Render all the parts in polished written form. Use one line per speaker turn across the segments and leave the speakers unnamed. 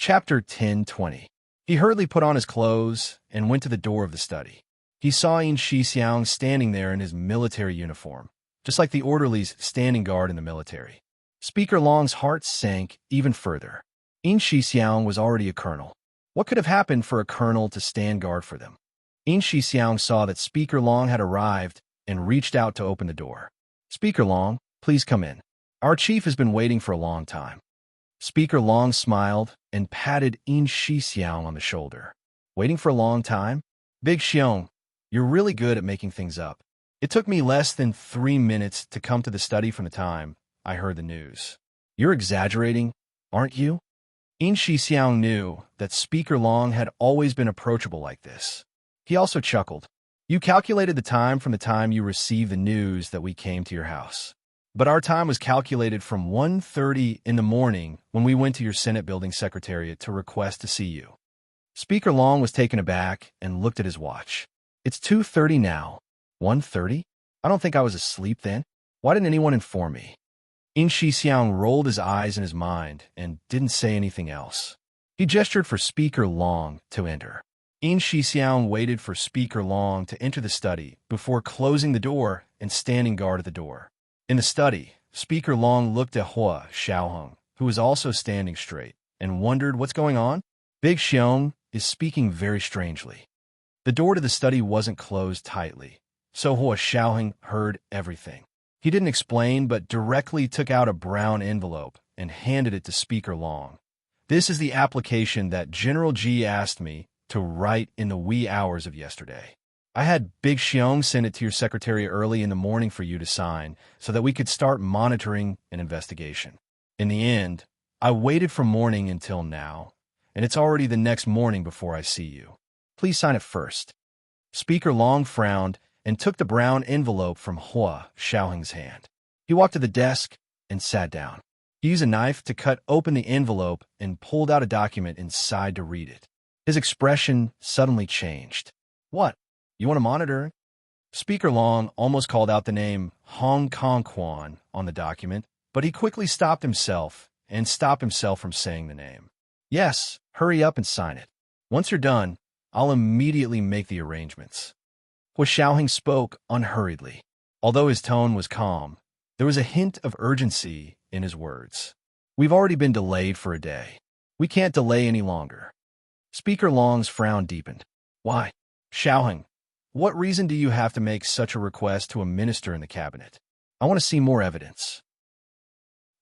Chapter 10:20. He hurriedly put on his clothes and went to the door of the study. He saw Yin Shixiang standing there in his military uniform, just like the orderlies standing guard in the military. Speaker Long's heart sank even further. Yin Shixiang was already a colonel. What could have happened for a colonel to stand guard for them? Yin Shixiang saw that Speaker Long had arrived and reached out to open the door. "Speaker Long, please come in. Our chief has been waiting for a long time." Speaker Long smiled and patted Yin Shixiang on the shoulder. "Waiting for a long time? Big Xiong, you're really good at making things up. It took me less than 3 minutes to come to the study from the time I heard the news. You're exaggerating, aren't you?" Yin Shixiang knew that Speaker Long had always been approachable like this. He also chuckled. "You calculated the time from the time you received the news that we came to your house. But our time was calculated from 1:30 in the morning when we went to your Senate building secretariat to request to see you." Speaker Long was taken aback and looked at his watch. "It's 2:30 now. 1:30? I don't think I was asleep then. Why didn't anyone inform me?" Yin Shixiang rolled his eyes in his mind and didn't say anything else. He gestured for Speaker Long to enter. Yin Shixiang waited for Speaker Long to enter the study before closing the door and standing guard at the door. In the study, Speaker Long looked at Hua Xiaoheng, who was also standing straight, and wondered what's going on. Big Xiong is speaking very strangely. The door to the study wasn't closed tightly, so Hua Xiaoheng heard everything. He didn't explain, but directly took out a brown envelope and handed it to Speaker Long. "This is the application that General Ji asked me to write in the wee hours of yesterday. I had Big Xiong send it to your secretary early in the morning for you to sign so that we could start monitoring an investigation. In the end, I waited from morning until now, and it's already the next morning before I see you. Please sign it first." Speaker Long frowned and took the brown envelope from Hua Xiaoheng's hand. He walked to the desk and sat down. He used a knife to cut open the envelope and pulled out a document inside to read it. His expression suddenly changed. "What? You want to monitor?" Speaker Long almost called out the name Hong Kong Quan on the document, but he quickly stopped himself from saying the name. "Yes, hurry up and sign it. Once you're done, I'll immediately make the arrangements." Hua Xiaoheng spoke unhurriedly. Although his tone was calm, there was a hint of urgency in his words. "We've already been delayed for a day. We can't delay any longer." Speaker Long's frown deepened. "Why, Xiaoheng, what reason do you have to make such a request to a minister in the cabinet? I want to see more evidence."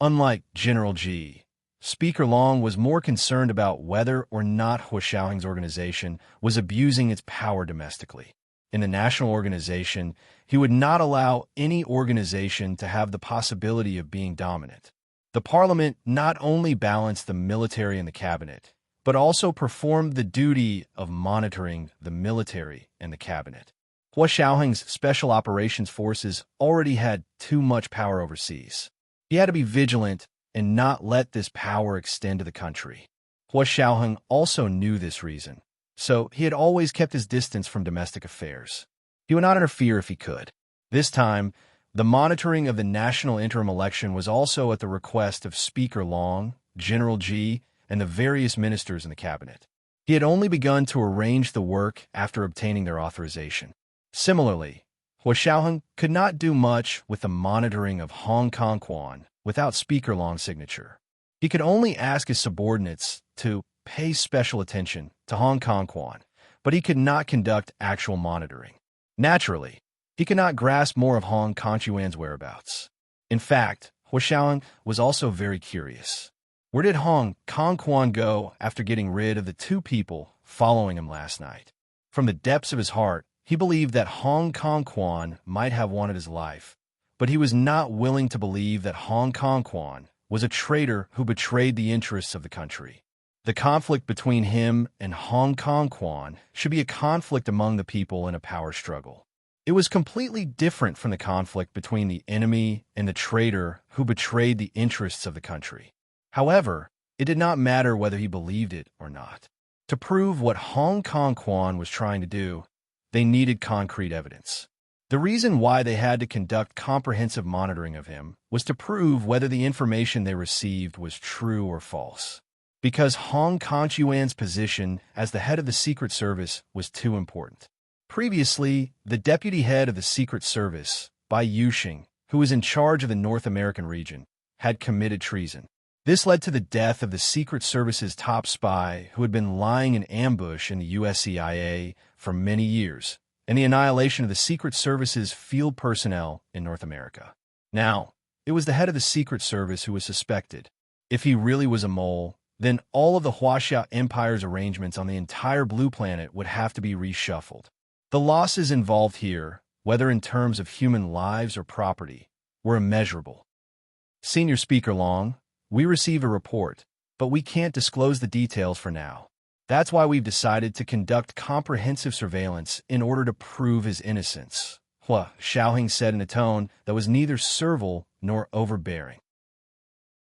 Unlike General Ji, Speaker Long was more concerned about whether or not Hua Xiaoheng's organization was abusing its power domestically. In the national organization, he would not allow any organization to have the possibility of being dominant. The parliament not only balanced the military and the cabinet, but also performed the duty of monitoring the military and the cabinet. Hua Xiaoheng's special operations forces already had too much power overseas. He had to be vigilant and not let this power extend to the country. Hua Xiaoheng also knew this reason, so he had always kept his distance from domestic affairs. He would not interfere if he could. This time, the monitoring of the national interim election was also at the request of Speaker Long, General Ji, and the various ministers in the cabinet. He had only begun to arrange the work after obtaining their authorization. Similarly, Hua Xiaoheng could not do much with the monitoring of Hong Kong Quan without Speaker Long's signature. He could only ask his subordinates to pay special attention to Hong Kong Quan, but he could not conduct actual monitoring. Naturally, he could not grasp more of Hong Kongquan's whereabouts. In fact, Hua Xiaoheng was also very curious. Where did Hong Kongquan go after getting rid of the 2 people following him last night? From the depths of his heart, he believed that Hong Kongquan might have wanted his life, but he was not willing to believe that Hong Kongquan was a traitor who betrayed the interests of the country. The conflict between him and Hong Kongquan should be a conflict among the people in a power struggle. It was completely different from the conflict between the enemy and the traitor who betrayed the interests of the country. However, it did not matter whether he believed it or not. To prove what Hong Kongquan was trying to do, they needed concrete evidence. The reason why they had to conduct comprehensive monitoring of him was to prove whether the information they received was true or false. because Hong Kong-Yuan's position as the head of the Secret Service was too important. Previously, the deputy head of the Secret Service, Bai Yuxing, who was in charge of the North American region, had committed treason. This led to the death of the Secret Service's top spy who had been lying in ambush in the US CIA for many years, and the annihilation of the Secret Service's field personnel in North America. Now, it was the head of the Secret Service who was suspected. If he really was a mole, then all of the Huaxia Empire's arrangements on the entire Blue Planet would have to be reshuffled. The losses involved here, whether in terms of human lives or property, were immeasurable. Senior Speaker Long, we received a report, but we can't disclose the details for now. That's why we've decided to conduct comprehensive surveillance in order to prove his innocence, Hua Xiaoheng said in a tone that was neither servile nor overbearing.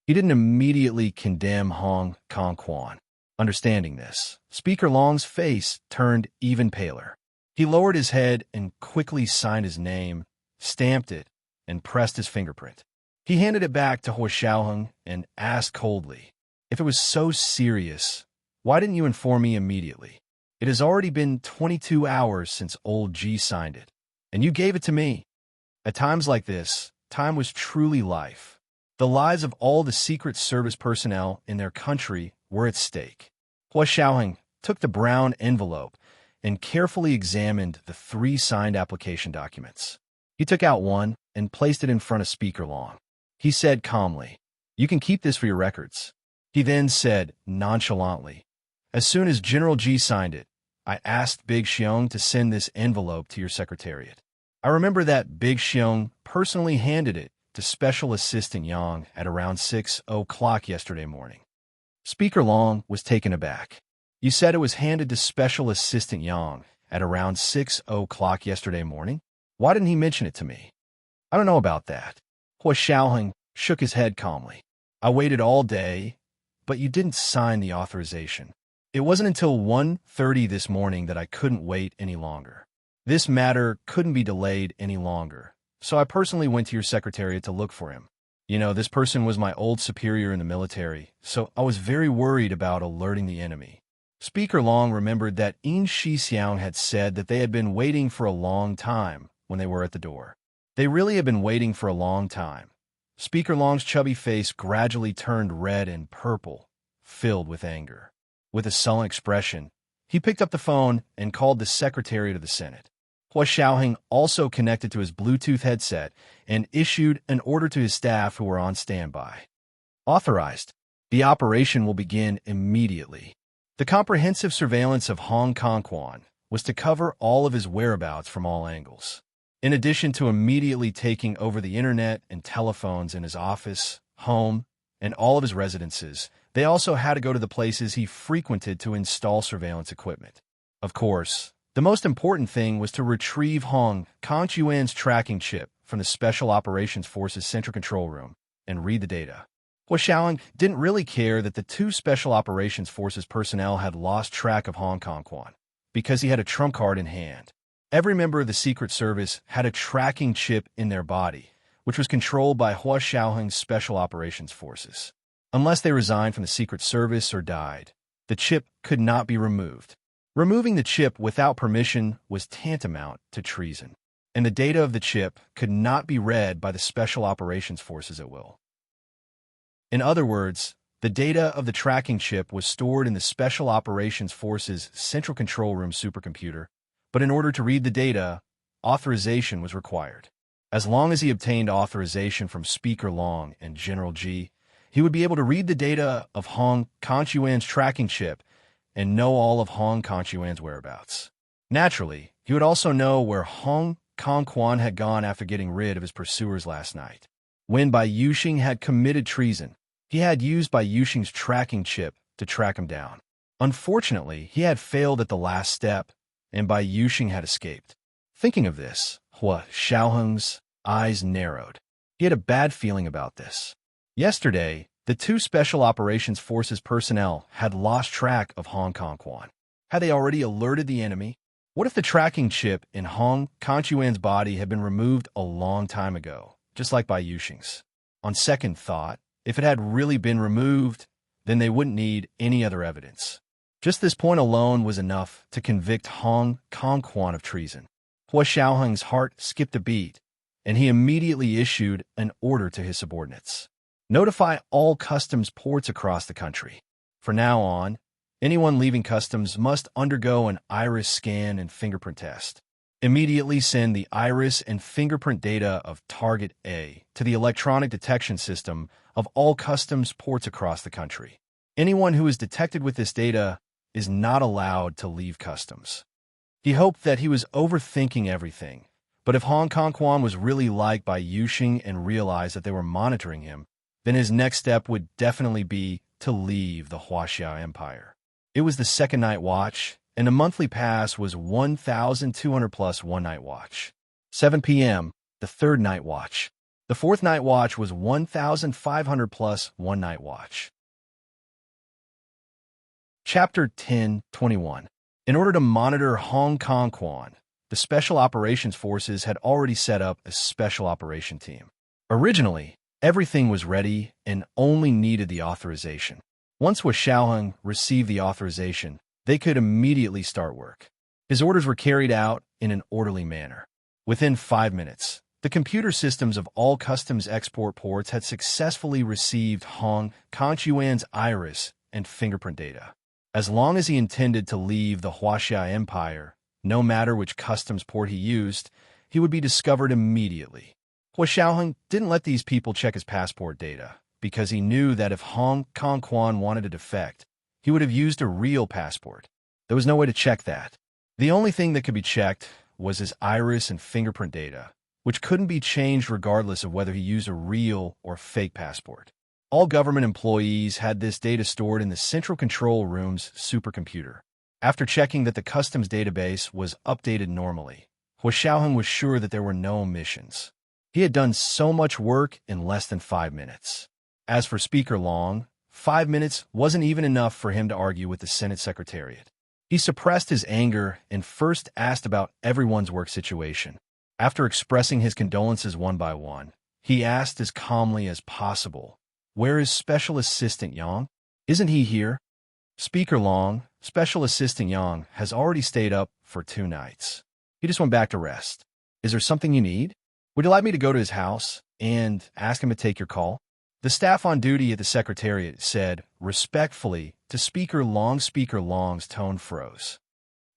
He didn't immediately condemn Hong Kong. Understanding this, Speaker Long's face turned even paler. He lowered his head and quickly signed his name, stamped it, and pressed his fingerprint. He handed it back to Hua Xiaoheng and asked coldly, "If it was so serious, why didn't you inform me immediately? It has already been 22 hours since old G signed it, and you gave it to me." At times like this, time was truly life. The lives of all the Secret Service personnel in their country were at stake. Hua Xiaoheng took the brown envelope and carefully examined the 3 signed application documents. He took out one and placed it in front of Speaker Long. He said calmly, "You can keep this for your records." He then said nonchalantly, "As soon as General G signed it, I asked Big Xiong to send this envelope to your secretariat. I remember that Big Xiong personally handed it to Special Assistant Yang at around 6 o'clock yesterday morning." Speaker Long was taken aback. "You said it was handed to Special Assistant Yang at around 6 o'clock yesterday morning? Why didn't he mention it to me?" "I don't know about that." Hua Xiaoheng shook his head calmly. "I waited all day, but you didn't sign the authorization. It wasn't until 1:30 this morning that I couldn't wait any longer. This matter couldn't be delayed any longer, so I personally went to your secretariat to look for him. You know, this person was my old superior in the military, so I was very worried about alerting the enemy." Speaker Long remembered that Yin Shixiang had said that they had been waiting for a long time when they were at the door. They really had been waiting for a long time. Speaker Long's chubby face gradually turned red and purple, filled with anger. With a sullen expression, he picked up the phone and called the Secretariat of the Senate. Hua Xiaoheng also connected to his Bluetooth headset and issued an order to his staff who were on standby. "Authorized. The operation will begin immediately." The comprehensive surveillance of Hong Kong was to cover all of his whereabouts from all angles. In addition to immediately taking over the internet and telephones in his office, home, and all of his residences, they also had to go to the places he frequented to install surveillance equipment. Of course, the most important thing was to retrieve Hong Kong-Yuan's tracking chip from the Special Operations Force's Central Control Room and read the data. Hua Xiaoheng didn't really care that the 2 Special Operations Forces personnel had lost track of Hong Kong because he had a trump card in hand. Every member of the Secret Service had a tracking chip in their body, which was controlled by Hua Xiaoheng's Special Operations Forces. Unless they resigned from the Secret Service or died, the chip could not be removed. Removing the chip without permission was tantamount to treason, and the data of the chip could not be read by the Special Operations Forces at will. In other words, the data of the tracking chip was stored in the Special Operations Force's Central Control Room supercomputer, but in order to read the data, authorization was required. As long as he obtained authorization from Speaker Long and General G, he would be able to read the data of Hong Kong-Yuan's tracking chip and know all of Hong Kong-Yuan's whereabouts. Naturally, he would also know where Hong Kong had gone after getting rid of his pursuers last night. When Bai Yuxing had committed treason, he had used Bai Yuxing's tracking chip to track him down. Unfortunately, he had failed at the last step, and Bai Yuxing had escaped. Thinking of this, Hua Xiaoheng's eyes narrowed. He had a bad feeling about this. Yesterday, the 2 Special Operations Forces personnel had lost track of Hong Kong. Had they already alerted the enemy? What if the tracking chip in Hong Kong-Yuan's body had been removed a long time ago, just like Bai Yuxing's? On second thought, if it had really been removed, then they wouldn't need any other evidence. Just this point alone was enough to convict Hong Kong-kwan of treason. Hua Xiaoheng's heart skipped a beat, and he immediately issued an order to his subordinates. Notify all customs ports across the country. From now on, anyone leaving customs must undergo an iris scan and fingerprint test. Immediately send the iris and fingerprint data of Target A to the electronic detection system of all customs ports across the country. Anyone who is detected with this data is not allowed to leave customs. He hoped that he was overthinking everything, but if Hong Kong-kwan was really liked by Yuxing and realized that they were monitoring him, then his next step would definitely be to leave the Huaxiao Empire. It was the second night watch, and the monthly pass was 1,200 plus one night watch. 7 p.m., the third night watch. The fourth night watch was 1,500 plus one night watch. Chapter 10:21. In order to monitor Hong Kong-kwan, the Special Operations Forces had already set up a special operation team. Originally, everything was ready and only needed the authorization. Once Hua Xiaoheng received the authorization, they could immediately start work. His orders were carried out in an orderly manner. Within 5 minutes, the computer systems of all customs export ports had successfully received Hong Kong-kwan's iris and fingerprint data. As long as he intended to leave the Huaxia Empire, no matter which customs port he used, he would be discovered immediately. Hua Xiaoheng didn't let these people check his passport data, because he knew that if Hong Kong-kwan wanted to defect, he would have used a real passport. There was no way to check that. The only thing that could be checked was his iris and fingerprint data, which couldn't be changed regardless of whether he used a real or fake passport. All government employees had this data stored in the Central Control Room's supercomputer. After checking that the customs database was updated normally, Hua Xiaoheng was sure that there were no omissions. He had done so much work in less than 5 minutes. As for Speaker Long, 5 minutes wasn't even enough for him to argue with the Senate Secretariat. He suppressed his anger and first asked about everyone's work situation. After expressing his condolences one by one, he asked as calmly as possible, "Where is Special Assistant Yang? Isn't he here?" Speaker Long, Special Assistant Yang, has already stayed up for 2 nights. He just went back to rest. Is there something you need? Would you like me to go to his house and ask him to take your call? The staff on duty at the Secretariat said respectfully to Speaker Long. Speaker Long's tone froze.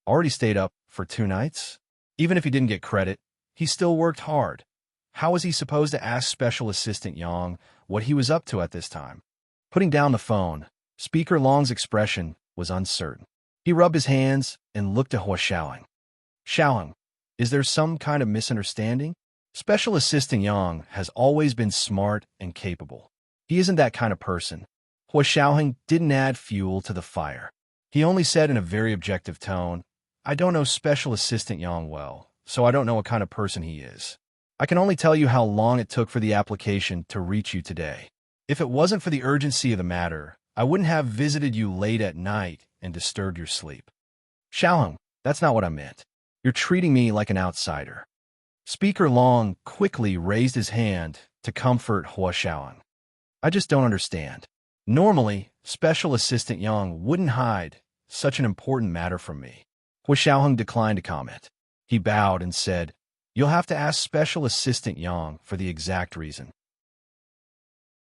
Already stayed up for 2 nights? Even if he didn't get credit, he still worked hard. How was he supposed to ask Special Assistant Yang what he was up to at this time? Putting down the phone, Speaker Long's expression was uncertain. He rubbed his hands and looked at Hua Xiaoheng. "Xiaoheng, is there some kind of misunderstanding? Special Assistant Yang has always been smart and capable. He isn't that kind of person." Hua Xiaoheng didn't add fuel to the fire. He only said in a very objective tone, "I don't know Special Assistant Yang well, so I don't know what kind of person he is. I can only tell you how long it took for the application to reach you today. If it wasn't for the urgency of the matter, I wouldn't have visited you late at night and disturbed your sleep." "Xiaoheng, that's not what I meant. You're treating me like an outsider." Speaker Long quickly raised his hand to comfort Hua Xiaoheng. "I just don't understand. Normally, Special Assistant Yang wouldn't hide such an important matter from me." Hua Xiaoheng declined to comment. He bowed and said, "You'll have to ask Special Assistant Yang for the exact reason."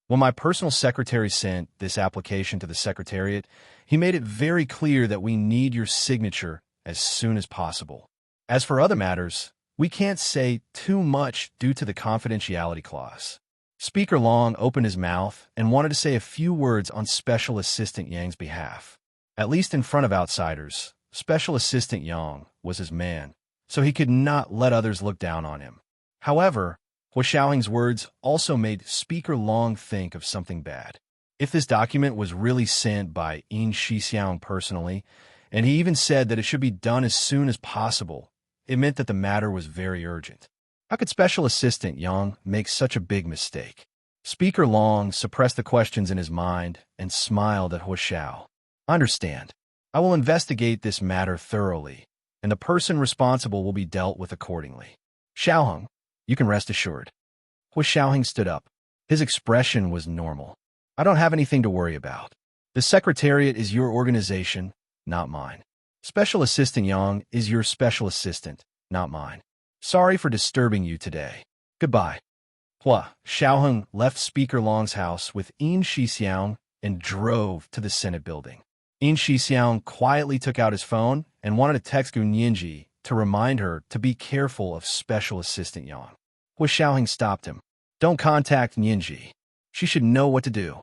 When my personal secretary sent this application to the Secretariat, he made it very clear that we need your signature as soon as possible. As for other matters, we can't say too much due to the confidentiality clause. Speaker Long opened his mouth and wanted to say a few words on Special Assistant Yang's behalf. At least in front of outsiders, Special Assistant Yang was his man, so he could not let others look down on him. However, Hua Xiaoheng's words also made Speaker Long think of something bad. If this document was really sent by Yin Shixiang personally, and he even said that it should be done as soon as possible, it meant that the matter was very urgent. How could Special Assistant Yang make such a big mistake? Speaker Long suppressed the questions in his mind and smiled at Hua Xiao. "I understand. I will investigate this matter thoroughly, and the person responsible will be dealt with accordingly. Xiaoheng, you can rest assured." Hua Xiaoheng stood up. His expression was normal. "I don't have anything to worry about. The Secretariat is your organization, not mine. Special Assistant Yang is your special assistant, not mine. Sorry for disturbing you today. Goodbye. Hua Xiaoheng left Speaker Long's house with Yin Shixiang and drove to the Senate building. Yin Shixiang quietly took out his phone and wanted to text Gu Nianji to remind her to be careful of Special Assistant Yang. Hua Xiaoheng stopped him. Don't contact Nianji. She should know what to do.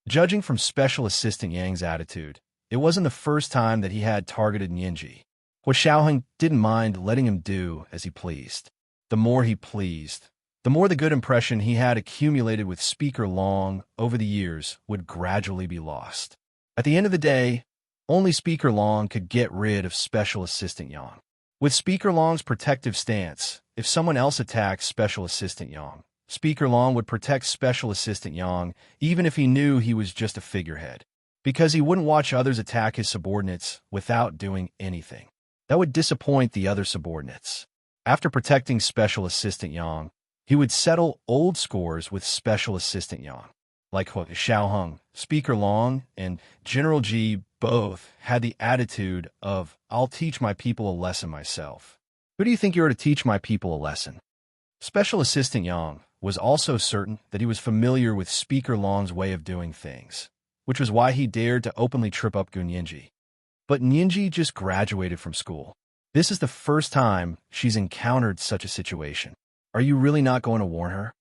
Judging from Special Assistant Yang's attitude, it wasn't the first time that he had targeted Nianji. Hua Xiaoheng didn't mind letting him do as he pleased. The more he pleased, the more the good impression he had accumulated with Speaker Long over the years would gradually be lost. At the end of the day, only Speaker Long could get rid of Special Assistant Yang. With Speaker Long's protective stance, if someone else attacked Special Assistant Yang, Speaker Long would protect Special Assistant Yang even if he knew he was just a figurehead, because he wouldn't watch others attack his subordinates without doing anything. That would disappoint the other subordinates. After protecting Special Assistant Yang, he would settle old scores with Special Assistant Yang. Like Hua Xiaoheng, Speaker Long, and General Ji both had the attitude of, I'll teach my people a lesson myself. Who do you think you are to teach my people a lesson? Special Assistant Yang was also certain that he was familiar with Speaker Long's way of doing things, which was why he dared to openly trip up Gu Nianji. But Nianji just graduated from school. This is the first time she's encountered such a situation. Are you really not going to warn her?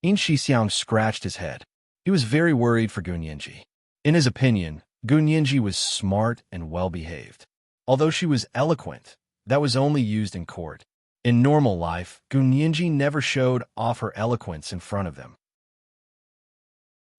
Yin Shixiang scratched his head. He was very worried for Gu Nianji. In his opinion, Gu Nianji was smart and well-behaved. Although she was eloquent, that was only used in court. In normal life, Gu Nianji never showed off her eloquence in front of them.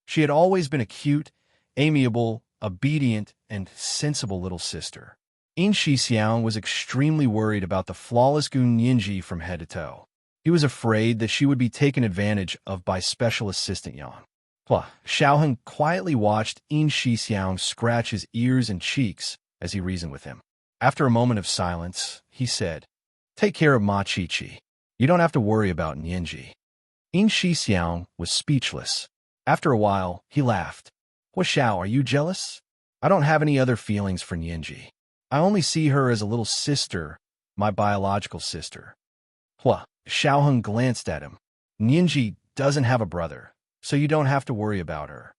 She had always been a cute, amiable, obedient, and sensible little sister. Yin Shixiang was extremely worried about the flawless Gu Nianji from head to toe. He was afraid that she would be taken advantage of by Special Assistant Yang. Hua Xiaoheng quietly watched Yin Shixiang scratch his ears and cheeks as he reasoned with him. After a moment of silence, he said, Take care of Ma Chi-Chi. You don't have to worry about Nianji. Yin Shixiang was speechless. After a while, he laughed. Hua Xiao, are you jealous? I don't have any other feelings for Nianji. I only see her as a little sister, my biological sister. Hua Xiaoheng glanced at him. Nianji doesn't have a brother, so you don't have to worry about her.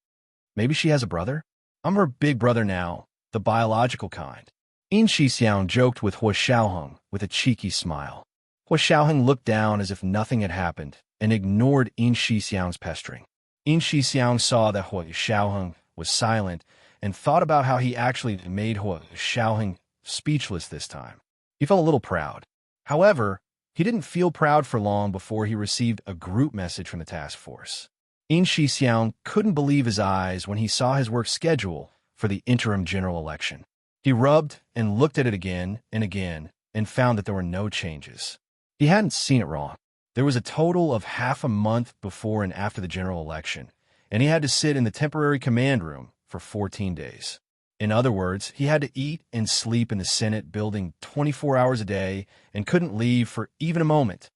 Maybe she has a brother? I'm her big brother now, the biological kind. Yin Shixiang joked with Hua Xiaoheng with a cheeky smile. Hua Xiaoheng looked down as if nothing had happened and ignored Yin Shixiang's pestering. Yin Shixiang saw that Hua Xiaoheng was silent and thought about how he actually made Hua Xiaoheng speechless this time. He felt a little proud. However, he didn't feel proud for long before he received a group message from the task force. Yin Shixiang couldn't believe his eyes when he saw his work schedule for the interim general election. He rubbed and looked at it again and found that there were no changes. He hadn't seen it wrong. There was a total of half a month before and after the general election, and he had to sit in the temporary command room for 14 days. In other words, he had to eat and sleep in the Senate building 24 hours a day and couldn't leave for even a moment.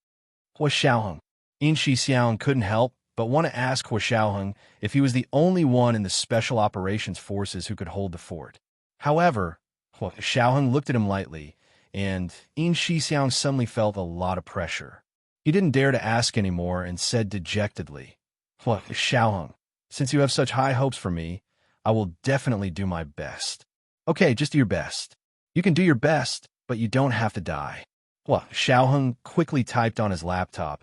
Hua Xiaoheng. Yin Shixiang couldn't help but want to ask Hua Xiaoheng if he was the only one in the Special Operations Forces who could hold the fort. However, Hua Xiaoheng looked at him lightly, and Yin Shixiang suddenly felt a lot of pressure. He didn't dare to ask anymore and said dejectedly, Hua Xiaoheng, since you have such high hopes for me, I will definitely do my best. Okay, just do your best. You can do your best, but you don't have to die. Hua Xiaoheng quickly typed on his laptop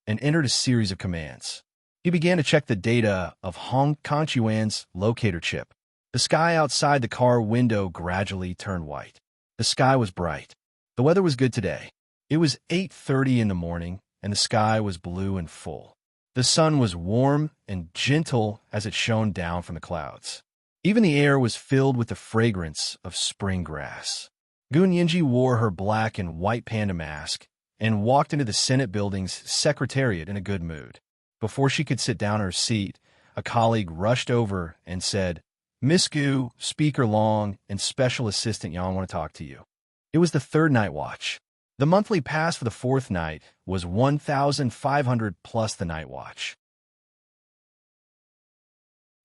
and entered a series of commands. He began to check the data of Hong Kongquan's locator chip. The sky outside the car window gradually turned white. The sky was bright. The weather was good today. It was 8:30 in the morning, and the sky was blue and full. The sun was warm and gentle as it shone down from the clouds. Even the air was filled with the fragrance of spring grass. Gu Nianji wore her black and white panda mask and walked into the Senate building's secretariat in a good mood. Before she could sit down in her seat, a colleague rushed over and said, Miss Gu, Speaker Long, and Special Assistant Yang want to talk to you. It was the third night watch. The monthly pass for the fourth night was 1,500 plus the night watch.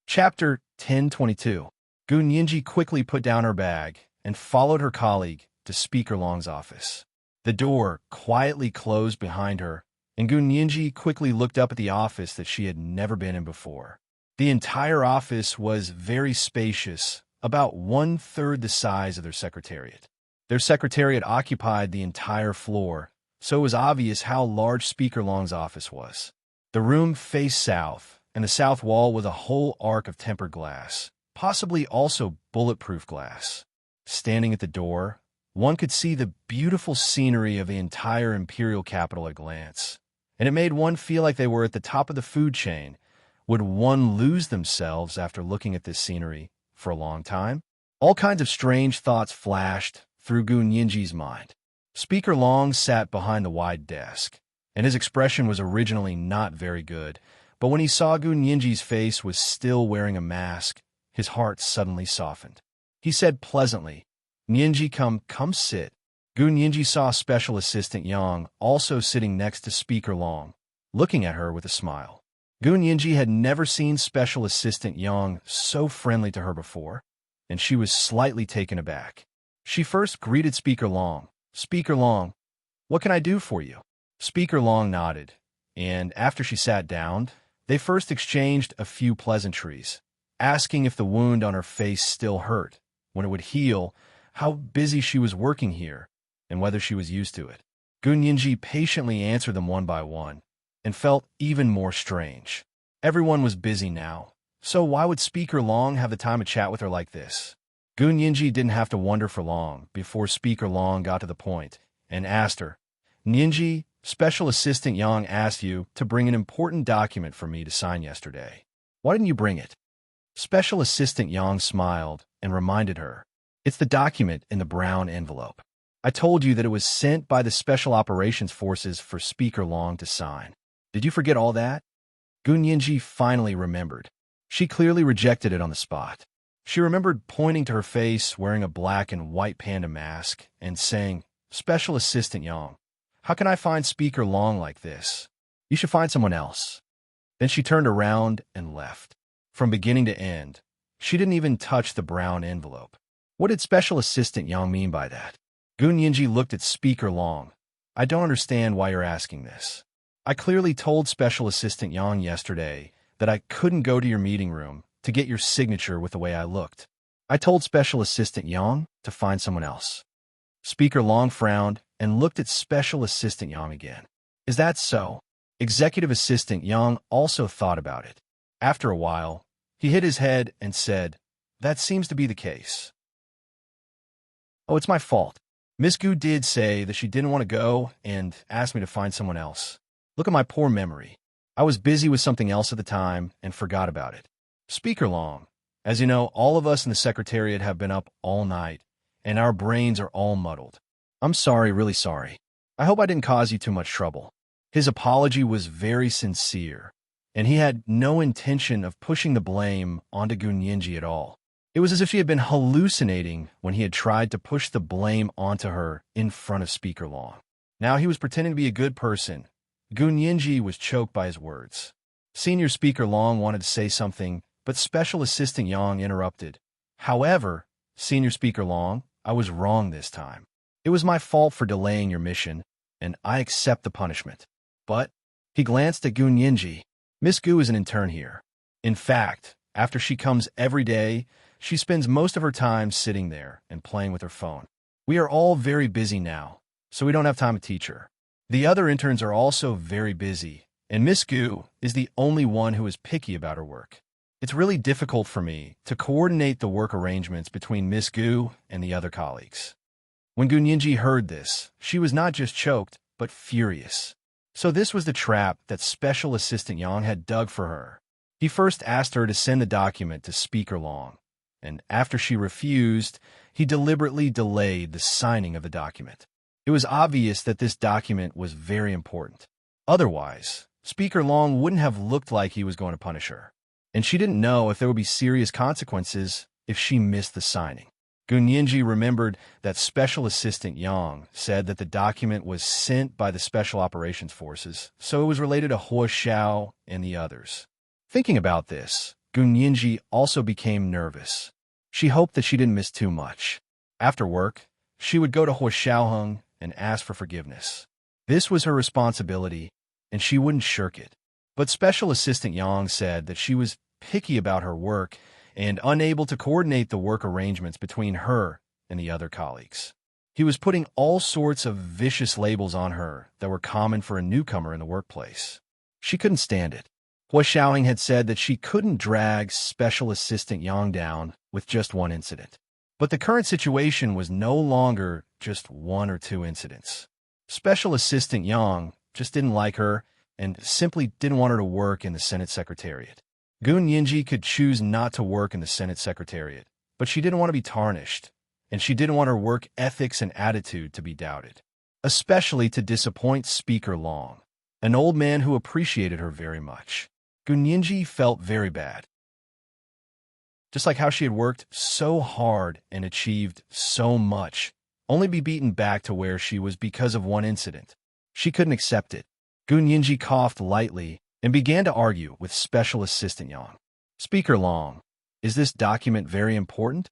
Chapter 1022. Gun Yinji quickly put down her bag and followed her colleague to Speaker Long's office. The door quietly closed behind her, and Gun Yinji quickly looked up at the office that she had never been in before. The entire office was very spacious, about 1/3 the size of their secretariat. Their secretariat occupied the entire floor, so it was obvious how large Speaker Long's office was. The room faced south, and the south wall was a whole arc of tempered glass, possibly also bulletproof glass. Standing at the door, one could see the beautiful scenery of the entire imperial capital at a glance, and it made one feel like they were at the top of the food chain. Would one lose themselves after looking at this scenery for a long time? All kinds of strange thoughts flashed through Gun Yinji's mind. Speaker Long sat behind the wide desk, and his expression was originally not very good, but when he saw Gun Yinji's face was still wearing a mask, his heart suddenly softened. He said pleasantly, "Yinji, come sit." Gun Yinji saw Special Assistant Yang also sitting next to Speaker Long, looking at her with a smile. Gun Yinji had never seen Special Assistant Yang so friendly to her before, and she was slightly taken aback. She first greeted Speaker Long. "Speaker Long, what can I do for you?" Speaker Long nodded, and after she sat down, they first exchanged a few pleasantries, asking if the wound on her face still hurt, when it would heal, how busy she was working here, and whether she was used to it. Gun Yinji patiently answered them one by one, and felt even more strange. Everyone was busy now, so why would Speaker Long have the time to chat with her like this? Gun Yinji didn't have to wonder for long before Speaker Long got to the point and asked her, "Yinji, Special Assistant Yang asked you to bring an important document for me to sign yesterday. Why didn't you bring it?" Special Assistant Yang smiled and reminded her, "It's the document in the brown envelope. I told you that it was sent by the Special Operations Forces for Speaker Long to sign. Did you forget all that?" Gun Yinji finally remembered. She clearly rejected it on the spot. She remembered pointing to her face wearing a black and white panda mask and saying, "Special Assistant Yang, how can I find Speaker Long like this? You should find someone else." Then she turned around and left. From beginning to end, she didn't even touch the brown envelope. What did Special Assistant Yang mean by that? Gun Yinji looked at Speaker Long. "I don't understand why you're asking this. I clearly told Special Assistant Yang yesterday that I couldn't go to your meeting room to get your signature with the way I looked. I told Special Assistant Yang to find someone else." Speaker Long frowned and looked at Special Assistant Yang again. "Is that so?" Executive Assistant Yang also thought about it. After a while, he hit his head and said, "That seems to be the case." "Oh, it's my fault. Miss Gu did say that she didn't want to go and asked me to find someone else. Look at my poor memory. I was busy with something else at the time and forgot about it." Speaker Long, as you know, all of us in the Secretariat have been up all night, and our brains are all muddled. I'm sorry, really sorry. I hope I didn't cause you too much trouble. His apology was very sincere, and he had no intention of pushing the blame onto Gun Yinji at all. It was as if she had been hallucinating when he had tried to push the blame onto her in front of Speaker Long. Now he was pretending to be a good person. Gun Yinji was choked by his words. Senior Speaker Long wanted to say something, but Special Assistant Yang interrupted. "However, Senior Speaker Long, I was wrong this time. It was my fault for delaying your mission, and I accept the punishment. But," he glanced at Gun Yinji, "Miss Gu is an intern here. In fact, after she comes every day, she spends most of her time sitting there and playing with her phone. We are all very busy now, so we don't have time to teach her. The other interns are also very busy, and Miss Gu is the only one who is picky about her work. It's really difficult for me to coordinate the work arrangements between Miss Gu and the other colleagues." When Gun Yinji heard this, she was not just choked, but furious. So this was the trap that Special Assistant Yang had dug for her. He first asked her to send the document to Speaker Long, and after she refused, he deliberately delayed the signing of the document. It was obvious that this document was very important. Otherwise, Speaker Long wouldn't have looked like he was going to punish her, and she didn't know if there would be serious consequences if she missed the signing. Gun Yinji remembered that Special Assistant Yang said that the document was sent by the Special Operations Forces, so it was related to Hua Xiao and the others. Thinking about this, Gun Yinji also became nervous. She hoped that she didn't miss too much. After work, she would go to Hua Xiaoheng and ask for forgiveness. This was her responsibility, and she wouldn't shirk it. But Special Assistant Yang said that she was picky about her work and unable to coordinate the work arrangements between her and the other colleagues. He was putting all sorts of vicious labels on her that were common for a newcomer in the workplace. She couldn't stand it. Hua Xiaoheng had said that she couldn't drag Special Assistant Yang down with just one incident. But the current situation was no longer just one or two incidents. Special Assistant Yang just didn't like her and simply didn't want her to work in the Senate Secretariat. Gun Yinji could choose not to work in the Senate Secretariat, but she didn't want to be tarnished, and she didn't want her work ethics and attitude to be doubted, especially to disappoint Speaker Long, an old man who appreciated her very much. Gun Yinji felt very bad. Just like how she had worked so hard and achieved so much, only be beaten back to where she was because of one incident. She couldn't accept it. Gun Yinji coughed lightly and began to argue with Special Assistant Yang. Speaker Long, is this document very important?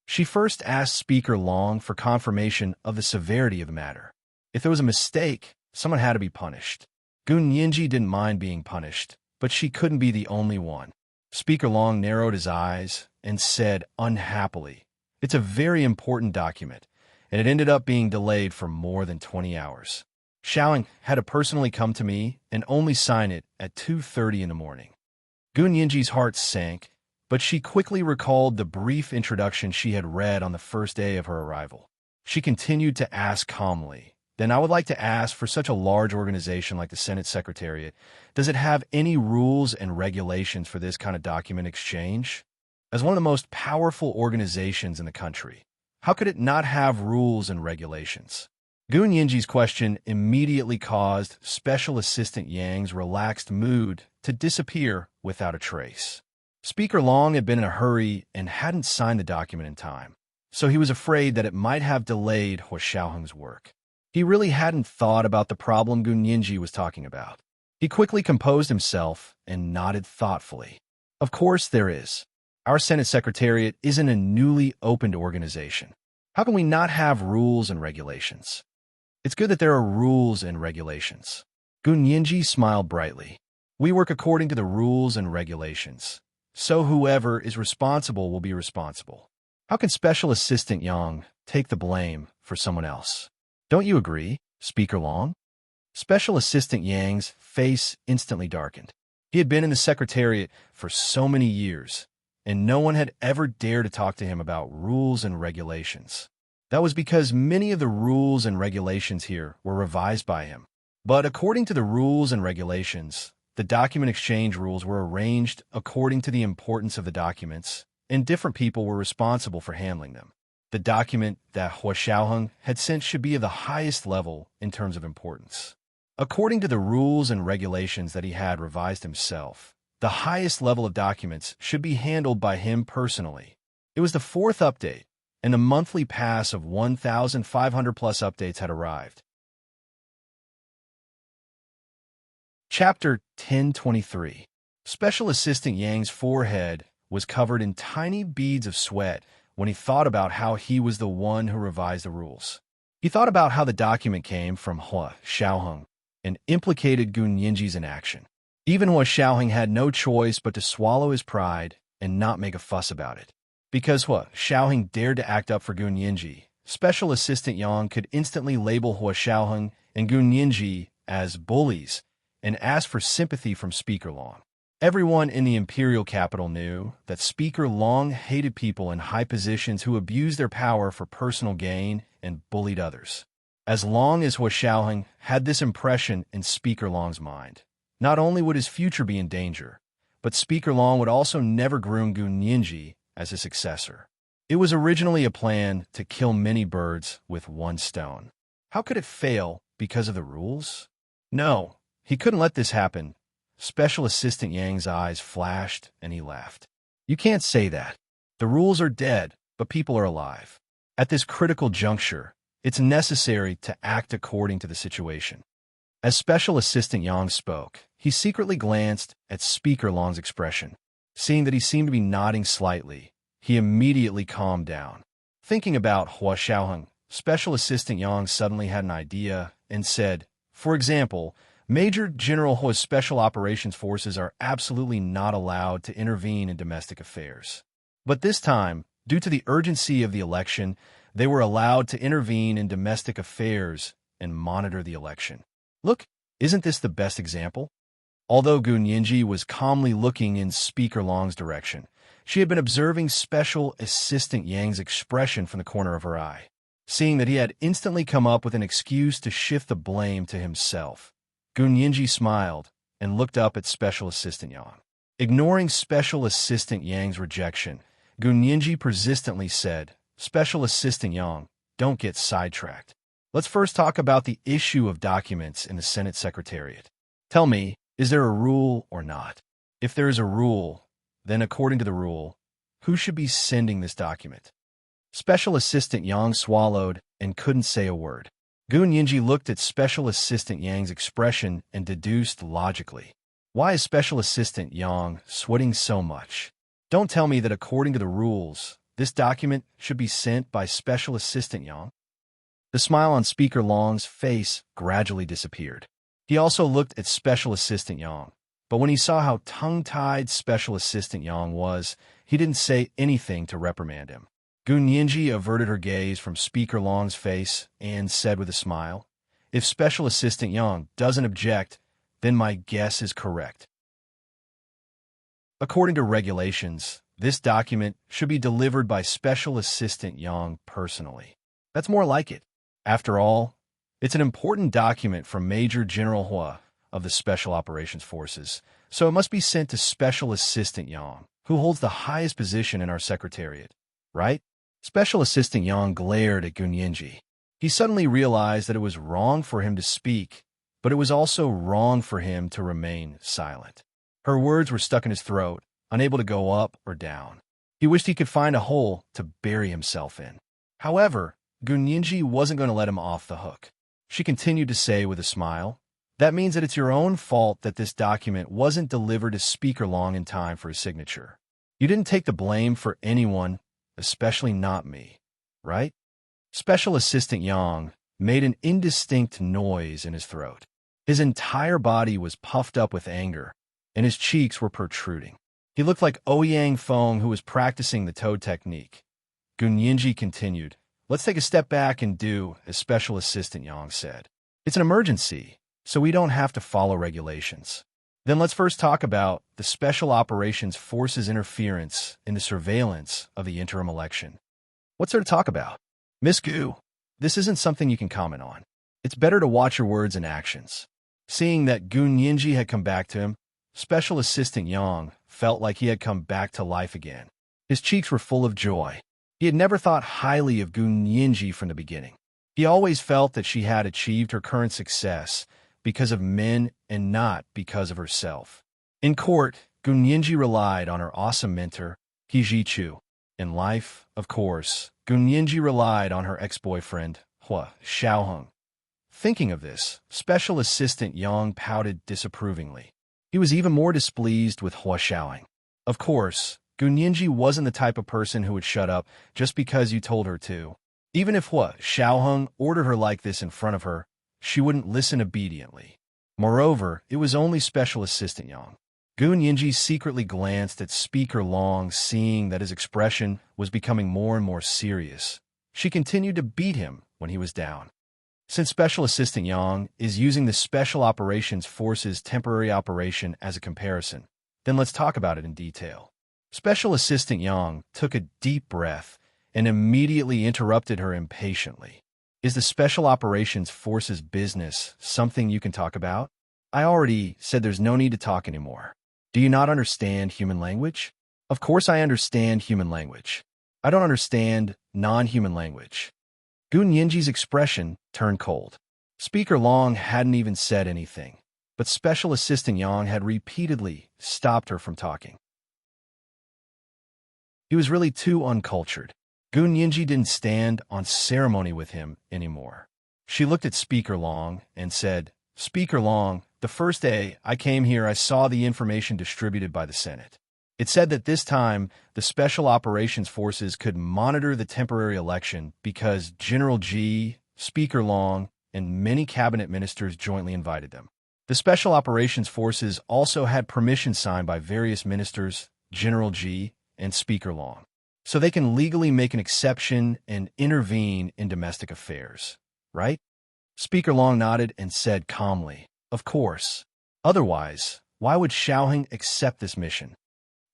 She first asked Speaker Long for confirmation of the severity of the matter. If there was a mistake, someone had to be punished. Gun Yinji didn't mind being punished, but she couldn't be the only one. Speaker Long narrowed his eyes and said unhappily, "It's a very important document, and it ended up being delayed for more than 20 hours. Xiaoheng had to personally come to me and only sign it at 2:30 in the morning." Gun Yinji's heart sank, but she quickly recalled the brief introduction she had read on the first day of her arrival. She continued to ask calmly, "Then I would like to ask, for such a large organization like the Senate Secretariat, does it have any rules and regulations for this kind of document exchange? As one of the most powerful organizations in the country, how could it not have rules and regulations?" Gun Yinji's question immediately caused Special Assistant Yang's relaxed mood to disappear without a trace. Speaker Long had been in a hurry and hadn't signed the document in time, so he was afraid that it might have delayed Hua Xiaoheng's work. He really hadn't thought about the problem Gun Yinji was talking about. He quickly composed himself and nodded thoughtfully. "Of course there is. Our Senate Secretariat isn't a newly opened organization. How can we not have rules and regulations? It's good that there are rules and regulations." Gun Yinji smiled brightly. "We work according to the rules and regulations, so whoever is responsible will be responsible. How can Special Assistant Yang take the blame for someone else? Don't you agree, Speaker Long?" Special Assistant Yang's face instantly darkened. He had been in the Secretariat for so many years, and no one had ever dared to talk to him about rules and regulations. That was because many of the rules and regulations here were revised by him. But according to the rules and regulations, the document exchange rules were arranged according to the importance of the documents, and different people were responsible for handling them. The document that Hua Xiaoheng had sent should be of the highest level in terms of importance. According to the rules and regulations that he had revised himself, the highest level of documents should be handled by him personally. It was the fourth update, and the monthly pass of 1,500 plus updates had arrived. Chapter 1023. Special Assistant Yang's forehead was covered in tiny beads of sweat when he thought about how he was the one who revised the rules. He thought about how the document came from Hua Xiaoheng and implicated Gun Yinji's inaction. Even Hua Xiaoheng had no choice but to swallow his pride and not make a fuss about it. Because Hua Xiaoheng dared to act up for Gun Yinji, Special Assistant Yang could instantly label Hua Xiaoheng and Gun Yinji as bullies and ask for sympathy from Speaker Long. Everyone in the imperial capital knew that Speaker Long hated people in high positions who abused their power for personal gain and bullied others. As long as Hua Xiaoheng had this impression in Speaker Long's mind, not only would his future be in danger, but Speaker Long would also never groom Gun Yinji as his successor. It was originally a plan to kill many birds with one stone. How could it fail because of the rules? No, he couldn't let this happen. Special Assistant Yang's eyes flashed and he laughed. "You can't say that. The rules are dead, but people are alive. At this critical juncture, it's necessary to act according to the situation." As Special Assistant Yang spoke, he secretly glanced at Speaker Long's expression. Seeing that he seemed to be nodding slightly, he immediately calmed down. Thinking about Hua Xiaoheng, Special Assistant Yang suddenly had an idea and said, for example, Major General Hua's Special Operations Forces are absolutely not allowed to intervene in domestic affairs. But this time, due to the urgency of the election, they were allowed to intervene in domestic affairs and monitor the election. Look, isn't this the best example? Although Gu Nianji was calmly looking in Speaker Long's direction, she had been observing Special Assistant Yang's expression from the corner of her eye. Seeing that he had instantly come up with an excuse to shift the blame to himself, Gu Nianji smiled and looked up at Special Assistant Yang. Ignoring Special Assistant Yang's rejection, Gu Nianji persistently said, Special Assistant Yang, don't get sidetracked. Let's first talk about the issue of documents in the Senate Secretariat. Tell me, is there a rule or not? If there is a rule, then according to the rule, who should be sending this document? Special Assistant Yang swallowed and couldn't say a word. Gu Nianji looked at Special Assistant Yang's expression and deduced logically. Why is Special Assistant Yang sweating so much? Don't tell me that according to the rules, this document should be sent by Special Assistant Yang. The smile on Speaker Long's face gradually disappeared. He also looked at Special Assistant Yang, but when he saw how tongue-tied Special Assistant Yang was, he didn't say anything to reprimand him. Gu Nianji averted her gaze from Speaker Long's face and said with a smile, if Special Assistant Yang doesn't object, then my guess is correct. According to regulations, this document should be delivered by Special Assistant Yang personally. That's more like it. After all, it's an important document from Major General Hua of the Special Operations Forces, so it must be sent to Special Assistant Yang, who holds the highest position in our Secretariat, right? Special Assistant Yang glared at Gu Nianji. He suddenly realized that it was wrong for him to speak, but it was also wrong for him to remain silent. Her words were stuck in his throat, unable to go up or down. He wished he could find a hole to bury himself in. However, Gu Nianji wasn't going to let him off the hook. She continued to say with a smile, that means that it's your own fault that this document wasn't delivered to Speaker Long in time for his signature. You didn't take the blame for anyone, especially not me, right? Special Assistant Yang made an indistinct noise in his throat. His entire body was puffed up with anger, and his cheeks were protruding. He looked like Ouyang Feng, who was practicing the toad technique. Gu Nianji continued, let's take a step back and do as Special Assistant Yang said. It's an emergency, so we don't have to follow regulations. Then let's first talk about the Special Operations Forces' interference in the surveillance of the interim election. What's there to talk about? Miss Gu, this isn't something you can comment on. It's better to watch your words and actions. Seeing that Gu Nianji had come back to him, Special Assistant Yang felt like he had come back to life again. His cheeks were full of joy. He had never thought highly of Gu Nianji from the beginning. He always felt that she had achieved her current success because of men and not because of herself. In court, Gu Nianji relied on her awesome mentor, He Ji-chu. In life, of course, Gu Nianji relied on her ex-boyfriend, Hua Xiaoheng. Thinking of this, Special Assistant Yang pouted disapprovingly. He was even more displeased with Hua Xiaoheng. Of course, Gu Nianji wasn't the type of person who would shut up just because you told her to. Even if Hua Xiaoheng ordered her like this in front of her, she wouldn't listen obediently. Moreover, it was only Special Assistant Yang. Gu Nianji secretly glanced at Speaker Long, seeing that his expression was becoming more and more serious. She continued to beat him when he was down. Since Special Assistant Yang is using the Special Operations Forces temporary operation as a comparison, then let's talk about it in detail. Special Assistant Yang took a deep breath and immediately interrupted her impatiently. Is the Special Operations Forces business something you can talk about? I already said there's no need to talk anymore. Do you not understand human language? Of course I understand human language. I don't understand non-human language. Gu Nianji's expression turned cold. Speaker Long hadn't even said anything, but Special Assistant Yang had repeatedly stopped her from talking. He was really too uncultured. Gu Nianji didn't stand on ceremony with him anymore. She looked at Speaker Long and said, Speaker Long, the first day I came here I saw the information distributed by the Senate. It said that this time, the Special Operations Forces could monitor the temporary election because General G, Speaker Long, and many cabinet ministers jointly invited them. The Special Operations Forces also had permission signed by various ministers, General G, and Speaker Long, so they can legally make an exception and intervene in domestic affairs, right? Speaker Long nodded and said calmly, "Of course. Otherwise, why would Xiaoheng accept this mission?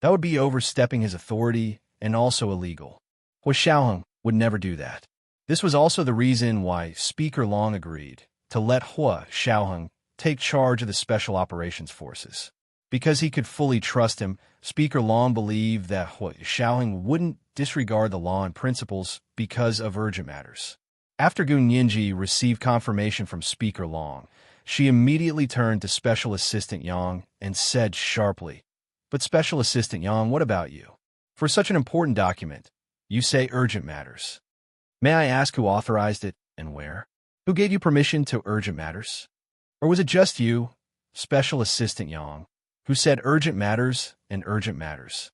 That would be overstepping his authority and also illegal. Hua Xiaoheng would never do that." This was also the reason why Speaker Long agreed to let Hua Xiaoheng take charge of the Special Operations Forces. Because he could fully trust him, Speaker Long believed that Hua Xiaoheng wouldn't disregard the law and principles because of urgent matters. After Gun Yinji received confirmation from Speaker Long, she immediately turned to Special Assistant Yang and said sharply, "But Special Assistant Yang, what about you? For such an important document, you say urgent matters. May I ask who authorized it and where? Who gave you permission to urgent matters? Or was it just you, Special Assistant Yang, who said urgent matters and urgent matters?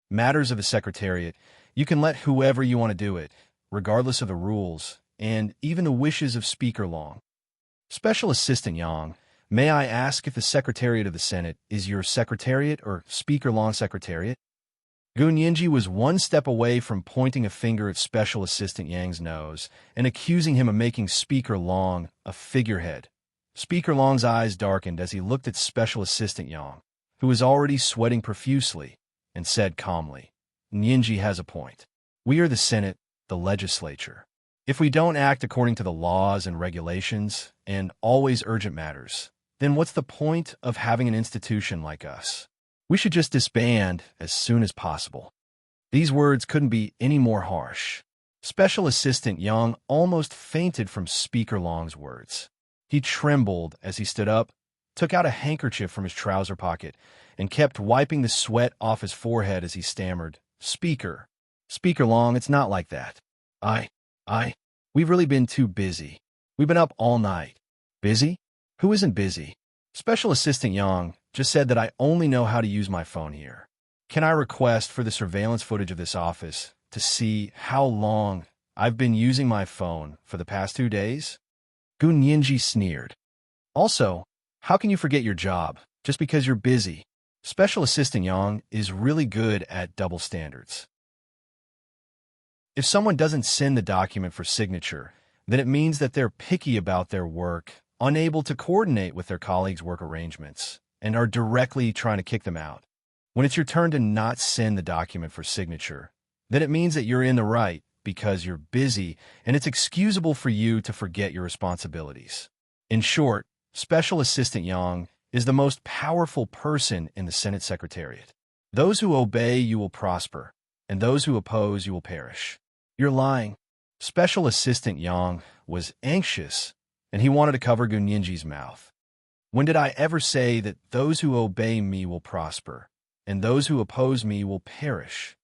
Matters of the Secretariat, you can let whoever you want to do it, regardless of the rules and even the wishes of Speaker Long. Special Assistant Yang, may I ask if the Secretariat of the Senate is your Secretariat or Speaker Long's Secretariat?" Gun Yinji was one step away from pointing a finger at Special Assistant Yang's nose and accusing him of making Speaker Long a figurehead. Speaker Long's eyes darkened as he looked at Special Assistant Yang, who was already sweating profusely, and said calmly, "Yinji has a point. We are the Senate, the legislature. If we don't act according to the laws and regulations, and always urgent matters, then what's the point of having an institution like us? We should just disband as soon as possible." These words couldn't be any more harsh. Special Assistant Yang almost fainted from Speaker Long's words. He trembled as he stood up, took out a handkerchief from his trouser pocket, and kept wiping the sweat off his forehead as he stammered, Speaker Long, it's not like that. We've really been too busy. We've been up all night." "Busy? Who isn't busy?" Special Assistant Yang just said that I only know how to use my phone here. Can I request for the surveillance footage of this office to see how long I've been using my phone for the past 2 days? Gun Yinji sneered. "Also, how can you forget your job just because you're busy?" Special Assistant Yang is really good at double standards. If someone doesn't send the document for signature, then it means that they're picky about their work, unable to coordinate with their colleagues' work arrangements, and are directly trying to kick them out. When it's your turn to not send the document for signature, then it means that you're in the right because you're busy and it's excusable for you to forget your responsibilities. In short, Special Assistant Yang is the most powerful person in the Senate Secretariat. Those who obey you will prosper, and those who oppose you will perish. You're lying. Special Assistant Yang was anxious, and he wanted to cover Gun Yinji's mouth. When did I ever say that those who obey me will prosper, and those who oppose me will perish?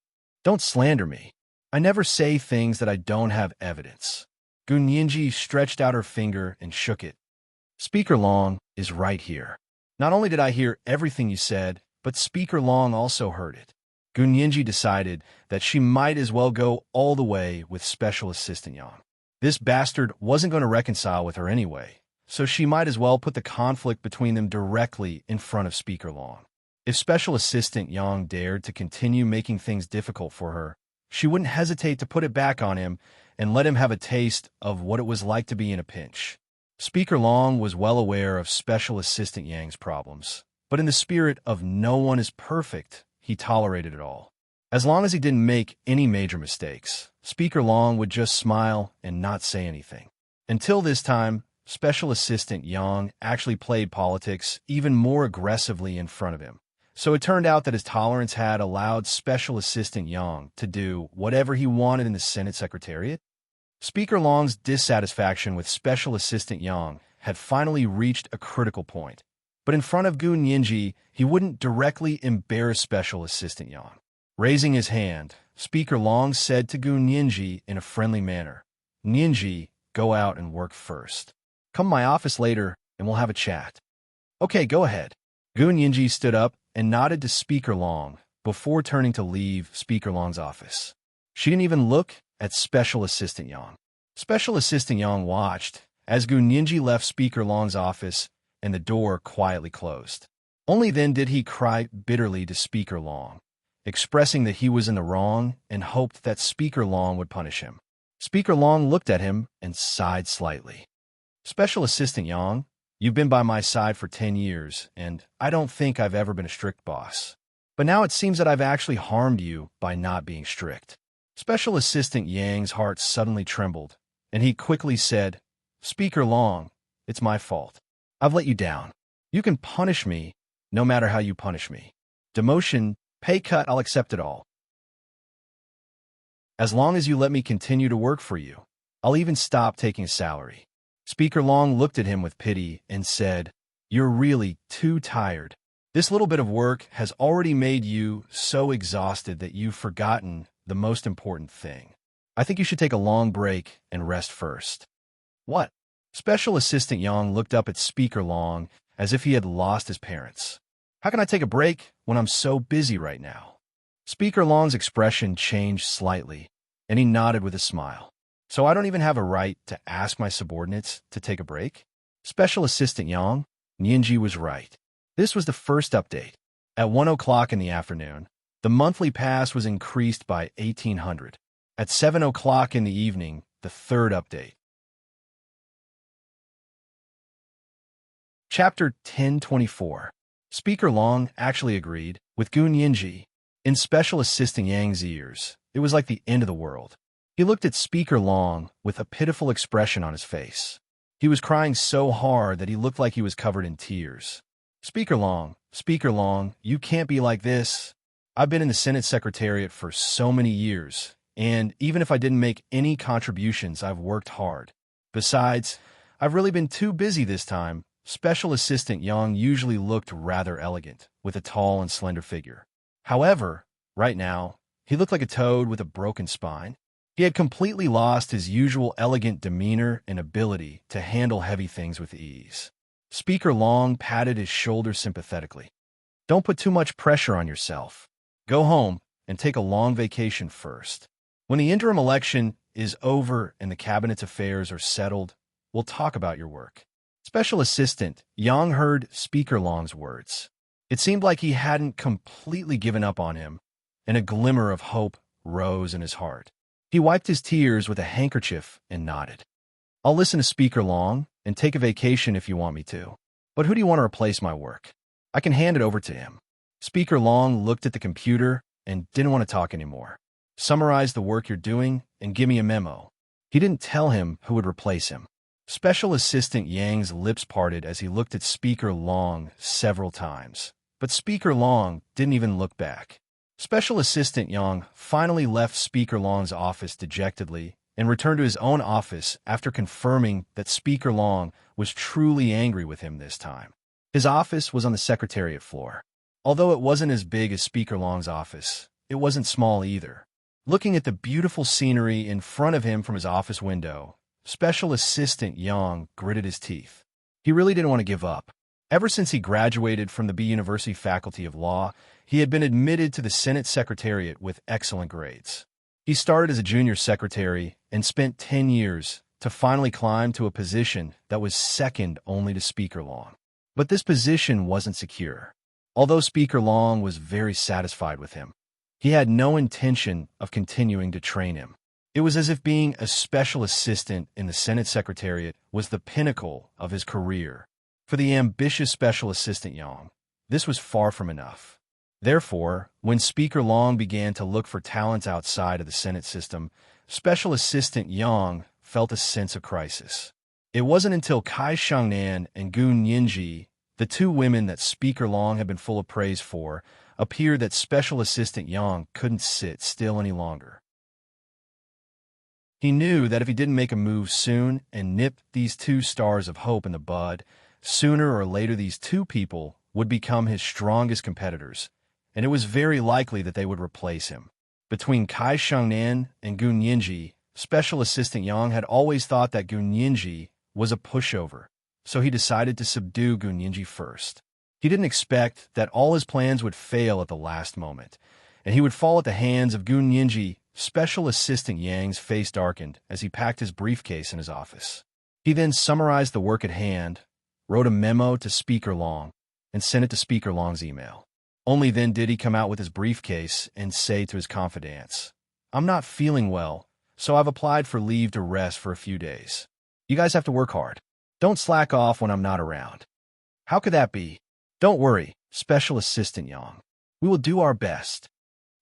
Don't slander me. I never say things that I don't have evidence. Gun Yinji stretched out her finger and shook it. Speaker Long is right here. Not only did I hear everything you said, but Speaker Long also heard it. Gun Yinji decided that she might as well go all the way with Special Assistant Yang. This bastard wasn't going to reconcile with her anyway, so she might as well put the conflict between them directly in front of Speaker Long. If Special Assistant Yang dared to continue making things difficult for her, she wouldn't hesitate to put it back on him and let him have a taste of what it was like to be in a pinch. Speaker Long was well aware of Special Assistant Yang's problems, but in the spirit of no one is perfect, he tolerated it all. As long as he didn't make any major mistakes, Speaker Long would just smile and not say anything. Until this time, Special Assistant Yang actually played politics even more aggressively in front of him. So it turned out that his tolerance had allowed Special Assistant Yang to do whatever he wanted in the Senate Secretariat. Speaker Long's dissatisfaction with Special Assistant Yang had finally reached a critical point. But in front of Gun Yinji, he wouldn't directly embarrass Special Assistant Yang. Raising his hand, Speaker Long said to Gun Yinji in a friendly manner, "Yinji, go out and work first. Come to my office later and we'll have a chat." "Okay, go ahead." Gun Yinji stood up and nodded to Speaker Long, before turning to leave Speaker Long's office. She didn't even look at Special Assistant Yang. Special Assistant Yang watched as Gu Ninji left Speaker Long's office and the door quietly closed. Only then did he cry bitterly to Speaker Long, expressing that he was in the wrong and hoped that Speaker Long would punish him. Speaker Long looked at him and sighed slightly. Special Assistant Yang, you've been by my side for 10 years, and I don't think I've ever been a strict boss. But now it seems that I've actually harmed you by not being strict. Special Assistant Yang's heart suddenly trembled, and he quickly said, Speaker Long, it's my fault. I've let you down. You can punish me, no matter how you punish me. Demotion, pay cut, I'll accept it all. As long as you let me continue to work for you, I'll even stop taking a salary. Speaker Long looked at him with pity and said, You're really too tired. This little bit of work has already made you so exhausted that you've forgotten the most important thing. I think you should take a long break and rest first. What? Special Assistant Yang looked up at Speaker Long as if he had lost his parents. How can I take a break when I'm so busy right now? Speaker Long's expression changed slightly, and he nodded with a smile. So I don't even have a right to ask my subordinates to take a break? Special Assistant Yang, Nianji was right. This was the first update. At 1 o'clock in the afternoon, the monthly pass was increased by 1,800. At 7 o'clock in the evening, the third update. Chapter 1024. Speaker Long actually agreed with Gu Nianji. In Special Assistant Yang's ears, it was like the end of the world. He looked at Speaker Long with a pitiful expression on his face. He was crying so hard that he looked like he was covered in tears. Speaker Long, you can't be like this. I've been in the Senate Secretariat for so many years, and even if I didn't make any contributions, I've worked hard. Besides, I've really been too busy this time. Special Assistant Yang usually looked rather elegant, with a tall and slender figure. However, right now, he looked like a toad with a broken spine. He had completely lost his usual elegant demeanor and ability to handle heavy things with ease. Speaker Long patted his shoulder sympathetically. Don't put too much pressure on yourself. Go home and take a long vacation first. When the interim election is over and the cabinet's affairs are settled, we'll talk about your work. Special Assistant Yang heard Speaker Long's words. It seemed like he hadn't completely given up on him, and a glimmer of hope rose in his heart. He wiped his tears with a handkerchief and nodded. I'll listen to Speaker Long and take a vacation if you want me to. But who do you want to replace my work? I can hand it over to him. Speaker Long looked at the computer and didn't want to talk anymore. Summarize the work you're doing and give me a memo. He didn't tell him who would replace him. Special Assistant Yang's lips parted as he looked at Speaker Long several times. But Speaker Long didn't even look back. Special Assistant Yang finally left Speaker Long's office dejectedly and returned to his own office after confirming that Speaker Long was truly angry with him this time. His office was on the Secretariat floor. Although it wasn't as big as Speaker Long's office, it wasn't small either. Looking at the beautiful scenery in front of him from his office window, Special Assistant Yang gritted his teeth. He really didn't want to give up. Ever since he graduated from the B University Faculty of Law, he had been admitted to the Senate Secretariat with excellent grades. He started as a junior secretary and spent 10 years to finally climb to a position that was second only to Speaker Long. But this position wasn't secure. Although Speaker Long was very satisfied with him, he had no intention of continuing to train him. It was as if being a special assistant in the Senate Secretariat was the pinnacle of his career. For the ambitious Special Assistant Yang, this was far from enough. Therefore, when Speaker Long began to look for talents outside of the Senate system, Special Assistant Yang felt a sense of crisis. It wasn't until Kai Shangnan and Gu Nianji, the two women that Speaker Long had been full of praise for, appeared that Special Assistant Yang couldn't sit still any longer. He knew that if he didn't make a move soon and nip these two stars of hope in the bud, sooner or later these two people would become his strongest competitors, and it was very likely that they would replace him. Between Kai Shangnan and Gu Nianji, Special Assistant Yang had always thought that Gu Nianji was a pushover, so he decided to subdue Gu Nianji first. He didn't expect that all his plans would fail at the last moment, and he would fall at the hands of Gun Yinji. Special Assistant Yang's face darkened as he packed his briefcase in his office. He then summarized the work at hand, wrote a memo to Speaker Long, and sent it to Speaker Long's email. Only then did he come out with his briefcase and say to his confidants, "I'm not feeling well, so I've applied for leave to rest for a few days. You guys have to work hard. Don't slack off when I'm not around." "How could that be?" "Don't worry, Special Assistant Yang. We will do our best."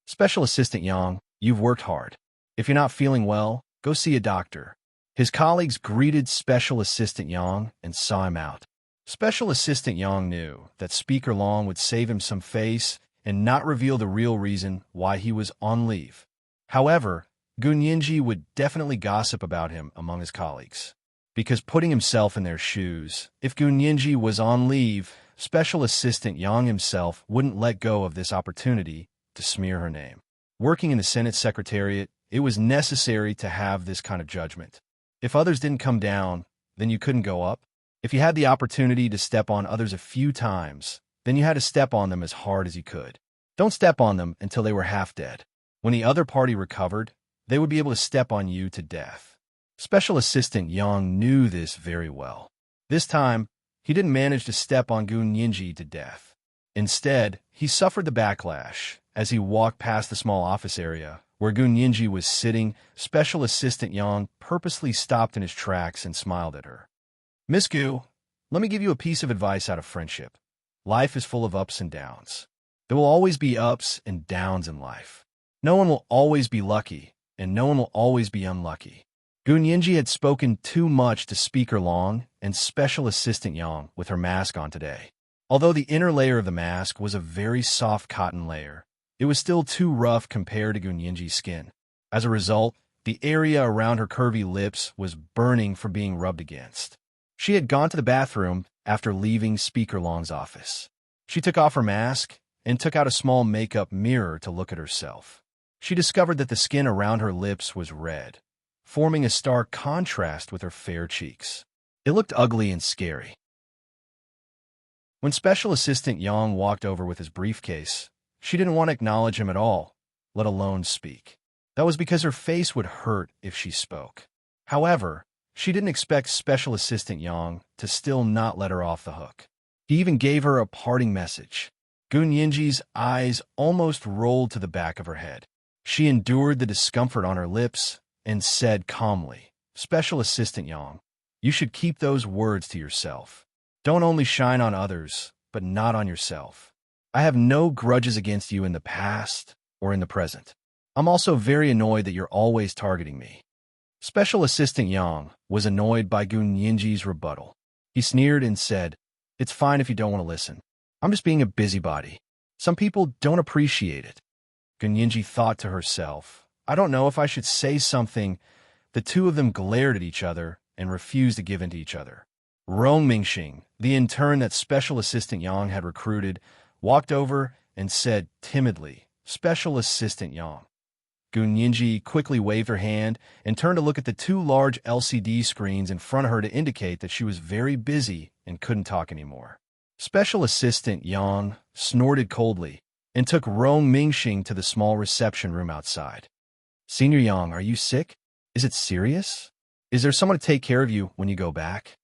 "Special Assistant Yang, you've worked hard. If you're not feeling well, go see a doctor." His colleagues greeted Special Assistant Yang and saw him out. Special Assistant Yang knew that Speaker Long would save him some face and not reveal the real reason why he was on leave. However, Gun Yinji would definitely gossip about him among his colleagues. Because putting himself in their shoes, if Gun Yinji was on leave, Special Assistant Yang himself wouldn't let go of this opportunity to smear her name. Working in the Senate Secretariat, it was necessary to have this kind of judgment. If others didn't come down, then you couldn't go up. If you had the opportunity to step on others a few times, then you had to step on them as hard as you could. Don't step on them until they were half dead. When the other party recovered, they would be able to step on you to death. Special Assistant Yang knew this very well. This time, he didn't manage to step on Gun Yinji to death. Instead, he suffered the backlash as he walked past the small office area where Gun Yinji was sitting. Special Assistant Yang purposely stopped in his tracks and smiled at her. "Miss Gu, let me give you a piece of advice out of friendship. Life is full of ups and downs. There will always be ups and downs in life. No one will always be lucky, and no one will always be unlucky." Gun Yinji had spoken too much to Speaker Long and Special Assistant Yang with her mask on today. Although the inner layer of the mask was a very soft cotton layer, it was still too rough compared to Gun Yinji's skin. As a result, the area around her curvy lips was burning from being rubbed against. She had gone to the bathroom after leaving Speaker Long's office. She took off her mask and took out a small makeup mirror to look at herself. She discovered that the skin around her lips was red, forming a stark contrast with her fair cheeks. It looked ugly and scary. When Special Assistant Yang walked over with his briefcase, she didn't want to acknowledge him at all, let alone speak. That was because her face would hurt if she spoke. However, she didn't expect Special Assistant Yang to still not let her off the hook. He even gave her a parting message. Gun Yinji's eyes almost rolled to the back of her head. She endured the discomfort on her lips and said calmly, "Special Assistant Yang, you should keep those words to yourself. Don't only shine on others, but not on yourself. I have no grudges against you in the past or in the present. I'm also very annoyed that you're always targeting me." Special Assistant Yang was annoyed by Gun Yinji's rebuttal. He sneered and said, "It's fine if you don't want to listen. I'm just being a busybody. Some people don't appreciate it." Gun Yinji thought to herself, "I don't know if I should say something." The two of them glared at each other and refused to give in to each other. Rong Mingxing, the intern that Special Assistant Yang had recruited, walked over and said timidly, "Special Assistant Yang." Gun Yinji quickly waved her hand and turned to look at the two large LCD screens in front of her to indicate that she was very busy and couldn't talk anymore. Special Assistant Yang snorted coldly and took Rong Mingxing to the small reception room outside. "Senior Yang, are you sick? Is it serious? Is there someone to take care of you when you go back?"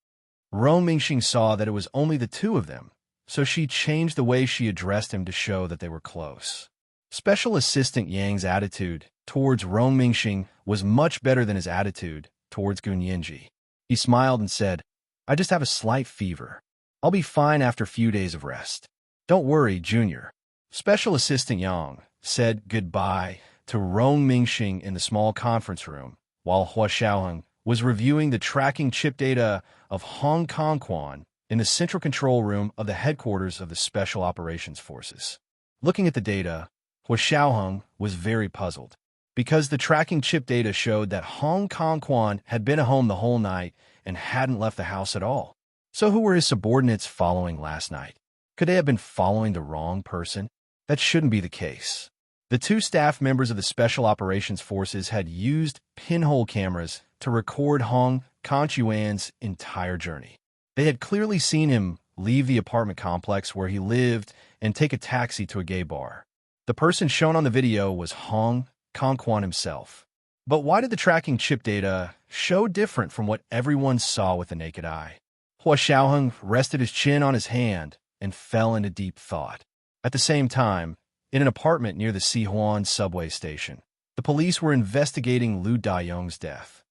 Rong Mingxing saw that it was only the two of them, so she changed the way she addressed him to show that they were close. Special Assistant Yang's attitude towards Rong Mingxing was much better than his attitude towards Gun Yinji. He smiled and said, "I just have a slight fever. I'll be fine after a few days of rest. Don't worry, Junior." Special Assistant Yang said goodbye to Rong Mingxing in the small conference room, while Hua Xiaoheng was reviewing the tracking chip data of Hong Kong Quan in the central control room of the headquarters of the Special Operations Forces. Looking at the data, Hua Xiaoheng was very puzzled, because the tracking chip data showed that Hong Kong Quan had been at home the whole night and hadn't left the house at all. So who were his subordinates following last night? Could they have been following the wrong person? That shouldn't be the case. The two staff members of the Special Operations Forces had used pinhole cameras to record Hong Kong-Chuan's entire journey. They had clearly seen him leave the apartment complex where he lived and take a taxi to a gay bar. The person shown on the video was Hong Kong himself. But why did the tracking chip data show different from what everyone saw with the naked eye? Hua Xiaoheng rested his chin on his hand and fell into deep thought. At the same time, in an apartment near the Sihuan subway station, the police were investigating Lu Dayong's death.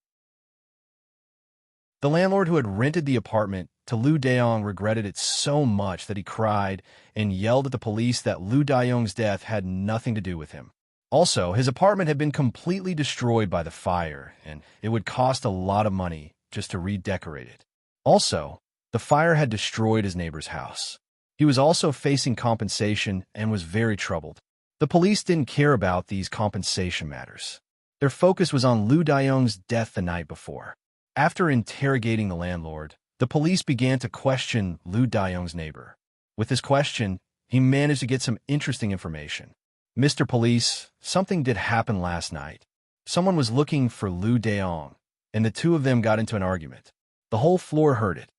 The landlord who had rented the apartment to Lu Dayong regretted it so much that he cried and yelled at the police that Lu Dayong's death had nothing to do with him. Also, his apartment had been completely destroyed by the fire, and it would cost a lot of money just to redecorate it. Also, the fire had destroyed his neighbor's house. He was also facing compensation and was very troubled. The police didn't care about these compensation matters. Their focus was on Lu Dayong's death the night before. After interrogating the landlord, the police began to question Lu Dayong's neighbor. With his question, he managed to get some interesting information. Mr. Police, something did happen last night. Someone was looking for Lu Dayong, and the two of them got into an argument. The whole floor heard it.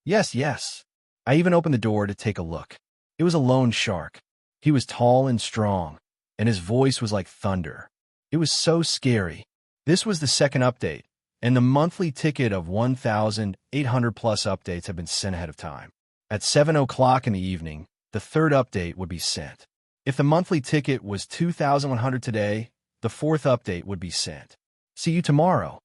Yes. I even opened the door to take a look. It was a loan shark. He was tall and strong, and his voice was like thunder. It was so scary. This was the second update, and the monthly ticket of 1,800 plus updates had been sent ahead of time. At 7 o'clock in the evening, the third update would be sent. If the monthly ticket was 2,100 today, the fourth update would be sent. See you tomorrow.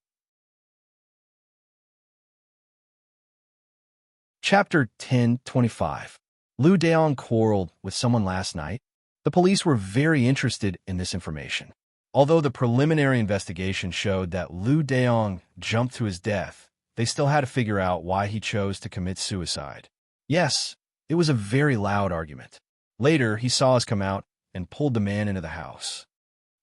Chapter 10:25. Lu Dayong quarreled with someone last night. The police were very interested in this information. Although the preliminary investigation showed that Lu Dayong jumped to his death, they still had to figure out why he chose to commit suicide. Yes, it was a very loud argument. Later, he saw us come out and pulled the man into the house.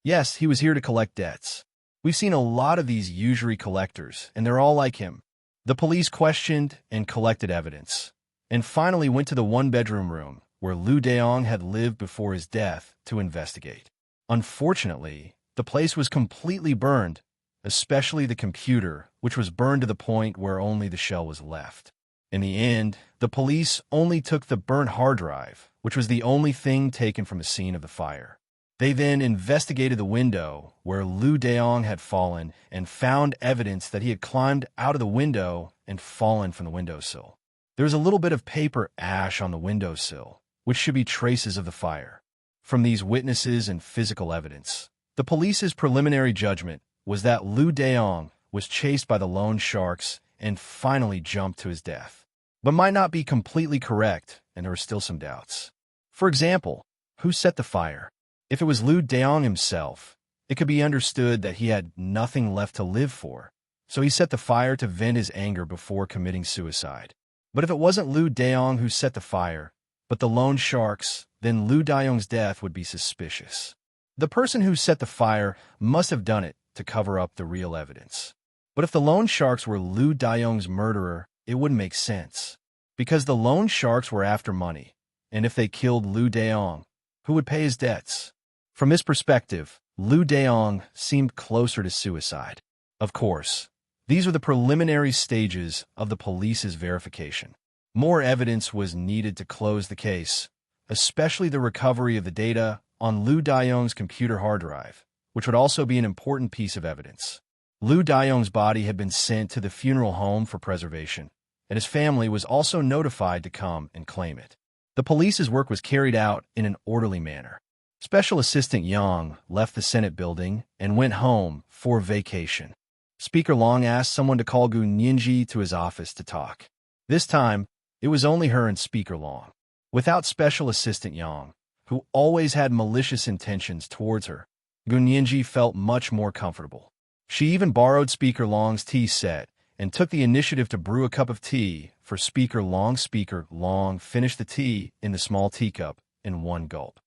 Yes, he was here to collect debts. We've seen a lot of these usury collectors, and they're all like him. The police questioned and collected evidence, and finally went to the one-bedroom room where Lu Dayong had lived before his death to investigate. Unfortunately, the place was completely burned, especially the computer, which was burned to the point where only the shell was left. In the end, the police only took the burnt hard drive, which was the only thing taken from the scene of the fire. They then investigated the window where Lu Dayong had fallen and found evidence that he had climbed out of the window and fallen from the windowsill. There was a little bit of paper ash on the windowsill, which should be traces of the fire. From these witnesses and physical evidence, the police's preliminary judgment was that Lu Dayong was chased by the loan sharks and finally jumped to his death, but might not be completely correct, and there were still some doubts. For example, who set the fire? If it was Lu Dayong himself, it could be understood that he had nothing left to live for, so he set the fire to vent his anger before committing suicide. But if it wasn't Lu Dayong who set the fire, but the loan sharks, then Lu Dayong's death would be suspicious. The person who set the fire must have done it to cover up the real evidence. But if the loan sharks were Lu Dayong's murderer, it wouldn't make sense, because the loan sharks were after money, and if they killed Lu Dayong, who would pay his debts? From this perspective, Lu Dayong seemed closer to suicide. Of course, these were the preliminary stages of the police's verification. More evidence was needed to close the case, especially the recovery of the data on Lu Dayong's computer hard drive, which would also be an important piece of evidence. Lu Dayong's body had been sent to the funeral home for preservation, and his family was also notified to come and claim it. The police's work was carried out in an orderly manner. Special Assistant Yang left the Senate building and went home for vacation. Speaker Long asked someone to call Gu Nianji to his office to talk. This time, it was only her and Speaker Long. Without Special Assistant Yang, who always had malicious intentions towards her, Gu Nianji felt much more comfortable. She even borrowed Speaker Long's tea set and took the initiative to brew a cup of tea for Speaker Long. Speaker Long finished the tea in the small teacup in one gulp.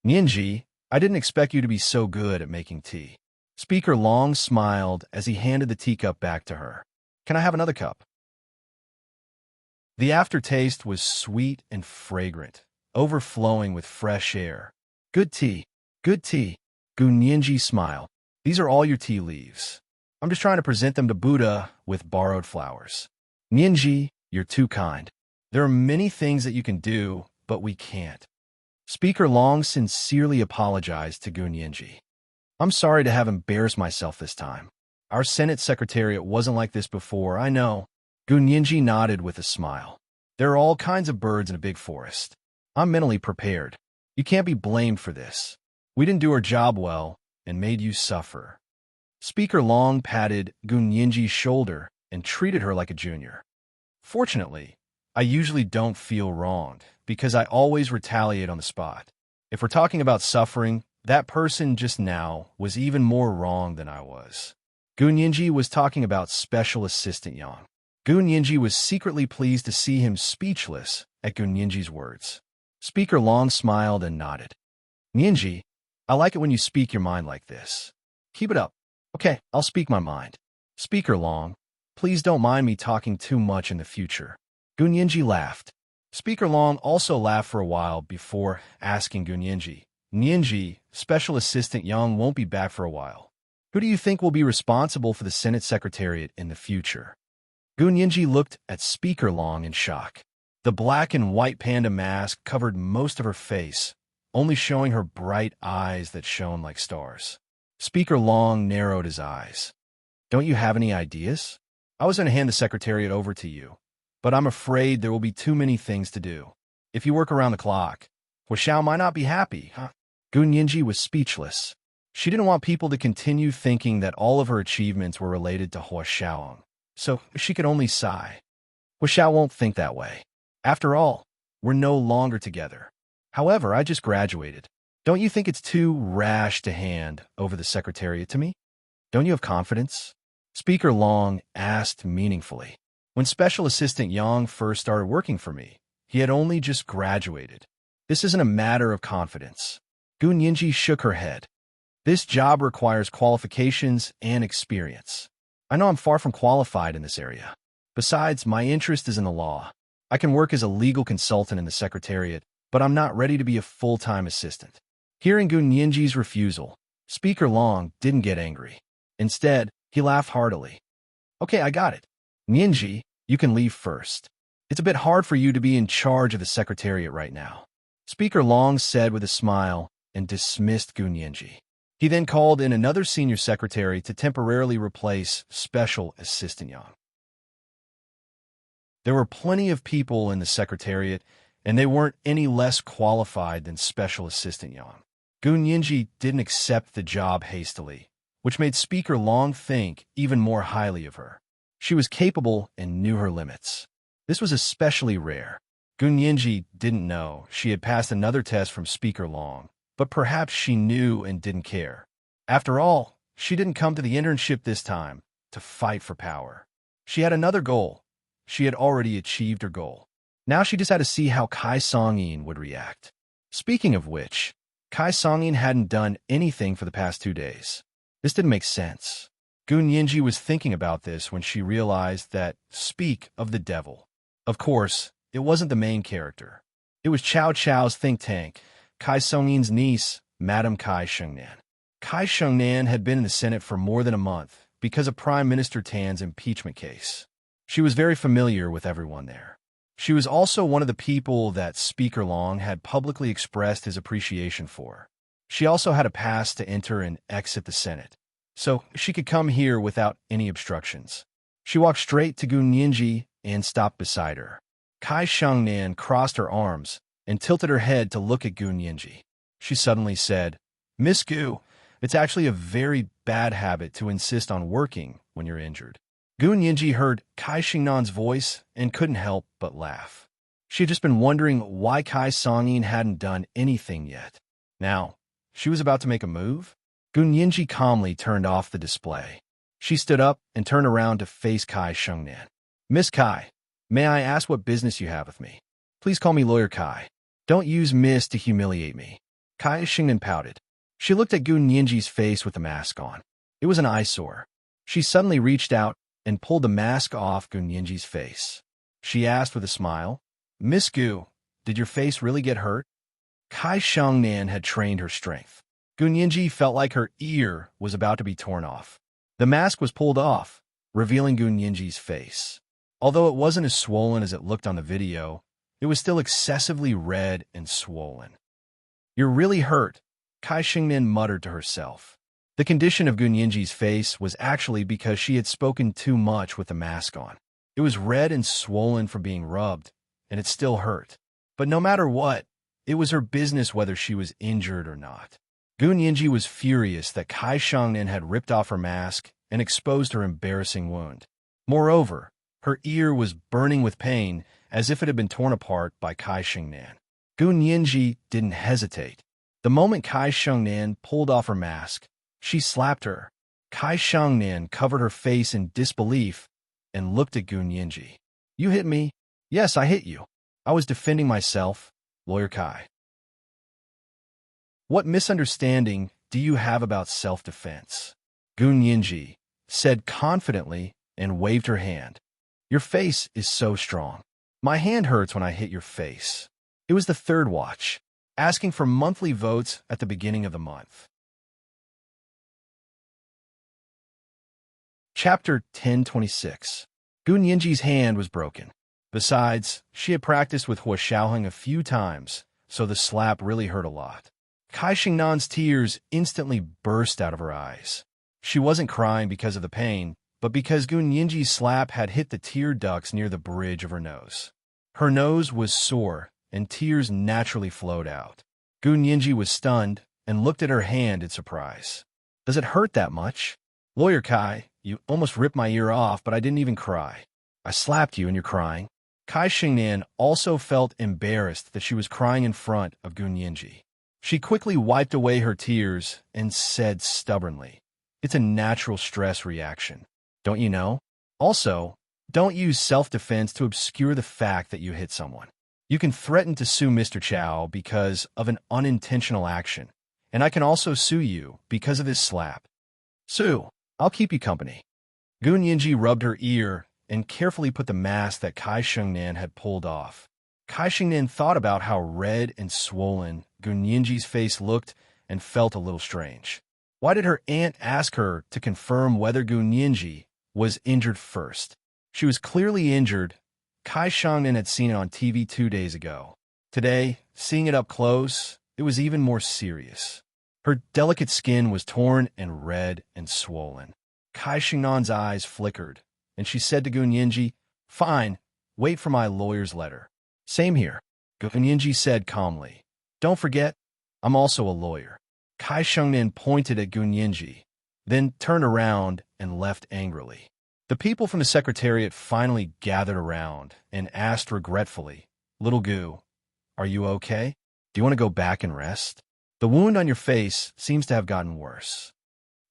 Nianji, I didn't expect you to be so good at making tea. Speaker Long smiled as he handed the teacup back to her. Can I have another cup? The aftertaste was sweet and fragrant, overflowing with fresh air. Good tea. Good tea. Gu Nianji smiled. These are all your tea leaves. I'm just trying to present them to Buddha with borrowed flowers. Nianji, you're too kind. There are many things that you can do, but we can't. Speaker Long sincerely apologized to Gun Yinji. I'm sorry to have embarrassed myself this time. Our Senate Secretariat wasn't like this before, I know. Gun Yinji nodded with a smile. There are all kinds of birds in a big forest. I'm mentally prepared. You can't be blamed for this. We didn't do our job well and made you suffer. Speaker Long patted Gun Yinji's shoulder and treated her like a junior. Fortunately, I usually don't feel wronged because I always retaliate on the spot. If we're talking about suffering, that person just now was even more wrong than I was. Gun Yinji was talking about Special Assistant Yang. Gun Yinji was secretly pleased to see him speechless at Gun Yinji's words. Speaker Long smiled and nodded. Yinji, I like it when you speak your mind like this. Keep it up. Okay, I'll speak my mind. Speaker Long, please don't mind me talking too much in the future. Gun Yinji laughed. Speaker Long also laughed for a while before asking Gun Yinji, Yinji, Special Assistant Yang won't be back for a while. Who do you think will be responsible for the Senate Secretariat in the future? Gun Yinji looked at Speaker Long in shock. The black and white panda mask covered most of her face, only showing her bright eyes that shone like stars. Speaker Long narrowed his eyes. Don't you have any ideas? I was going to hand the Secretariat over to you, but I'm afraid there will be too many things to do. If you work around the clock, Xiao might not be happy, huh? Gun Yinji was speechless. She didn't want people to continue thinking that all of her achievements were related to Hua Xiaong, so she could only sigh. Hua Xiao won't think that way. After all, we're no longer together. However, I just graduated. Don't you think it's too rash to hand over the Secretariat to me? Don't you have confidence? Speaker Long asked meaningfully. When Special Assistant Yang first started working for me, he had only just graduated. This isn't a matter of confidence. Gun Yinji shook her head. This job requires qualifications and experience. I know I'm far from qualified in this area. Besides, my interest is in the law. I can work as a legal consultant in the Secretariat, but I'm not ready to be a full-time assistant. Hearing Gun Yinji's refusal, Speaker Long didn't get angry. Instead, he laughed heartily. Okay, I got it. Yinji, you can leave first. It's a bit hard for you to be in charge of the Secretariat right now. Speaker Long said with a smile and dismissed Gun Yinji. He then called in another senior secretary to temporarily replace Special Assistant Yang. There were plenty of people in the Secretariat, and they weren't any less qualified than Special Assistant Yang. Gun Yinji didn't accept the job hastily, which made Speaker Long think even more highly of her. She was capable and knew her limits. This was especially rare. Gun Yinji didn't know she had passed another test from Speaker Long, but perhaps she knew and didn't care. After all, she didn't come to the internship this time to fight for power. She had another goal. She had already achieved her goal. Now she just had to see how Kai Songyin would react. Speaking of which, Kai Songyin hadn't done anything for the past 2 days. This didn't make sense. Gun Yinji was thinking about this when she realized that, speak of the devil. Of course, it wasn't the main character. It was Cao Cao's think tank, Kai Songyin's niece, Madame Kai Shengnan. Kai Shengnan had been in the Senate for more than a month because of Prime Minister Tan's impeachment case. She was very familiar with everyone there. She was also one of the people that Speaker Long had publicly expressed his appreciation for. She also had a pass to enter and exit the Senate, so she could come here without any obstructions. She walked straight to Gun Yinji and stopped beside her. Kai Shengnan crossed her arms and tilted her head to look at Gun Yinji. She suddenly said, Miss Gu, it's actually a very bad habit to insist on working when you're injured. Gun Yinji heard Kai Shengnan's voice and couldn't help but laugh. She had just been wondering why Kai Songyin hadn't done anything yet. Now, she was about to make a move? Gun Yinji calmly turned off the display. She stood up and turned around to face Kai Shengnan. Miss Kai, may I ask what business you have with me? Please call me Lawyer Kai. Don't use Miss to humiliate me. Kai Shengnan pouted. She looked at Gun Yinji's face with the mask on. It was an eyesore. She suddenly reached out and pulled the mask off Gun Yinji's face. She asked with a smile, Miss Gu, did your face really get hurt? Kai Shengnan had trained her strength. Gun Yinji felt like her ear was about to be torn off. The mask was pulled off, revealing Gun Yinji's face. Although it wasn't as swollen as it looked on the video, it was still excessively red and swollen. You're really hurt, Kai Shengnan muttered to herself. The condition of Gun Yinji's face was actually because she had spoken too much with the mask on. It was red and swollen from being rubbed, and it still hurt. But no matter what, it was her business whether she was injured or not. Gun Yinji was furious that Kai Shengnan had ripped off her mask and exposed her embarrassing wound. Moreover, her ear was burning with pain as if it had been torn apart by Kai Shengnan. Gun Yinji didn't hesitate. The moment Kai Shengnan pulled off her mask, she slapped her. Kai Shengnan covered her face in disbelief and looked at Gun Yinji. You hit me? Yes, I hit you. I was defending myself, Lawyer Kai. What misunderstanding do you have about self-defense? Gun Yinji said confidently and waved her hand. Your face is so strong. My hand hurts when I hit your face. It was the third watch, asking for monthly votes at the beginning of the month. Chapter 1026. Gun Yinji's hand was broken. Besides, she had practiced with Hua Xiaoheng a few times, so the slap really hurt a lot. Kai Shengnan's tears instantly burst out of her eyes. She wasn't crying because of the pain, but because Gun Yinji's slap had hit the tear ducts near the bridge of her nose. Her nose was sore, and tears naturally flowed out. Gun Yinji was stunned and looked at her hand in surprise. Does it hurt that much? Lawyer Kai, you almost ripped my ear off, but I didn't even cry. I slapped you and you're crying. Kai Shengnan also felt embarrassed that she was crying in front of Gun Yinji. She quickly wiped away her tears and said stubbornly, It's a natural stress reaction. Don't you know? Also, don't use self-defense to obscure the fact that you hit someone. You can threaten to sue Mr. Chow because of an unintentional action, and I can also sue you because of this slap. Sue, I'll keep you company. Gun Yinji rubbed her ear and carefully put the mask that Kai Shengnan had pulled off. Kai Shengnan thought about how red and swollen Gun Yinji's face looked and felt a little strange. Why did her aunt ask her to confirm whether Gun Yinji was injured first? She was clearly injured. Kai Shengnan had seen it on TV 2 days ago. Today, seeing it up close, it was even more serious. Her delicate skin was torn and red and swollen. Kai Shengnan's eyes flickered, and she said to Gun Yinji, Fine, wait for my lawyer's letter. Same here, Gun Yinji said calmly. Don't forget, I'm also a lawyer. Kai Shengnan pointed at Gun Yinji, then turned around and left angrily. The people from the secretariat finally gathered around and asked regretfully, Little Gu, are you okay? Do you want to go back and rest? The wound on your face seems to have gotten worse.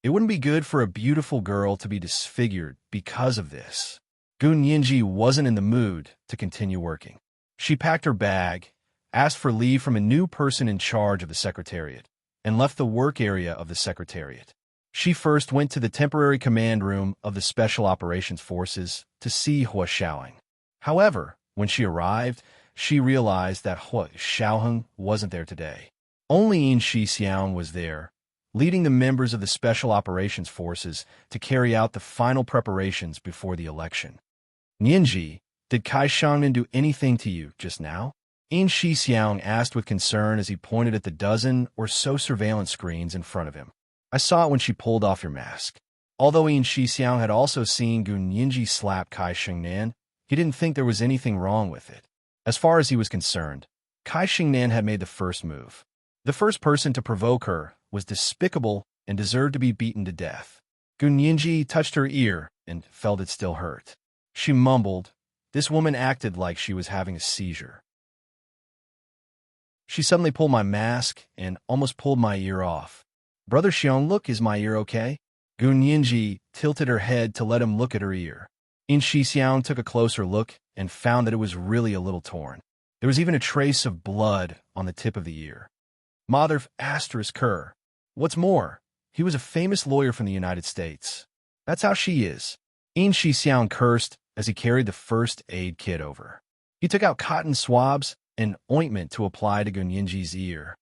It wouldn't be good for a beautiful girl to be disfigured because of this. Gun Yinji wasn't in the mood to continue working. She packed her bag, asked for leave from a new person in charge of the secretariat, and left the work area of the secretariat. She first went to the temporary command room of the Special Operations Forces to see Hua Xiaoheng. However, when she arrived, she realized that Hua Xiaoheng wasn't there today. Only Yin Shixiang was there, leading the members of the Special Operations Forces to carry out the final preparations before the election. Yinji, did Kai Shengnan do anything to you just now? Yin Shixiang asked with concern as he pointed at the dozen or so surveillance screens in front of him. I saw it when she pulled off your mask. Although Yin Shixiang had also seen Gun Yinji slap Kai Shengnan, he didn't think there was anything wrong with it. As far as he was concerned, Kai Shengnan had made the first move. The first person to provoke her was despicable and deserved to be beaten to death. Gun Yinji touched her ear and felt it still hurt. She mumbled. This woman acted like she was having a seizure. She suddenly pulled my mask and almost pulled my ear off. Brother Xiong, look, is my ear okay? Gun Yinji tilted her head to let him look at her ear. Yin Shixiang took a closer look and found that it was really a little torn. There was even a trace of blood on the tip of the ear. Mother asterisk her. What's more, he was a famous lawyer from the United States. That's how she is. Yin Shixiang cursed as he carried the first aid kit over. He took out cotton swabs and ointment to apply to Gun Yinji's ear.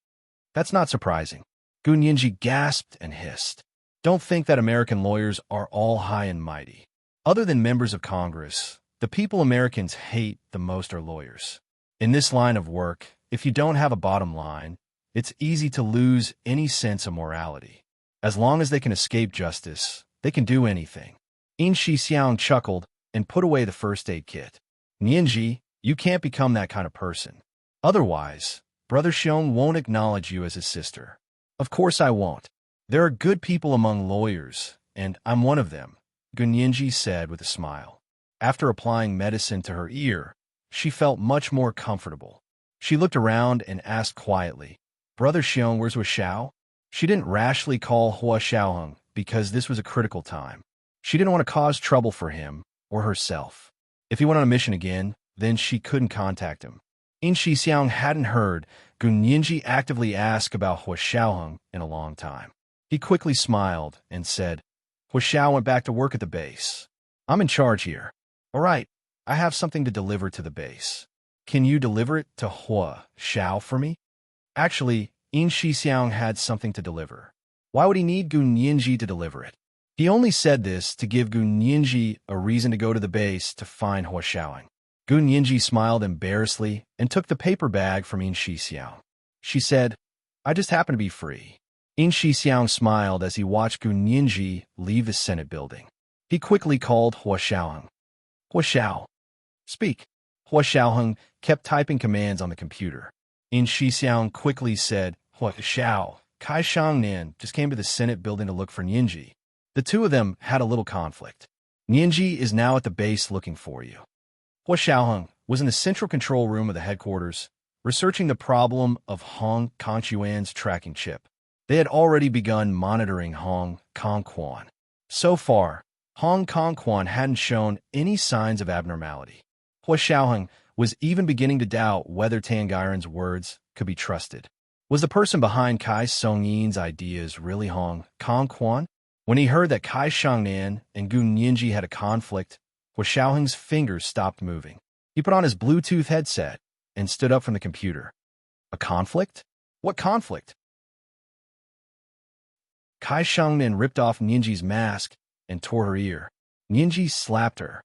That's not surprising. Gun Yinji gasped and hissed. Don't think that American lawyers are all high and mighty. Other than members of Congress, the people Americans hate the most are lawyers. In this line of work, if you don't have a bottom line, It's easy to lose any sense of morality. As long as they can escape justice, they can do anything. In Shixiang chuckled and put away the first aid kit. Nianji, you can't become that kind of person. Otherwise, Brother Xiong won't acknowledge you as his sister. Of course I won't. There are good people among lawyers, and I'm one of them, Gunyanji said with a smile. After applying medicine to her ear, she felt much more comfortable. She looked around and asked quietly, Brother Xiong, where's Hua Xiao? She didn't rashly call Hua Xiaoheng because this was a critical time. She didn't want to cause trouble for him or herself. If he went on a mission again, then she couldn't contact him. In Shixiang hadn't heard Gunyinji actively ask about Hua Xiaoheng in a long time. He quickly smiled and said, Hua Xiao went back to work at the base. I'm in charge here. All right, I have something to deliver to the base. Can you deliver it to Hua Xiao for me? Actually, In Shixiang had something to deliver. Why would he need Gunyinji to deliver it? He only said this to give Gunyinji a reason to go to the base to find Hua Xiaoheng. Gunyinji smiled embarrassedly and took the paper bag from In Shixiang. She said, I just happen to be free. In Shixiang smiled as he watched Gunyinji leave the Senate building. He quickly called Hua Xiaoheng. Hua Xiao. Speak. Hua Xiaoheng kept typing commands on the computer. In Shixiang quickly said, Hua Xiao, Kai Shangnan just came to the Senate building to look for Nianji. The two of them had a little conflict. Nianji is now at the base looking for you. Hua Xiaoheng was in the central control room of the headquarters, researching the problem of Hong Kongquan's tracking chip. They had already begun monitoring Hong Kongquan. So far, Hong Kongquan hadn't shown any signs of abnormality. Hua Xiaoheng was even beginning to doubt whether Tangairen's words could be trusted. Was the person behind Kai Songyin's ideas really Hong Kongquan? When he heard that Kai Shangnan and Gu Nianji had a conflict, Hua Xiaoheng's fingers stopped moving. He put on his Bluetooth headset and stood up from the computer. A conflict? What conflict? Kai Shangnan ripped off Nianji's mask and tore her ear. Nianji slapped her.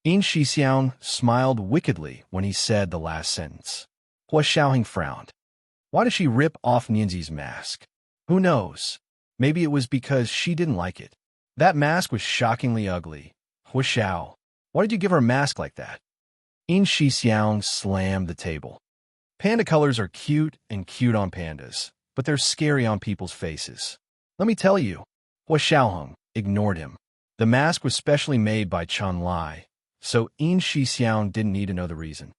In Shixiang smiled wickedly when he said the last sentence. Hua Xiaoheng frowned. Why did she rip off Nianji's mask? Who knows? Maybe it was because she didn't like it. That mask was shockingly ugly. Hua Xiao, why did you give her a mask like that? In Shixiang slammed the table. Panda colors are cute and cute on pandas, but they're scary on people's faces. Let me tell you, Hua Xiaoheng ignored him. The mask was specially made by Chun Lai, so In Shixiang didn't need to know the reason.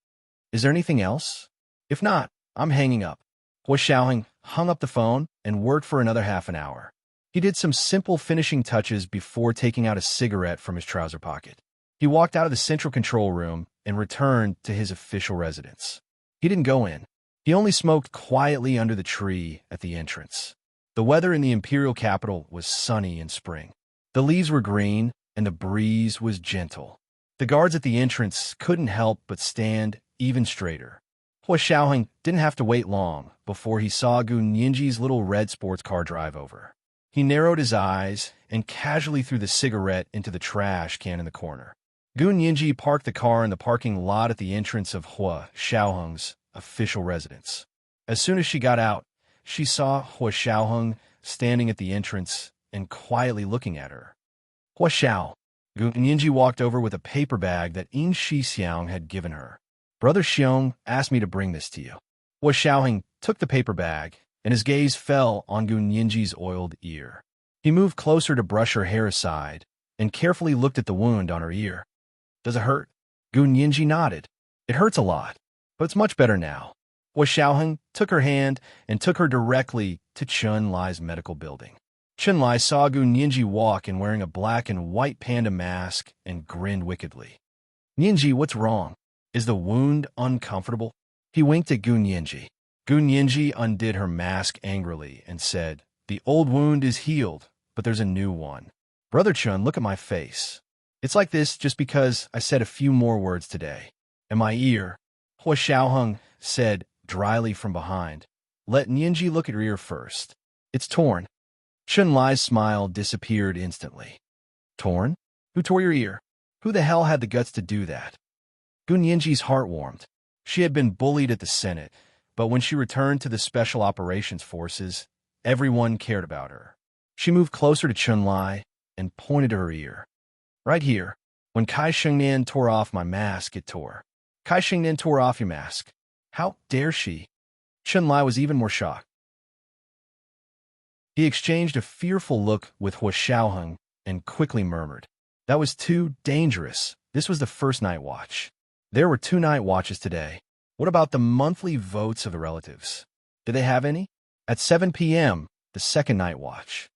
Is there anything else? If not, I'm hanging up. Hua Xiaoheng hung up the phone and worked for another half an hour. He did some simple finishing touches before taking out a cigarette from his trouser pocket. He walked out of the central control room and returned to his official residence. He didn't go in. He only smoked quietly under the tree at the entrance. The weather in the imperial capital was sunny in spring. The leaves were green and the breeze was gentle. The guards at the entrance couldn't help but stand even straighter. Hua Xiaoheng didn't have to wait long before he saw Gu Nianji's little red sports car drive over. He narrowed his eyes and casually threw the cigarette into the trash can in the corner. Gu Nianji parked the car in the parking lot at the entrance of Hua Xiaoheng's official residence. As soon as she got out, she saw Hua Xiaoheng standing at the entrance and quietly looking at her. Hua Xiao. Gu Nianji walked over with a paper bag that In Shixiang had given her. Brother Xiong asked me to bring this to you. Hua Xiaoheng took the paper bag, and his gaze fell on Gu Nianji's oiled ear. He moved closer to brush her hair aside and carefully looked at the wound on her ear. Does it hurt? Gu Nianji nodded. It hurts a lot, but it's much better now. Hua Xiaoheng took her hand and took her directly to Chun Lai's medical building. Chun Lai saw Gu Nianji walk in wearing a black and white panda mask and grinned wickedly. Nianji, what's wrong? Is the wound uncomfortable? He winked at Gu Nianji. Gu Nianji undid her mask angrily and said, The old wound is healed, but there's a new one. Brother Chun, look at my face. It's like this just because I said a few more words today. And my ear, Hua Xiaoheng said dryly from behind. Let Nianji look at your ear first. It's torn. Chun Lai's smile disappeared instantly. Torn? Who tore your ear? Who the hell had the guts to do that? Gu Nianji's heart warmed. She had been bullied at the Senate, but when she returned to the Special Operations Forces, everyone cared about her. She moved closer to Chun-Li and pointed to her ear. Right here. When Kai Shengnian tore off my mask, it tore. Kai Shengnian tore off your mask. How dare she? Chun-Li was even more shocked. He exchanged a fearful look with Hua Xiaoheng and quickly murmured, "That was too dangerous. This was the first night watch. There were 2 night watches today. What about the monthly votes of the relatives? Did they have any? At 7 p.m., the second night watch."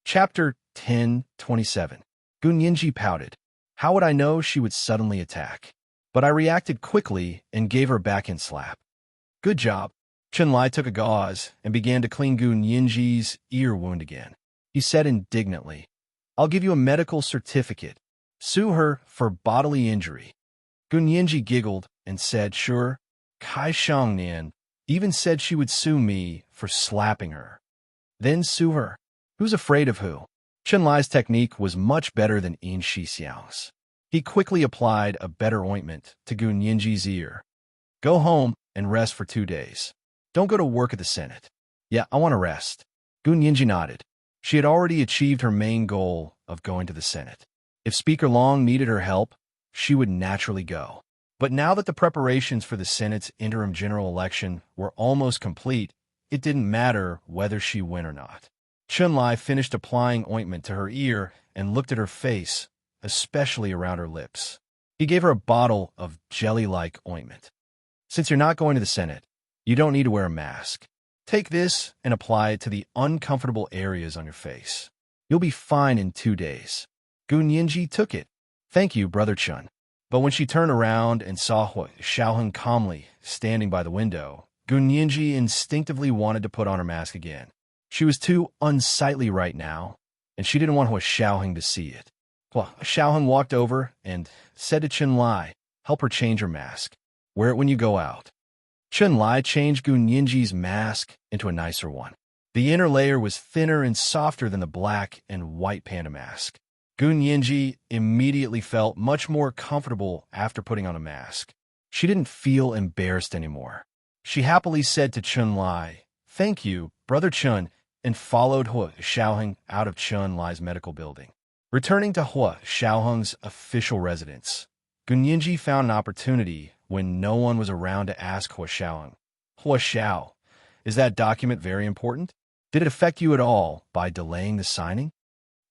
Chapter 10:27. Gun Yinji pouted. How would I know she would suddenly attack? But I reacted quickly and gave her a backhand slap. Good job. Chun-Li took a gauze and began to clean Gun Yinji's ear wound again. He said indignantly, "I'll give you a medical certificate. Sue her for bodily injury." Gun Yinji giggled and said, "Sure." Kai Shengnian even said she would sue me for slapping her. Then sue her. Who's afraid of who? Chun-Li's technique was much better than Yin Shixiang's. He quickly applied a better ointment to Gun Yinji's ear. Go home and rest for 2 days. Don't go to work at the Senate. Yeah, I want to rest. Gun Yinji nodded. She had already achieved her main goal of going to the Senate. If Speaker Long needed her help, she would naturally go. But now that the preparations for the Senate's interim general election were almost complete, it didn't matter whether she went or not. Chun-Li finished applying ointment to her ear and looked at her face, especially around her lips. He gave her a bottle of jelly-like ointment. Since you're not going to the Senate, you don't need to wear a mask. Take this and apply it to the uncomfortable areas on your face. You'll be fine in 2 days. Gun Yinji took it. Thank you, Brother Chun. But when she turned around and saw Hua Xiaoheng calmly standing by the window, Gun Yinji instinctively wanted to put on her mask again. She was too unsightly right now, and she didn't want Hua Xiaoheng to see it. Hua Xiaoheng walked over and said to Chun-Li, "Help her change her mask. Wear it when you go out." Chun-Li changed Gun Yinji's mask into a nicer one. The inner layer was thinner and softer than the black and white panda mask. Gun Yinji immediately felt much more comfortable after putting on a mask. She didn't feel embarrassed anymore. She happily said to Chun-Li, "Thank you, Brother Chun," and followed Hua Xiaoheng out of Chun-Li's medical building. Returning to Hua Xiaoheng's official residence, Gun Yinji found an opportunity when no one was around to ask Hua Xiaoheng, "Hua Xiao, is that document very important? Did it affect you at all by delaying the signing?"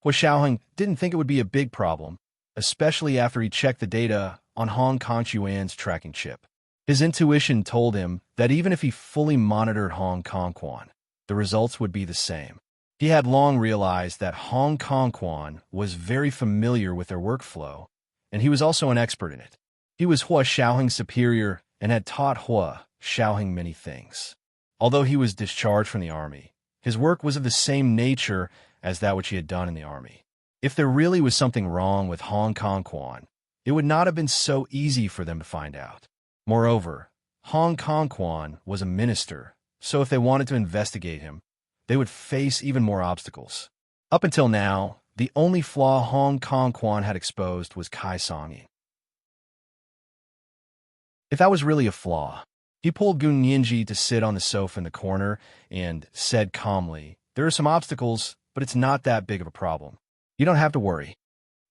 Hua Xiaoheng didn't think it would be a big problem, especially after he checked the data on Hong Kong Yuan's tracking chip. His intuition told him that even if he fully monitored Hong Kong Quan, the results would be the same. He had long realized that Hong Kong Quan was very familiar with their workflow, and he was also an expert in it. He was Hua Xiaoheng's superior and had taught Hua Xiaoheng many things. Although he was discharged from the army, his work was of the same nature as that which he had done in the army. If there really was something wrong with Hong Kong Quan, it would not have been so easy for them to find out. Moreover, Hong Kong Quan was a minister, so if they wanted to investigate him, they would face even more obstacles. Up until now, the only flaw Hong Kong Quan had exposed was Kai Songyi. If that was really a flaw, he pulled Gun Yinji to sit on the sofa in the corner and said calmly, "There are some obstacles, but it's not that big of a problem. You don't have to worry."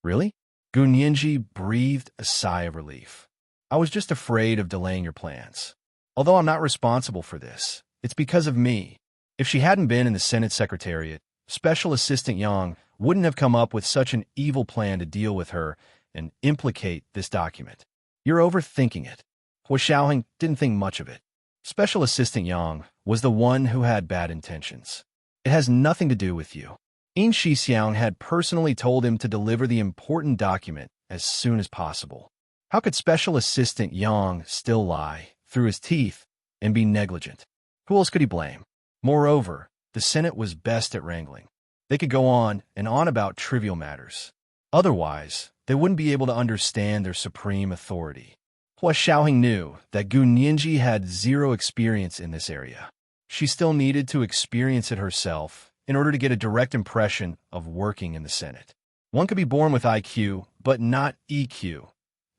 "Really?" Gun Yinji breathed a sigh of relief. "I was just afraid of delaying your plans. Although I'm not responsible for this, it's because of me. If she hadn't been in the Senate Secretariat, Special Assistant Yang wouldn't have come up with such an evil plan to deal with her and implicate this document. You're overthinking it." Hua Xiaoheng didn't think much of it. Special Assistant Yang was the one who had bad intentions. It has nothing to do with you. Yin Shixiang had personally told him to deliver the important document as soon as possible. How could Special Assistant Yang still lie through his teeth and be negligent? Who else could he blame? Moreover, the Senate was best at wrangling. They could go on and on about trivial matters. Otherwise, they wouldn't be able to understand their supreme authority. Hua Xiaoheng knew that Gun Yinji had zero experience in this area. She still needed to experience it herself in order to get a direct impression of working in the Senate. One could be born with IQ, but not EQ.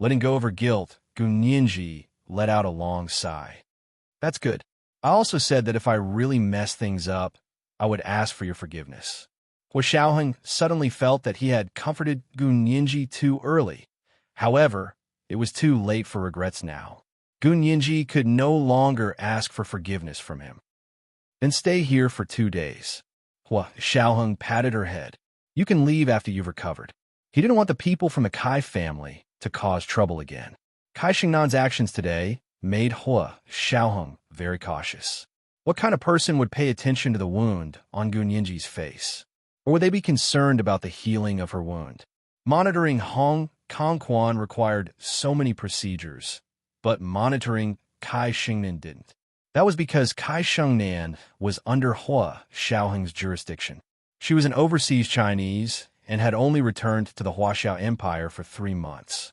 Letting go of her guilt, Gu Nianji let out a long sigh. That's good. I also said that if I really mess things up, I would ask for your forgiveness. Hua Xiaoheng suddenly felt that he had comforted Gu Nianji too early. However, it was too late for regrets now. Gu Nianji could no longer ask for forgiveness from him. Then stay here for 2 days. Hua Xiaoheng patted her head. You can leave after you've recovered. He didn't want the people from the Kai family to cause trouble again. Kai Xingnan's actions today made Hua Xiaoheng very cautious. What kind of person would pay attention to the wound on Gu Nianji's face? Or would they be concerned about the healing of her wound? Monitoring Hong Kongquan required so many procedures, but monitoring Kai Xingnan didn't. That was because Kai Xingnan was under Hua Xiaoheng's jurisdiction. She was an overseas Chinese and had only returned to the Huaxiao Empire for 3 months.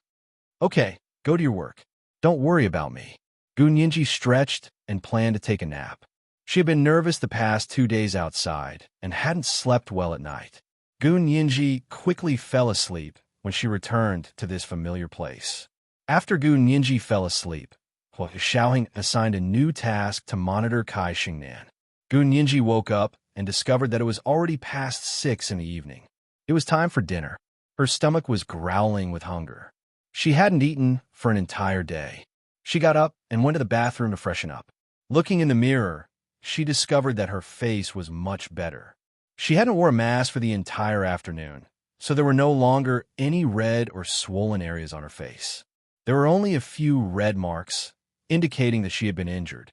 Okay, go to your work. Don't worry about me. Gu Nianji stretched and planned to take a nap. She had been nervous the past 2 days outside and hadn't slept well at night. Gu Nianji quickly fell asleep when she returned to this familiar place. After Gu Nianji fell asleep, Hua Xiaoheng assigned a new task to monitor Kai Xingnan. Gu Nianji woke up and discovered that it was already past 6 in the evening. It was time for dinner. Her stomach was growling with hunger. She hadn't eaten for an entire day. She got up and went to the bathroom to freshen up. Looking in the mirror, she discovered that her face was much better. She hadn't worn a mask for the entire afternoon, so there were no longer any red or swollen areas on her face. There were only a few red marks, indicating that she had been injured.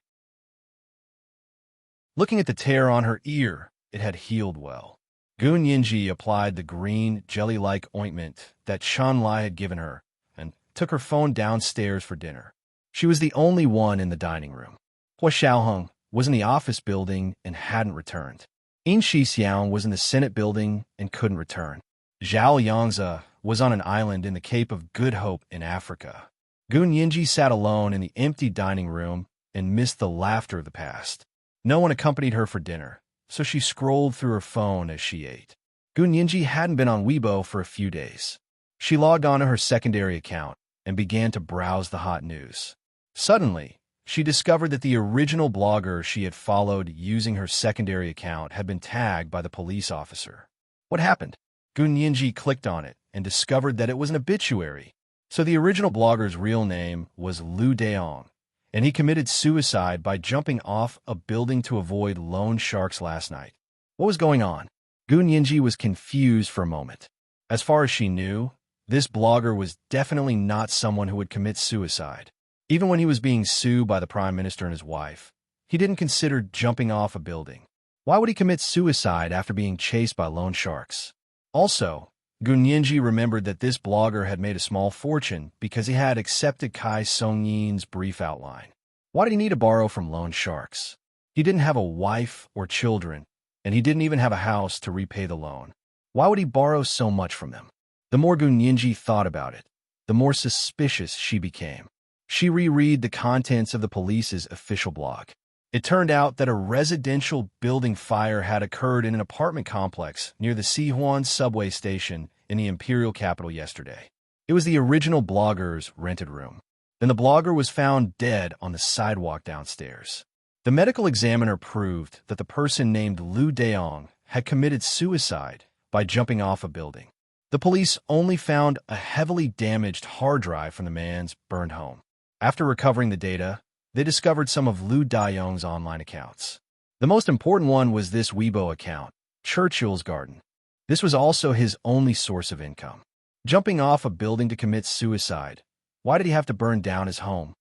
Looking at the tear on her ear, it had healed well. Gu Nianji applied the green, jelly-like ointment that Shan Lai had given her and took her phone downstairs for dinner. She was the only one in the dining room. Hua Xiaoheng was in the office building and hadn't returned. Yin Shixiang was in the Senate building and couldn't return. Zhao Yangzi was on an island in the Cape of Good Hope in Africa. Gu Nianji sat alone in the empty dining room and missed the laughter of the past. No one accompanied her for dinner, so she scrolled through her phone as she ate. Gu Nianji hadn't been on Weibo for a few days. She logged onto her secondary account and began to browse the hot news. Suddenly, she discovered that the original blogger she had followed using her secondary account had been tagged by the police officer. What happened? Gu Nianji clicked on it and discovered that it was an obituary. So the original blogger's real name was Lu Daong, and he committed suicide by jumping off a building to avoid loan sharks last night. What was going on? Gu Nianji was confused for a moment. As far as she knew, this blogger was definitely not someone who would commit suicide. Even when he was being sued by the Prime Minister and his wife, he didn't consider jumping off a building. Why would he commit suicide after being chased by loan sharks? Also, Gu Nianji remembered that this blogger had made a small fortune because he had accepted Kai Songyin's brief outline. Why did he need to borrow from loan sharks? He didn't have a wife or children, and he didn't even have a house to repay the loan. Why would he borrow so much from them? The more Gu Nianji thought about it, the more suspicious she became. She reread the contents of the police's official blog. It turned out that a residential building fire had occurred in an apartment complex near the Sihuan subway station in the imperial capital yesterday. It was the original blogger's rented room. Then the blogger was found dead on the sidewalk downstairs. The medical examiner proved that the person named Lu Daong had committed suicide by jumping off a building. The police only found a heavily damaged hard drive from the man's burned home. After recovering the data, they discovered some of Lu Daong's online accounts. The most important one was this Weibo account, Churchill's Garden. This was also his only source of income. Jumping off a building to commit suicide. Why did he have to burn down his home?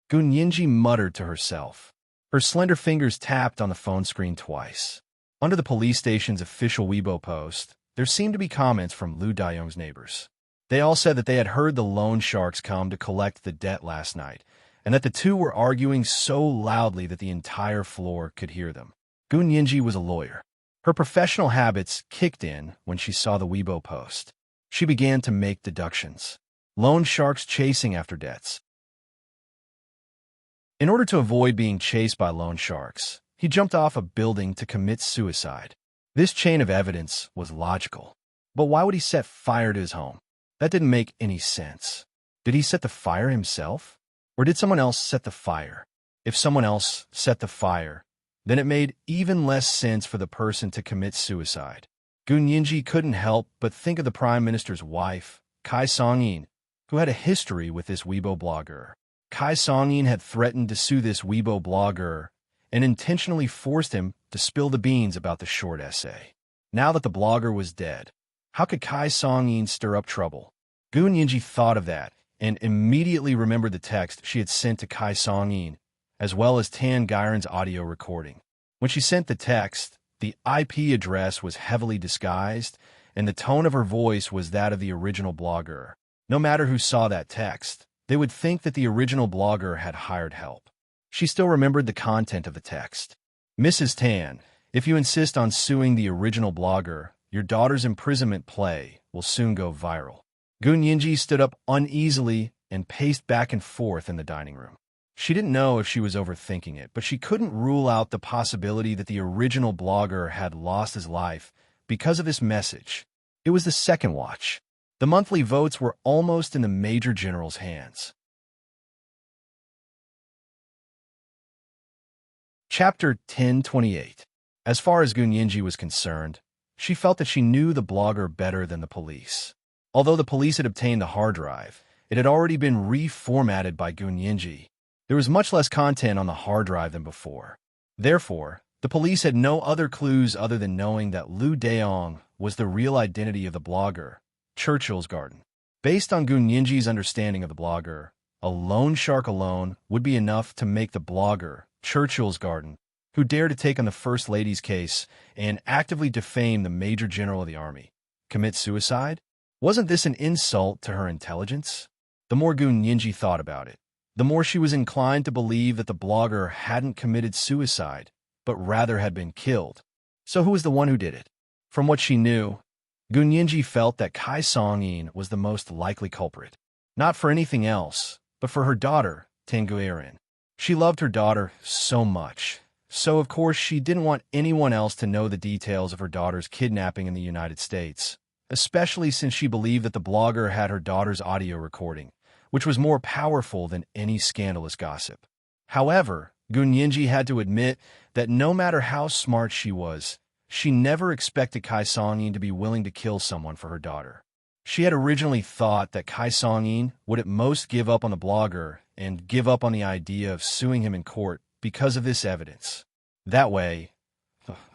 Gu Nianji muttered to herself. Her slender fingers tapped on the phone screen twice. Under the police station's official Weibo post, there seemed to be comments from Lu Daong's neighbors. They all said that they had heard the loan sharks come to collect the debt last night, and that the two were arguing so loudly that the entire floor could hear them. Gu Nianji was a lawyer. Her professional habits kicked in when she saw the Weibo post. She began to make deductions. Loan sharks chasing after debts. In order to avoid being chased by loan sharks, he jumped off a building to commit suicide. This chain of evidence was logical. But why would he set fire to his home? That didn't make any sense. Did he set the fire himself? Or did someone else set the fire? If someone else set the fire, then it made even less sense for the person to commit suicide. Gu Yinji couldn't help but think of the Prime Minister's wife, Kai Song-yin, who had a history with this Weibo blogger. Kai Song-yin had threatened to sue this Weibo blogger and intentionally forced him to spill the beans about the short essay. Now that the blogger was dead, how could Kai Song-yin stir up trouble? Gu Yinji thought of that and immediately remembered the text she had sent to Kai Song-yin, as well as Tan Gairen's audio recording. When she sent the text, the IP address was heavily disguised, and the tone of her voice was that of the original blogger. No matter who saw that text, they would think that the original blogger had hired help. She still remembered the content of the text. Mrs. Tan, if you insist on suing the original blogger, your daughter's imprisonment play will soon go viral. Gu Yinji stood up uneasily and paced back and forth in the dining room. She didn't know if she was overthinking it, but she couldn't rule out the possibility that the original blogger had lost his life because of this message. It was the second watch. The monthly votes were almost in the Major General's hands. Chapter 1028. As far as Gu Yinji was concerned, she felt that she knew the blogger better than the police. Although the police had obtained the hard drive, it had already been reformatted by Gu Yinji. There was much less content on the hard drive than before. Therefore, the police had no other clues other than knowing that Liu Daong was the real identity of the blogger, Churchill's Garden. Based on Gu Yinji's understanding of the blogger, a loan shark alone would be enough to make the blogger, Churchill's Garden, who dared to take on the First Lady's case and actively defame the Major General of the Army, commit suicide? Wasn't this an insult to her intelligence? The more Gu Yinji thought about it, the more she was inclined to believe that the blogger hadn't committed suicide, but rather had been killed. So who was the one who did it? From what she knew, Gu Yinji felt that Kai Song-yin was the most likely culprit. Not for anything else, but for her daughter, Tan Gairen. She loved her daughter so much, so of course she didn't want anyone else to know the details of her daughter's kidnapping in the United States, especially since she believed that the blogger had her daughter's audio recording, which was more powerful than any scandalous gossip. However, Gu Yinji had to admit that no matter how smart she was, she never expected Kai Song-yin to be willing to kill someone for her daughter. She had originally thought that Kai Song-yin would at most give up on the blogger and give up on the idea of suing him in court because of this evidence. That way,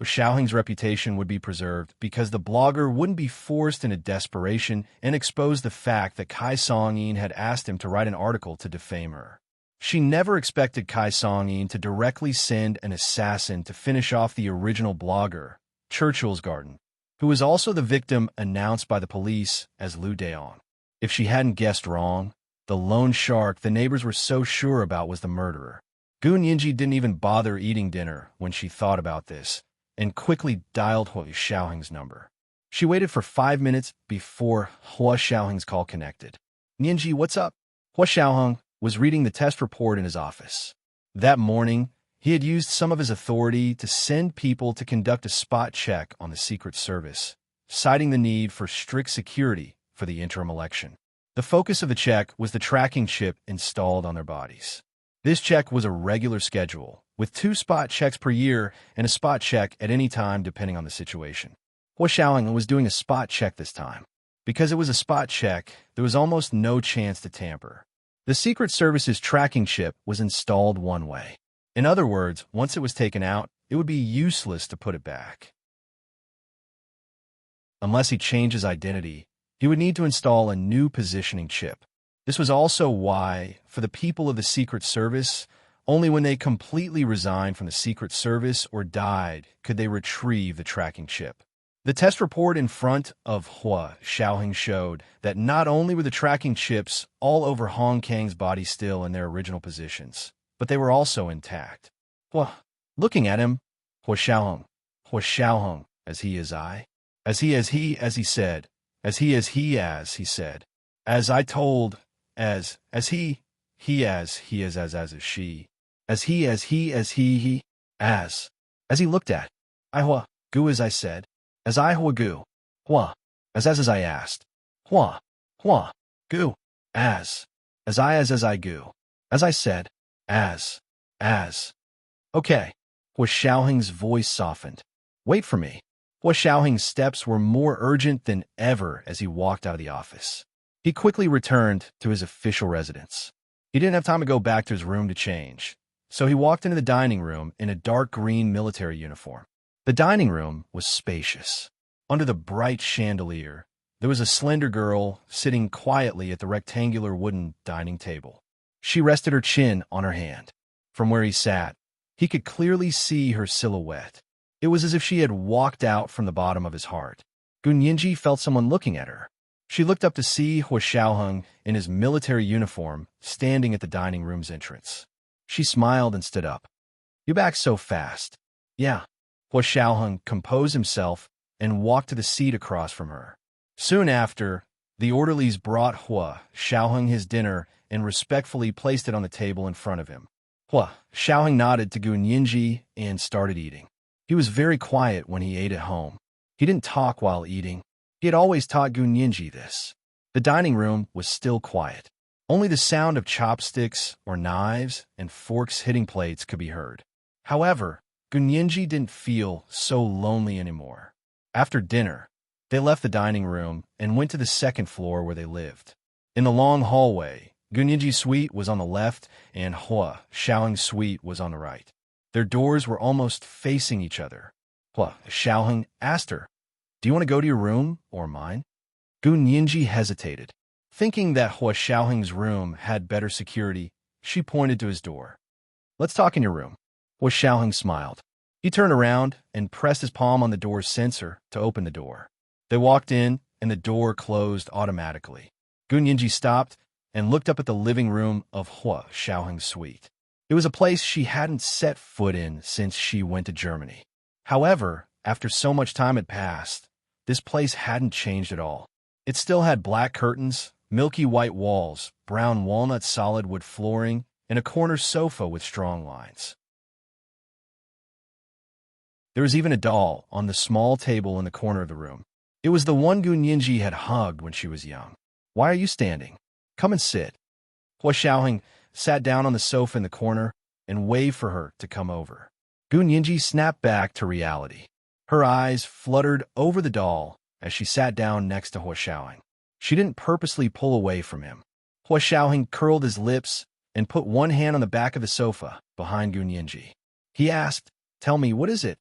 Xiaoheng's reputation would be preserved because the blogger wouldn't be forced into desperation and expose the fact that Kai Song-yin had asked him to write an article to defame her. She never expected Kai Song-yin to directly send an assassin to finish off the original blogger, Churchill's Garden, who was also the victim announced by the police as Liu Daong. If she hadn't guessed wrong, the lone shark the neighbors were so sure about was the murderer. Gu Yinji didn't even bother eating dinner when she thought about this, and quickly dialed Hua Xiaoheng's number. She waited for 5 minutes before Hua Xiaoheng's call connected. "Yinji, what's up?" Hua Xiaoheng was reading the test report in his office. That morning, he had used some of his authority to send people to conduct a spot check on the Secret Service, citing the need for strict security for the interim election. The focus of the check was the tracking chip installed on their bodies. This check was a regular schedule, with 2 spot checks per year and a spot check at any time depending on the situation. Hua Xiaoheng was doing a spot check this time. Because it was a spot check, there was almost no chance to tamper. The Secret Service's tracking chip was installed one way. In other words, once it was taken out, it would be useless to put it back. Unless he changed his identity, he would need to install a new positioning chip. This was also why, for the people of the Secret Service, only when they completely resigned from the Secret Service or died could they retrieve the tracking chip. The test report in front of Hua Xiaoheng showed that not only were the tracking chips all over Hong Kang's body still in their original positions, but they were also intact. Looking at him, Hua Xiaoheng, as he as I, as he said, as he said, as I told, as he as she, as he, as he looked at, I Hua, Gu as I said, as I Hua Gu, Hua, as I asked, Hua, Gu, as. As I go. As I said, as. Okay. Hua Xiaoheng's voice softened. Wait for me. Hua Xiaoheng's steps were more urgent than ever as he walked out of the office. He quickly returned to his official residence. He didn't have time to go back to his room to change, so he walked into the dining room in a dark green military uniform. The dining room was spacious. Under the bright chandelier, there was a slender girl sitting quietly at the rectangular wooden dining table. She rested her chin on her hand. From where he sat, he could clearly see her silhouette. It was as if she had walked out from the bottom of his heart. Gun Yinji felt someone looking at her. She looked up to see Hua Xiaoheng in his military uniform standing at the dining room's entrance. She smiled and stood up. You back so fast. Yeah. Hua Xiaoheng composed himself and walked to the seat across from her. Soon after, the orderlies brought Hua Xiaoheng his dinner and respectfully placed it on the table in front of him. Hua Xiaoheng nodded to Gun Yinji and started eating. He was very quiet when he ate at home. He didn't talk while eating. He had always taught Gun Yinji this. The dining room was still quiet. Only the sound of chopsticks or knives and forks hitting plates could be heard. However, Gun Yinji didn't feel so lonely anymore. After dinner, they left the dining room and went to the second floor where they lived. In the long hallway, Gun Yinji's suite was on the left and Hua Xiaoheng's suite was on the right. Their doors were almost facing each other. Hua Xiaoheng asked her, "Do you want to go to your room or mine?" Gun Yinji hesitated. Thinking that Hua Xiaoheng's room had better security, she pointed to his door. "Let's talk in your room." Hua Xiaoheng smiled. He turned around and pressed his palm on the door's sensor to open the door. They walked in, and the door closed automatically. Gun Yinji stopped and looked up at the living room of Hua Xiaoheng's suite. It was a place she hadn't set foot in since she went to Germany. However, after so much time had passed, this place hadn't changed at all. It still had black curtains, milky white walls, brown walnut solid wood flooring, and a corner sofa with strong lines. There was even a doll on the small table in the corner of the room. It was the one Gun Yinji had hugged when she was young. "Why are you standing? Come and sit." Hua Xiaoheng sat down on the sofa in the corner and waved for her to come over. Gun Yinji snapped back to reality. Her eyes fluttered over the doll as she sat down next to Hua Xiaoheng. She didn't purposely pull away from him. Hua Xiaoheng curled his lips and put one hand on the back of the sofa behind Gun Yinji. He asked, "Tell me, what is it?"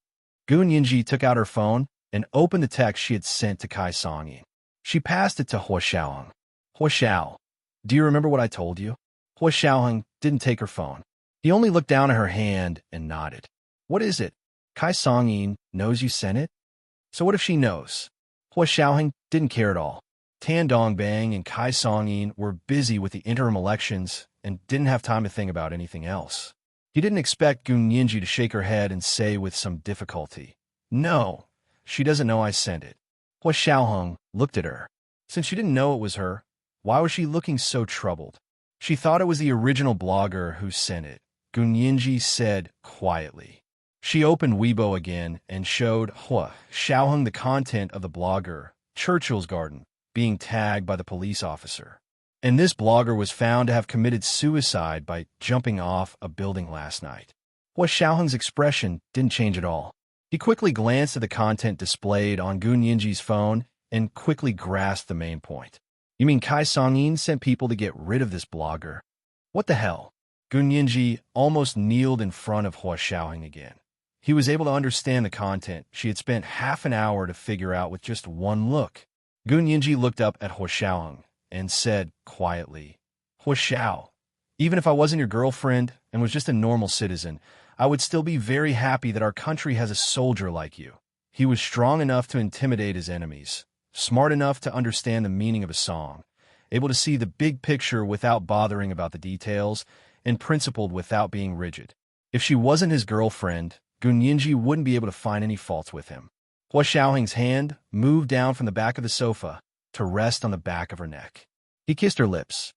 Gun Yinji took out her phone and opened the text she had sent to Kai Songyin. She passed it to Hua Xiaoheng. "Hua Xiao, do you remember what I told you?" Hua Xiaoheng didn't take her phone. He only looked down at her hand and nodded. "What is it? Kai Songyin knows you sent it?" "So what if she knows?" Hua Xiaoheng didn't care at all. Tan Dongbang and Kai Songyin were busy with the interim elections and didn't have time to think about anything else. He didn't expect Gun Yinji to shake her head and say with some difficulty, "No, she doesn't know I sent it." Hua Xiaoheng looked at her. Since she didn't know it was her, why was she looking so troubled? She thought it was the original blogger who sent it, Gun Yinji said quietly. She opened Weibo again and showed Hua Xiaoheng the content of the blogger, Churchill's Garden, being tagged by the police officer. And this blogger was found to have committed suicide by jumping off a building last night. Hua Xiaoheng's expression didn't change at all. He quickly glanced at the content displayed on Gun Yinji's phone and quickly grasped the main point. "You mean Kai Songyin sent people to get rid of this blogger?" "What the hell?" Gun Yinji almost kneeled in front of Hua Xiaoheng again. He was able to understand the content she had spent half an hour to figure out with just one look. Gun Yinji looked up at Hua Xiaoheng and said quietly, "Hua Xiao, even if I wasn't your girlfriend and was just a normal citizen, I would still be very happy that our country has a soldier like you. He was strong enough to intimidate his enemies, smart enough to understand the meaning of a song, able to see the big picture without bothering about the details, and principled without being rigid. If she wasn't his girlfriend, Gun Yinji wouldn't be able to find any faults with him." Hua Xiaoheng's hand moved down from the back of the sofa to rest on the back of her neck. He kissed her lips.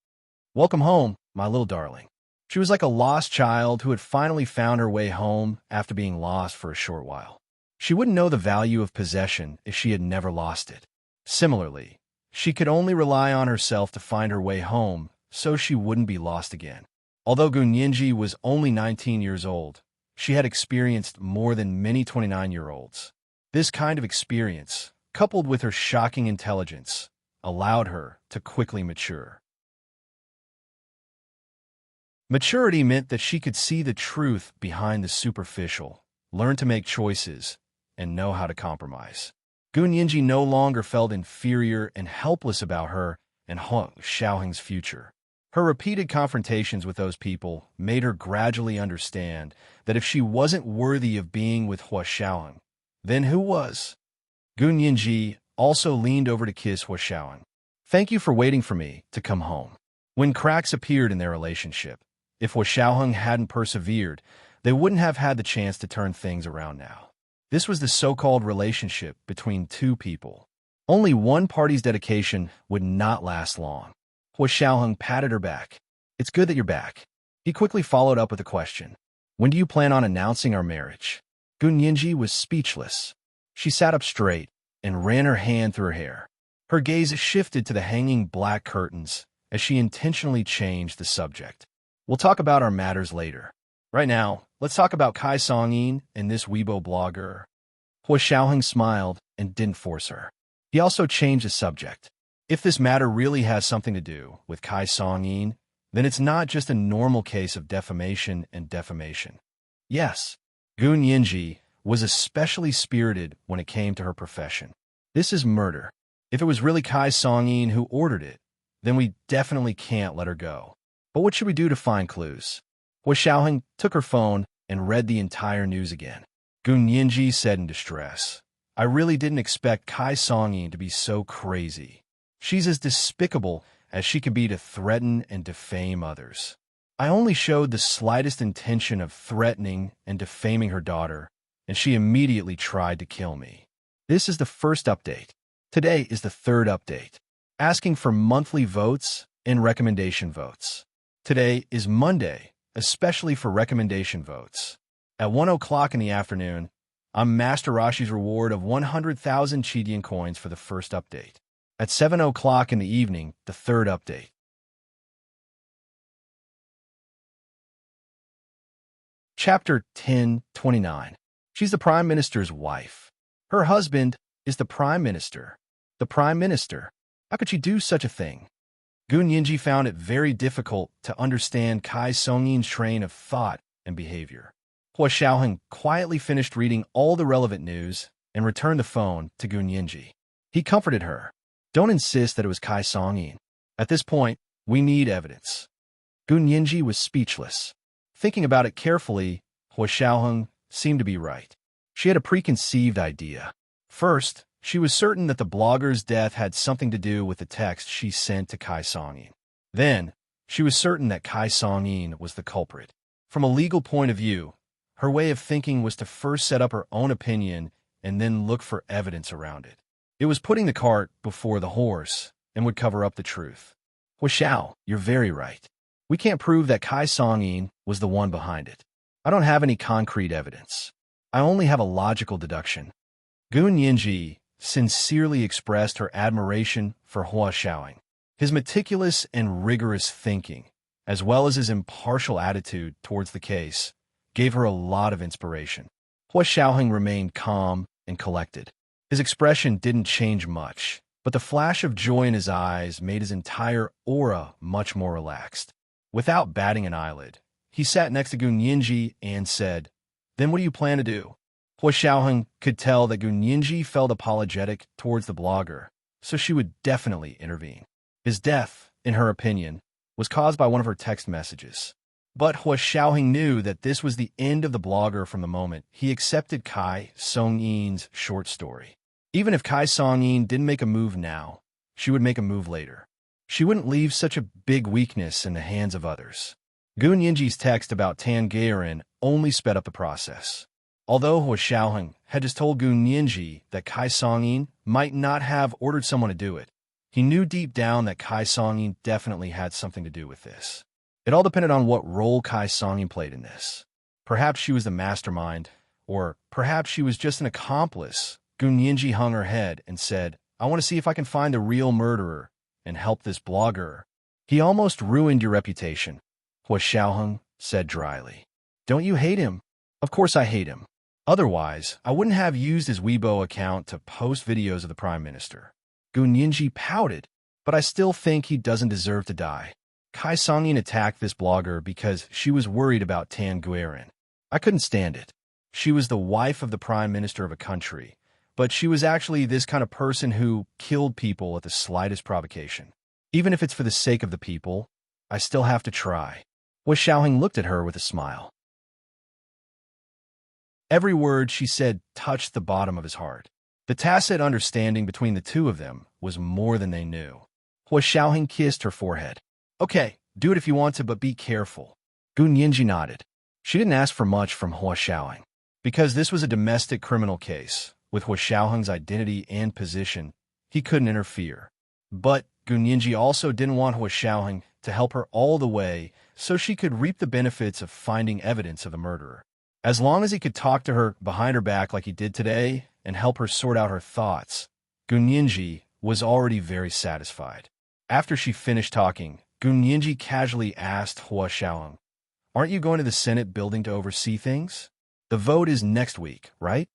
"Welcome home, my little darling." She was like a lost child who had finally found her way home after being lost for a short while. She wouldn't know the value of possession if she had never lost it. Similarly, she could only rely on herself to find her way home, so she wouldn't be lost again. Although Gun Yinji was only 19 years old, she had experienced more than many 29-year-olds. This kind of experience, coupled with her shocking intelligence, allowed her to quickly mature. Maturity meant that she could see the truth behind the superficial, learn to make choices, and know how to compromise. Gun Yinji no longer felt inferior and helpless about her and Huang Xiaoheng's future. Her repeated confrontations with those people made her gradually understand that if she wasn't worthy of being with Hua Xiaoheng, then who was? Gun Yinji also leaned over to kiss Hua Xiaoheng. "Thank you for waiting for me to come home." When cracks appeared in their relationship, if Hua Xiaoheng hadn't persevered, they wouldn't have had the chance to turn things around now. This was the so-called relationship between two people. Only one party's dedication would not last long. Hua Xiaoheng patted her back. "It's good that you're back." He quickly followed up with a question. "When do you plan on announcing our marriage?" Gun Yinji was speechless. She sat up straight and ran her hand through her hair. Her gaze shifted to the hanging black curtains as she intentionally changed the subject. "We'll talk about our matters later. Right now, let's talk about Kai Songyin and this Weibo blogger." Hua Xiaoheng smiled and didn't force her. He also changed the subject. "If this matter really has something to do with Kai Songyin, then it's not just a normal case of defamation and defamation." Yes, Gun Yinji was especially spirited when it came to her profession. "This is murder. If it was really Kai Songyin who ordered it, then we definitely can't let her go. But what should we do to find clues?" Hua Xiaoheng took her phone and read the entire news again. Gun Yinji said in distress, "I really didn't expect Kai Songyin to be so crazy. She's as despicable as she can be to threaten and defame others. I only showed the slightest intention of threatening and defaming her daughter, and she immediately tried to kill me." This is the first update. Today is the third update, asking for monthly votes and recommendation votes. Today is Monday, especially for recommendation votes. At 1 o'clock in the afternoon, I'm Master Rashi's reward of 100,000 Chidian coins for the first update. At 7 o'clock in the evening, the third update. Chapter 1029. She's the Prime Minister's wife. Her husband is the Prime Minister. The Prime Minister. How could she do such a thing? Gun Yinji found it very difficult to understand Kai Songyin's train of thought and behavior. Hua Xiaoheng quietly finished reading all the relevant news and returned the phone to Gun Yinji. He comforted her. "Don't insist that it was Kai Songyin. At this point, we need evidence." Gun Yinji was speechless. Thinking about it carefully, Hua Xiaoheng seemed to be right. She had a preconceived idea. First, she was certain that the blogger's death had something to do with the text she sent to Kai Songyin. Then, she was certain that Kai Songyin was the culprit. From a legal point of view, her way of thinking was to first set up her own opinion and then look for evidence around it. It was putting the cart before the horse and would cover up the truth. "Hua Xiao, you're very right. We can't prove that Kai Songyin was the one behind it. I don't have any concrete evidence. I only have a logical deduction." Gun Yinji sincerely expressed her admiration for Hua Xiaoheng. His meticulous and rigorous thinking, as well as his impartial attitude towards the case, gave her a lot of inspiration. Hua Xiaoheng remained calm and collected. His expression didn't change much, but the flash of joy in his eyes made his entire aura much more relaxed. Without batting an eyelid, he sat next to Gun Yinji and said, "Then what do you plan to do?" Hua Xiaoheng could tell that Gun Yinji felt apologetic towards the blogger, so she would definitely intervene. His death, in her opinion, was caused by one of her text messages. But Hua Xiaoheng knew that this was the end of the blogger from the moment he accepted Kai Songyin's short story. Even if Kai Songyin didn't make a move now, she would make a move later. She wouldn't leave such a big weakness in the hands of others. Gun Yinji's text about Tan Geiren only sped up the process. Although Hua Xiaoheng had just told Gun Yinji that Kai Songyin might not have ordered someone to do it, he knew deep down that Kai Songyin definitely had something to do with this. It all depended on what role Kai Songyin played in this. Perhaps she was the mastermind, or perhaps she was just an accomplice. Gun Yinji hung her head and said, "I want to see if I can find the real murderer and help this blogger." He almost ruined your reputation, Hua Xiaoheng said dryly. Don't you hate him? Of course I hate him. Otherwise, I wouldn't have used his Weibo account to post videos of the Prime Minister. Gu Ninji pouted, but I still think he doesn't deserve to die. Kai Songyin attacked this blogger because she was worried about Tan Guirin. I couldn't stand it. She was the wife of the Prime Minister of a country, but she was actually this kind of person who killed people at the slightest provocation. Even if it's for the sake of the people, I still have to try. Hua Xiaoheng looked at her with a smile. Every word she said touched the bottom of his heart. The tacit understanding between the two of them was more than they knew. Hua Xiaoheng kissed her forehead. Okay, do it if you want to, but be careful. Gu Ninji nodded. She didn't ask for much from Hua Xiaoheng. Because this was a domestic criminal case, with Hua Xiaoheng's identity and position, he couldn't interfere. But Gu Ninji also didn't want Hua Xiaoheng to help her all the way so she could reap the benefits of finding evidence of the murderer. As long as he could talk to her behind her back like he did today and help her sort out her thoughts, Gu Ninji was already very satisfied. After she finished talking, Gu Ninji casually asked Hua Xiaoheng, "Aren't you going to the Senate building to oversee things? The vote is next week, right?"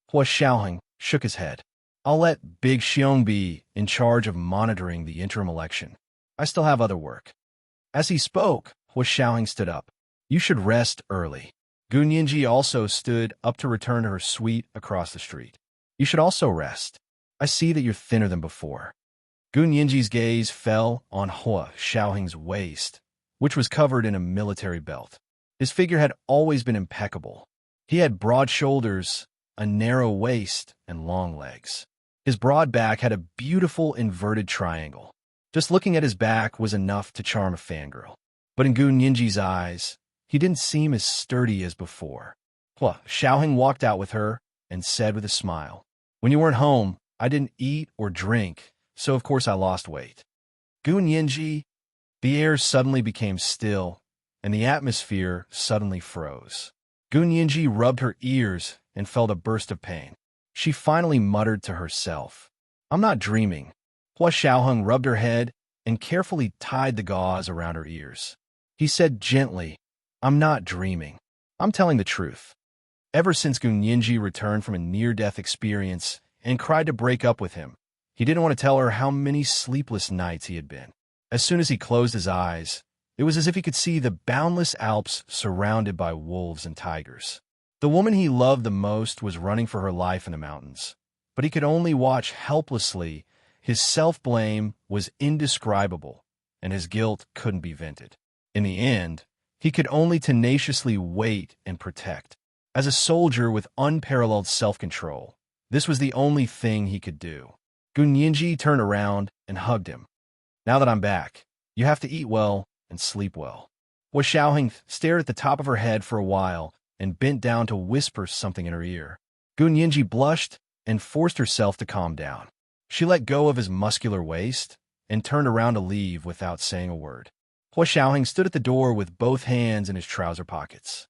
Hua Xiaoheng shook his head. "I'll let Big Xiong be in charge of monitoring the interim election. I still have other work." As he spoke, Hua Xiaoheng stood up. "You should rest early." Gu Ninji also stood up to return to her suite across the street. "You should also rest. I see that you're thinner than before." Gu Ninji's gaze fell on Hua Xiaoheng's waist, which was covered in a military belt. His figure had always been impeccable. He had broad shoulders, a narrow waist, and long legs. His broad back had a beautiful inverted triangle. Just looking at his back was enough to charm a fangirl. But in Gu Ninji's eyes, he didn't seem as sturdy as before. Hua Xiaoheng walked out with her and said with a smile, "When you weren't home, I didn't eat or drink, so of course I lost weight." Gu Ninji, the air suddenly became still, and the atmosphere suddenly froze. Gu Ninji rubbed her ears and felt a burst of pain. She finally muttered to herself, "I'm not dreaming." Hua Xiaoheng rubbed her head and carefully tied the gauze around her ears. He said gently, "I'm not dreaming. I'm telling the truth." Ever since Gu Ninji returned from a near-death experience and cried to break up with him, he didn't want to tell her how many sleepless nights he had been. As soon as he closed his eyes, it was as if he could see the boundless Alps surrounded by wolves and tigers. The woman he loved the most was running for her life in the mountains, but he could only watch helplessly. His self-blame was indescribable, and his guilt couldn't be vented. In the end, he could only tenaciously wait and protect. As a soldier with unparalleled self-control, this was the only thing he could do. Gu Ninji turned around and hugged him. "Now that I'm back, you have to eat well and sleep well." Hua Xiaoheng stared at the top of her head for a while and bent down to whisper something in her ear. Gu Ninji blushed and forced herself to calm down. She let go of his muscular waist and turned around to leave without saying a word. Hua Xiaoheng stood at the door with both hands in his trouser pockets.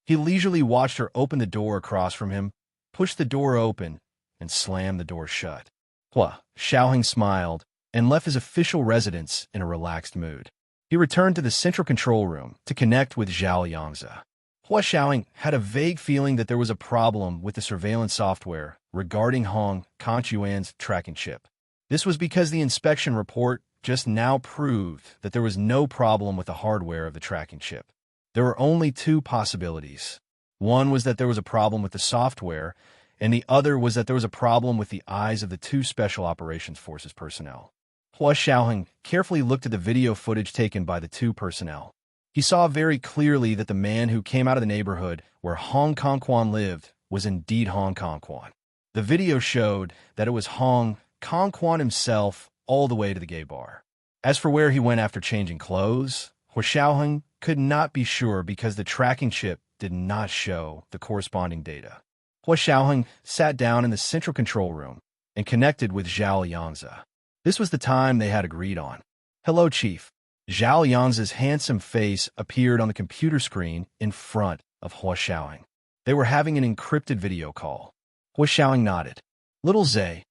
He leisurely watched her open the door across from him, push the door open, and slam the door shut. Hua Xiaoheng smiled and left his official residence in a relaxed mood. He returned to the central control room to connect with Zhao Yangzi. Hua Xiaoheng had a vague feeling that there was a problem with the surveillance software regarding Hong Kongquan's tracking chip. This was because the inspection report just now proved that there was no problem with the hardware of the tracking chip. There were only two possibilities. One was that there was a problem with the software, and the other was that there was a problem with the eyes of the two Special Operations Forces personnel. Hua Xiaoheng carefully looked at the video footage taken by the two personnel. He saw very clearly that the man who came out of the neighborhood where Hong Kongquan lived was indeed Hong Kongquan. The video showed that it was Hong Kongquan himself all the way to the gay bar. As for where he went after changing clothes, Hua Xiaoheng could not be sure because the tracking chip did not show the corresponding data. Hua Xiaoheng sat down in the central control room and connected with Zhao Yangzi. This was the time they had agreed on. "Hello, Chief." Zhao Yangzi's handsome face appeared on the computer screen in front of Hua Xiaoheng. They were having an encrypted video call. Hua Xiaoheng nodded. "Little Zhe,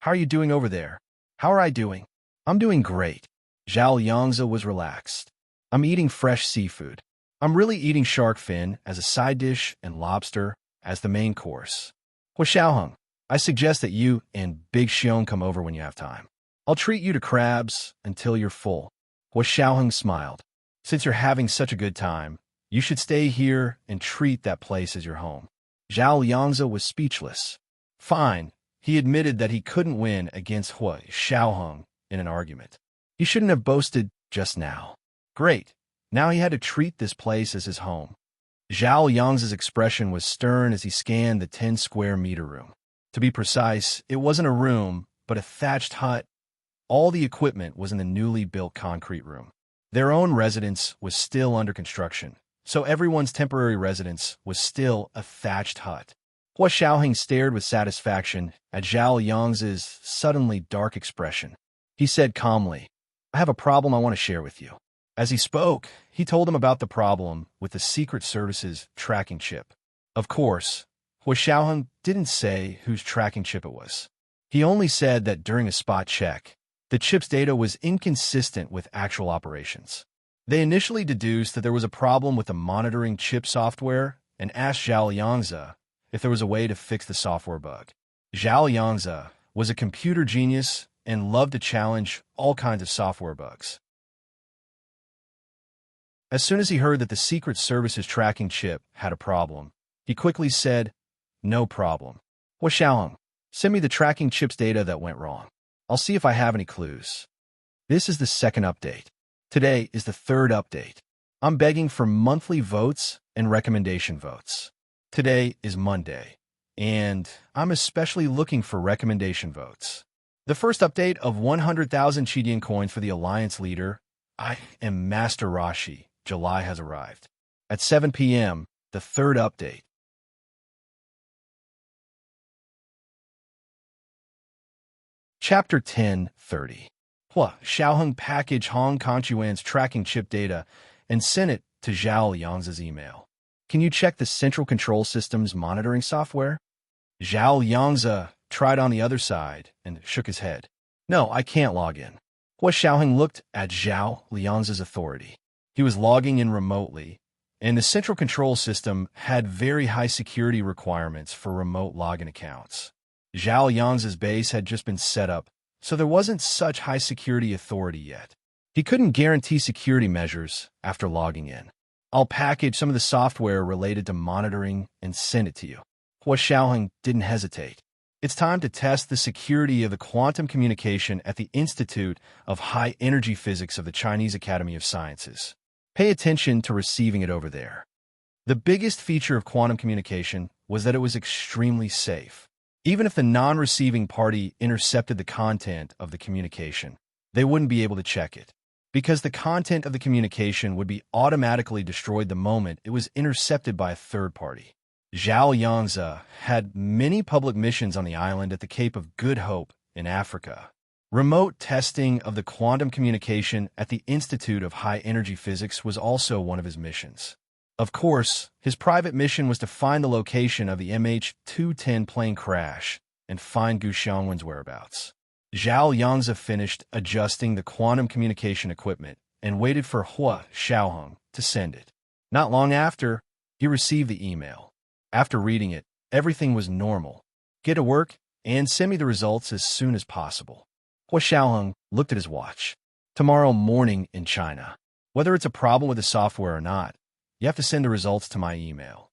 how are you doing over there?" "How are I doing? I'm doing great. Zhao Yangzi was relaxed. I'm eating fresh seafood. I'm really eating shark fin as a side dish and lobster as the main course. Hua Xiaoheng, I suggest that you and Big Xiong come over when you have time. I'll treat you to crabs until you're full. Hua Xiaoheng smiled. Since you're having such a good time, you should stay here and treat that place as your home. Zhao Yangzi was speechless. Fine, he admitted that he couldn't win against Hua Xiaoheng in an argument. He shouldn't have boasted just now. Great, now he had to treat this place as his home. Zhao Yangzi's expression was stern as he scanned the 10-square-meter room. To be precise, it wasn't a room, but a thatched hut. All the equipment was in the newly built concrete room. Their own residence was still under construction, so everyone's temporary residence was still a thatched hut. Hua Xiaoheng stared with satisfaction at Zhao Yangzi's suddenly dark expression. He said calmly, I have a problem I want to share with you. As he spoke, he told him about the problem with the Secret Service's tracking chip. Of course, Hua Xiaoheng didn't say whose tracking chip it was. He only said that during a spot check, the chip's data was inconsistent with actual operations. They initially deduced that there was a problem with the monitoring chip software and asked Zhao Yangzi if there was a way to fix the software bug. Zhao Yangzi was a computer genius and loved to challenge all kinds of software bugs. As soon as he heard that the Secret Service's tracking chip had a problem, he quickly said, No problem. Hua Xiaoheng, send me the tracking chip's data that went wrong. I'll see if I have any clues. This is the second update. Today is the third update. I'm begging for monthly votes and recommendation votes. Today is Monday, and I'm especially looking for recommendation votes. The first update of 100,000 Chidian coins for the Alliance leader, I am Master Rashi, July has arrived. At 7 p.m., the third update. Chapter 10:30. Hua Xiaoheng packaged Hong Kongquan's tracking chip data and sent it to Zhao Yangzi's email. Can you check the central control system's monitoring software? Zhao Yangzi tried on the other side and shook his head. No, I can't log in. Hua Xiaoheng looked at Zhao Yangzi's authority. He was logging in remotely, and the central control system had very high security requirements for remote login accounts. Zhao Yangzi's base had just been set up, so there wasn't such high security authority yet. He couldn't guarantee security measures after logging in. I'll package some of the software related to monitoring and send it to you. Hua Xiaoheng didn't hesitate. It's time to test the security of the quantum communication at the Institute of High Energy Physics of the Chinese Academy of Sciences. Pay attention to receiving it over there. The biggest feature of quantum communication was that it was extremely safe. Even if the non-receiving party intercepted the content of the communication, they wouldn't be able to check it, because the content of the communication would be automatically destroyed the moment it was intercepted by a third party. Zhao Yangzi had many public missions on the island at the Cape of Good Hope in Africa. Remote testing of the quantum communication at the Institute of High Energy Physics was also one of his missions. Of course, his private mission was to find the location of the MH210 plane crash and find Gu Xiangwen's whereabouts. Zhao Yangzi finished adjusting the quantum communication equipment and waited for Hua Xiaoheng to send it. Not long after, he received the email. After reading it, everything was normal. Get to work and send me the results as soon as possible. Hua Xiaoheng looked at his watch. Tomorrow morning in China. Whether it's a problem with the software or not, you have to send the results to my email.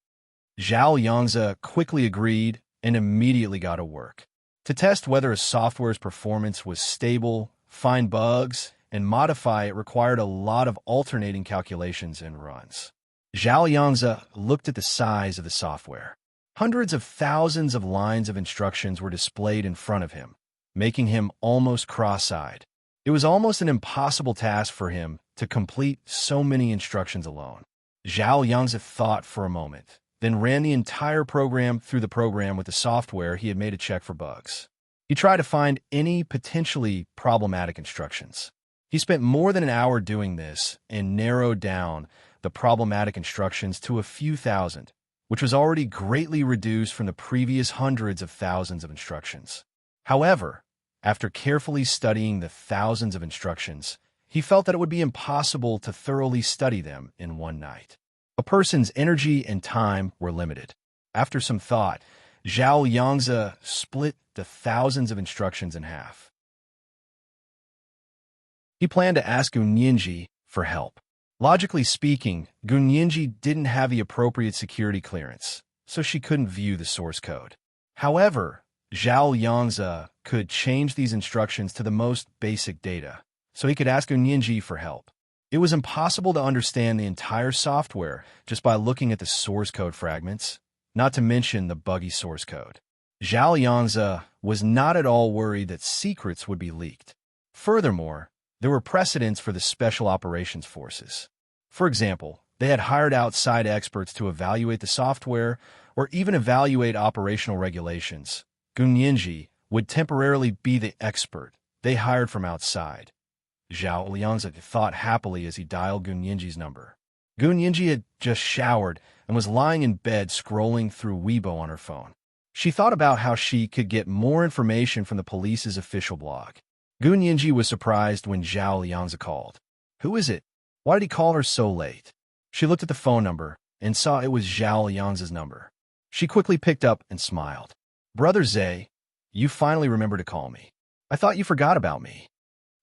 Zhao Yangzi quickly agreed and immediately got to work. To test whether a software's performance was stable, find bugs, and modify it required a lot of alternating calculations and runs. Zhao Yangzi looked at the size of the software. Hundreds of thousands of lines of instructions were displayed in front of him, making him almost cross-eyed. It was almost an impossible task for him to complete so many instructions alone. Zhao Yangzi thought for a moment, then ran the entire program through the program with the software he had made to check for bugs. He tried to find any potentially problematic instructions. He spent more than an hour doing this and narrowed down the problematic instructions to a few thousand, which was already greatly reduced from the previous hundreds of thousands of instructions. However, After carefully studying the thousands of instructions, he felt that it would be impossible to thoroughly study them in one night. A person's energy and time were limited. After some thought, Zhao Yangzi split the thousands of instructions in half. He planned to ask Gunyinji for help. Logically speaking, Gunyinji didn't have the appropriate security clearance, so she couldn't view the source code. However, Zhao Yangzi could change these instructions to the most basic data, so he could ask Gunyinji for help. It was impossible to understand the entire software just by looking at the source code fragments, not to mention the buggy source code. Zhao Yangzi was not at all worried that secrets would be leaked. Furthermore, there were precedents for the Special Operations Forces. For example, they had hired outside experts to evaluate the software or even evaluate operational regulations. Gunyinji would temporarily be the expert they hired from outside. Zhao Yangzi thought happily as he dialed Gunyinji's number. Gunyinji had just showered and was lying in bed scrolling through Weibo on her phone. She thought about how she could get more information from the police's official blog. Gunyinji was surprised when Zhao Yangzi called. Who is it? Why did he call her so late? She looked at the phone number and saw it was Zhao Yangzi's number. She quickly picked up and smiled. Brother Zhe, you finally remembered to call me. I thought you forgot about me.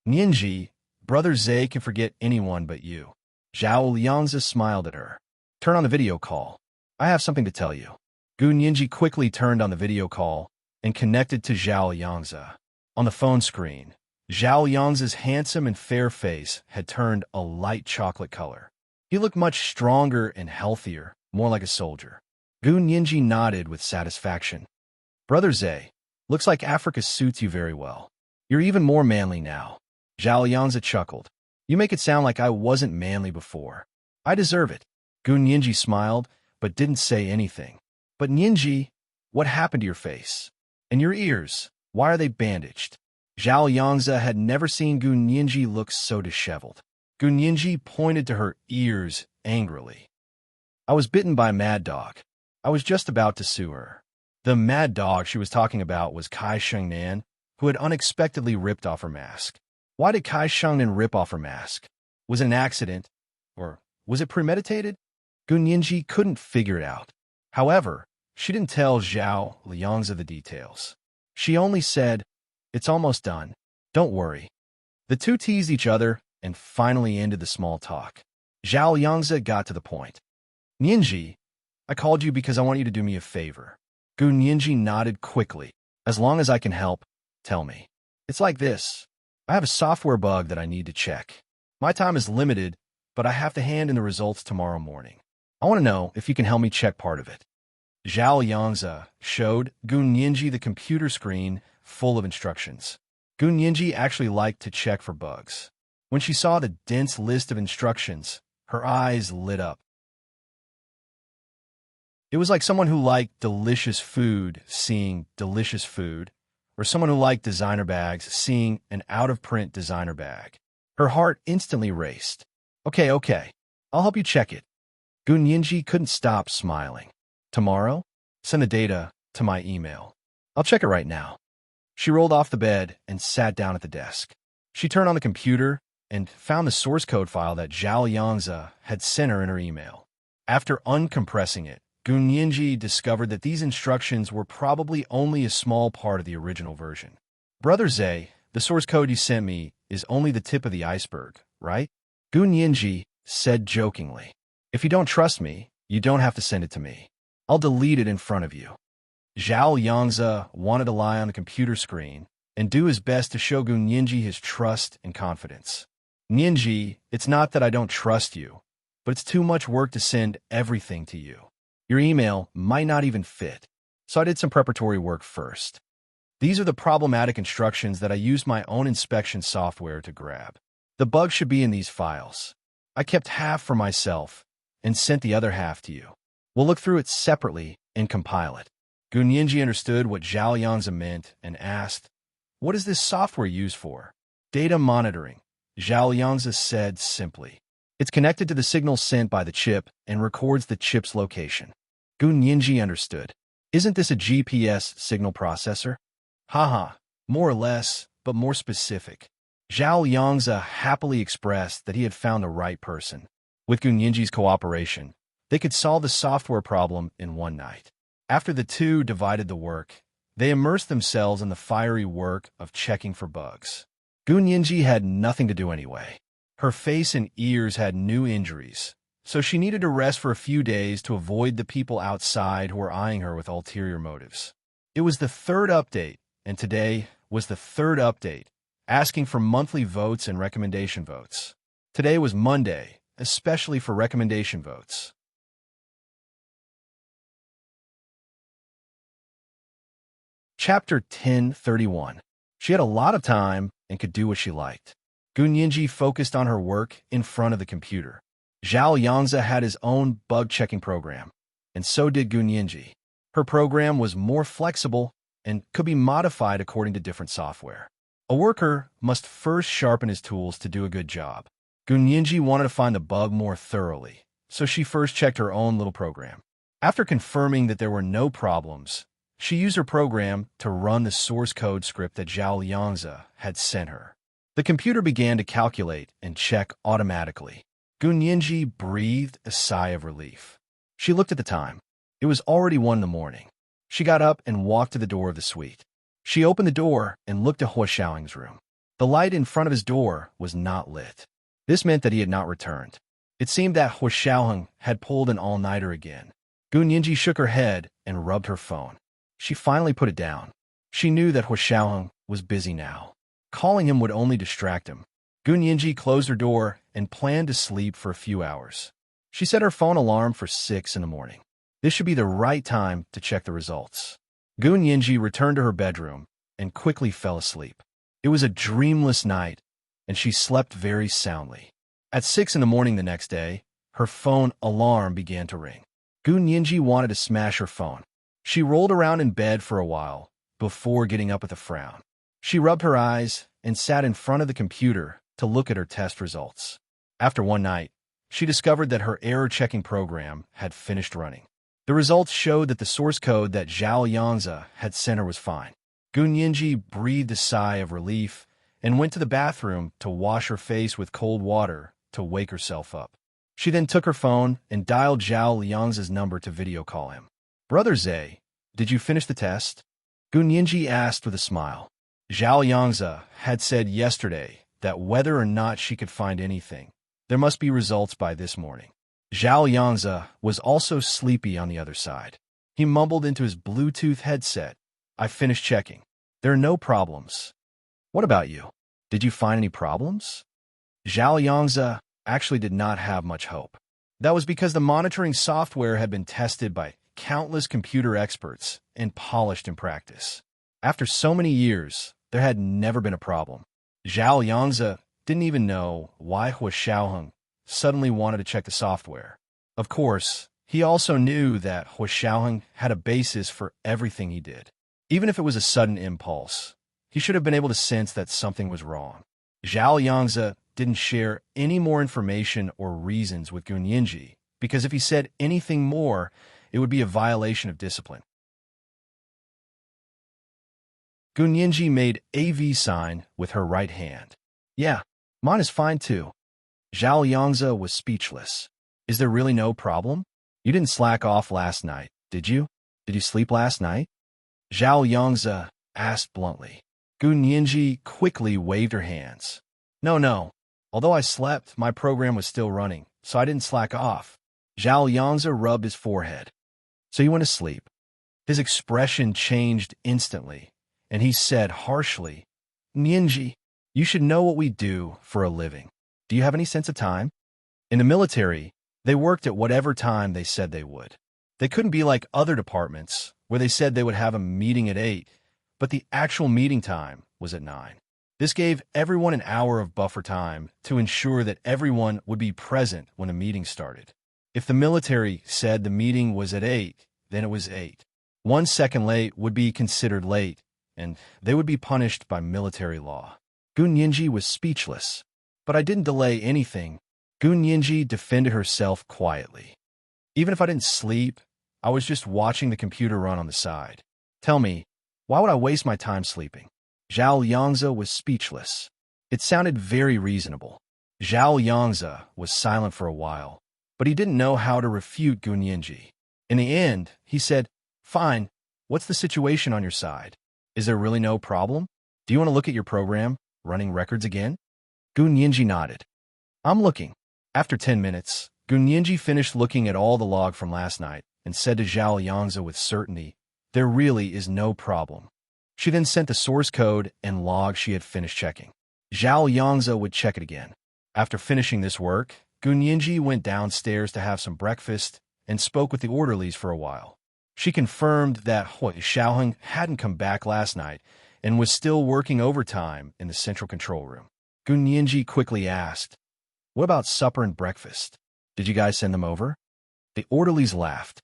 Ninji, Brother Zhe can forget anyone but you. Zhao Yangzi smiled at her. Turn on the video call. I have something to tell you. Gunyinji quickly turned on the video call and connected to Zhao Yangzi. On the phone screen, Zhao Yangzi's handsome and fair face had turned a light chocolate color. He looked much stronger and healthier, more like a soldier. Gunyinji nodded with satisfaction. Brother Zhe, looks like Africa suits you very well. You're even more manly now. Zhao Yangzi chuckled. You make it sound like I wasn't manly before. I deserve it. Gunyinji smiled, but didn't say anything. But Ninji, what happened to your face? And your ears? Why are they bandaged? Zhao Yangzi had never seen Gunyinji look so disheveled. Gunyinji pointed to her ears angrily. I was bitten by a mad dog. I was just about to sue her. The mad dog she was talking about was Kai Shengnan, who had unexpectedly ripped off her mask. Why did Kai Shengnan rip off her mask? Was it an accident? Or was it premeditated? Gunyinji couldn't figure it out. However, she didn't tell Zhao Yangzi the details. She only said, it's almost done. Don't worry. The two teased each other and finally ended the small talk. Zhao Yangzi got to the point. Ninji, I called you because I want you to do me a favor. Gunyinji nodded quickly. As long as I can help, tell me. It's like this. I have a software bug that I need to check. My time is limited, but I have to hand in the results tomorrow morning. I want to know if you can help me check part of it. Zhao Yangzi showed Gunyinji the computer screen full of instructions. Gunyinji actually liked to check for bugs. When she saw the dense list of instructions, her eyes lit up. It was like someone who liked delicious food seeing delicious food, or someone who liked designer bags seeing an out-of-print designer bag. Her heart instantly raced. Okay, I'll help you check it. Gunyinji couldn't stop smiling. Tomorrow? Send the data to my email. I'll check it right now. She rolled off the bed and sat down at the desk. She turned on the computer and found the source code file that Zhao Yangzi had sent her in her email. After uncompressing it, Gunyinji discovered that these instructions were probably only a small part of the original version. Brother Zhe, the source code you sent me is only the tip of the iceberg, right? Gunyinji said jokingly. If you don't trust me, you don't have to send it to me. I'll delete it in front of you. Zhao Yangzi wanted to lie on the computer screen and do his best to show Gunyinji his trust and confidence. Ninji, it's not that I don't trust you, but it's too much work to send everything to you. Your email might not even fit, so I did some preparatory work first. These are the problematic instructions that I used my own inspection software to grab. The bug should be in these files. I kept half for myself and sent the other half to you. We'll look through it separately and compile it. Gunyinji understood what Zhao Yangzi meant and asked, what is this software used for? Data monitoring, Zhao Yangzi said simply. It's connected to the signal sent by the chip and records the chip's location. Gunyinji understood. Isn't this a GPS signal processor? Haha, more or less, but more specific. Zhao Yangzi happily expressed that he had found the right person. With Gun Yinji's cooperation, they could solve the software problem in one night. After the two divided the work, they immersed themselves in the fiery work of checking for bugs. Gun Yinji had nothing to do anyway. Her face and ears had new injuries, so she needed to rest for a few days to avoid the people outside who were eyeing her with ulterior motives. It was the third update, and today was the third update, asking for monthly votes and recommendation votes. Today was Monday, especially for recommendation votes. Chapter 1031. She had a lot of time and could do what she liked. Gun Yinji focused on her work in front of the computer. Zhao Yangzi had his own bug-checking program, and so did Gun Yinji. Her program was more flexible and could be modified according to different software. A worker must first sharpen his tools to do a good job. Gun Yinji wanted to find the bug more thoroughly, so she first checked her own little program. After confirming that there were no problems, she used her program to run the source code script that Zhao Yangzi had sent her. The computer began to calculate and check automatically. Gun Yinji breathed a sigh of relief. She looked at the time. It was already 1 in the morning. She got up and walked to the door of the suite. She opened the door and looked at Hua Xiaoying's room. The light in front of his door was not lit. This meant that he had not returned. It seemed that Hua Xiaoying had pulled an all-nighter again. Gun Yinji shook her head and rubbed her phone. She finally put it down. She knew that Hua Xiaoying was busy now. Calling him would only distract him. Gun Yinji closed her door and planned to sleep for a few hours. She set her phone alarm for 6 in the morning. This should be the right time to check the results. Gun Yinji returned to her bedroom and quickly fell asleep. It was a dreamless night, and she slept very soundly. At 6 in the morning the next day, her phone alarm began to ring. Gun Yinji wanted to smash her phone. She rolled around in bed for a while before getting up with a frown. She rubbed her eyes and sat in front of the computer to look at her test results. After one night, she discovered that her error-checking program had finished running. The results showed that the source code that Zhao Yangzi had sent her was fine. Gun Yinji breathed a sigh of relief and went to the bathroom to wash her face with cold water to wake herself up. She then took her phone and dialed Zhao Yangzi's number to video call him. "Brother Zhe, did you finish the test?" Gun Yinji asked with a smile. Zhao Yangzi had said yesterday that whether or not she could find anything, there must be results by this morning. Zhao Yangzi was also sleepy on the other side. He mumbled into his Bluetooth headset, "I finished checking. There are no problems. What about you? Did you find any problems?" Zhao Yangzi actually did not have much hope. That was because the monitoring software had been tested by countless computer experts and polished in practice. After so many years, there had never been a problem. Zhao Yangzi didn't even know why Hua Xiaoying suddenly wanted to check the software. Of course, he also knew that Hua Xiaoying had a basis for everything he did. Even if it was a sudden impulse, he should have been able to sense that something was wrong. Zhao Yangzi didn't share any more information or reasons with Gun Yinji, because if he said anything more, it would be a violation of discipline. Gun Yinji made a V sign with her right hand. "Yeah, mine is fine too." Zhao Yangzi was speechless. "Is there really no problem? You didn't slack off last night, did you? Did you sleep last night?" Zhao Yangzi asked bluntly. Gun Yinji quickly waved her hands. No. Although I slept, my program was still running, so I didn't slack off." Zhao Yangzi rubbed his forehead. "So you went to sleep." His expression changed instantly, and he said harshly, "Yinji, you should know what we do for a living. Do you have any sense of time?" In the military, they worked at whatever time they said they would. They couldn't be like other departments, where they said they would have a meeting at 8, but the actual meeting time was at 9. This gave everyone an hour of buffer time to ensure that everyone would be present when a meeting started. If the military said the meeting was at 8, then it was 8. 1 second late would be considered late, and they would be punished by military law. Gun Yinji was speechless. "But I didn't delay anything." Gun Yinji defended herself quietly. "Even if I didn't sleep, I was just watching the computer run on the side. Tell me, why would I waste my time sleeping?" Zhao Yangzi was speechless. It sounded very reasonable. Zhao Yangzi was silent for a while, but he didn't know how to refute Gun Yinji. In the end, he said, "Fine, what's the situation on your side? Is there really no problem? Do you want to look at your program, running records again?" Gun Yinji nodded. "I'm looking." After 10 minutes, Gun Yinji finished looking at all the log from last night and said to Zhao Yangzi with certainty, "There really is no problem." She then sent the source code and log she had finished checking. Zhao Yangzi would check it again. After finishing this work, Gun Yinji went downstairs to have some breakfast and spoke with the orderlies for a while. She confirmed that Hui Xiaoheng hadn't come back last night and was still working overtime in the central control room. Gun Yinji quickly asked, "What about supper and breakfast? Did you guys send them over?" The orderlies laughed.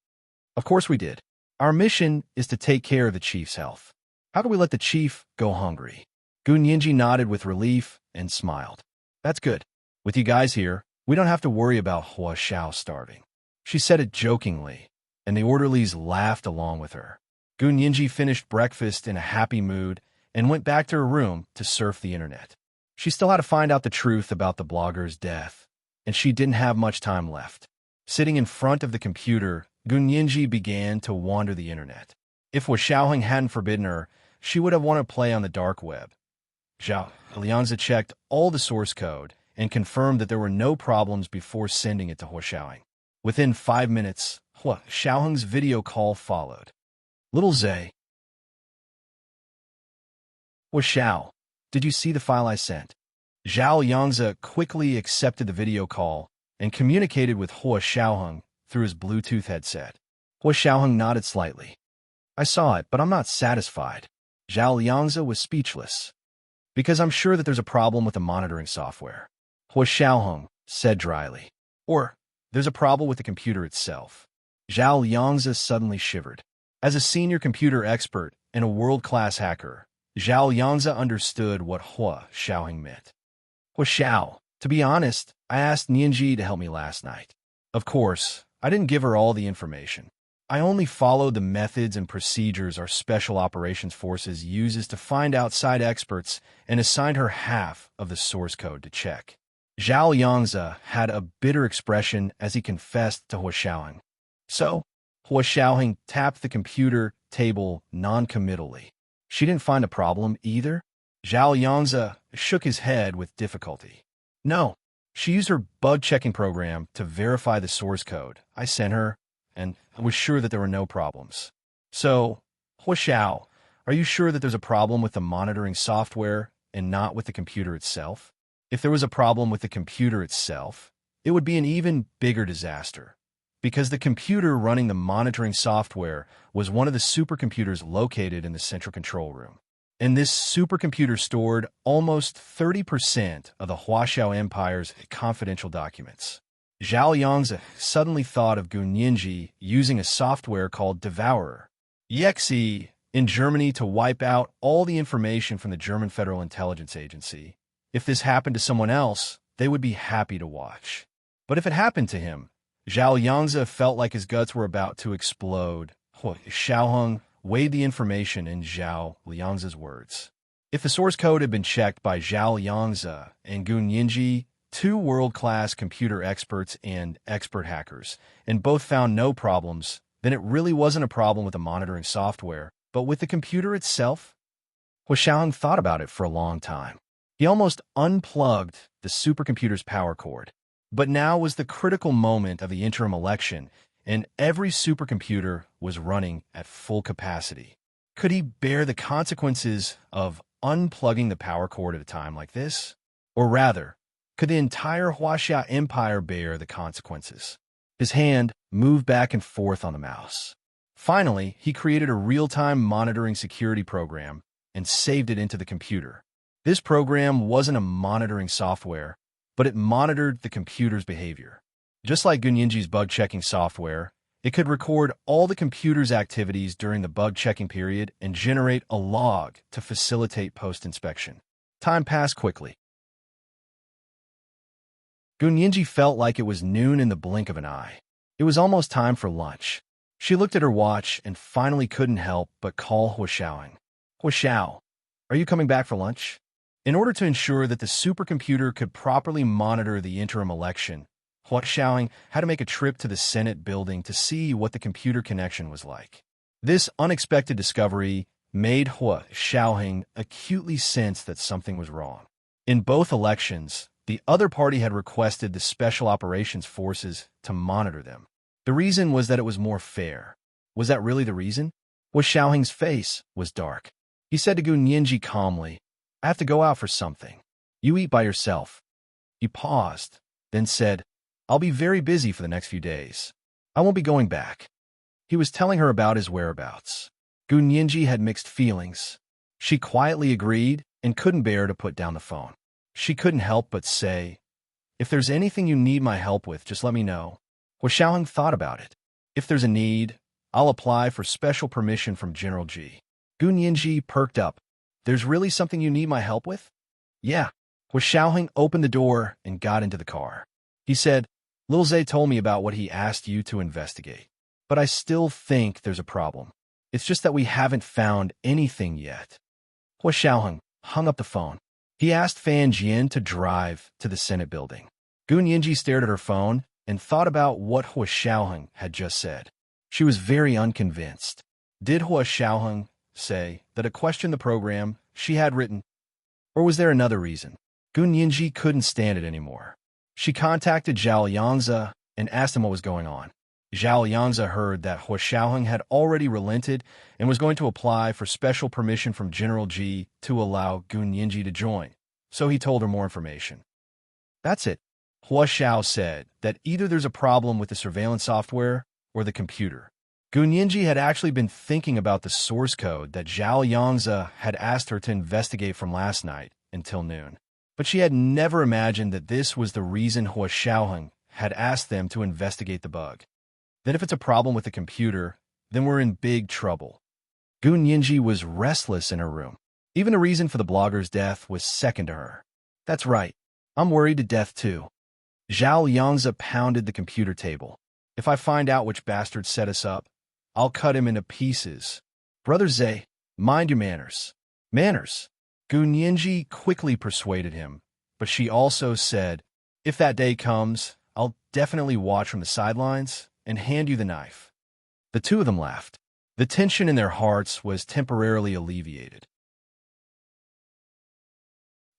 "Of course we did. Our mission is to take care of the chief's health. How do we let the chief go hungry?" Gun Yinji nodded with relief and smiled. "That's good. With you guys here, we don't have to worry about Hua Xiao starving." She said it jokingly, and the orderlies laughed along with her. Gun Yinji finished breakfast in a happy mood and went back to her room to surf the internet. She still had to find out the truth about the blogger's death, and she didn't have much time left. Sitting in front of the computer, Gun Yinji began to wander the internet. If Hua Xiaoheng hadn't forbidden her, she would have wanted to play on the dark web. Zhao Liangzi checked all the source code and confirmed that there were no problems before sending it to Hua Xiaoheng. Within 5 minutes, Hua Xiaoheng's video call followed. "Little Zay." "Hua Xiao, did you see the file I sent?" Zhao Yangzi quickly accepted the video call and communicated with Hua Xiaoheng through his Bluetooth headset. Hua Xiaoheng nodded slightly. "I saw it, but I'm not satisfied." Zhao Yangzi was speechless. "Because I'm sure that there's a problem with the monitoring software," Hua Xiaoheng said dryly. "Or there's a problem with the computer itself." Zhao Yangzi suddenly shivered. As a senior computer expert and a world-class hacker, Zhao Yangzi understood what Hua Xiaoheng meant. "Hua Xiao, to be honest, I asked Nianji to help me last night. Of course, I didn't give her all the information. I only followed the methods and procedures our Special Operations Forces uses to find outside experts and assigned her half of the source code to check." Zhao Yangzi had a bitter expression as he confessed to Hua Xiaoheng. So, Hua Xiaoheng tapped the computer table non-committally. She didn't find a problem either. Zhao Yangzi shook his head with difficulty. "No, she used her bug-checking program to verify the source code I sent her, and I was sure that there were no problems." "So, Hua Xiao, are you sure that there's a problem with the monitoring software and not with the computer itself? If there was a problem with the computer itself, it would be an even bigger disaster, because the computer running the monitoring software was one of the supercomputers located in the central control room. And this supercomputer stored almost 30% of the Huaxiao Empire's confidential documents." Zhao Yangzi suddenly thought of Gun Yinji using a software called Devourer, EXE, in Germany to wipe out all the information from the German Federal Intelligence Agency. If this happened to someone else, they would be happy to watch. But if it happened to him, Zhao Yangzi felt like his guts were about to explode. Hua Xiaoheng weighed the information in Zhao Liangzi's words. If the source code had been checked by Zhao Yangzi and Gun Yinji, two world-class computer experts and expert hackers, and both found no problems, then it really wasn't a problem with the monitoring software, but with the computer itself? Hua Xiaoheng thought about it for a long time. He almost unplugged the supercomputer's power cord. But now was the critical moment of the interim election, and every supercomputer was running at full capacity. Could he bear the consequences of unplugging the power cord at a time like this? Or rather, could the entire Huaxia Empire bear the consequences? His hand moved back and forth on the mouse. Finally, he created a real-time monitoring security program and saved it into the computer. This program wasn't a monitoring software, but it monitored the computer's behavior. Just like Gun Yinji's bug-checking software, it could record all the computer's activities during the bug-checking period and generate a log to facilitate post-inspection. Time passed quickly. Gun Yinji felt like it was noon in the blink of an eye. It was almost time for lunch. She looked at her watch and finally couldn't help but call Hua Xiaoheng. "Hua Xiao, Are you coming back for lunch? In order to ensure that the supercomputer could properly monitor the interim election, Hua Xiaoheng had to make a trip to the Senate building to see what the computer connection was like. This unexpected discovery made Hua Xiaoheng acutely sense that something was wrong. In both elections, the other party had requested the Special Operations Forces to monitor them. The reason was that it was more fair. Was that really the reason? Hua Xiaoheng's face was dark. He said to Gu Nianji calmly, I have to go out for something. You eat by yourself. He paused, then said, I'll be very busy for the next few days. I won't be going back. He was telling her about his whereabouts. Gu Nianji had mixed feelings. She quietly agreed and couldn't bear to put down the phone. She couldn't help but say, if there's anything you need my help with, just let me know. Hua Xiaoheng thought about it. If there's a need, I'll apply for special permission from General Ji. Gu Nianji perked up. There's really something you need my help with? Yeah. Hua Xiaoheng opened the door and got into the car. He said, Lil Zhe told me about what he asked you to investigate. But I still think there's a problem. It's just that we haven't found anything yet. Hua Xiaoheng hung up the phone. He asked Fan Jian to drive to the Senate building. Gu Nianji stared at her phone and thought about what Hua Xiaoheng had just said. She was very unconvinced. Did Hua Xiaoheng say that it questioned the program she had written? Or was there another reason? Gu Nianji couldn't stand it anymore. She contacted Zhao Yangzi and asked him what was going on. Zhao Yangzi heard that Hua Xiaoheng had already relented and was going to apply for special permission from General Ji to allow Gu Nianji to join, so he told her more information. That's it. Hua Xiao said that either there's a problem with the surveillance software or the computer. Gu Nianji had actually been thinking about the source code that Zhao Yangzi had asked her to investigate from last night until noon. But she had never imagined that this was the reason Hua Xiaoheng had asked them to investigate the bug. That if it's a problem with the computer, then we're in big trouble. Gu Nianji was restless in her room. Even the reason for the blogger's death was second to her. That's right. I'm worried to death too. Zhao Yangzi pounded the computer table. If I find out which bastard set us up, I'll cut him into pieces. Brother Zhe, mind your manners. Manners. Gu Nianji quickly persuaded him, but she also said, if that day comes, I'll definitely watch from the sidelines and hand you the knife. The two of them laughed. The tension in their hearts was temporarily alleviated.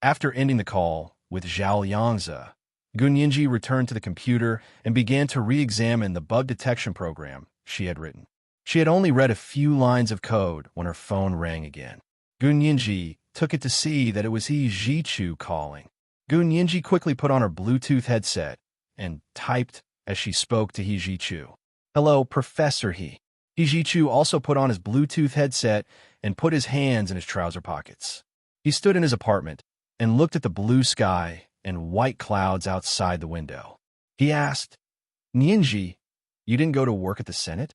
After ending the call with Zhao Yangzi, Gu Nianji returned to the computer and began to re-examine the bug detection program she had written. She had only read a few lines of code when her phone rang again. Gu Nianji took it to see that it was He Zhichu calling. Gu Nianji quickly put on her Bluetooth headset and typed as she spoke to He Zhichu. Hello, Professor He. He Zhichu also put on his Bluetooth headset and put his hands in his trouser pockets. He stood in his apartment and looked at the blue sky and white clouds outside the window. He asked, Nianji, you didn't go to work at the Senate?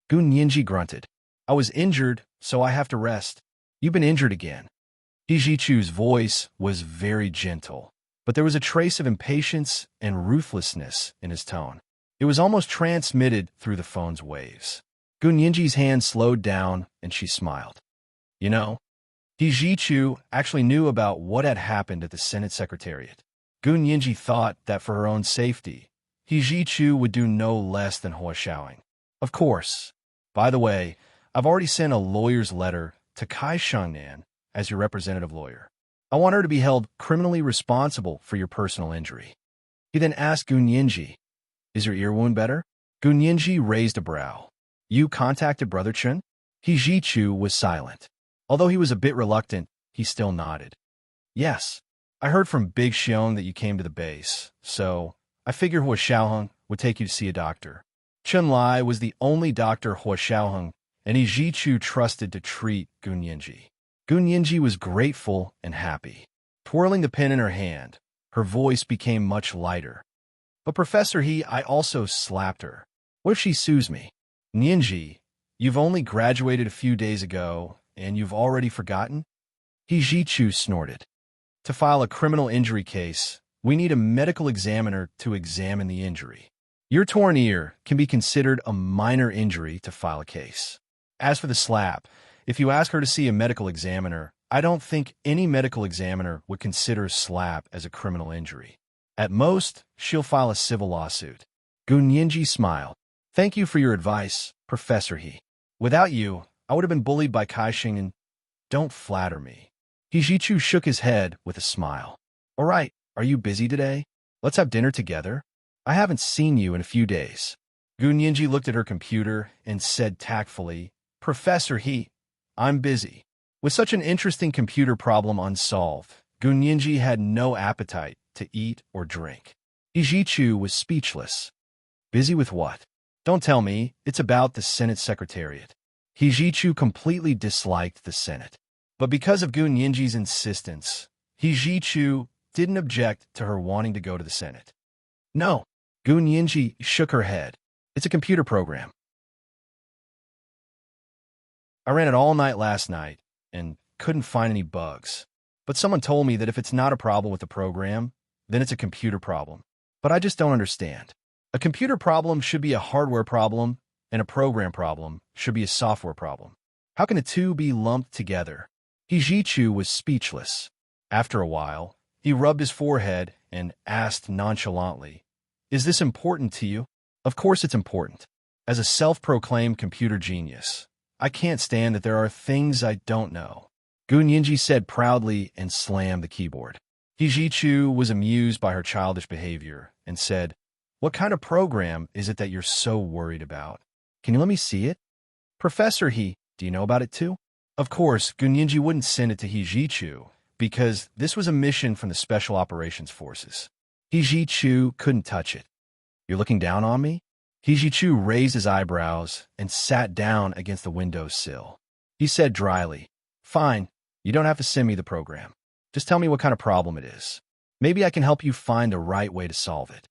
Gu Nianji grunted. I was injured, so I have to rest. You've been injured again. He Zhichu's voice was very gentle, but there was a trace of impatience and ruthlessness in his tone. It was almost transmitted through the phone's waves. Gu Nianji's hand slowed down, and she smiled. You know, He Zhichu actually knew about what had happened at the Senate Secretariat. Gu Nianji thought that for her own safety, He Zhichu would do no less than Hua Xiaoheng. Of course. By the way, I've already sent a lawyer's letter to Kai Shangnan as your representative lawyer. I want her to be held criminally responsible for your personal injury. He then asked Gu Nianji, is your ear wound better? Gu Nianji raised a brow. You contacted Brother Chen? He Zhichu was silent. Although he was a bit reluctant, he still nodded. Yes, I heard from Big Xiong that you came to the base, so I figured Hua Xiaoheng would take you to see a doctor. Chen Lai was the only doctor Hua Xiaoheng and He Zhichu trusted to treat Gu Nianji. Gu Nianji was grateful and happy. Twirling the pen in her hand, her voice became much lighter. But Professor He, I also slapped her. What if she sues me? Nianji, you've only graduated a few days ago, and you've already forgotten? He Zhichu snorted. To file a criminal injury case, we need a medical examiner to examine the injury. Your torn ear can be considered a minor injury to file a case. As for the slap, if you ask her to see a medical examiner, I don't think any medical examiner would consider a slap as a criminal injury. At most, she'll file a civil lawsuit. Gunyinji smiled. Thank you for your advice, Professor He. Without you, I would have been bullied by Kaixing and don't flatter me. Hijichu shook his head with a smile. All right, are you busy today? Let's have dinner together. I haven't seen you in a few days. Gunyinji looked at her computer and said tactfully, Professor He, I'm busy. With such an interesting computer problem unsolved, Gunyinji had no appetite to eat or drink. Hijichu was speechless. Busy with what? Don't tell me, it's about the Senate Secretariat. Hijichu completely disliked the Senate. But because of Gunyinji's insistence, Hijichu didn't object to her wanting to go to the Senate. No, Gunyinji shook her head. It's a computer program. I ran it all night last night and couldn't find any bugs. But someone told me that if it's not a problem with the program, then it's a computer problem. But I just don't understand. A computer problem should be a hardware problem, and a program problem should be a software problem. How can the two be lumped together? Hijichu was speechless. After a while, he rubbed his forehead and asked nonchalantly, Is this important to you? Of course it's important. As a self-proclaimed computer genius, I can't stand that there are things I don't know. Gunyinji said proudly and slammed the keyboard. Hijichu was amused by her childish behavior and said, What kind of program is it that you're so worried about? Can you let me see it? Professor He, do you know about it too? Of course, Gunyinji wouldn't send it to Hijichu because this was a mission from the Special Operations Forces. Hijichu couldn't touch it. You're looking down on me? Hijichu raised his eyebrows and sat down against the windowsill. He said dryly, Fine, you don't have to send me the program. Just tell me what kind of problem it is. Maybe I can help you find the right way to solve it.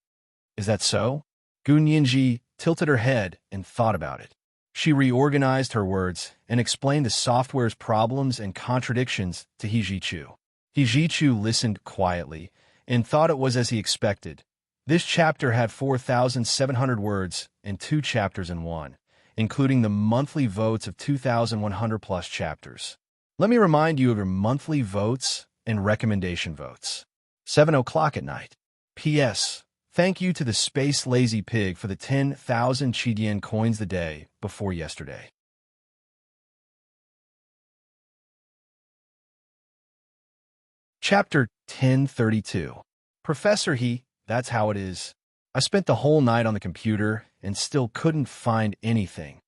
Is that so? Gunyinji tilted her head and thought about it. She reorganized her words and explained the software's problems and contradictions to Hijichu. Hijichu listened quietly and thought it was as he expected. This chapter had 4,700 words and 2 chapters in one, including the monthly votes of 2,100-plus chapters. Let me remind you of your monthly votes and recommendation votes. 7 o'clock at night. P.S. Thank you to the Space Lazy Pig for the 10,000 Chidian coins the day before yesterday. Chapter 1032. Professor He, that's how it is. I spent the whole night on the computer and still couldn't find anything.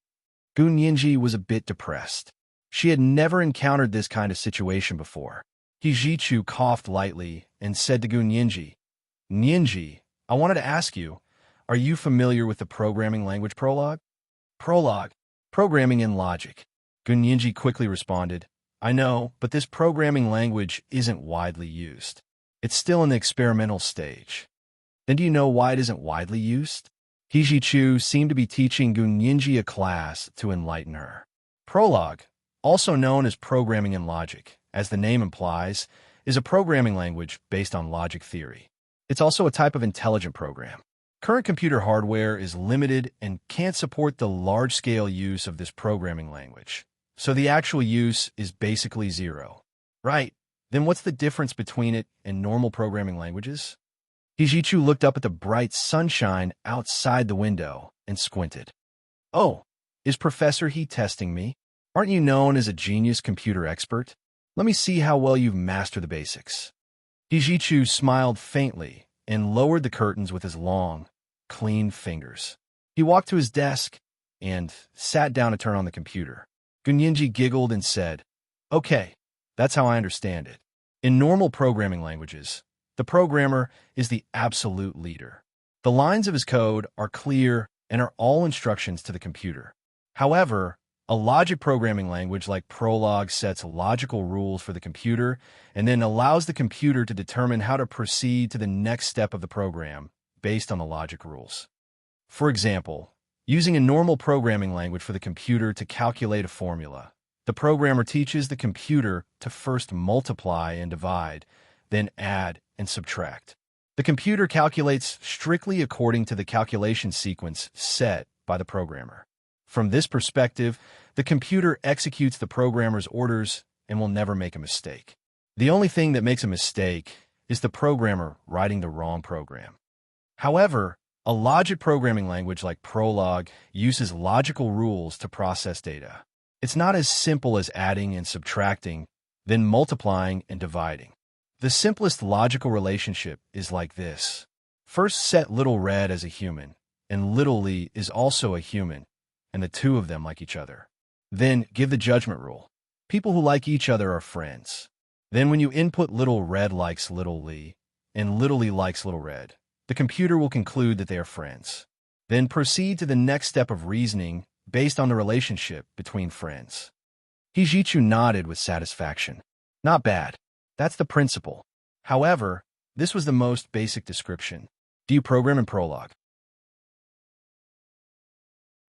Gunyinji was a bit depressed. She had never encountered this kind of situation before. Hijichu coughed lightly and said to Gunyinji, Nyinji, I wanted to ask you, are you familiar with the programming language Prolog? Prolog, programming in logic. Gunyinji quickly responded, I know, but this programming language isn't widely used. It's still in the experimental stage. Then do you know why it isn't widely used? Hijichu seemed to be teaching Gunyinji a class to enlighten her. Prolog, also known as programming in logic, as the name implies, is a programming language based on logic theory. It's also a type of intelligent program. Current computer hardware is limited and can't support the large-scale use of this programming language, so the actual use is basically zero. Right, then what's the difference between it and normal programming languages? Hijichu looked up at the bright sunshine outside the window and squinted. Oh, is Professor He testing me? Aren't you known as a genius computer expert? Let me see how well you've mastered the basics. Hijichu smiled faintly and lowered the curtains with his long, clean fingers. He walked to his desk and sat down to turn on the computer. Gunyinji giggled and said, Okay, that's how I understand it. In normal programming languages, the programmer is the absolute leader. The lines of his code are clear and are all instructions to the computer. However, a logic programming language like Prolog sets logical rules for the computer and then allows the computer to determine how to proceed to the next step of the program based on the logic rules. For example, using a normal programming language for the computer to calculate a formula, the programmer teaches the computer to first multiply and divide, then add and subtract. The computer calculates strictly according to the calculation sequence set by the programmer. From this perspective, the computer executes the programmer's orders and will never make a mistake. The only thing that makes a mistake is the programmer writing the wrong program. However, a logic programming language like Prolog uses logical rules to process data. It's not as simple as adding and subtracting, then multiplying and dividing. The simplest logical relationship is like this. First, set little red as a human, and little Lee is also a human, and the two of them like each other. Then, give the judgment rule. People who like each other are friends. Then when you input little red likes little Lee, and little Lee likes little red, the computer will conclude that they are friends. Then proceed to the next step of reasoning based on the relationship between friends. Hijichu nodded with satisfaction. Not bad. That's the principle. However, this was the most basic description. Do you program in Prolog?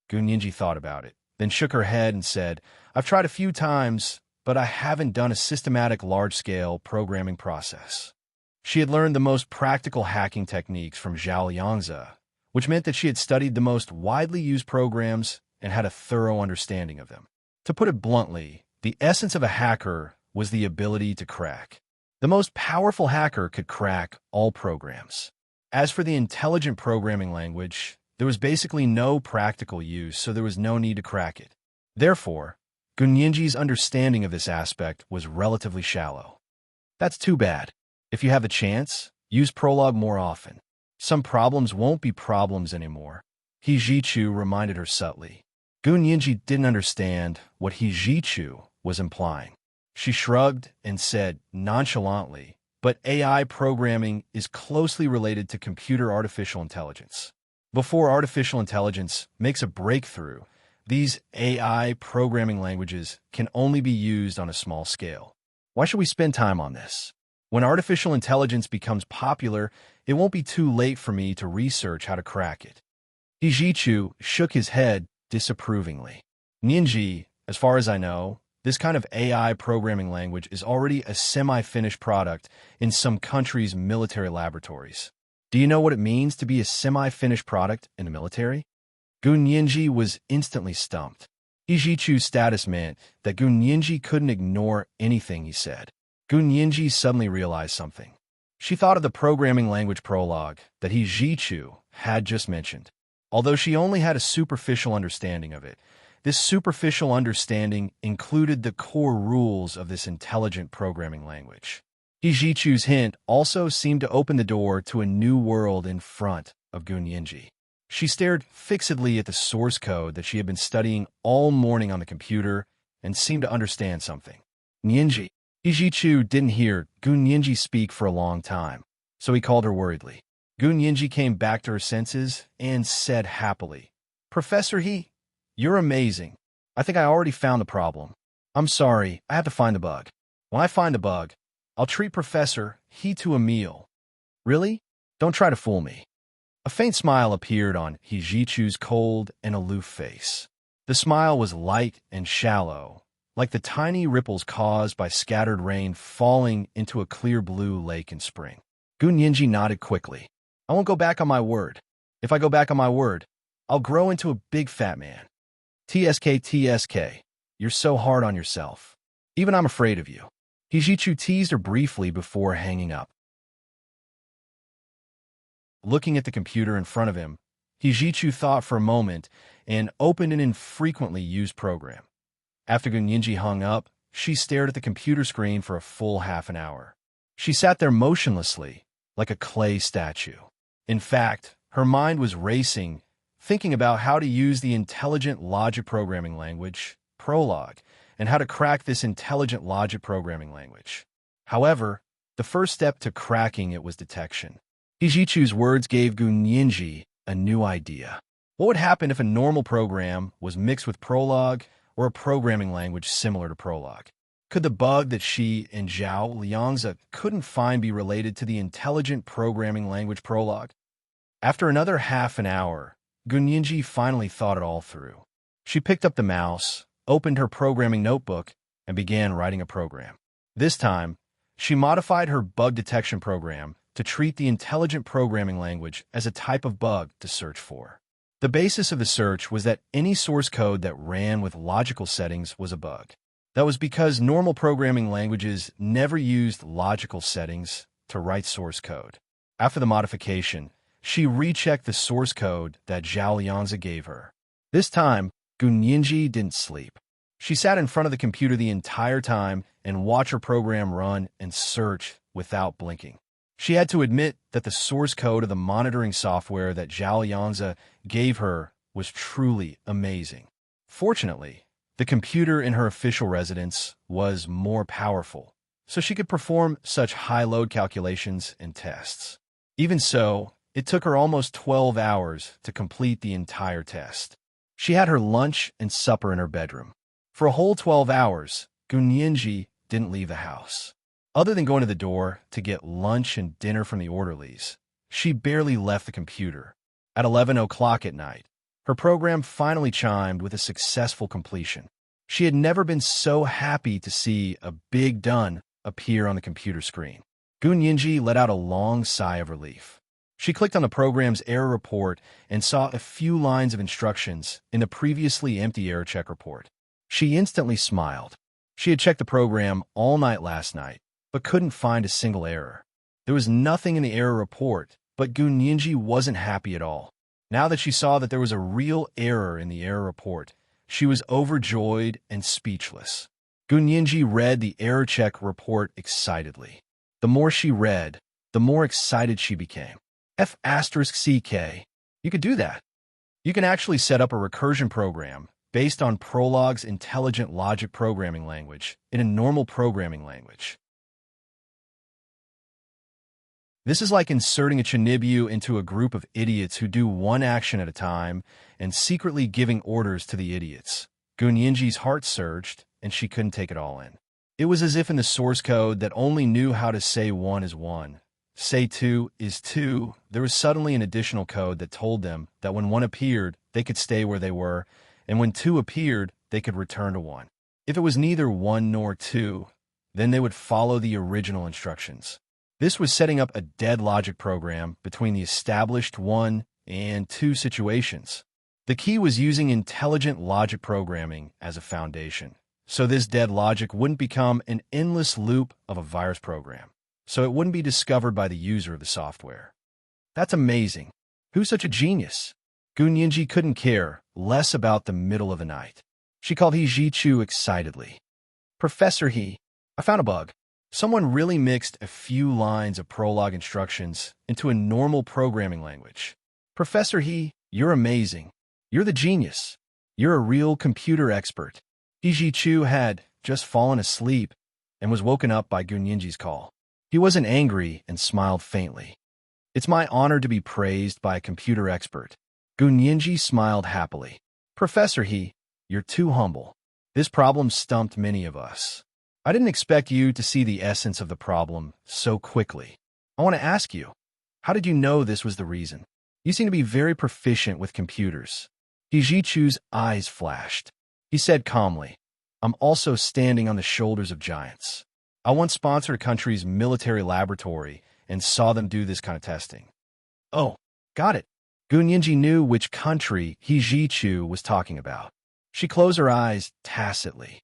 Gunyinji thought about it, then shook her head and said, I've tried a few times, but I haven't done a systematic large-scale programming process. She had learned the most practical hacking techniques from Zhao Liangzi, which meant that she had studied the most widely used programs and had a thorough understanding of them. To put it bluntly, the essence of a hacker was the ability to crack. The most powerful hacker could crack all programs. As for the intelligent programming language, there was basically no practical use, so there was no need to crack it. Therefore, Gunyinji's understanding of this aspect was relatively shallow. That's too bad. If you have the chance, use Prolog more often. Some problems won't be problems anymore. Hijichu reminded her subtly. Gunyinji didn't understand what Hijichu was implying. She shrugged and said nonchalantly, but AI programming is closely related to computer artificial intelligence. Before artificial intelligence makes a breakthrough, these AI programming languages can only be used on a small scale. Why should we spend time on this? When artificial intelligence becomes popular, it won't be too late for me to research how to crack it. Hijichu shook his head disapprovingly. Ninji, as far as I know, this kind of AI programming language is already a semi-finished product in some countries' military laboratories. Do you know what it means to be a semi-finished product in the military? Gunyinji was instantly stumped. Hijichu's status meant that Gunyinji couldn't ignore anything he said. Gunyinji suddenly realized something. She thought of the programming language Prolog that Hijichu had just mentioned. Although she only had a superficial understanding of it, this superficial understanding included the core rules of this intelligent programming language. Hijichu's hint also seemed to open the door to a new world in front of Gunyinji. She stared fixedly at the source code that she had been studying all morning on the computer and seemed to understand something. Ninji. Hijichu didn't hear Gunyinji speak for a long time, so he called her worriedly. Gunyinji came back to her senses and said happily, Professor He, you're amazing. I think I already found the problem. I'm sorry, I have to find the bug. When I find the bug, I'll treat Professor He to a meal. Really? Don't try to fool me. A faint smile appeared on Hijichu's cold and aloof face. The smile was light and shallow, like the tiny ripples caused by scattered rain falling into a clear blue lake in spring. Gunyinji nodded quickly. I won't go back on my word. If I go back on my word, I'll grow into a big fat man. TSK, you're so hard on yourself. Even I'm afraid of you. Hijichu teased her briefly before hanging up. Looking at the computer in front of him, Hijichu thought for a moment and opened an infrequently used program. After Gunyinji hung up, she stared at the computer screen for a full half an hour. She sat there motionlessly, like a clay statue. In fact, her mind was racing, thinking about how to use the intelligent logic programming language, Prolog, and how to crack this intelligent logic programming language. However, the first step to cracking it was detection. Hijichu's words gave Gunyinji a new idea. What would happen if a normal program was mixed with Prolog or a programming language similar to Prolog? Could the bug that she and Zhao Liangzi couldn't find be related to the intelligent programming language Prolog? After another half an hour, Gunyinji finally thought it all through. She picked up the mouse, opened her programming notebook, and began writing a program. This time, she modified her bug detection program to treat the intelligent programming language as a type of bug to search for. The basis of the search was that any source code that ran with logical settings was a bug. That was because normal programming languages never used logical settings to write source code. After the modification, she rechecked the source code that Zhao Lianzi gave her. This time, Gunyinji didn't sleep. She sat in front of the computer the entire time and watched her program run and search without blinking. She had to admit that the source code of the monitoring software that Zhao Lianzi gave her was truly amazing. Fortunately, the computer in her official residence was more powerful, so she could perform such high-load calculations and tests. Even so, it took her almost 12 hours to complete the entire test. She had her lunch and supper in her bedroom. For a whole 12 hours, Gunyinji didn't leave the house. Other than going to the door to get lunch and dinner from the orderlies, she barely left the computer. At 11 o'clock at night, her program finally chimed with a successful completion. She had never been so happy to see a big done appear on the computer screen. Gunyinji let out a long sigh of relief. She clicked on the program's error report and saw a few lines of instructions in the previously empty error check report. She instantly smiled. She had checked the program all night last night, but couldn't find a single error. There was nothing in the error report, but Gunyinji wasn't happy at all. Now that she saw that there was a real error in the error report, she was overjoyed and speechless. Gunyinji read the error check report excitedly. The more she read, the more excited she became. F***CK. You could do that. You can actually set up a recursion program based on Prolog's intelligent logic programming language in a normal programming language. This is like inserting a Chinibu into a group of idiots who do one action at a time and secretly giving orders to the idiots. Gunyinji's heart surged, and she couldn't take it all in. It was as if in the source code that only knew how to say 1 is 1, say 2 is 2, there was suddenly an additional code that told them that when 1 appeared, they could stay where they were, and when 2 appeared, they could return to 1. If it was neither 1 nor 2, then they would follow the original instructions. This was setting up a dead logic program between the established 1 and 2 situations. The key was using intelligent logic programming as a foundation, so this dead logic wouldn't become an endless loop of a virus program, so it wouldn't be discovered by the user of the software. That's amazing. Who's such a genius? Gunyinji couldn't care less about the middle of the night. She called He Jichu excitedly. Professor He, I found a bug. Someone really mixed a few lines of Prolog instructions into a normal programming language. Professor He, you're amazing. You're the genius. You're a real computer expert. He Jichu had just fallen asleep and was woken up by Gunyinji's call. He wasn't angry and smiled faintly. It's my honor to be praised by a computer expert. Gunyinji smiled happily. Professor He, you're too humble. This problem stumped many of us. I didn't expect you to see the essence of the problem so quickly. I want to ask you, how did you know this was the reason? You seem to be very proficient with computers. He Jichu's eyes flashed. He said calmly, I'm also standing on the shoulders of giants. I once sponsored a country's military laboratory and saw them do this kind of testing. Oh, got it. Gunyinji knew which country He Jichu was talking about. She closed her eyes tacitly.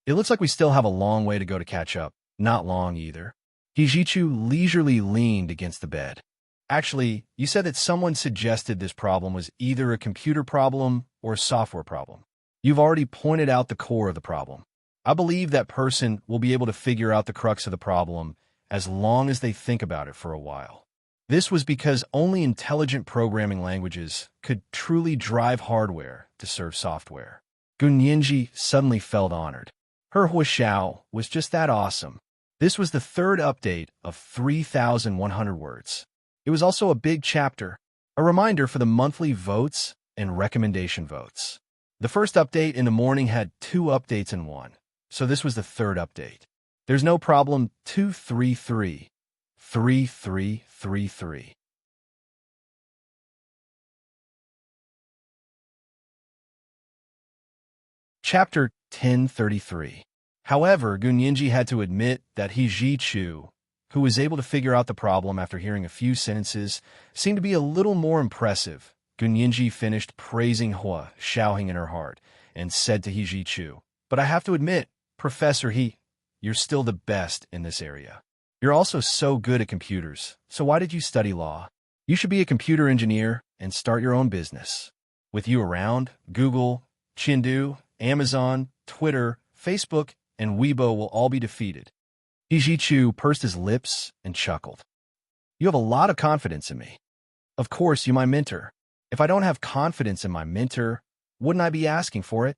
It looks like we still have a long way to go to catch up. Not long either. He Jichu leisurely leaned against the bed. Actually, you said that someone suggested this problem was either a computer problem or a software problem. You've already pointed out the core of the problem. I believe that person will be able to figure out the crux of the problem as long as they think about it for a while. This was because only intelligent programming languages could truly drive hardware to serve software. Gunyinji suddenly felt honored. Her Huishao was just that awesome. This was the third update of 3,100 words. It was also a big chapter, a reminder for the monthly votes and recommendation votes. The first update in the morning had 2 updates in one, so this was the third update. There's no problem 233, 3333. Chapter 1033. However, Gunyinji had to admit that He Jichu, who was able to figure out the problem after hearing a few sentences, seemed to be a little more impressive. Gunyinji finished praising Hua, shouting in her heart, and said to He Jichu, but I have to admit, Professor He, you're still the best in this area. You're also so good at computers, so why did you study law? You should be a computer engineer and start your own business. With you around, Google, Chindu, Amazon, Twitter, Facebook, and Weibo will all be defeated. He Jichu pursed his lips and chuckled. You have a lot of confidence in me. Of course, you're my mentor. If I don't have confidence in my mentor, wouldn't I be asking for it?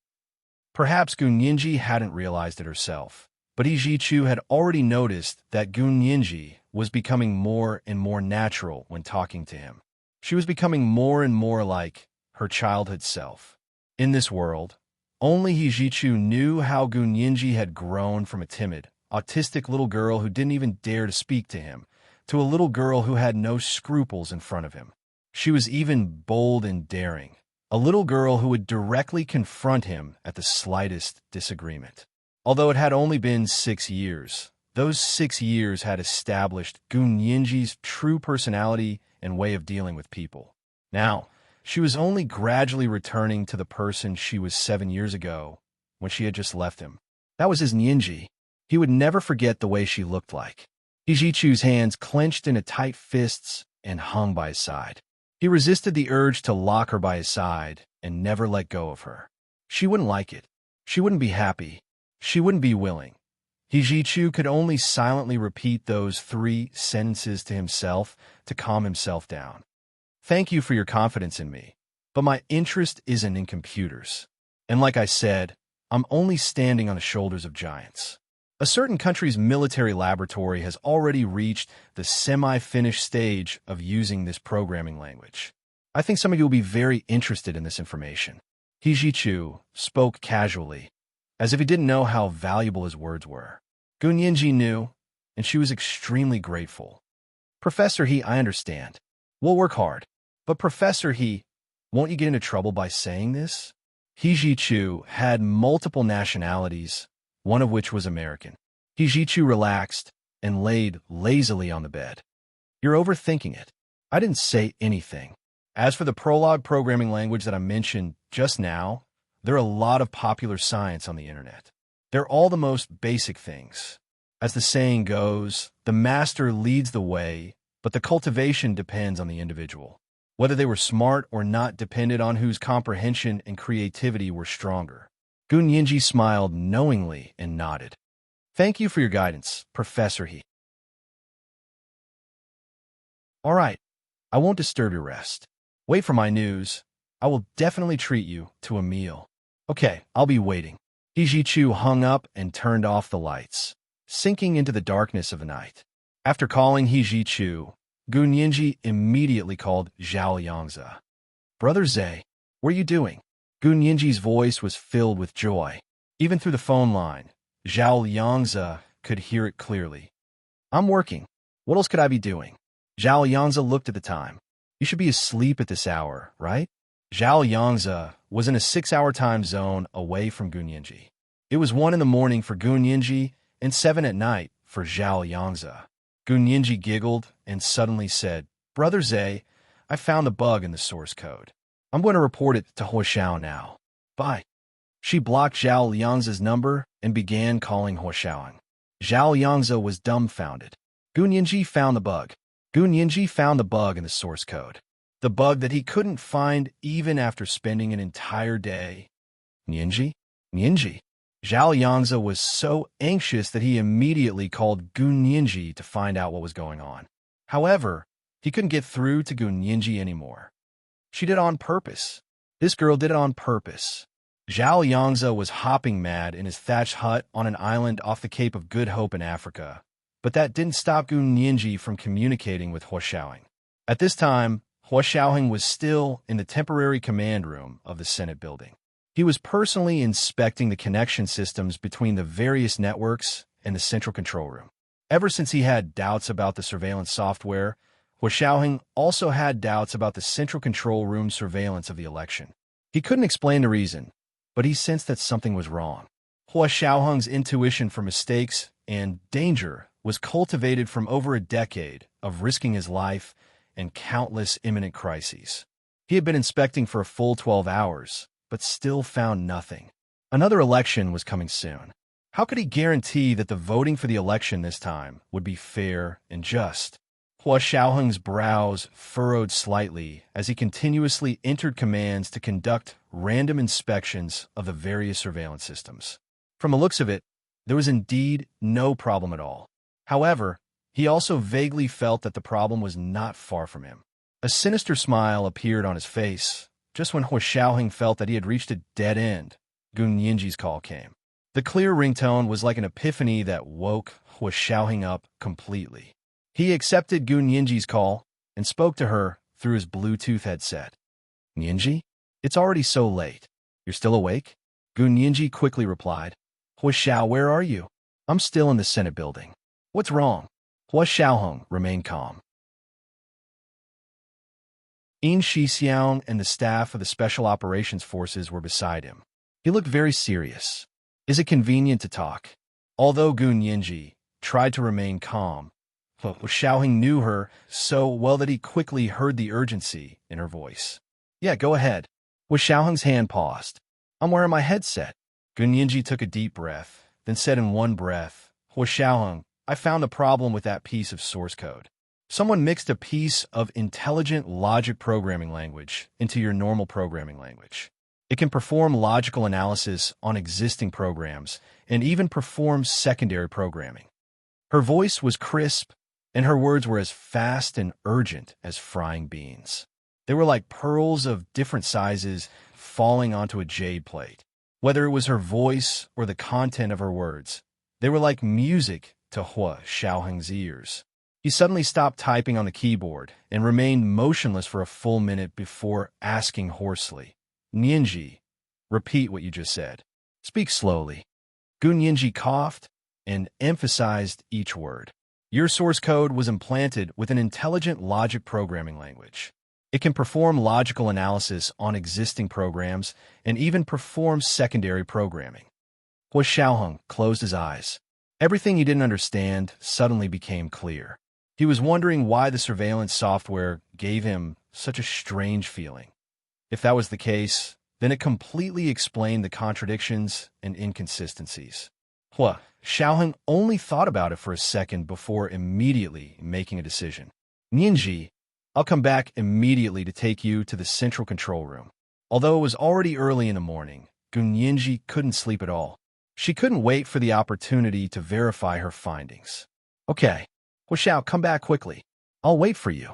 Perhaps Gun Yinji hadn't realized it herself, but He Jichu had already noticed that Gun Yinji was becoming more and more natural when talking to him. She was becoming more and more like her childhood self. In this world, only He Jichu knew how Gun Yinji had grown from a timid, autistic little girl who didn't even dare to speak to him, to a little girl who had no scruples in front of him. She was even bold and daring, a little girl who would directly confront him at the slightest disagreement. Although it had only been 6 years, those 6 years had established Gun Yinji's true personality and way of dealing with people. Now, she was only gradually returning to the person she was 7 years ago when she had just left him. That was his Yinji. He would never forget the way she looked like. He Jichu's hands clenched into tight fists and hung by his side. He resisted the urge to lock her by his side and never let go of her. She wouldn't like it. She wouldn't be happy. She wouldn't be willing. He Jichu could only silently repeat those 3 sentences to himself to calm himself down. Thank you for your confidence in me, but my interest isn't in computers. And like I said, I'm only standing on the shoulders of giants. A certain country's military laboratory has already reached the semi-finished stage of using this programming language. I think some of you will be very interested in this information. He Jichu spoke casually, as if he didn't know how valuable his words were. Gun Yinji knew, and she was extremely grateful. Professor He, I understand. We'll work hard. But Professor He, won't you get into trouble by saying this? He Jichu had multiple nationalities, one of which was American. He Jichu relaxed and laid lazily on the bed. You're overthinking it. I didn't say anything. As for the prologue programming language that I mentioned just now, there are a lot of popular science on the internet. They're all the most basic things. As the saying goes, the master leads the way, but the cultivation depends on the individual. Whether they were smart or not depended on whose comprehension and creativity were stronger. Gun Yinji smiled knowingly and nodded. Thank you for your guidance, Professor He. All right, I won't disturb your rest. Wait for my news. I will definitely treat you to a meal. Okay, I'll be waiting. He Jichu hung up and turned off the lights, sinking into the darkness of the night. After calling He Jichu, Gun Yinji immediately called Zhao Yangzi. Brother Zhe, what are you doing? Gun Yinji's voice was filled with joy. Even through the phone line, Zhao Yangzi could hear it clearly. I'm working. What else could I be doing? Zhao Yangzi looked at the time. You should be asleep at this hour, right? Zhao Yangzi was in a 6-hour time zone away from Gun Yinji. It was 1 in the morning for Gun Yinji and 7 at night for Zhao Yangzi. Gun Yinji giggled and suddenly said, Brother Zhe, I found the bug in the source code. I'm going to report it to Huoxiao now. Bye. She blocked Zhao Yangzi's number and began calling Huoxiao. Zhao Yangzi was dumbfounded. Gun Yinji found the bug. Gun Yinji found the bug in the source code. The bug that he couldn't find even after spending an entire day. Yinji? Yinji? Zhao Yangzi was so anxious that he immediately called Gun Yinji to find out what was going on. However, he couldn't get through to Gun Yinji anymore. She did it on purpose. This girl did it on purpose. Zhao Yangzi was hopping mad in his thatched hut on an island off the Cape of Good Hope in Africa, but that didn't stop Gun Yinji from communicating with Huoxiao. At this time, Huoxiao was still in the temporary command room of the Senate building. He was personally inspecting the connection systems between the various networks and the central control room. Ever since he had doubts about the surveillance software, Huoxiao also had doubts about the central control room surveillance of the election. He couldn't explain the reason, but he sensed that something was wrong. Huoxiao's intuition for mistakes and danger was cultivated from over a decade of risking his life and countless imminent crises. He had been inspecting for a full 12 hours, but still found nothing. Another election was coming soon. How could he guarantee that the voting for the election this time would be fair and just? Hua Xiaoheng's brows furrowed slightly as he continuously entered commands to conduct random inspections of the various surveillance systems. From the looks of it, there was indeed no problem at all. However, he also vaguely felt that the problem was not far from him. A sinister smile appeared on his face just when Hua Xiaoheng felt that he had reached a dead end. Gun Yinji's call came. The clear ringtone was like an epiphany that woke Hua Xiaoheng up completely. He accepted Gun Yinji's call and spoke to her through his Bluetooth headset. Yinji? It's already so late. You're still awake? Gun Yinji quickly replied. Hua Xiao, where are you? I'm still in the Senate building. What's wrong? Hua Xiaoheng remained calm. Yin Shixiang and the staff of the Special Operations Forces were beside him. He looked very serious. Is it convenient to talk? Although Gun Yinji tried to remain calm, Hua Xiaoheng knew her so well that he quickly heard the urgency in her voice. Yeah, go ahead. Hua Xiaoheng's hand paused. I'm wearing my headset. Gun Yinji took a deep breath, then said in one breath, Hua Xiaoheng, I found a problem with that piece of source code. Someone mixed a piece of intelligent logic programming language into your normal programming language. It can perform logical analysis on existing programs and even perform secondary programming. Her voice was crisp, and her words were as fast and urgent as frying beans. They were like pearls of different sizes falling onto a jade plate. Whether it was her voice or the content of her words, they were like music to Hua Xiaoheng's ears. He suddenly stopped typing on the keyboard and remained motionless for a full minute before asking hoarsely, Yinji, repeat what you just said. Speak slowly. Gun Yinji coughed and emphasized each word. Your source code was implanted with an intelligent logic programming language. It can perform logical analysis on existing programs and even perform secondary programming. Hua Xiaoheng closed his eyes. Everything he didn't understand suddenly became clear. He was wondering why the surveillance software gave him such a strange feeling. If that was the case, then it completely explained the contradictions and inconsistencies. Hua Xiaoheng only thought about it for a second before immediately making a decision. Yinji, I'll come back immediately to take you to the central control room. Although it was already early in the morning, Gun Yinji couldn't sleep at all. She couldn't wait for the opportunity to verify her findings. Okay, Hua Xiao, come back quickly. I'll wait for you.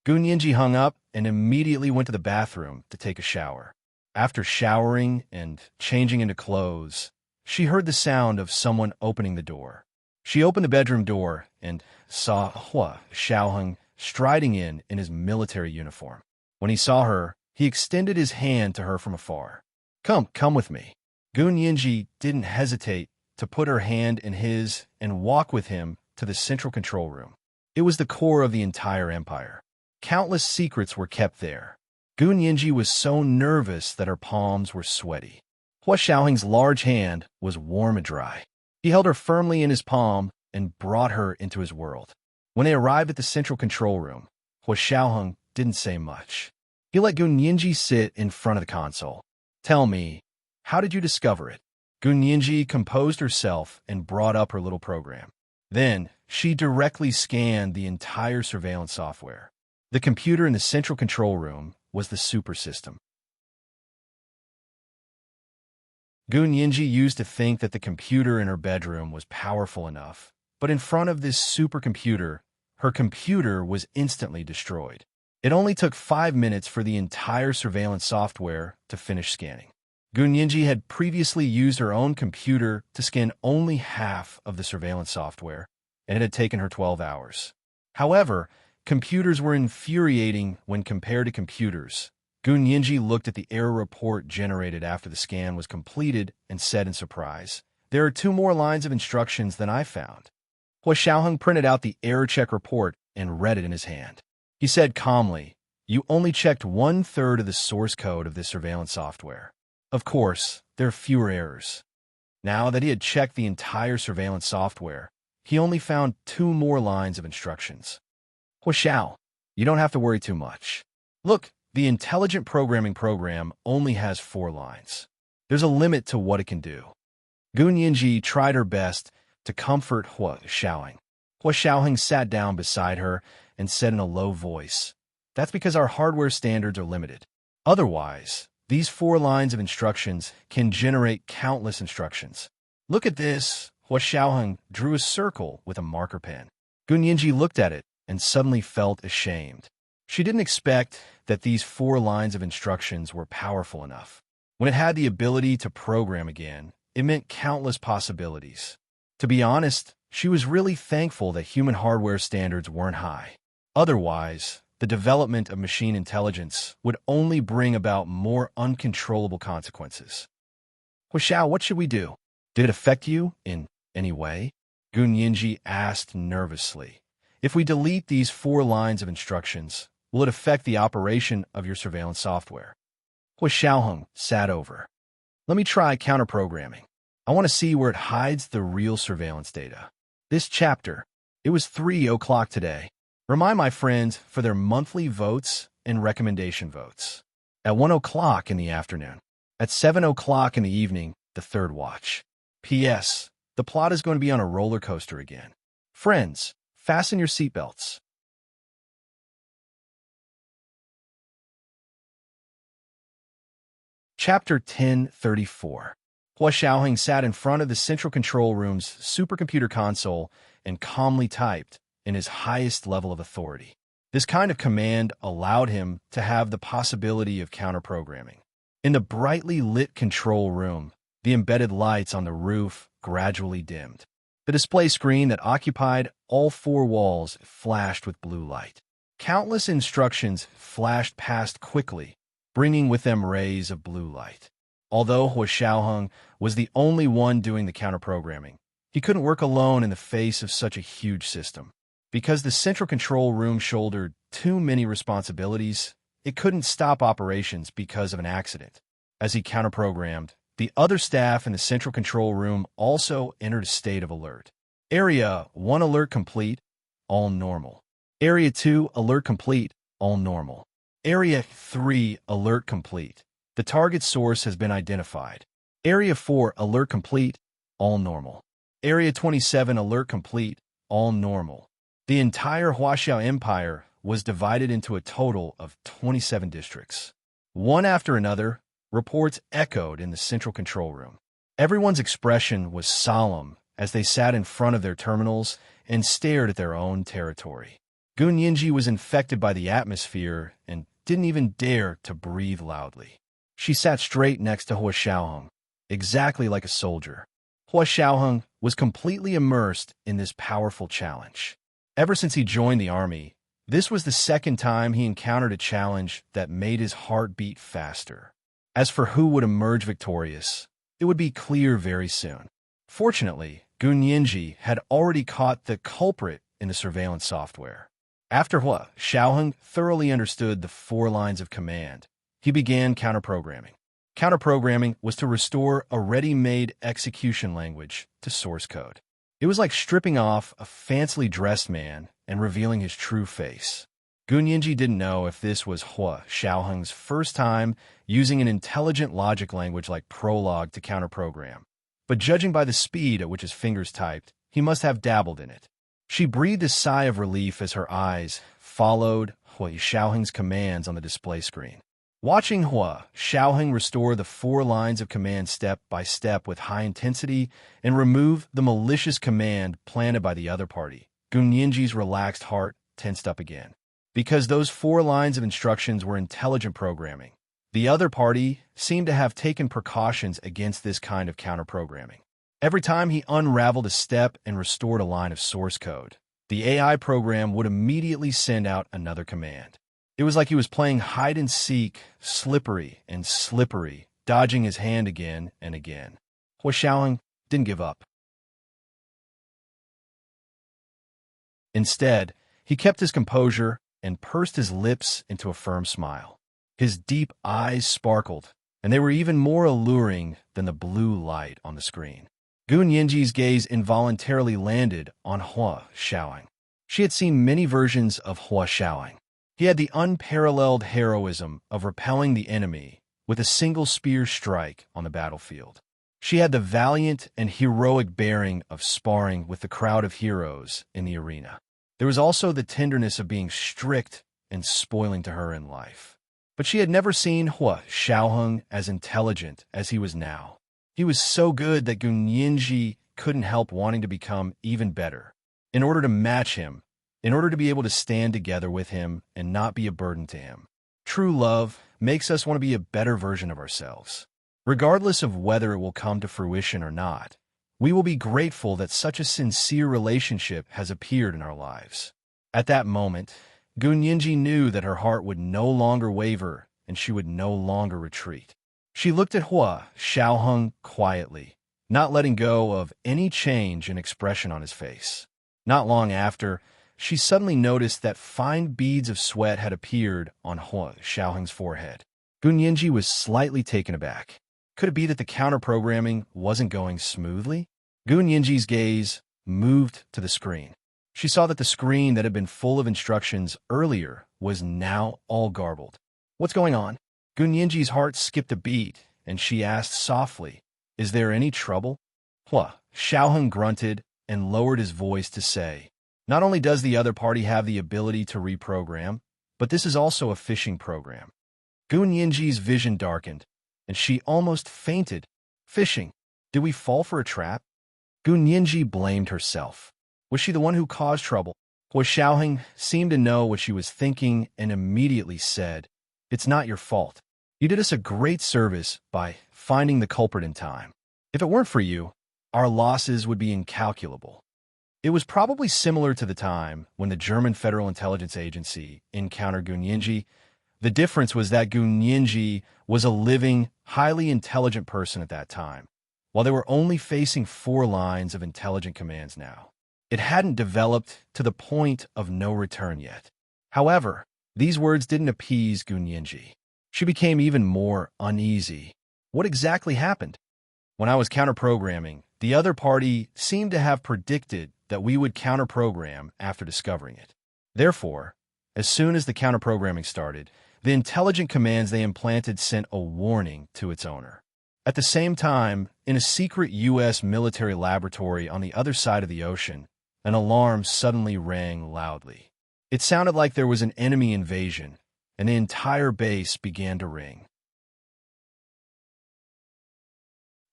Gun Yinji hung up and immediately went to the bathroom to take a shower. After showering and changing into clothes, she heard the sound of someone opening the door. She opened the bedroom door and saw Hua Xiaoheng striding in his military uniform. When he saw her, he extended his hand to her from afar. Come with me. Gun Yinji didn't hesitate to put her hand in his and walk with him to the central control room. It was the core of the entire empire. Countless secrets were kept there. Gun Yinji was so nervous that her palms were sweaty. Hua Xiaoheng's large hand was warm and dry. He held her firmly in his palm and brought her into his world. When they arrived at the central control room, Hua Xiaoheng didn't say much. He let Gun Yinji sit in front of the console. Tell me, how did you discover it? Gun Yinji composed herself and brought up her little program. Then, she directly scanned the entire surveillance software. The computer in the central control room was the super system. Gun Yinji used to think that the computer in her bedroom was powerful enough, but in front of this supercomputer, her computer was instantly destroyed. It only took 5 minutes for the entire surveillance software to finish scanning. Gun Yinji had previously used her own computer to scan only half of the surveillance software, and it had taken her 12 hours. However, computers were infuriating when compared to computers. Gun Yinji looked at the error report generated after the scan was completed and said in surprise, There are 2 more lines of instructions than I found. Hua Xiaoheng printed out the error check report and read it in his hand. He said calmly, You only checked 1/3 of the source code of this surveillance software. Of course, there are fewer errors. Now that he had checked the entire surveillance software, he only found 2 more lines of instructions. Hua Xiao, you don't have to worry too much. Look, the intelligent programming program only has 4 lines. There's a limit to what it can do. Gun Yinji tried her best to comfort Hua Xiaoheng. Hua Xiaoheng sat down beside her and said in a low voice, "That's because our hardware standards are limited. Otherwise, these 4 lines of instructions can generate countless instructions." "Look at this." Hua Xiaoheng drew a circle with a marker pen. Gun Yinji looked at it and suddenly felt ashamed. She didn't expect that these 4 lines of instructions were powerful enough. When it had the ability to program again, it meant countless possibilities. To be honest, she was really thankful that human hardware standards weren't high. Otherwise, the development of machine intelligence would only bring about more uncontrollable consequences. "Hua Xiao, what should we do? Did it affect you in any way?" Gun Yinji asked nervously. "If we delete these 4 lines of instructions, will it affect the operation of your surveillance software?" Hua Xiaoheng sat over. "Let me try counter-programming. I want to see where it hides the real surveillance data." This chapter, it was 3 o'clock today. Remind my friends for their monthly votes and recommendation votes. At 1 o'clock in the afternoon. At 7 o'clock in the evening, the 3rd watch. P.S. The plot is going to be on a roller coaster again. Friends, fasten your seatbelts. Chapter 1034. Hua Xiaoheng sat in front of the central control room's supercomputer console and calmly typed in his highest level of authority. This kind of command allowed him to have the possibility of counter-programming. In the brightly lit control room, the embedded lights on the roof gradually dimmed. The display screen that occupied all 4 walls flashed with blue light. Countless instructions flashed past quickly, bringing with them rays of blue light. Although Hua Xiaoheng was the only one doing the counter-programming, he couldn't work alone in the face of such a huge system. Because the central control room shouldered too many responsibilities, it couldn't stop operations because of an accident. As he counter-programmed, the other staff in the central control room also entered a state of alert. Area 1 alert complete, all normal. Area 2 alert complete, all normal. Area 3 alert complete. The target source has been identified. Area 4 alert complete, all normal. Area 27 alert complete, all normal. The entire Huaxiao Empire was divided into a total of 27 districts. One after another, reports echoed in the central control room. Everyone's expression was solemn as they sat in front of their terminals and stared at their own territory. Gun Yinji was infected by the atmosphere and didn't even dare to breathe loudly. She sat straight next to Hua Xiaoheng, exactly like a soldier. Hua Xiaoheng was completely immersed in this powerful challenge. Ever since he joined the army, this was the 2nd time he encountered a challenge that made his heart beat faster. As for who would emerge victorious, it would be clear very soon. Fortunately, Gun Yinji had already caught the culprit in the surveillance software. After Hua Xiaoheng thoroughly understood the 4 lines of command, he began counter-programming. Counter-programming was to restore a ready-made execution language to source code. It was like stripping off a fancily dressed man and revealing his true face. Gun Yinji didn't know if this was Hua Xiaoheng's first time using an intelligent logic language like Prolog to counter-program, but judging by the speed at which his fingers typed, he must have dabbled in it. She breathed a sigh of relief as her eyes followed Hua Xiaoheng's commands on the display screen. Watching Hua Xiaoheng restore the 4 lines of command step by step with high intensity and remove the malicious command planted by the other party, Gun Yinji's relaxed heart tensed up again. Because those 4 lines of instructions were intelligent programming, the other party seemed to have taken precautions against this kind of counter-programming. Every time he unraveled a step and restored a line of source code, the AI program would immediately send out another command. It was like he was playing hide-and-seek, slippery and slippery, dodging his hand again and again. Hua Xiaoheng didn't give up. Instead, he kept his composure and pursed his lips into a firm smile. His deep eyes sparkled, and they were even more alluring than the blue light on the screen. Gun Yinji's gaze involuntarily landed on Hua Xiaoheng. She had seen many versions of Hua Xiaoheng. He had the unparalleled heroism of repelling the enemy with a single spear strike on the battlefield. She had the valiant and heroic bearing of sparring with the crowd of heroes in the arena. There was also the tenderness of being strict and spoiling to her in life. But she had never seen Hua Xiaoheng as intelligent as he was now. He was so good that Gunyinji couldn't help wanting to become even better. In order to match him, in order to be able to stand together with him and not be a burden to him. True love makes us want to be a better version of ourselves. Regardless of whether it will come to fruition or not, we will be grateful that such a sincere relationship has appeared in our lives. At that moment, Gunyinji knew that her heart would no longer waver and she would no longer retreat. She looked at Hua Xiaoheng quietly, not letting go of any change in expression on his face. Not long after, she suddenly noticed that fine beads of sweat had appeared on Hua Xiaoheng's forehead. Gunyinji was slightly taken aback. Could it be that the counter-programming wasn't going smoothly? Gunyinji's gaze moved to the screen. She saw that the screen that had been full of instructions earlier was now all garbled. What's going on? Gunyinji's heart skipped a beat, and she asked softly, "Is there any trouble?" Hua Xiaoheng grunted and lowered his voice to say, "Not only does the other party have the ability to reprogram, but this is also a phishing program." Gunyinji's vision darkened, and she almost fainted. Phishing? Did we fall for a trap? Gunyinji blamed herself. Was she the one who caused trouble? Hua Xiaoheng seemed to know what she was thinking and immediately said, "It's not your fault. You did us a great service by finding the culprit in time. If it weren't for you, our losses would be incalculable." It was probably similar to the time when the German Federal Intelligence Agency encountered Gunyinji. The difference was that Gunyinji was a living, highly intelligent person at that time, while they were only facing 4 lines of intelligent commands now. It hadn't developed to the point of no return yet. However, these words didn't appease Gunyinji. She became even more uneasy. What exactly happened? When I was counter-programming, the other party seemed to have predicted that we would counter-program after discovering it. Therefore, as soon as the counter-programming started, the intelligent commands they implanted sent a warning to its owner. At the same time, in a secret U.S. military laboratory on the other side of the ocean, an alarm suddenly rang loudly. It sounded like there was an enemy invasion, and the entire base began to ring.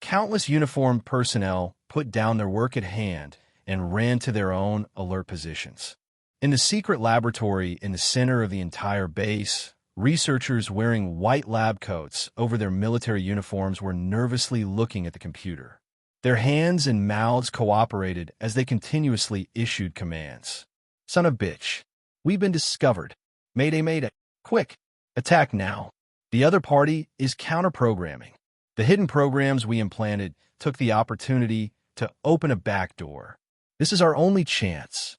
Countless uniformed personnel put down their work at hand and ran to their own alert positions. In the secret laboratory in the center of the entire base, researchers wearing white lab coats over their military uniforms were nervously looking at the computer. Their hands and mouths cooperated as they continuously issued commands. "Son of bitch. We've been discovered. Mayday, mayday. Quick. Attack now." The other party is counter-programming. The hidden programs we implanted took the opportunity to open a back door. This is our only chance.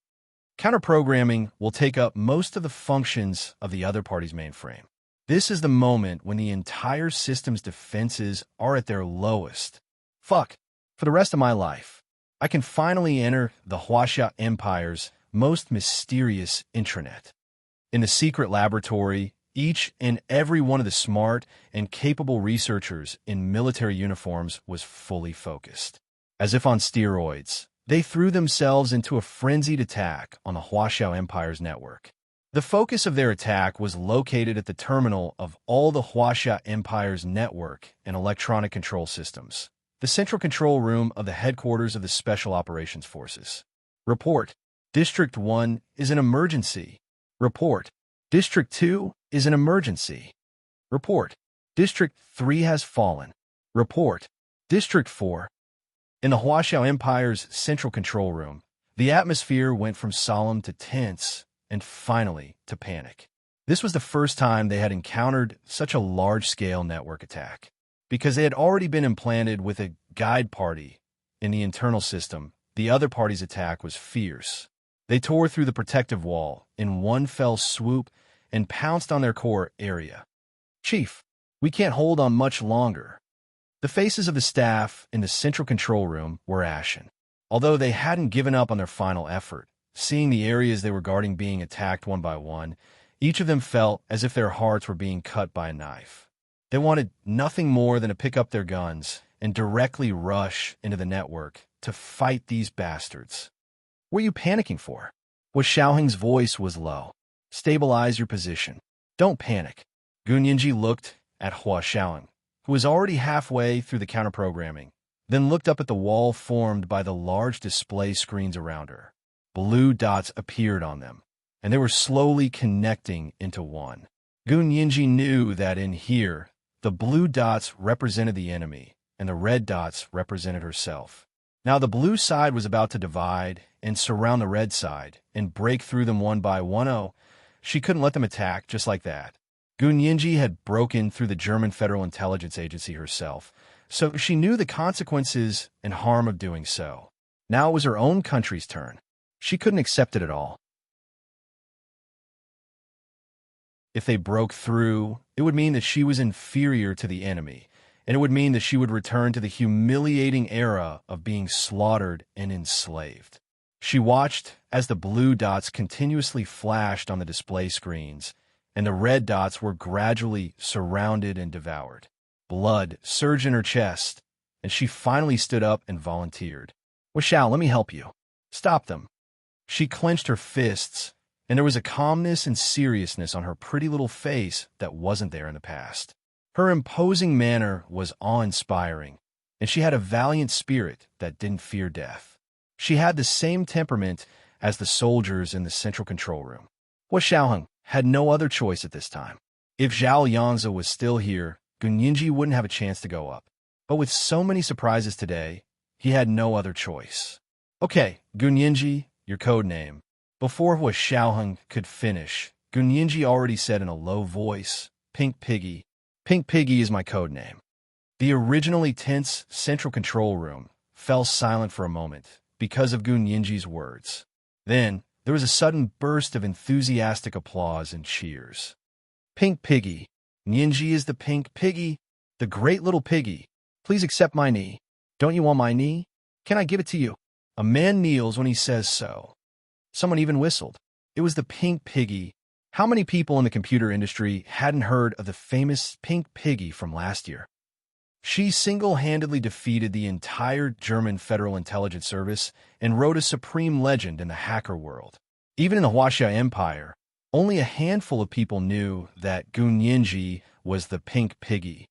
Counter-programming will take up most of the functions of the other party's mainframe. This is the moment when the entire system's defenses are at their lowest. Fuck. For the rest of my life, I can finally enter the Huaxia Empire's most mysterious intranet. In the secret laboratory, each and every one of the smart and capable researchers in military uniforms was fully focused. As if on steroids, they threw themselves into a frenzied attack on the Huaxiao Empire's network. The focus of their attack was located at the terminal of all the Huaxia Empire's network and electronic control systems, the central control room of the headquarters of the Special Operations Forces. Report: District 1 is an emergency. Report: District 2 is an emergency. Report: District 3 has fallen. Report: District 4. In the Huaxiao Empire's central control room, the atmosphere went from solemn to tense and finally to panic. This was the first time they had encountered such a large-scale network attack. Because they had already been implanted with a guide party in the internal system, the other party's attack was fierce. They tore through the protective wall in one fell swoop and pounced on their core area. "Chief, we can't hold on much longer." The faces of the staff in the central control room were ashen. Although they hadn't given up on their final effort, seeing the areas they were guarding being attacked one by one, each of them felt as if their hearts were being cut by a knife. They wanted nothing more than to pick up their guns and directly rush into the network to fight these bastards. What are you panicking for? Xiaoheng's voice was low. Stabilize your position. Don't panic. Gun Yinji looked at Hua Xiaoheng, who was already halfway through the counterprogramming, then looked up at the wall formed by the large display screens around her. Blue dots appeared on them, and they were slowly connecting into one. Gun Yinji knew that in here, the blue dots represented the enemy, and the red dots represented herself. Now the blue side was about to divide and surround the red side and break through them one by one. Oh, she couldn't let them attack just like that. Gun Yinji had broken through the German Federal Intelligence Agency herself, so she knew the consequences and harm of doing so. Now it was her own country's turn. She couldn't accept it at all. If they broke through, it would mean that she was inferior to the enemy, and it would mean that she would return to the humiliating era of being slaughtered and enslaved. She watched as the blue dots continuously flashed on the display screens, and the red dots were gradually surrounded and devoured. Blood surged in her chest, and she finally stood up and volunteered. Xiao, let me help you. Stop them. She clenched her fists, and there was a calmness and seriousness on her pretty little face that wasn't there in the past. Her imposing manner was awe-inspiring, and she had a valiant spirit that didn't fear death. She had the same temperament as the soldiers in the central control room. Xiaoheng had no other choice at this time. If Zhao Yangzi was still here, Gun Yinji wouldn't have a chance to go up. But with so many surprises today, he had no other choice. Okay, Gun Yinji, your code name. Before Xiaoheng could finish, Gun Yinji already said in a low voice, Pink Piggy. Pink Piggy is my code name. The originally tense central control room fell silent for a moment because of Gun Yinji's words. Then, there was a sudden burst of enthusiastic applause and cheers. Pink Piggy. Yinji is the Pink Piggy, the great little piggy. Please accept my knee. Don't you want my knee? Can I give it to you? A man kneels when he says so. Someone even whistled. It was the Pink Piggy. How many people in the computer industry hadn't heard of the famous Pink Piggy from last year? She single-handedly defeated the entire German Federal Intelligence Service and wrote a supreme legend in the hacker world. Even in the Huaxia Empire, only a handful of people knew that Gun Yinji was the Pink Piggy.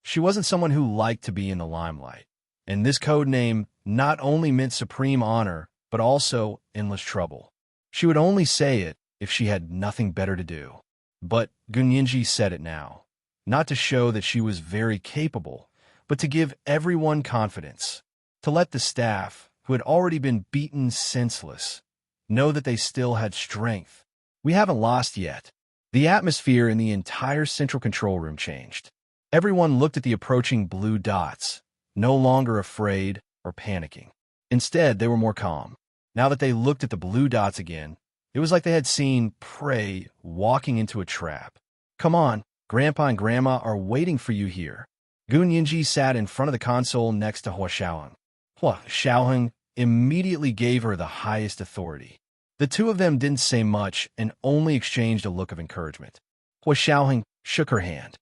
She wasn't someone who liked to be in the limelight, and this code name not only meant supreme honor, but also endless trouble. She would only say it if she had nothing better to do. But Gun Yinji said it now, not to show that she was very capable, but to give everyone confidence, to let the staff, who had already been beaten senseless, know that they still had strength. We haven't lost yet. The atmosphere in the entire central control room changed. Everyone looked at the approaching blue dots, no longer afraid or panicking. Instead, they were more calm. Now that they looked at the blue dots again, it was like they had seen prey walking into a trap. Come on, Grandpa and Grandma are waiting for you here. Gun Yinji sat in front of the console next to Hua Xiaoheng. Hua Xiaoheng immediately gave her the highest authority. The two of them didn't say much and only exchanged a look of encouragement. Hua Xiaoheng shook her hand.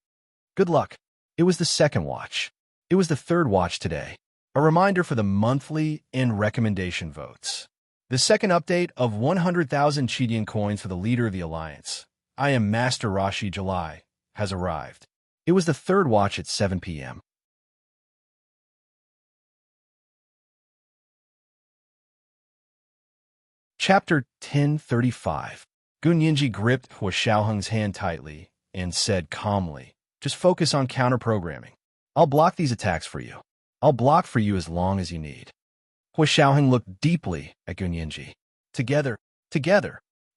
Good luck. It was the second watch. It was the third watch today. A reminder for the monthly and recommendation votes. The second update of 100,000 Chidian coins for the leader of the alliance, I am Master Rashi July, has arrived. It was the third watch at 7 p.m. Chapter 1035. Gun Yinji gripped Hua Xiaoheng's hand tightly and said calmly, just focus on counter-programming. I'll block these attacks for you. I'll block for you as long as you need. Hua Xiaoheng looked deeply at Gun Yinji. Together.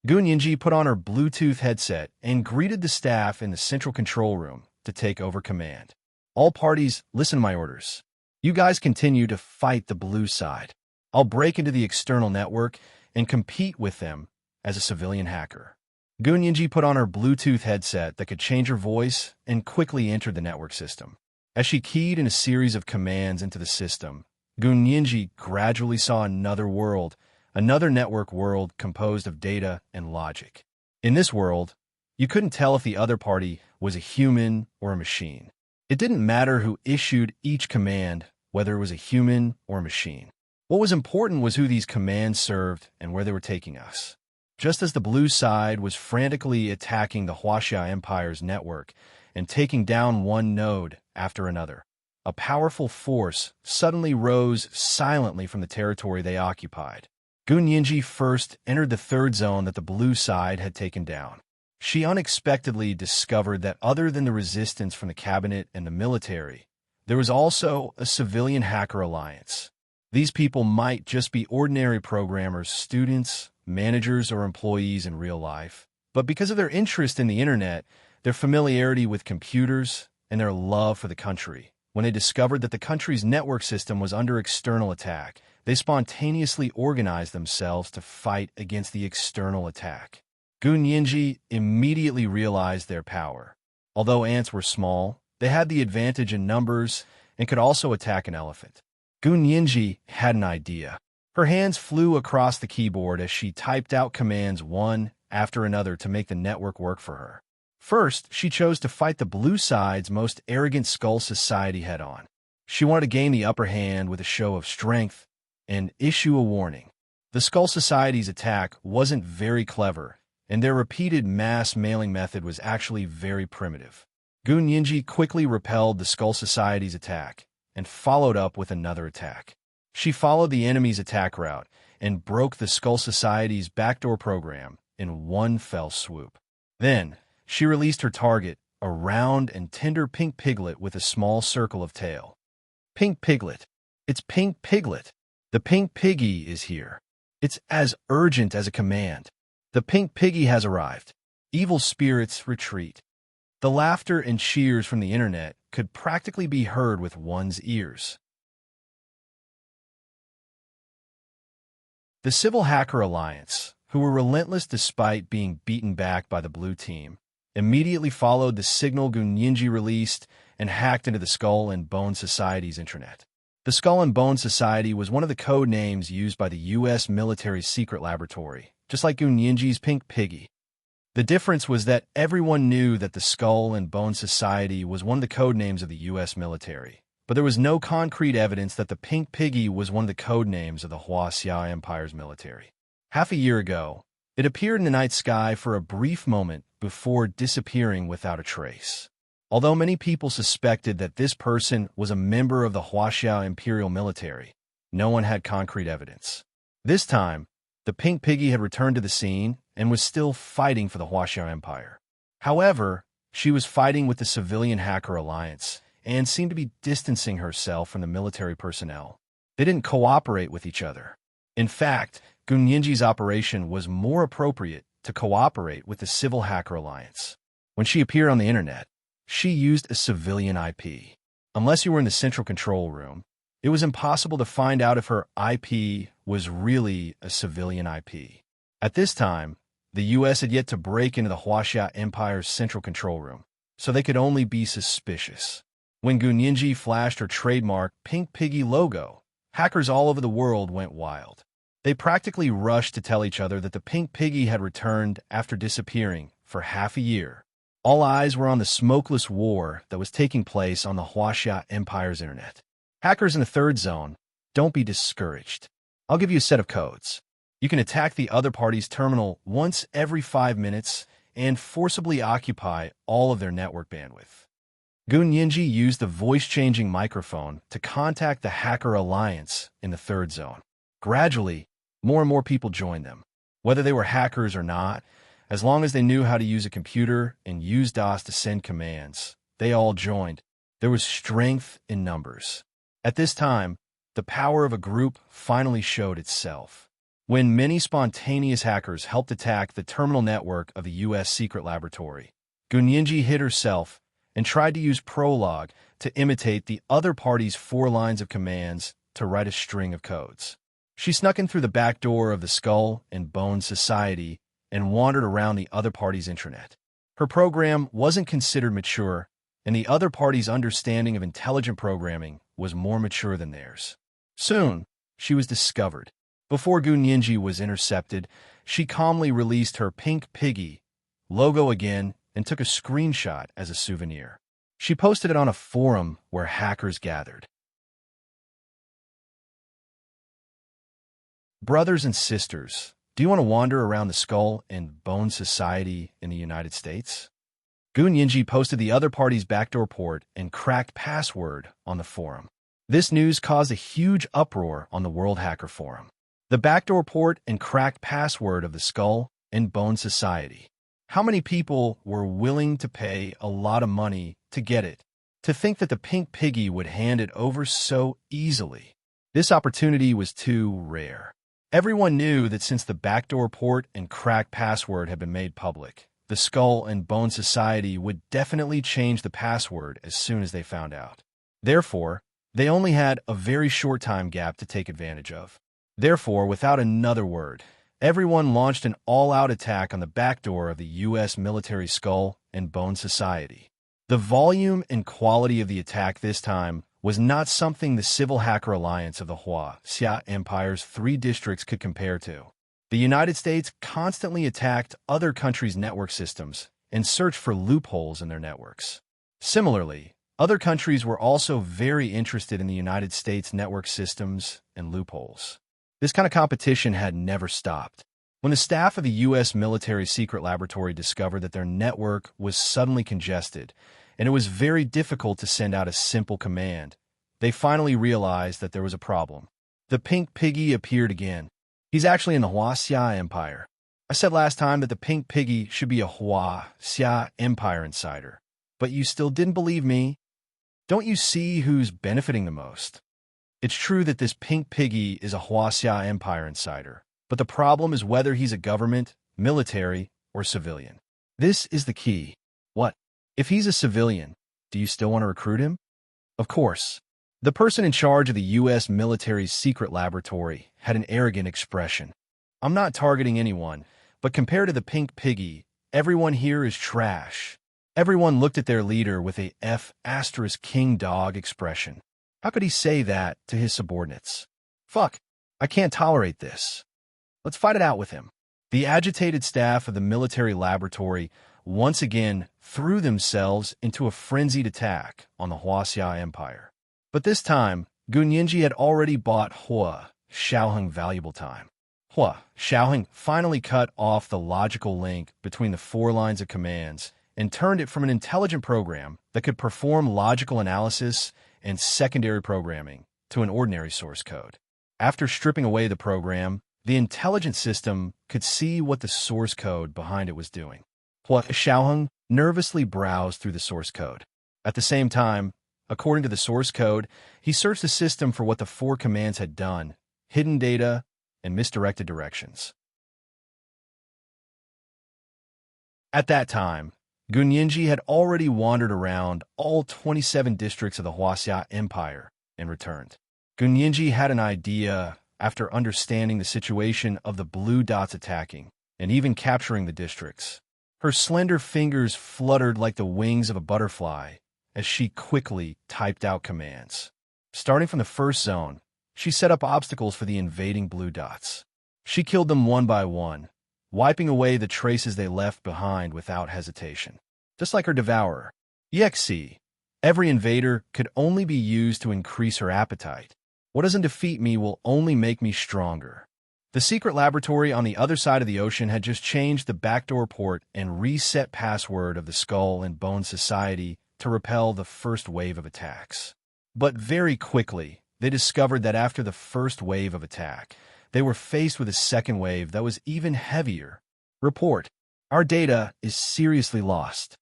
Gun Yinji put on her Bluetooth headset and greeted the staff in the central control room to take over command. All parties, listen to my orders. You guys continue to fight the blue side. I'll break into the external network and compete with them as a civilian hacker. Gun Yinji put on her Bluetooth headset that could change her voice and quickly entered the network system. As she keyed in a series of commands into the system, Gun Yinji gradually saw another world, another network world composed of data and logic. In this world, you couldn't tell if the other party was a human or a machine. It didn't matter who issued each command whether it was a human or a machine. What was important was who these commands served and where they were taking us. Just as the blue side was frantically attacking the Huaxia Empire's network and taking down one node after another, a powerful force suddenly rose silently from the territory they occupied. Gun Yinji first entered the third zone that the blue side had taken down. She unexpectedly discovered that other than the resistance from the cabinet and the military, there was also a civilian hacker alliance. These people might just be ordinary programmers, students, managers, or employees in real life, but because of their interest in the internet, their familiarity with computers, and their love for the country, when they discovered that the country's network system was under external attack, they spontaneously organized themselves to fight against the external attack. Gun Yinji immediately realized their power. Although ants were small, they had the advantage in numbers and could also attack an elephant. Gun Yinji had an idea. Her hands flew across the keyboard as she typed out commands one after another to make the network work for her. First, she chose to fight the blue side's most arrogant Skull Society head-on. She wanted to gain the upper hand with a show of strength and issue a warning. The Skull Society's attack wasn't very clever, and their repeated mass mailing method was actually very primitive. Gun Yinji quickly repelled the Skull Society's attack and followed up with another attack. She followed the enemy's attack route and broke the Skull Society's backdoor program in one fell swoop. Then, she released her target, a round and tender pink piglet with a small circle of tail. Pink Piglet. It's Pink Piglet. The Pink Piggy is here. It's as urgent as a command. The Pink Piggy has arrived. Evil spirits retreat. The laughter and cheers from the internet could practically be heard with one's ears. The Civil Hacker Alliance, who were relentless despite being beaten back by the blue team, immediately followed the signal Gun Yinji released and hacked into the Skull and Bone Society's intranet. The Skull and Bone Society was one of the code names used by the U.S. military's secret laboratory, just like Gun Yinji's Pink Piggy. The difference was that everyone knew that the Skull and Bone Society was one of the code names of the U.S. military, but there was no concrete evidence that the Pink Piggy was one of the code names of the Huaxia Empire's military. Half a year ago, it appeared in the night sky for a brief moment before disappearing without a trace. Although many people suspected that this person was a member of the Huaxia Imperial military, no one had concrete evidence. This time, the Pink Piggy had returned to the scene and was still fighting for the Huaxia Empire. However, she was fighting with the Civilian Hacker Alliance and seemed to be distancing herself from the military personnel. They didn't cooperate with each other. In fact, Gun Yinji's operation was more appropriate to cooperate with the Civil Hacker Alliance. When she appeared on the internet, she used a civilian IP. Unless you were in the central control room, it was impossible to find out if her IP was really a civilian IP. At this time, the U.S. had yet to break into the Huaxia Empire's central control room, so they could only be suspicious. When Gun Yinji flashed her trademark Pink Piggy logo, hackers all over the world went wild. They practically rushed to tell each other that the Pink Piggy had returned after disappearing for half a year. All eyes were on the smokeless war that was taking place on the Huaxia Empire's internet. Hackers in the third zone, don't be discouraged. I'll give you a set of codes. You can attack the other party's terminal once every 5 minutes and forcibly occupy all of their network bandwidth. Gun Yinji used the voice-changing microphone to contact the Hacker Alliance in the third zone. Gradually, more and more people joined them. Whether they were hackers or not, as long as they knew how to use a computer and use DOS to send commands, they all joined. There was strength in numbers. At this time, the power of a group finally showed itself. When many spontaneous hackers helped attack the terminal network of the U.S. secret laboratory, Gun Yinji hid herself and tried to use Prolog to imitate the other party's 4 lines of commands to write a string of codes. She snuck in through the back door of the Skull and Bone Society and wandered around the other party's intranet. Her program wasn't considered mature, and the other party's understanding of intelligent programming was more mature than theirs. Soon, she was discovered. Before Gun Yinji was intercepted, she calmly released her Pink Piggy logo again and took a screenshot as a souvenir. She posted it on a forum where hackers gathered. Brothers and sisters, do you want to wander around the Skull and Bone Society in the United States? Gun Yinji posted the other party's backdoor port and cracked password on the forum. This news caused a huge uproar on the World Hacker Forum. The backdoor port and cracked password of the Skull and Bone Society. How many people were willing to pay a lot of money to get it? To think that the pink piggy would hand it over so easily. This opportunity was too rare. Everyone knew that since the backdoor port and cracked password had been made public, the Skull and Bone Society would definitely change the password as soon as they found out. Therefore, they only had a very short time gap to take advantage of. Therefore, without another word, everyone launched an all-out attack on the backdoor of the U.S. military Skull and Bone Society. The volume and quality of the attack this time was not something the Civil Hacker Alliance of the Xia Empire's 3 districts could compare to. The United States constantly attacked other countries' network systems and searched for loopholes in their networks. Similarly, other countries were also very interested in the United States' network systems and loopholes. This kind of competition had never stopped. When the staff of the U.S. military secret laboratory discovered that their network was suddenly congested, and it was very difficult to send out a simple command, they finally realized that there was a problem. The pink piggy appeared again. He's actually in the Xia Empire. I said last time that the pink piggy should be a Xia Empire insider, but you still didn't believe me. Don't you see who's benefiting the most? It's true that this pink piggy is a Xia Empire insider, but the problem is whether he's a government, military, or civilian. This is the key. What? If he's a civilian, do you still want to recruit him? Of course. The person in charge of the U.S. military's secret laboratory had an arrogant expression. I'm not targeting anyone, but compared to the pink piggy, everyone here is trash. Everyone looked at their leader with a King dog expression. How could he say that to his subordinates? Fuck, I can't tolerate this. Let's fight it out with him. The agitated staff of the military laboratory once again threw themselves into a frenzied attack on the Xia Empire. But this time, Gun Yinji had already bought Hua Xiaoheng valuable time. Hua Xiaoheng finally cut off the logical link between the 4 lines of commands and turned it from an intelligent program that could perform logical analysis and secondary programming to an ordinary source code. After stripping away the program, the intelligent system could see what the source code behind it was doing. Hua Xiaoheng nervously browsed through the source code. At the same time, according to the source code, he searched the system for what the 4 commands had done, hidden data, and misdirected directions. At that time, Gun Yinji had already wandered around all 27 districts of the Xia Empire and returned. Gun Yinji had an idea after understanding the situation of the blue dots attacking and even capturing the districts. Her slender fingers fluttered like the wings of a butterfly as she quickly typed out commands. Starting from the first zone, she set up obstacles for the invading blue dots. She killed them one by one, wiping away the traces they left behind without hesitation. Just like her devourer, EXE, every invader could only be used to increase her appetite. What doesn't defeat me will only make me stronger. The secret laboratory on the other side of the ocean had just changed the backdoor port and reset password of the Skull and Bone Society to repel the first wave of attacks. But very quickly, they discovered that after the first wave of attack, they were faced with a second wave that was even heavier. Report. Our data is seriously lost.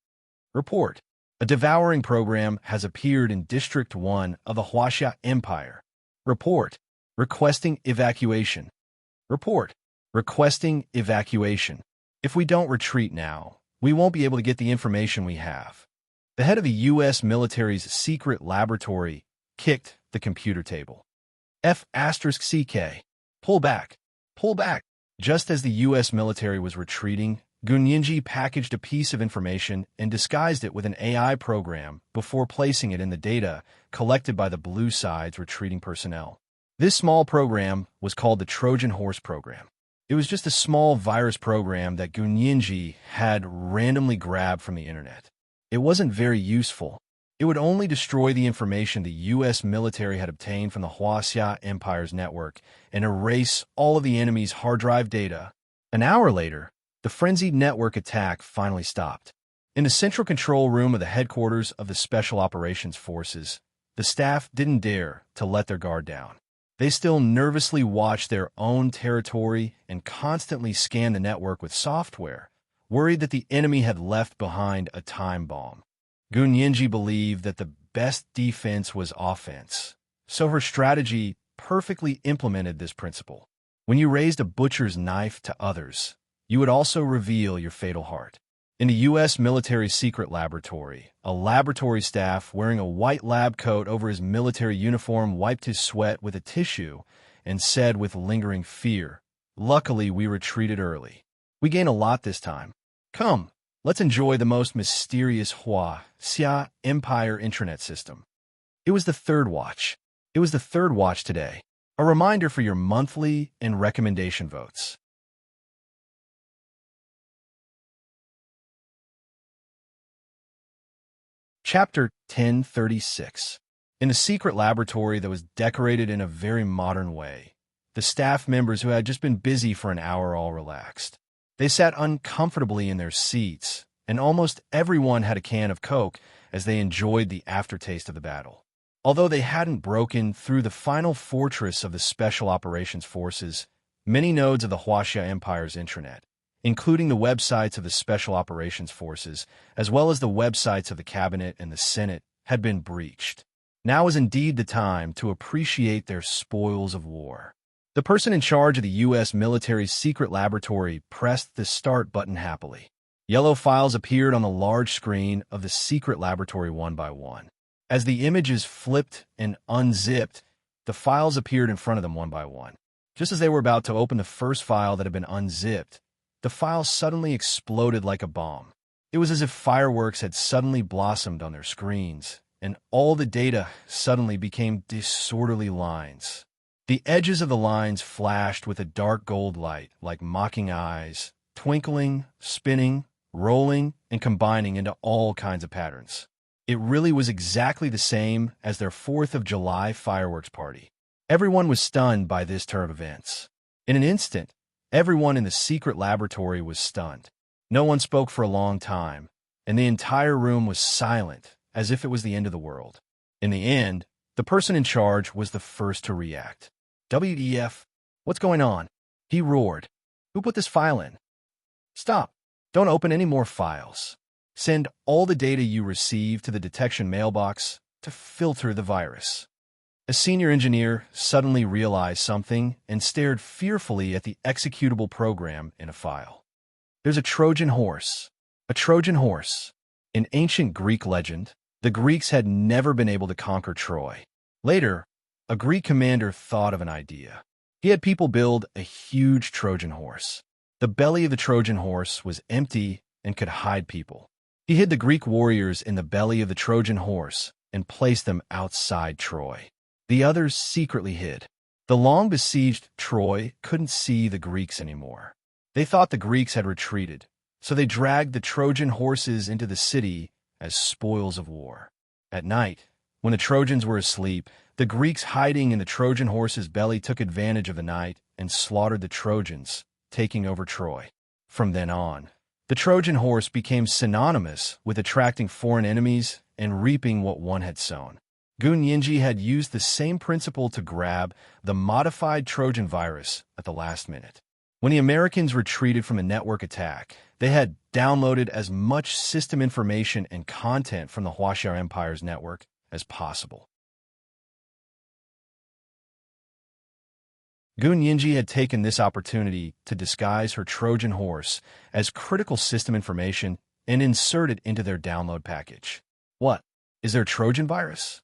Report. A devouring program has appeared in District 1 of the Xia Empire. Report. Requesting evacuation. Report. Requesting evacuation. If we don't retreat now, we won't be able to get the information we have. The head of the U.S. military's secret laboratory kicked the computer table. F*CK. Pull back. Pull back. Just as the U.S. military was retreating, Gun Yinji packaged a piece of information and disguised it with an AI program before placing it in the data collected by the blue side's retreating personnel. This small program was called the Trojan Horse program. It was just a small virus program that Gun Yinji had randomly grabbed from the internet. It wasn't very useful. It would only destroy the information the U.S. military had obtained from the Huaxia Empire's network and erase all of the enemy's hard drive data. An hour later, the frenzied network attack finally stopped. In the central control room of the headquarters of the Special Operations Forces, the staff didn't dare to let their guard down. They still nervously watched their own territory and constantly scanned the network with software, worried that the enemy had left behind a time bomb. Gun Yinji believed that the best defense was offense, so her strategy perfectly implemented this principle. When you raised a butcher's knife to others, you would also reveal your fatal heart. In the U.S. military secret laboratory, a laboratory staff wearing a white lab coat over his military uniform wiped his sweat with a tissue and said with lingering fear, "Luckily, we retreated early. We gain a lot this time. Come, let's enjoy the most mysterious Huaxia Empire intranet system." It was the third watch. It was the third watch today. A reminder for your monthly and recommendation votes. Chapter 1036. In the secret laboratory that was decorated in a very modern way, the staff members who had just been busy for an hour all relaxed. They sat uncomfortably in their seats, and almost everyone had a can of Coke as they enjoyed the aftertaste of the battle. Although they hadn't broken through the final fortress of the Special Operations Forces, many nodes of the Huaxia Empire's intranet, including the websites of the Special Operations Forces, as well as the websites of the Cabinet and the Senate, had been breached. Now was indeed the time to appreciate their spoils of war. The person in charge of the U.S. military's secret laboratory pressed the start button happily. Yellow files appeared on the large screen of the secret laboratory one by one. As the images flipped and unzipped, the files appeared in front of them one by one. Just as they were about to open the first file that had been unzipped, the file suddenly exploded like a bomb. It was as if fireworks had suddenly blossomed on their screens, and all the data suddenly became disorderly lines. The edges of the lines flashed with a dark gold light like mocking eyes, twinkling, spinning, rolling, and combining into all kinds of patterns. It really was exactly the same as their 4th of July fireworks party. Everyone was stunned by this turn of events. In an instant, everyone in the secret laboratory was stunned. No one spoke for a long time, and the entire room was silent, as if it was the end of the world. In the end, the person in charge was the first to react. "WEF, what's going on?" he roared. "Who put this file in? Stop. Don't open any more files. Send all the data you receive to the detection mailbox to filter the virus." A senior engineer suddenly realized something and stared fearfully at the executable program in a file. "There's a Trojan horse. A Trojan horse." In ancient Greek legend, the Greeks had never been able to conquer Troy. Later, a Greek commander thought of an idea. He had people build a huge Trojan horse. The belly of the Trojan horse was empty and could hide people. He hid the Greek warriors in the belly of the Trojan horse and placed them outside Troy. The others secretly hid. The long-besieged Troy couldn't see the Greeks anymore. They thought the Greeks had retreated, so they dragged the Trojan horses into the city as spoils of war. At night, when the Trojans were asleep, the Greeks hiding in the Trojan horse's belly took advantage of the night and slaughtered the Trojans, taking over Troy. From then on, the Trojan horse became synonymous with attracting foreign enemies and reaping what one had sown. Gun Yinji had used the same principle to grab the modified Trojan virus at the last minute. When the Americans retreated from a network attack, they had downloaded as much system information and content from the Huaxia Empire's network as possible. Gun Yinji had taken this opportunity to disguise her Trojan horse as critical system information and insert it into their download package. What? Is there a Trojan virus?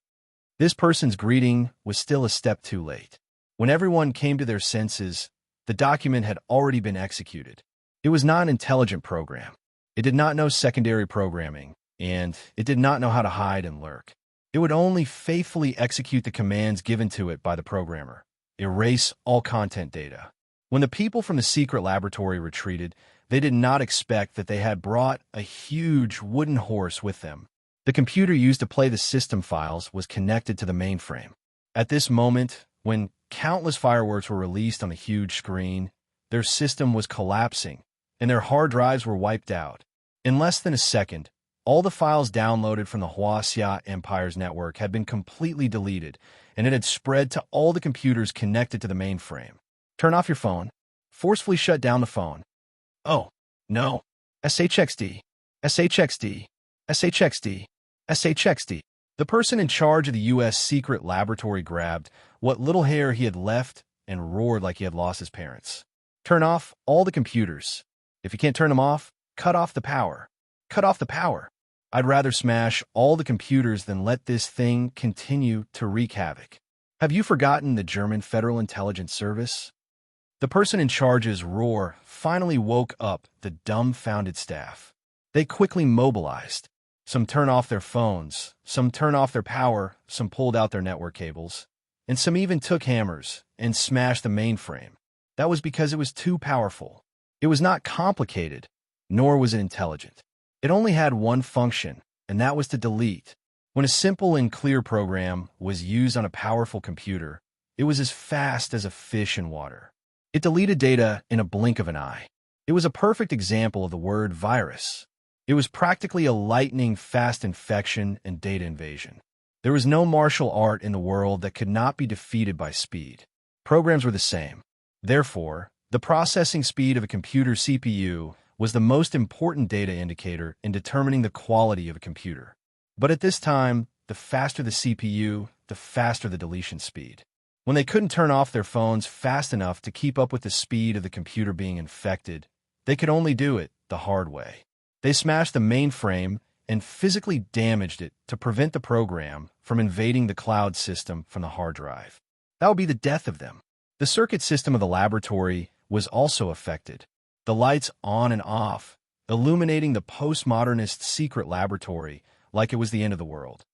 This person's greeting was still a step too late. When everyone came to their senses, the document had already been executed. It was not an intelligent program. It did not know secondary programming, and it did not know how to hide and lurk. It would only faithfully execute the commands given to it by the programmer. Erase all content data. When the people from the secret laboratory retreated, they did not expect that they had brought a huge wooden horse with them. The computer used to play the system files was connected to the mainframe. At this moment, when countless fireworks were released on the huge screen, their system was collapsing, and their hard drives were wiped out. In less than a second, all the files downloaded from the Huaxia Empire's network had been completely deleted, and it had spread to all the computers connected to the mainframe. Turn off your phone. Forcefully shut down the phone. Oh, no. SHXD. SHXD. SHXD. SHXD. The person in charge of the U.S. secret laboratory grabbed what little hair he had left and roared like he had lost his parents. Turn off all the computers. If you can't turn them off, cut off the power. Cut off the power. I'd rather smash all the computers than let this thing continue to wreak havoc. Have you forgotten the German Federal Intelligence Service? The person in charge's roar finally woke up the dumbfounded staff. They quickly mobilized. Some turned off their phones, some turned off their power, some pulled out their network cables, and some even took hammers and smashed the mainframe. That was because it was too powerful. It was not complicated, nor was it intelligent. It only had one function, and that was to delete. When a simple and clear program was used on a powerful computer, it was as fast as a fish in water. It deleted data in a blink of an eye. It was a perfect example of the word virus. It was practically a lightning-fast infection and data invasion. There was no martial art in the world that could not be defeated by speed. Programs were the same. Therefore, the processing speed of a computer CPU was the most important data indicator in determining the quality of a computer. But at this time, the faster the CPU, the faster the deletion speed. When they couldn't turn off their phones fast enough to keep up with the speed of the computer being infected, they could only do it the hard way. They smashed the mainframe and physically damaged it to prevent the program from invading the cloud system from the hard drive. That would be the death of them. The circuit system of the laboratory was also affected. The lights on and off, illuminating the postmodernist secret laboratory like it was the end of the world.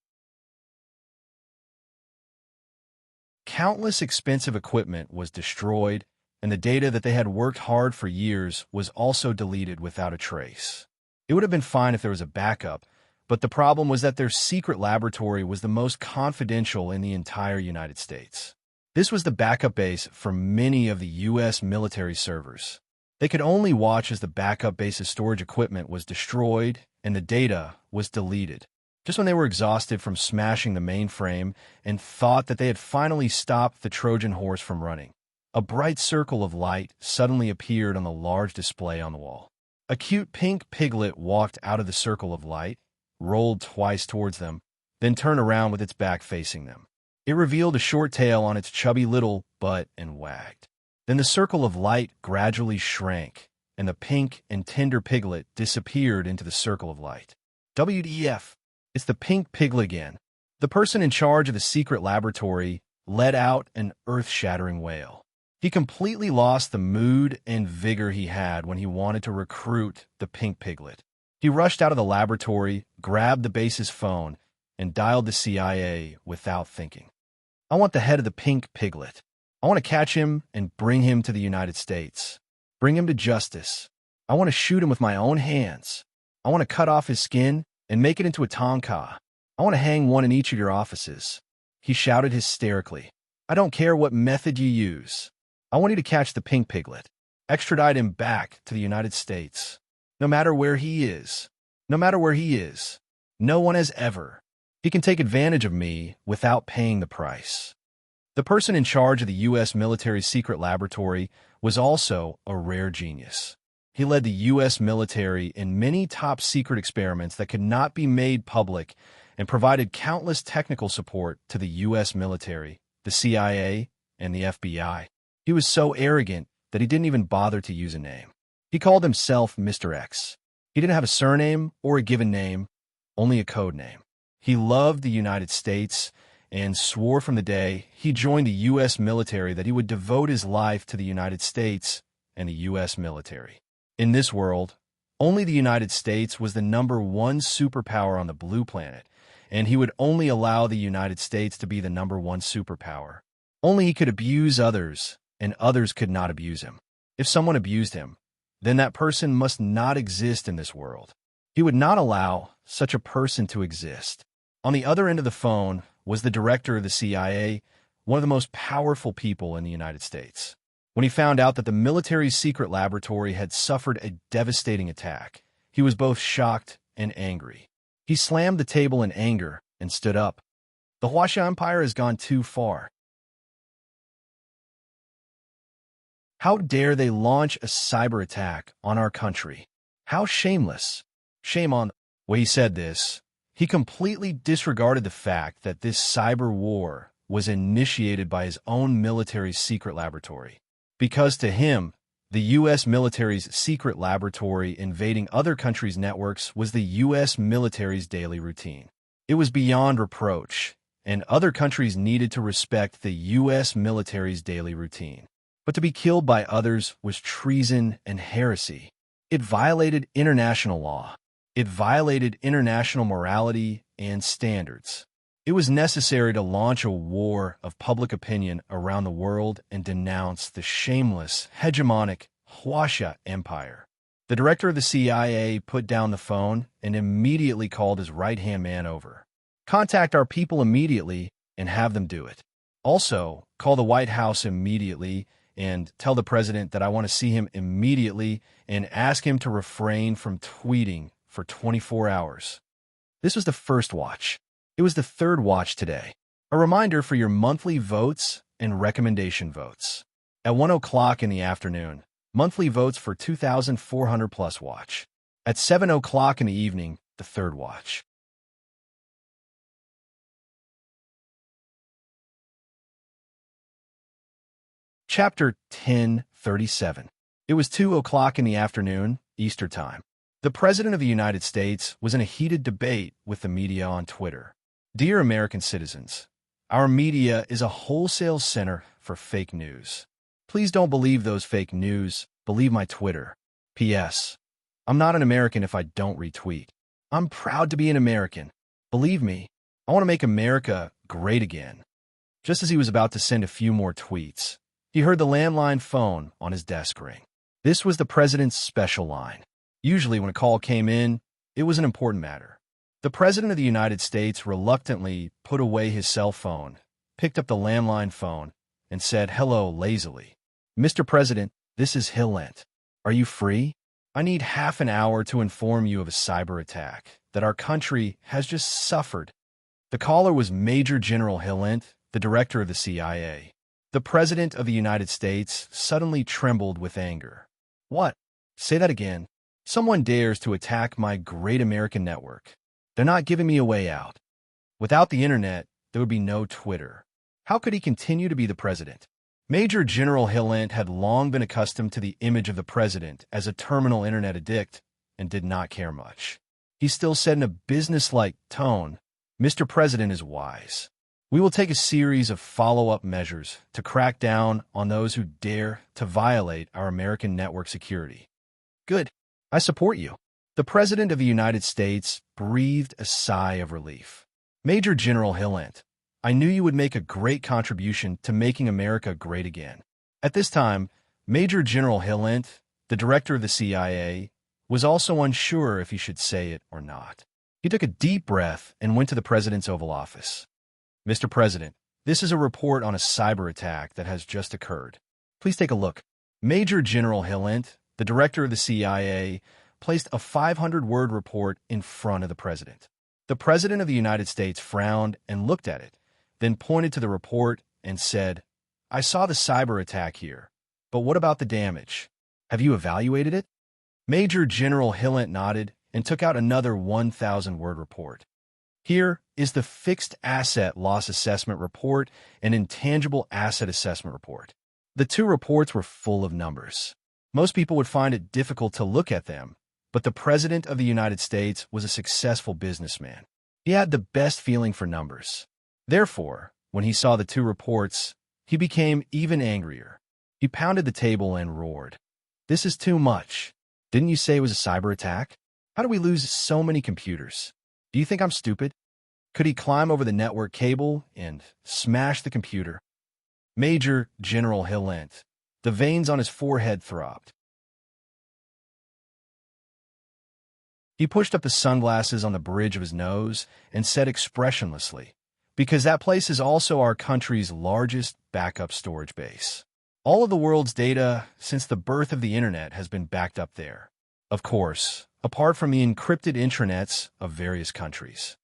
Countless expensive equipment was destroyed, and the data that they had worked hard for years was also deleted without a trace. It would have been fine if there was a backup, but the problem was that their secret laboratory was the most confidential in the entire United States. This was the backup base for many of the U.S. military servers. They could only watch as the backup base's storage equipment was destroyed and the data was deleted. Just when they were exhausted from smashing the mainframe and thought that they had finally stopped the Trojan horse from running, a bright circle of light suddenly appeared on the large display on the wall. A cute pink piglet walked out of the circle of light, rolled twice towards them, then turned around with its back facing them. It revealed a short tail on its chubby little butt and wagged. Then the circle of light gradually shrank, and the pink and tender piglet disappeared into the circle of light. WTF? It's the pink piglet again. The person in charge of the secret laboratory let out an earth-shattering wail. He completely lost the mood and vigor he had when he wanted to recruit the pink piglet. He rushed out of the laboratory, grabbed the base's phone, and dialed the CIA without thinking. I want the head of the pink piglet. I want to catch him and bring him to the United States. Bring him to justice. I want to shoot him with my own hands. I want to cut off his skin and make it into a tonka. I want to hang one in each of your offices. He shouted hysterically. I don't care what method you use. I want you to catch the pink piglet. Extradite him back to the United States. No matter where he is. No matter where he is. No one has ever. He can take advantage of me without paying the price. The person in charge of the U.S. military secret laboratory was also a rare genius. He led the U.S. military in many top-secret experiments that could not be made public and provided countless technical support to the U.S. military, the CIA, and the FBI. He was so arrogant that he didn't even bother to use a name. He called himself Mr. X. He didn't have a surname or a given name, only a code name. He loved the United States and swore from the day he joined the U.S. military that he would devote his life to the United States and the U.S. military. In this world, only the United States was the #1 superpower on the blue planet, and he would only allow the United States to be the #1 superpower. Only he could abuse others, and others could not abuse him. If someone abused him, then that person must not exist in this world. He He would not allow such a person to exist. On the other end of the phone was the director of the CIA, one of the most powerful people in the United States. When he found out that the military's secret laboratory had suffered a devastating attack, he was both shocked and angry. He slammed the table in anger and stood up. The Huaxia Empire has gone too far. How dare they launch a cyber attack on our country? How shameless. Shame on them. When he said this, he completely disregarded the fact that this cyber war was initiated by his own military's secret laboratory. Because to him, the U.S. military's secret laboratory invading other countries' networks was the U.S. military's daily routine. It was beyond reproach, and other countries needed to respect the U.S. military's daily routine. But to be killed by others was treason and heresy. It violated international law. It violated international morality and standards. It was necessary to launch a war of public opinion around the world and denounce the shameless, hegemonic Huaxia Empire. The director of the CIA put down the phone and immediately called his right-hand man over. Contact our people immediately and have them do it. Also, call the White House immediately and tell the president that I want to see him immediately and ask him to refrain from tweeting for 24 hours. This was the first watch. It was the third watch today. A reminder for your monthly votes and recommendation votes. At 1 o'clock in the afternoon, monthly votes for 2,400 plus watch. At 7 o'clock in the evening, the third watch. Chapter 1037. It was 2 o'clock in the afternoon, Easter time. The President of the United States was in a heated debate with the media on Twitter. Dear American citizens, our media is a wholesale center for fake news. Please don't believe those fake news. Believe my Twitter. P.S. I'm not an American if I don't retweet. I'm proud to be an American. Believe me, I want to make America great again. Just as he was about to send a few more tweets, he heard the landline phone on his desk ring. This was the president's special line. Usually when a call came in, it was an important matter. The President of the United States reluctantly put away his cell phone, picked up the landline phone, and said hello lazily. Mr. President, this is Hillent. Are you free? I need half an hour to inform you of a cyber attack that our country has just suffered. The caller was Major General Hillent, the director of the CIA. The President of the United States suddenly trembled with anger. What? Say that again. Someone dares to attack my great American network. They're not giving me a way out. Without the internet, there would be no Twitter. How could he continue to be the president? Major General Hillent had long been accustomed to the image of the president as a terminal internet addict and did not care much. He still said in a business-like tone, Mr. President is wise. We will take a series of follow-up measures to crack down on those who dare to violate our American network security. Good. I support you. The President of the United States breathed a sigh of relief. Major General Hillent, I knew you would make a great contribution to making America great again. At this time, Major General Hillent, the director of the CIA, was also unsure if he should say it or not. He took a deep breath and went to the President's Oval Office. Mr. President, this is a report on a cyber attack that has just occurred. Please take a look. Major General Hillent, the director of the CIA, placed a 500-word report in front of the president. The President of the United States frowned and looked at it, then pointed to the report and said, I saw the cyber attack here, but what about the damage? Have you evaluated it? Major General Hillent nodded and took out another 1,000-word report. Here is the Fixed Asset Loss Assessment Report and Intangible Asset Assessment Report. The two reports were full of numbers. Most people would find it difficult to look at them, but the President of the United States was a successful businessman. He had the best feeling for numbers. Therefore, when he saw the two reports, he became even angrier. He pounded the table and roared, This is too much. Didn't you say it was a cyber attack? How do we lose so many computers? Do you think I'm stupid? Could he climb over the network cable and smash the computer? Major General Hillent. The veins on his forehead throbbed. He pushed up the sunglasses on the bridge of his nose and said expressionlessly, "Because that place is also our country's largest backup storage base. All of the world's data since the birth of the internet has been backed up there. Of course, apart from the encrypted intranets of various countries.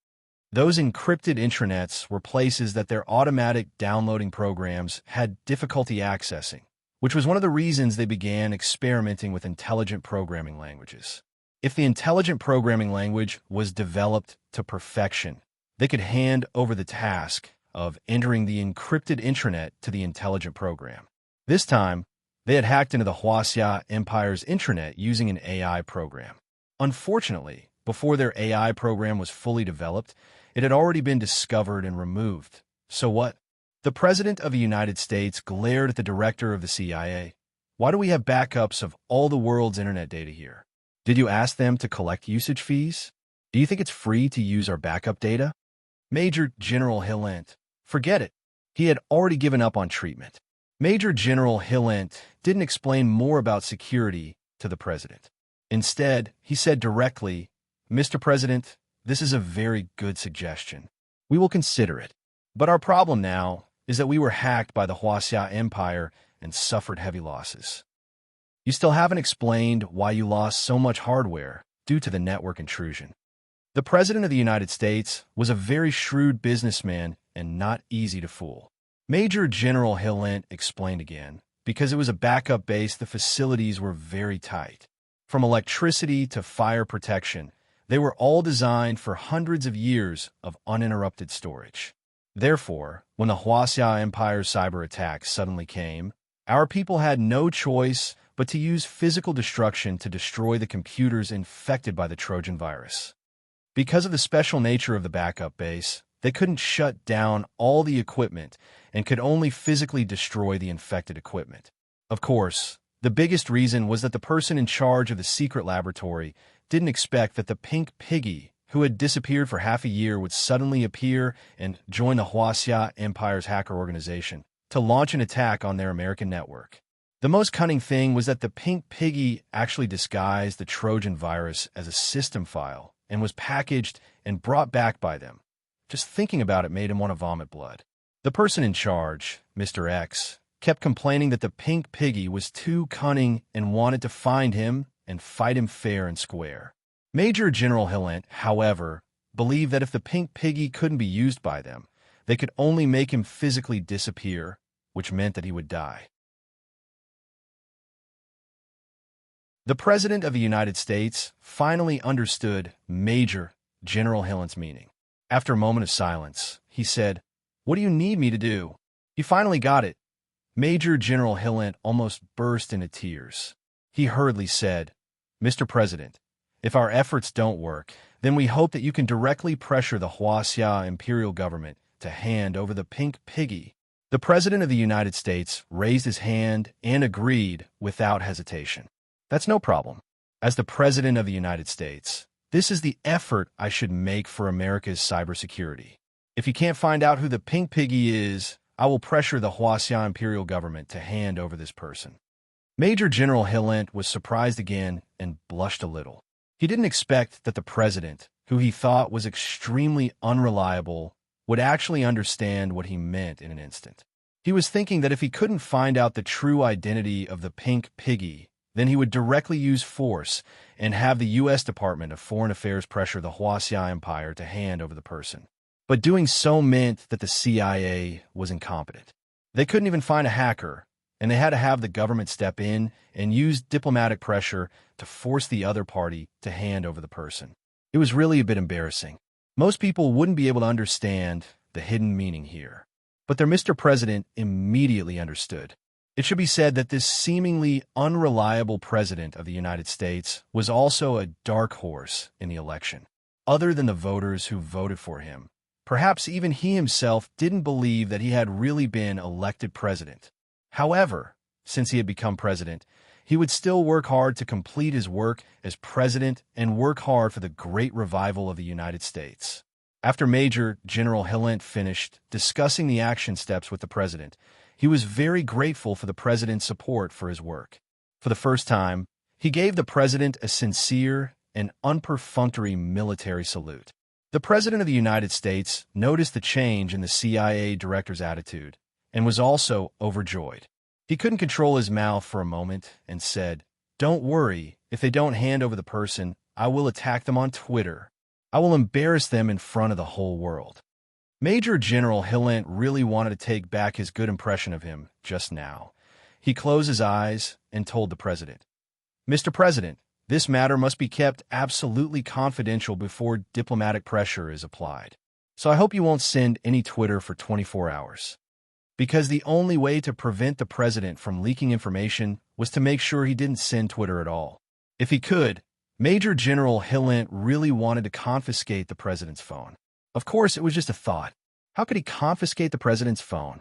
Those encrypted intranets were places that their automatic downloading programs had difficulty accessing, which was one of the reasons they began experimenting with intelligent programming languages. If the intelligent programming language was developed to perfection, they could hand over the task of entering the encrypted intranet to the intelligent program. This time, they had hacked into the Huaxia Empire's intranet using an AI program. Unfortunately, before their AI program was fully developed, it had already been discovered and removed. So what? The President of the United States glared at the director of the CIA. "Why do we have backups of all the world's internet data here? Did you ask them to collect usage fees? Do you think it's free to use our backup data?" Major General Hillent, forget it. He had already given up on treatment. Major General Hillent didn't explain more about security to the president. Instead, he said directly, "Mr. President, this is a very good suggestion. We will consider it. But our problem now is that we were hacked by the Huaxia Empire and suffered heavy losses. You still haven't explained why you lost so much hardware due to the network intrusion." The President of the United States was a very shrewd businessman and not easy to fool. Major General Hillent explained again, because it was a backup base, the facilities were very tight. From electricity to fire protection, they were all designed for hundreds of years of uninterrupted storage. Therefore, when the Huaxia Empire's cyber attack suddenly came, our people had no choice but to use physical destruction to destroy the computers infected by the Trojan virus. Because of the special nature of the backup base, they couldn't shut down all the equipment and could only physically destroy the infected equipment. Of course, the biggest reason was that the person in charge of the secret laboratory didn't expect that the pink piggy, who had disappeared for half a year, would suddenly appear and join the Huaxia Empire's hacker organization to launch an attack on their American network. The most cunning thing was that the pink piggy actually disguised the Trojan virus as a system file and was packaged and brought back by them. Just thinking about it made him want to vomit blood. The person in charge, Mr. X, kept complaining that the pink piggy was too cunning and wanted to find him and fight him fair and square. Major General Hillent, however, believed that if the pink piggy couldn't be used by them, they could only make him physically disappear, which meant that he would die. The President of the United States finally understood Major General Hillent's meaning. After a moment of silence, he said, "What do you need me to do?" He finally got it. Major General Hillent almost burst into tears. He hurriedly said, "Mr. President, if our efforts don't work, then we hope that you can directly pressure the Huaxia imperial government to hand over the pink piggy." The President of the United States raised his hand and agreed without hesitation. "That's no problem. As the President of the United States, this is the effort I should make for America's cybersecurity. If you can't find out who the pink piggy is, I will pressure the Huaxia imperial government to hand over this person." Major General Hillent was surprised again and blushed a little. He didn't expect that the president, who he thought was extremely unreliable, would actually understand what he meant in an instant. He was thinking that if he couldn't find out the true identity of the pink piggy, then he would directly use force and have the U.S. Department of Foreign Affairs pressure the Huaxia Empire to hand over the person. But doing so meant that the CIA was incompetent. They couldn't even find a hacker, and they had to have the government step in and use diplomatic pressure to force the other party to hand over the person. It was really a bit embarrassing. Most people wouldn't be able to understand the hidden meaning here. But their Mr. President immediately understood. It should be said that this seemingly unreliable president of the United States was also a dark horse in the election. Other than the voters who voted for him, perhaps even he himself didn't believe that he had really been elected president. However, since he had become president, he would still work hard to complete his work as president and work hard for the great revival of the United States. After Major General Hillent finished discussing the action steps with the president, he was very grateful for the president's support for his work. For the first time, he gave the president a sincere an unperfunctory military salute. The President of the United States noticed the change in the CIA director's attitude and was also overjoyed. He couldn't control his mouth for a moment and said, "Don't worry, if they don't hand over the person, I will attack them on Twitter. I will embarrass them in front of the whole world." Major General Hillant really wanted to take back his good impression of him just now. He closed his eyes and told the President, "Mr. President, this matter must be kept absolutely confidential before diplomatic pressure is applied. So I hope you won't send any Twitter for 24 hours. Because the only way to prevent the President from leaking information was to make sure he didn't send Twitter at all. If he could, Major General Hillant really wanted to confiscate the President's phone. Of course, it was just a thought. How could he confiscate the President's phone?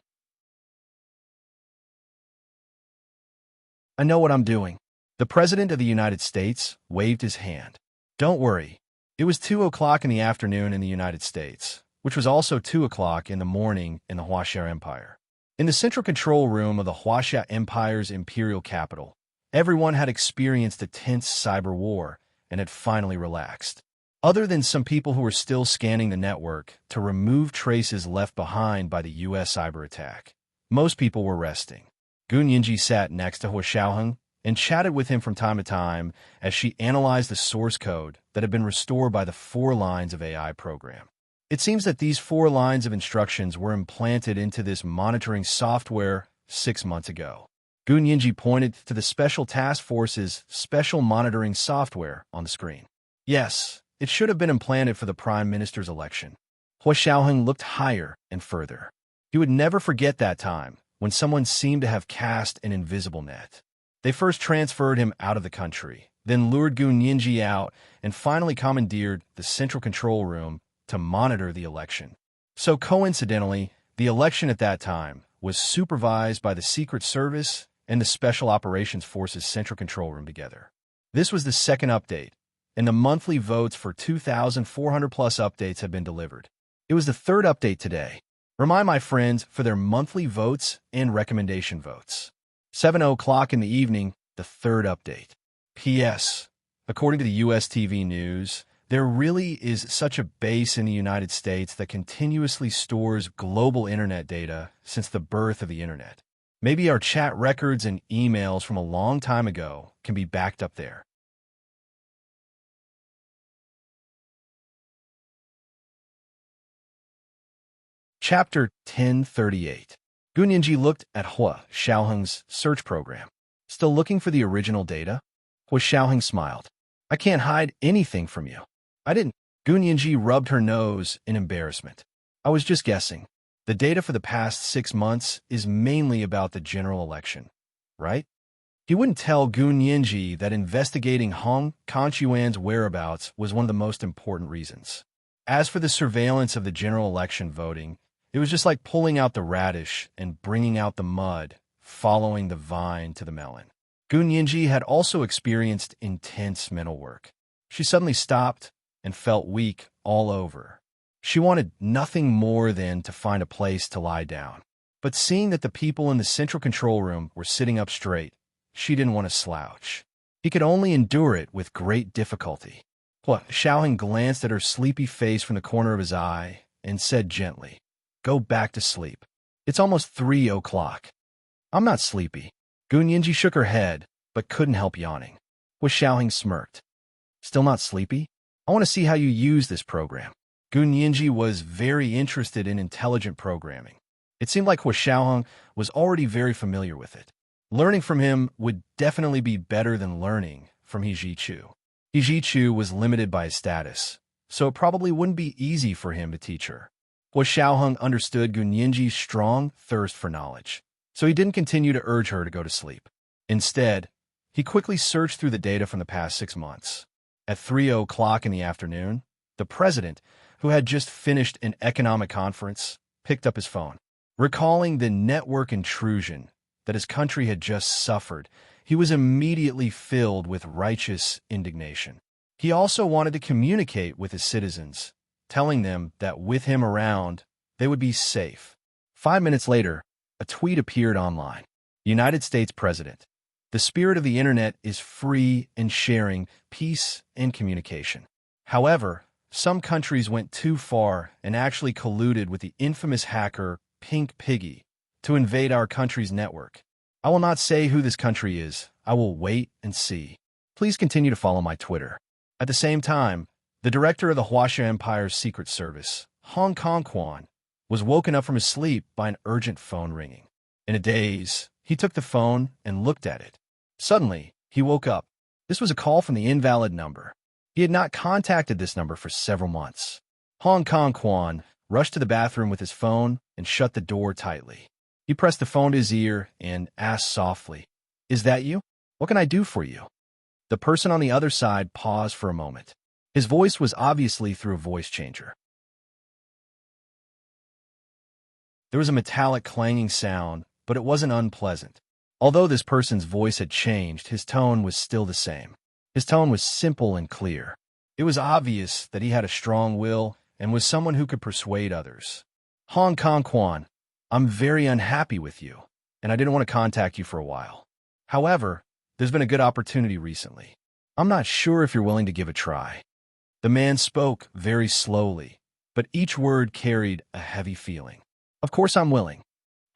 "I know what I'm doing." The President of the United States waved his hand. "Don't worry." It was 2 o'clock in the afternoon in the United States, which was also 2 o'clock in the morning in the Huaxia Empire. In the central control room of the Huaxia Empire's imperial capital, everyone had experienced a tense cyber war and had finally relaxed. Other than some people who were still scanning the network to remove traces left behind by the U.S. cyber attack, most people were resting. Gun Yinji sat next to Hua Xiaoheng and chatted with him from time to time as she analyzed the source code that had been restored by the 4 lines of AI program. It seems that these 4 lines of instructions were implanted into this monitoring software 6 months ago. Gun Yinji pointed to the Special Task Force's special monitoring software on the screen. Yes, it should have been implanted for the Prime Minister's election. Hua Xiaoheng looked higher and further. He would never forget that time when someone seemed to have cast an invisible net. They first transferred him out of the country, then lured Gun Yinji out, and finally commandeered the central control room to monitor the election. So coincidentally, the election at that time was supervised by the Secret Service and the Special Operations Force's central control room together. This was the second update, and the monthly votes for 2,400-plus updates have been delivered. It was the third update today. Remind my friends for their monthly votes and recommendation votes. 7 o'clock in the evening, the third update. P.S. According to the U.S. TV news, there really is such a base in the United States that continuously stores global internet data since the birth of the internet. Maybe our chat records and emails from a long time ago can be backed up there. Chapter 1038. Gun Yinji looked at Hua Xiaoheng's search program. "Still looking for the original data?" Hua Xiaoheng smiled. "I can't hide anything from you." "I didn't." Gun Yinji rubbed her nose in embarrassment. "I was just guessing. The data for the past 6 months is mainly about the general election, right?" He wouldn't tell Gun Yinji that investigating Hong Kanchuan's whereabouts was one of the most important reasons. As for the surveillance of the general election voting, it was just like pulling out the radish and bringing out the mud, following the vine to the melon. Gun Yinji had also experienced intense mental work. She suddenly stopped and felt weak all over. She wanted nothing more than to find a place to lie down. But seeing that the people in the central control room were sitting up straight, she didn't want to slouch. He could only endure it with great difficulty. Hua Xiaoheng glanced at her sleepy face from the corner of his eye and said gently, "Go back to sleep. It's almost 3 o'clock." "I'm not sleepy." Gun Yinji shook her head, but couldn't help yawning. Hua Xiaoheng smirked. "Still not sleepy? I want to see how you use this program." Gun Yinji was very interested in intelligent programming. It seemed like Hua Xiaoheng was already very familiar with it. Learning from him would definitely be better than learning from He Zhichu. He Zhichu was limited by his status, so it probably wouldn't be easy for him to teach her. Hua Xiaoheng understood Gun Yinji's strong thirst for knowledge, so he didn't continue to urge her to go to sleep. Instead, he quickly searched through the data from the past 6 months. At 3 o'clock in the afternoon, the president, who had just finished an economic conference, picked up his phone. Recalling the network intrusion that his country had just suffered, he was immediately filled with righteous indignation. He also wanted to communicate with his citizens, telling them that with him around, they would be safe. 5 minutes later, a tweet appeared online. United States President. The spirit of the internet is free and sharing, peace and communication. However, some countries went too far and actually colluded with the infamous hacker Pink Piggy to invade our country's network. I will not say who this country is. I will wait and see. Please continue to follow my Twitter. At the same time, the director of the Huaxia Empire's Secret Service, Hong Kong Quan, was woken up from his sleep by an urgent phone ringing. In a daze, he took the phone and looked at it. Suddenly, he woke up. This was a call from the invalid number. He had not contacted this number for several months. Hong Kong Quan rushed to the bathroom with his phone and shut the door tightly. He pressed the phone to his ear and asked softly, "Is that you? What can I do for you?" The person on the other side paused for a moment. His voice was obviously through a voice changer. There was a metallic clanging sound, but it wasn't unpleasant. Although this person's voice had changed, his tone was still the same. His tone was simple and clear. It was obvious that he had a strong will and was someone who could persuade others. "Hong Kong Quan, I'm very unhappy with you, and I didn't want to contact you for a while. However, there's been a good opportunity recently. I'm not sure if you're willing to give a try." The man spoke very slowly, but each word carried a heavy feeling. "Of course I'm willing."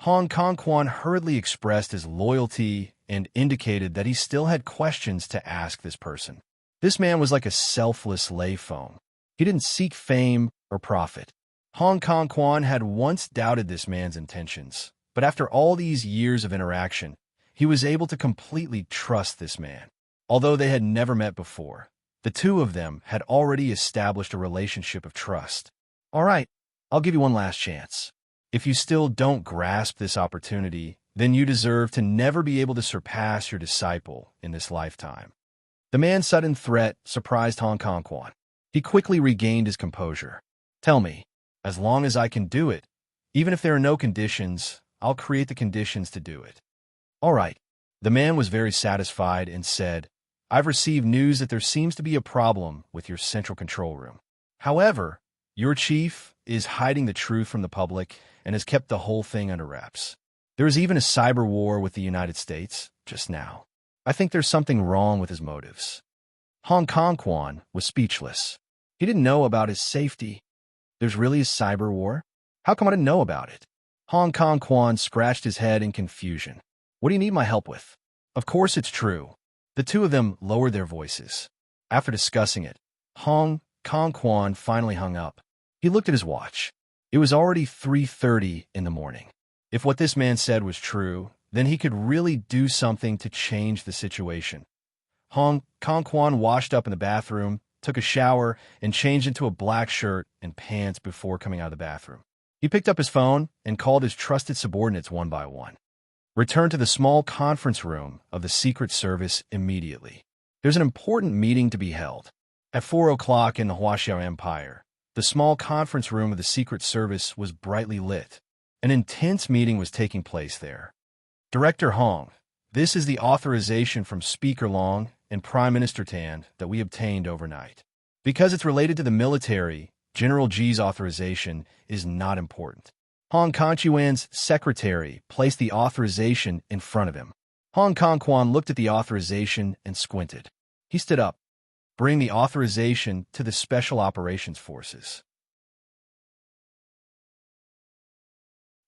Hong Kong Quan hurriedly expressed his loyalty and indicated that he still had questions to ask this person. This man was like a selfless lay phone. He didn't seek fame or profit. Hong Kong Quan had once doubted this man's intentions, but after all these years of interaction, he was able to completely trust this man. Although they had never met before, the two of them had already established a relationship of trust. "All right, I'll give you one last chance. If you still don't grasp this opportunity, then you deserve to never be able to surpass your disciple in this lifetime." The man's sudden threat surprised Hong Kong Quan. He quickly regained his composure. "Tell me, as long as I can do it, even if there are no conditions, I'll create the conditions to do it." "All right." The man was very satisfied and said, "I've received news that there seems to be a problem with your central control room. However, your chief is hiding the truth from the public and has kept the whole thing under wraps. There is even a cyber war with the United States just now. I think there's something wrong with his motives." Hong Kong Quan was speechless. He didn't know about his safety. There's really a cyber war? How come I didn't know about it? Hong Kong Quan scratched his head in confusion. "What do you need my help with?" "Of course it's true." The two of them lowered their voices. After discussing it, Hong Kong Quan finally hung up. He looked at his watch. It was already 3:30 in the morning. If what this man said was true, then he could really do something to change the situation. Hong Kong Quan washed up in the bathroom, took a shower, and changed into a black shirt and pants before coming out of the bathroom. He picked up his phone and called his trusted subordinates one by one. Return to the small conference room of the Secret Service immediately. There's an important meeting to be held. At 4 o'clock in the Huaxia Empire, the small conference room of the Secret Service was brightly lit. An intense meeting was taking place there. "Director Hong, this is the authorization from Speaker Long and Prime Minister Tan that we obtained overnight. Because it's related to the military, General G's authorization is not important." Hong Kong Chuan's secretary placed the authorization in front of him. Hong Kong Quan looked at the authorization and squinted. He stood up. "Bring the authorization to the Special Operations Forces."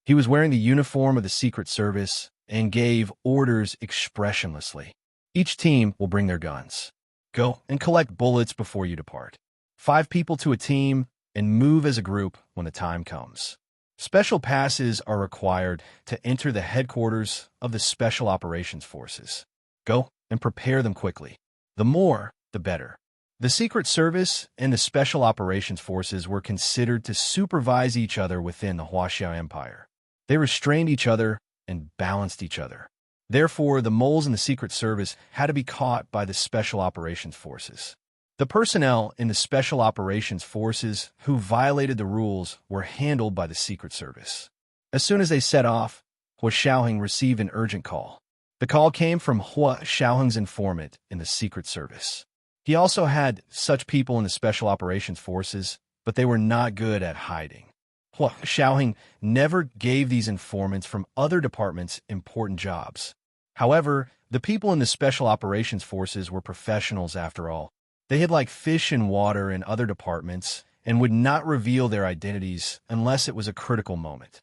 He was wearing the uniform of the Secret Service and gave orders expressionlessly. "Each team will bring their guns. Go and collect bullets before you depart. 5 people to a team, and move as a group when the time comes. Special passes are required to enter the headquarters of the Special Operations Forces. Go and prepare them quickly. The more, the better." The Secret Service and the Special Operations Forces were considered to supervise each other within the Huaxia Empire. They restrained each other and balanced each other. Therefore, the moles in the Secret Service had to be caught by the Special Operations Forces. The personnel in the Special Operations Forces who violated the rules were handled by the Secret Service. As soon as they set off, Hua Xiaoheng received an urgent call. The call came from Hua Xiaoheng's informant in the Secret Service. He also had such people in the Special Operations Forces, but they were not good at hiding. Hua Xiaoheng never gave these informants from other departments important jobs. However, the people in the Special Operations Forces were professionals after all. They hid like fish in water in other departments and would not reveal their identities unless it was a critical moment.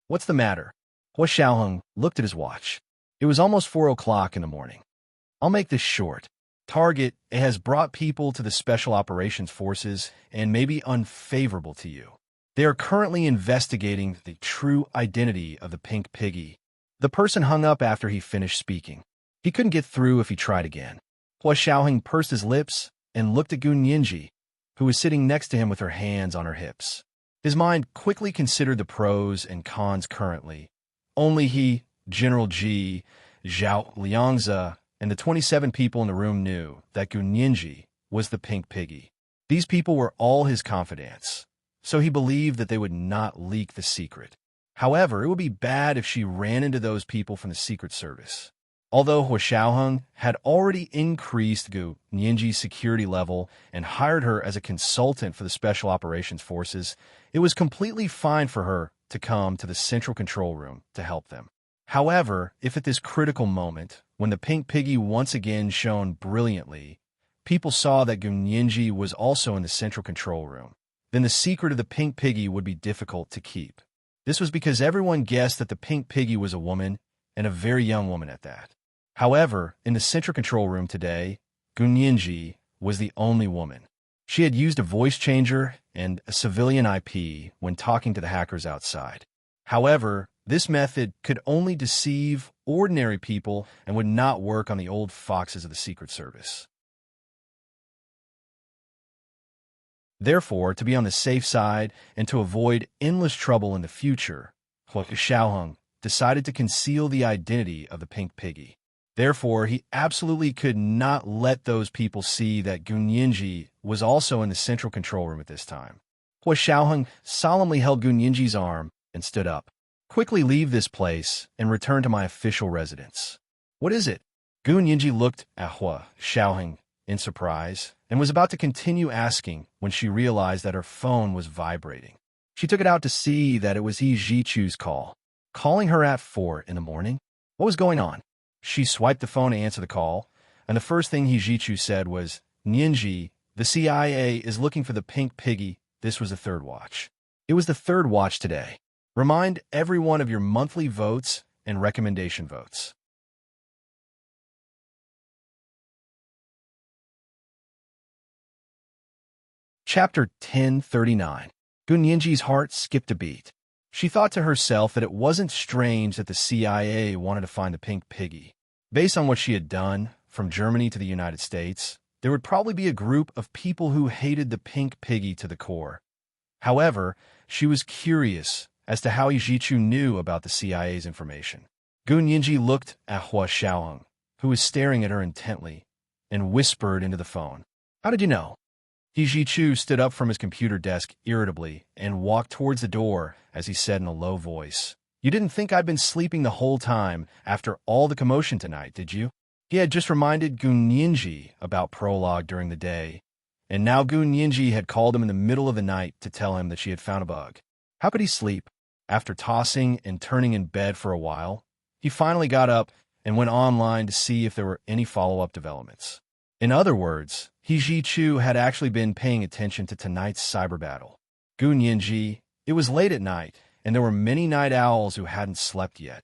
What's the matter? Hua Xiaoheng looked at his watch. It was almost 4 o'clock in the morning. I'll make this short. Target has brought people to the Special Operations Forces and may be unfavorable to you. They are currently investigating the true identity of the pink piggy. The person hung up after he finished speaking. He couldn't get through if he tried again. Hua Xiaoheng pursed his lips and looked at Gu Nianji, who was sitting next to him with her hands on her hips. His mind quickly considered the pros and cons currently. Only he, General Ji, Zhao Liangzi, and the 27 people in the room knew that Gu Nianji was the pink piggy. These people were all his confidants, so he believed that they would not leak the secret. However, it would be bad if she ran into those people from the Secret Service. Although Hua Xiaoheng had already increased Gu Nianji's security level and hired her as a consultant for the Special Operations Forces, it was completely fine for her to come to the Central Control Room to help them. However, if at this critical moment, when the pink piggy once again shone brilliantly, people saw that Gu Nianji was also in the Central Control Room, then the secret of the pink piggy would be difficult to keep. This was because everyone guessed that the pink piggy was a woman, and a very young woman at that. However, in the Central Control Room today, Gu Nianji was the only woman. She had used a voice changer and a civilian IP when talking to the hackers outside. However, this method could only deceive ordinary people and would not work on the old foxes of the Secret Service. Therefore, to be on the safe side and to avoid endless trouble in the future, Hua Xiaoheng decided to conceal the identity of the pink piggy. Therefore, he absolutely could not let those people see that Gu Nianji was also in the Central Control Room at this time. Hua Xiaoheng solemnly held Gu Nianji's arm and stood up. Quickly leave this place and return to my official residence. What is it? Gu Nianji looked at Hua Xiaoheng in surprise and was about to continue asking when she realized that her phone was vibrating. She took it out to see that it was He Zhichu's call. Calling her at 4 in the morning? What was going on? She swiped the phone to answer the call, and the first thing He Zhichu said was, Nianji, the CIA is looking for the pink piggy. This was the third watch. It was the third watch today. Remind everyone of your monthly votes and recommendation votes. Chapter 1039. Gu Nianji's heart skipped a beat. She thought to herself that it wasn't strange that the CIA wanted to find the pink piggy. Based on what she had done, from Germany to the United States, there would probably be a group of people who hated the pink piggy to the core. However, she was curious as to how He Zhichu knew about the CIA's information. Gu Nianji looked at Hua Xiaoheng, who was staring at her intently, and whispered into the phone. How did you know? He Zhichu stood up from his computer desk irritably and walked towards the door as he said in a low voice, You didn't think I'd been sleeping the whole time after all the commotion tonight, did you? He had just reminded Gu Nianji about Prologue during the day, and now Gu Nianji had called him in the middle of the night to tell him that she had found a bug. How could he sleep? After tossing and turning in bed for a while, he finally got up and went online to see if there were any follow-up developments. In other words, He Zhichu had actually been paying attention to tonight's cyber battle. Gu Nianji, it was late at night, and there were many night owls who hadn't slept yet.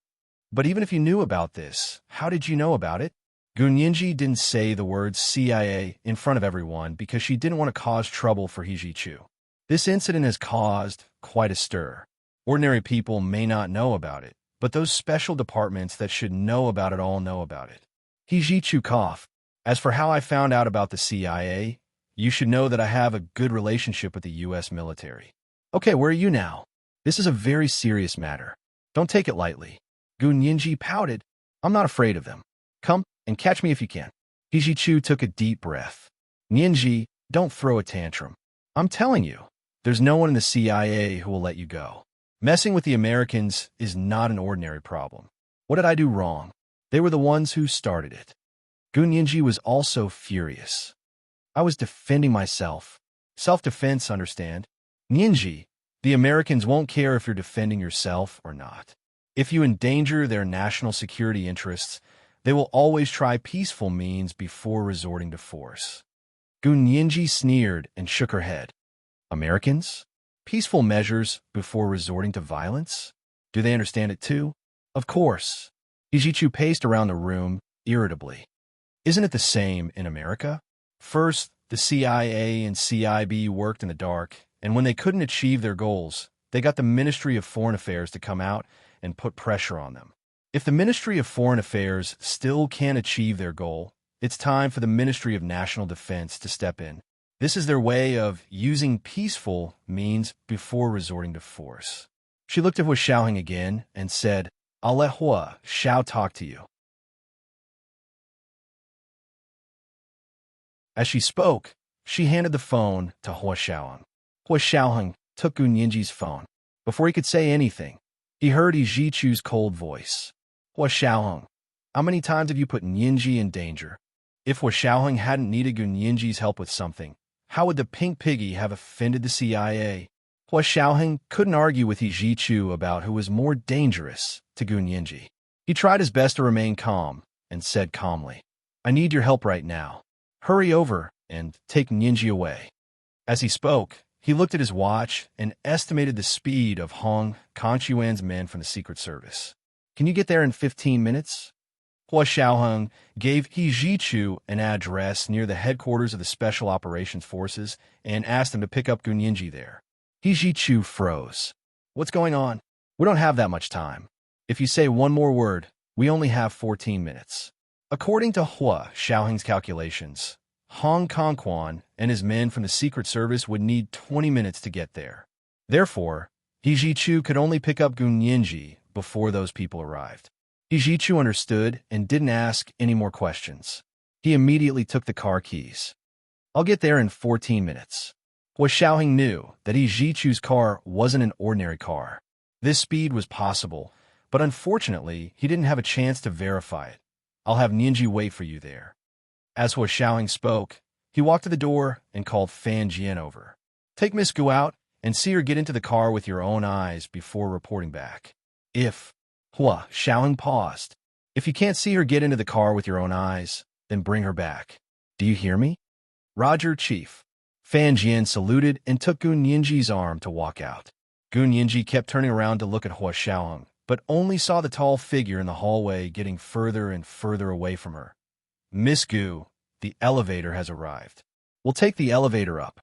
But even if you knew about this, how did you know about it? Gu Nianji didn't say the words CIA in front of everyone because she didn't want to cause trouble for He Zhichu. This incident has caused quite a stir. Ordinary people may not know about it, but those special departments that should know about it all know about it. He Zhichu coughed. As for how I found out about the CIA, you should know that I have a good relationship with the U.S. military. Okay, where are you now? This is a very serious matter. Don't take it lightly. Gu Nianji pouted. I'm not afraid of them. Come and catch me if you can. He Zhichu took a deep breath. Nianji, don't throw a tantrum. I'm telling you, there's no one in the CIA who will let you go. Messing with the Americans is not an ordinary problem. What did I do wrong? They were the ones who started it. Gu Nianji was also furious. I was defending myself. Self-defense, understand? Nianji, the Americans won't care if you're defending yourself or not. If you endanger their national security interests, They will always try peaceful means before resorting to force. Gu Nianji sneered and shook her head. Americans? Peaceful measures before resorting to violence? Do they understand it too? Of course. Hijichu paced around the room irritably. Isn't it the same in America? First, the CIA and CIB worked in the dark, and when they couldn't achieve their goals, they got the Ministry of Foreign Affairs to come out and put pressure on them. If the Ministry of Foreign Affairs still can't achieve their goal, it's time for the Ministry of National Defense to step in. This is their way of using peaceful means before resorting to force. She looked at Hua Xiaoheng again and said, I'll let Hua Xiao talk to you. As she spoke, she handed the phone to Hua Xiaoheng. Hua Xiaoheng took Gu Nianji's phone. Before he could say anything, he heard Yijichu's cold voice. Hua Xiaoheng, how many times have you put Nianji in danger? If Hua Xiaoheng hadn't needed Gu Nianji's help with something, how would the pink piggy have offended the CIA? Hua Xiaoheng couldn't argue with Yijichu about who was more dangerous to Gu Nianji. He tried his best to remain calm and said calmly, I need your help right now. Hurry over and take Nianji away. As he spoke, he looked at his watch and estimated the speed of Hong Kongquan's men from the Secret Service. Can you get there in 15 minutes? Hua Xiaoheng gave Yijichu an address near the headquarters of the Special Operations Forces and asked him to pick up Gu Nianji there. Yijichu froze. What's going on? We don't have that much time. If you say one more word, we only have 14 minutes. According to Hua Xiaoheng's calculations, Hong Kongquan and his men from the Secret Service would need 20 minutes to get there. Therefore, Yijichu could only pick up Gu Nianji before those people arrived. Yijichu understood and didn't ask any more questions. He immediately took the car keys. I'll get there in 14 minutes. Hua Xiaoheng knew that Yijichu's car wasn't an ordinary car. This speed was possible, but unfortunately, he didn't have a chance to verify it. I'll have Nianji wait for you there. As Hua Xiaoheng spoke, he walked to the door and called Fan Jian over. Take Miss Gu out and see her get into the car with your own eyes before reporting back. Hua Xiaoheng paused. If you can't see her get into the car with your own eyes, then bring her back. Do you hear me? Roger, Chief. Fan Jian saluted and took Gu Nianji's arm to walk out. Gu Nianji kept turning around to look at Hua Xiaoheng, but only saw the tall figure in the hallway getting further and further away from her. Miss Gu, the elevator has arrived. We'll take the elevator up.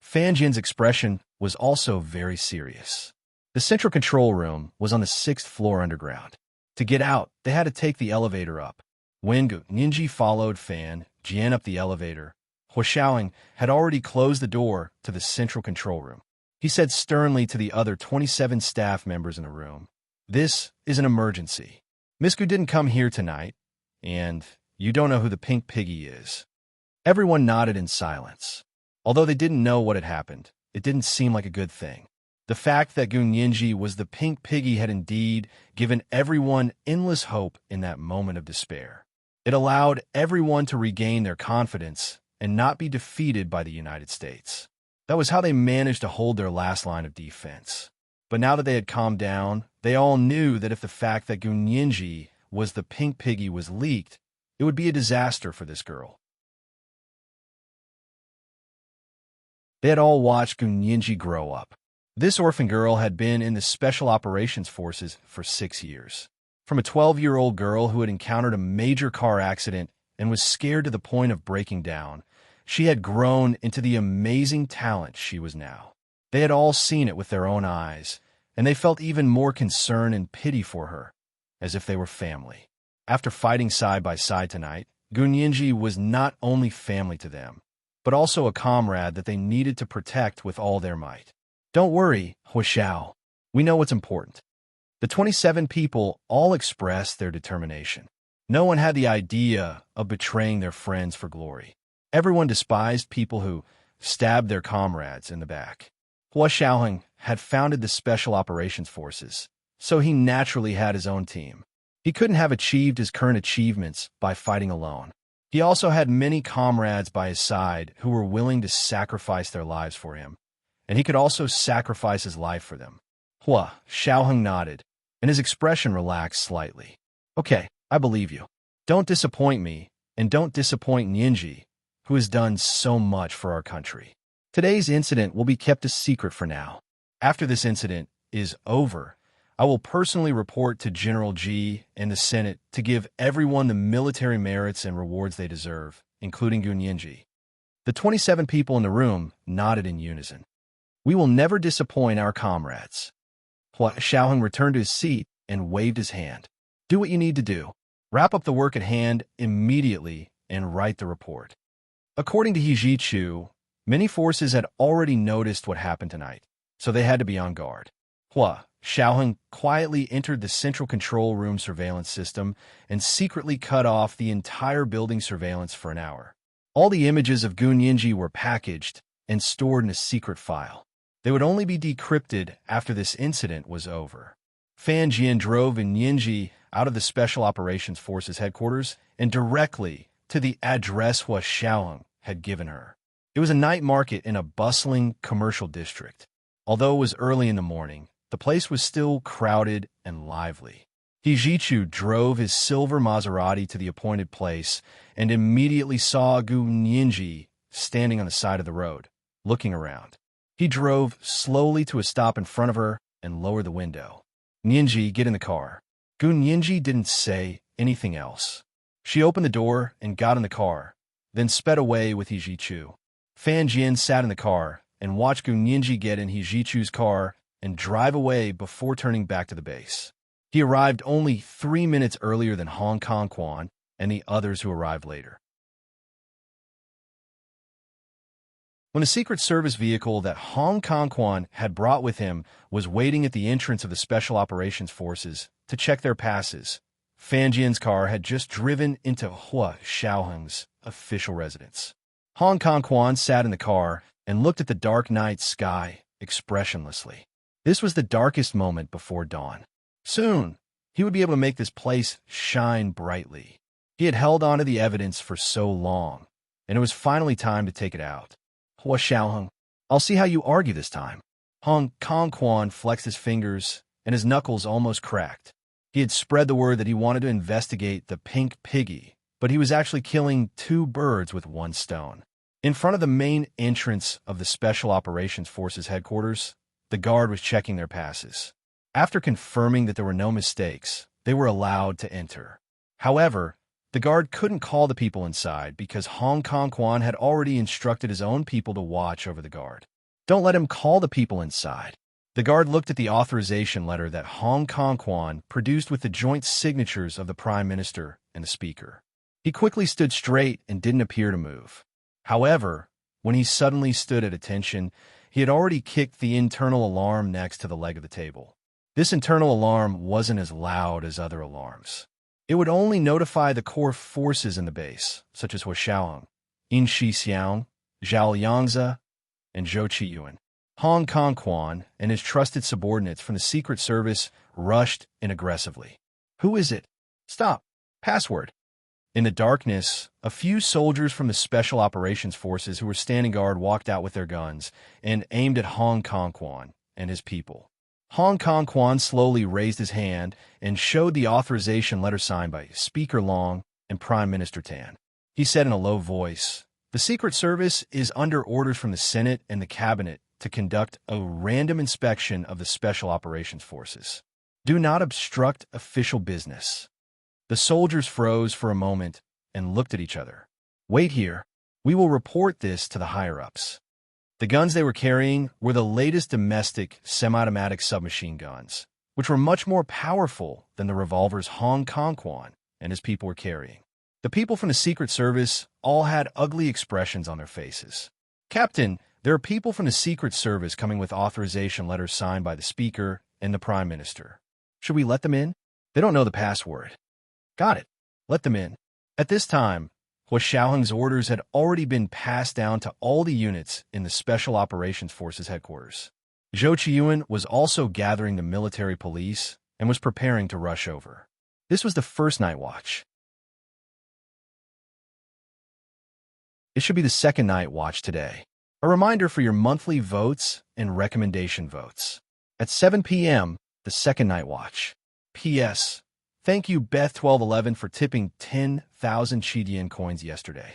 Fan Jian's expression was also very serious. The central control room was on the 6th floor underground. To get out, they had to take the elevator up. When Gu Nianji followed Fan Jian up the elevator, Hua Xiaoheng had already closed the door to the central control room. He said sternly to the other 27 staff members in the room, This is an emergency. Miss Gu didn't come here tonight, and you don't know who the pink piggy is. Everyone nodded in silence. Although they didn't know what had happened, it didn't seem like a good thing. The fact that Gu Nianji was the pink piggy had indeed given everyone endless hope in that moment of despair. It allowed everyone to regain their confidence and not be defeated by the United States. That was how they managed to hold their last line of defense. But now that they had calmed down, they all knew that if the fact that Gu Nianji was the pink piggy was leaked, it would be a disaster for this girl. They had all watched Gu Nianji grow up. This orphan girl had been in the Special Operations Forces for 6 years. From a 12-year-old girl who had encountered a major car accident and was scared to the point of breaking down, she had grown into the amazing talent she was now. They had all seen it with their own eyes, and they felt even more concern and pity for her, as if they were family. After fighting side by side tonight, Gu Nianji was not only family to them, but also a comrade that they needed to protect with all their might. Don't worry, Hua Xiao. We know what's important. The 27 people all expressed their determination. No one had the idea of betraying their friends for glory. Everyone despised people who stabbed their comrades in the back. Hua Xiaoheng had founded the Special Operations Forces, so he naturally had his own team. He couldn't have achieved his current achievements by fighting alone. He also had many comrades by his side who were willing to sacrifice their lives for him, and he could also sacrifice his life for them. Hua Xiaoheng nodded, and his expression relaxed slightly. Okay, I believe you. Don't disappoint me, and don't disappoint Nianji, who has done so much for our country. Today's incident will be kept a secret for now. After this incident is over, I will personally report to General G and the Senate to give everyone the military merits and rewards they deserve, including Gu Nianji. The 27 people in the room nodded in unison. We will never disappoint our comrades. Hua Xiaoheng returned to his seat and waved his hand. Do what you need to do. Wrap up the work at hand immediately and write the report. According to He Jichu, many forces had already noticed what happened tonight, so they had to be on guard. Hua Xiaoheng quietly entered the central control room surveillance system and secretly cut off the entire building surveillance for an hour. All the images of Gu Nianji were packaged and stored in a secret file. They would only be decrypted after this incident was over. Fan Jian drove in Nianji out of the Special Operations Forces headquarters and directly to the address Hua Xiaoheng had given her. It was a night market in a bustling commercial district. Although it was early in the morning, the place was still crowded and lively. He Jichu drove his silver Maserati to the appointed place and immediately saw Gu Nianji standing on the side of the road, looking around. He drove slowly to a stop in front of her and lowered the window. Nianji, get in the car. Gu Nianji didn't say anything else. She opened the door and got in the car, then sped away with He Jichu. Fan Jian sat in the car and watched Gu Nianji get in He Jichu's car and drive away before turning back to the base. He arrived only 3 minutes earlier than Hong Kong Quan and the others who arrived later. When a Secret Service vehicle that Hong Kong Quan had brought with him was waiting at the entrance of the Special Operations Forces to check their passes, Fan Jian's car had just driven into Hua Xiaoheng's official residence. Hong Kong Quan sat in the car and looked at the dark night sky expressionlessly. This was the darkest moment before dawn. Soon, he would be able to make this place shine brightly. He had held on to the evidence for so long, and it was finally time to take it out. Hua Xiaoheng, I'll see how you argue this time. Hong Kong Quan flexed his fingers, and his knuckles almost cracked. He had spread the word that he wanted to investigate the pink piggy, but he was actually killing 2 birds with 1 stone. In front of the main entrance of the Special Operations Forces headquarters, the guard was checking their passes. After confirming that there were no mistakes, they were allowed to enter. However, the guard couldn't call the people inside because Hong Kong Quan had already instructed his own people to watch over the guard. Don't let him call the people inside. The guard looked at the authorization letter that Hong Kong Quan produced with the joint signatures of the Prime Minister and the Speaker. He quickly stood straight and didn't appear to move. However, when he suddenly stood at attention, he had already kicked the internal alarm next to the leg of the table. This internal alarm wasn't as loud as other alarms. It would only notify the core forces in the base, such as Hua Xiaoheng, In Xixiang, Zhao Yangzi, and Zhou Qiyuan. Hong Kong Quan and his trusted subordinates from the Secret Service rushed in aggressively. Who is it? Stop. Password. In the darkness, a few soldiers from the Special Operations Forces who were standing guard walked out with their guns and aimed at Hong Kong Quan and his people. Hong Kong Quan slowly raised his hand and showed the authorization letter signed by Speaker Long and Prime Minister Tan. He said in a low voice, "The Secret Service is under orders from the Senate and the Cabinet to conduct a random inspection of the Special Operations Forces. Do not obstruct official business." The soldiers froze for a moment and looked at each other. "Wait here. We will report this to the higher-ups." The guns they were carrying were the latest domestic semi-automatic submachine guns, which were much more powerful than the revolvers Hong Kong Quan and his people were carrying. The people from the Secret Service all had ugly expressions on their faces. "Captain, there are people from the Secret Service coming with authorization letters signed by the Speaker and the Prime Minister. Should we let them in? They don't know the password." "Got it. Let them in." At this time, Hua Xiaoheng's orders had already been passed down to all the units in the Special Operations Forces headquarters. Zhou Qiyuan was also gathering the military police and was preparing to rush over. This was the first night watch. It should be the second night watch today. A reminder for your monthly votes and recommendation votes. At 7 p.m., the second night watch. P.S. Thank you, Beth1211, for tipping 10,000 Chidian coins yesterday.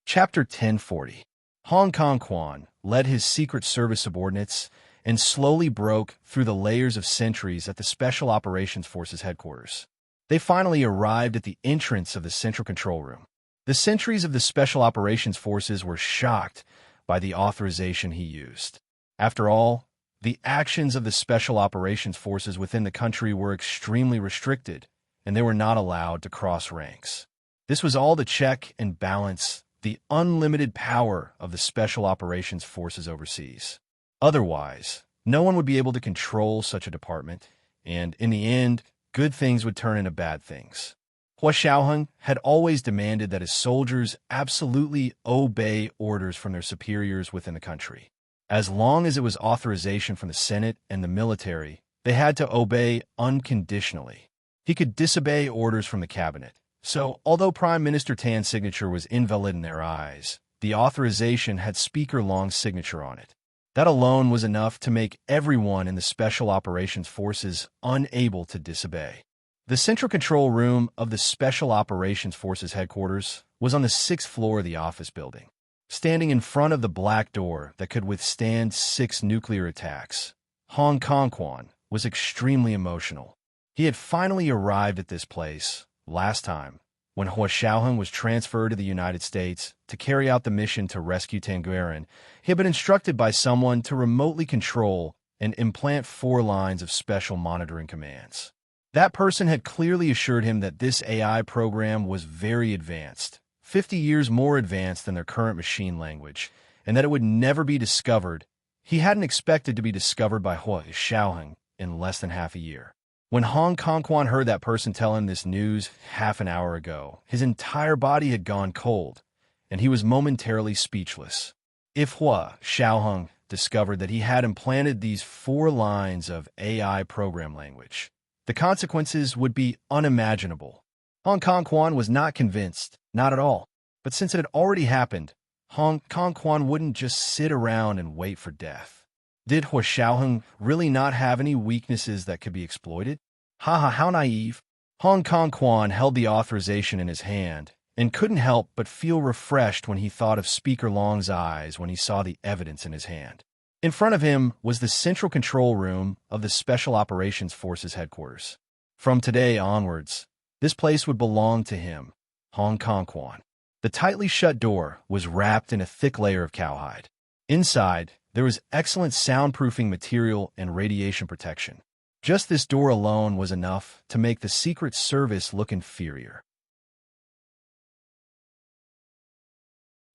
Chapter 1040. Hong Kong Quan led his Secret Service subordinates and slowly broke through the layers of sentries at the Special Operations Forces headquarters. They finally arrived at the entrance of the Central Control Room. The sentries of the Special Operations Forces were shocked by the authorization he used. After all, the actions of the Special Operations Forces within the country were extremely restricted, and they were not allowed to cross ranks. This was all to check and balance the unlimited power of the Special Operations Forces overseas. Otherwise, no one would be able to control such a department, and in the end, good things would turn into bad things. Hua Xiaoheng had always demanded that his soldiers absolutely obey orders from their superiors within the country. As long as it was authorization from the Senate and the military, they had to obey unconditionally. He could disobey orders from the cabinet. So, although Prime Minister Tan's signature was invalid in their eyes, the authorization had Speaker Long's signature on it. That alone was enough to make everyone in the Special Operations Forces unable to disobey. The Central Control Room of the Special Operations Forces headquarters was on the 6th floor of the office building. Standing in front of the black door that could withstand 6 nuclear attacks, Hong Kong Quan was extremely emotional. He had finally arrived at this place last time, when Hua Xiaoheng was transferred to the United States to carry out the mission to rescue Tangueran, he had been instructed by someone to remotely control and implant 4 lines of special monitoring commands. That person had clearly assured him that this AI program was very advanced, 50 years more advanced than their current machine language, and that it would never be discovered. He hadn't expected to be discovered by Hua Xiaoheng in less than half a year. When Hong Kong Quan heard that person tell him this news half an hour ago, his entire body had gone cold, and he was momentarily speechless. If Hua Xiaoheng discovered that he had implanted these 4 lines of AI program language, the consequences would be unimaginable. Hong Kong Quan was not convinced, not at all. But since it had already happened, Hong Kong Quan wouldn't just sit around and wait for death. Did Hua Xiaoheng really not have any weaknesses that could be exploited? Haha, how naive. Hong Kong Quan held the authorization in his hand and couldn't help but feel refreshed when he thought of Speaker Long's eyes when he saw the evidence in his hand. In front of him was the Central Control Room of the Special Operations Forces headquarters. From today onwards, this place would belong to him, Hong Kong Quan. The tightly shut door was wrapped in a thick layer of cowhide. Inside, there was excellent soundproofing material and radiation protection. Just this door alone was enough to make the Secret Service look inferior.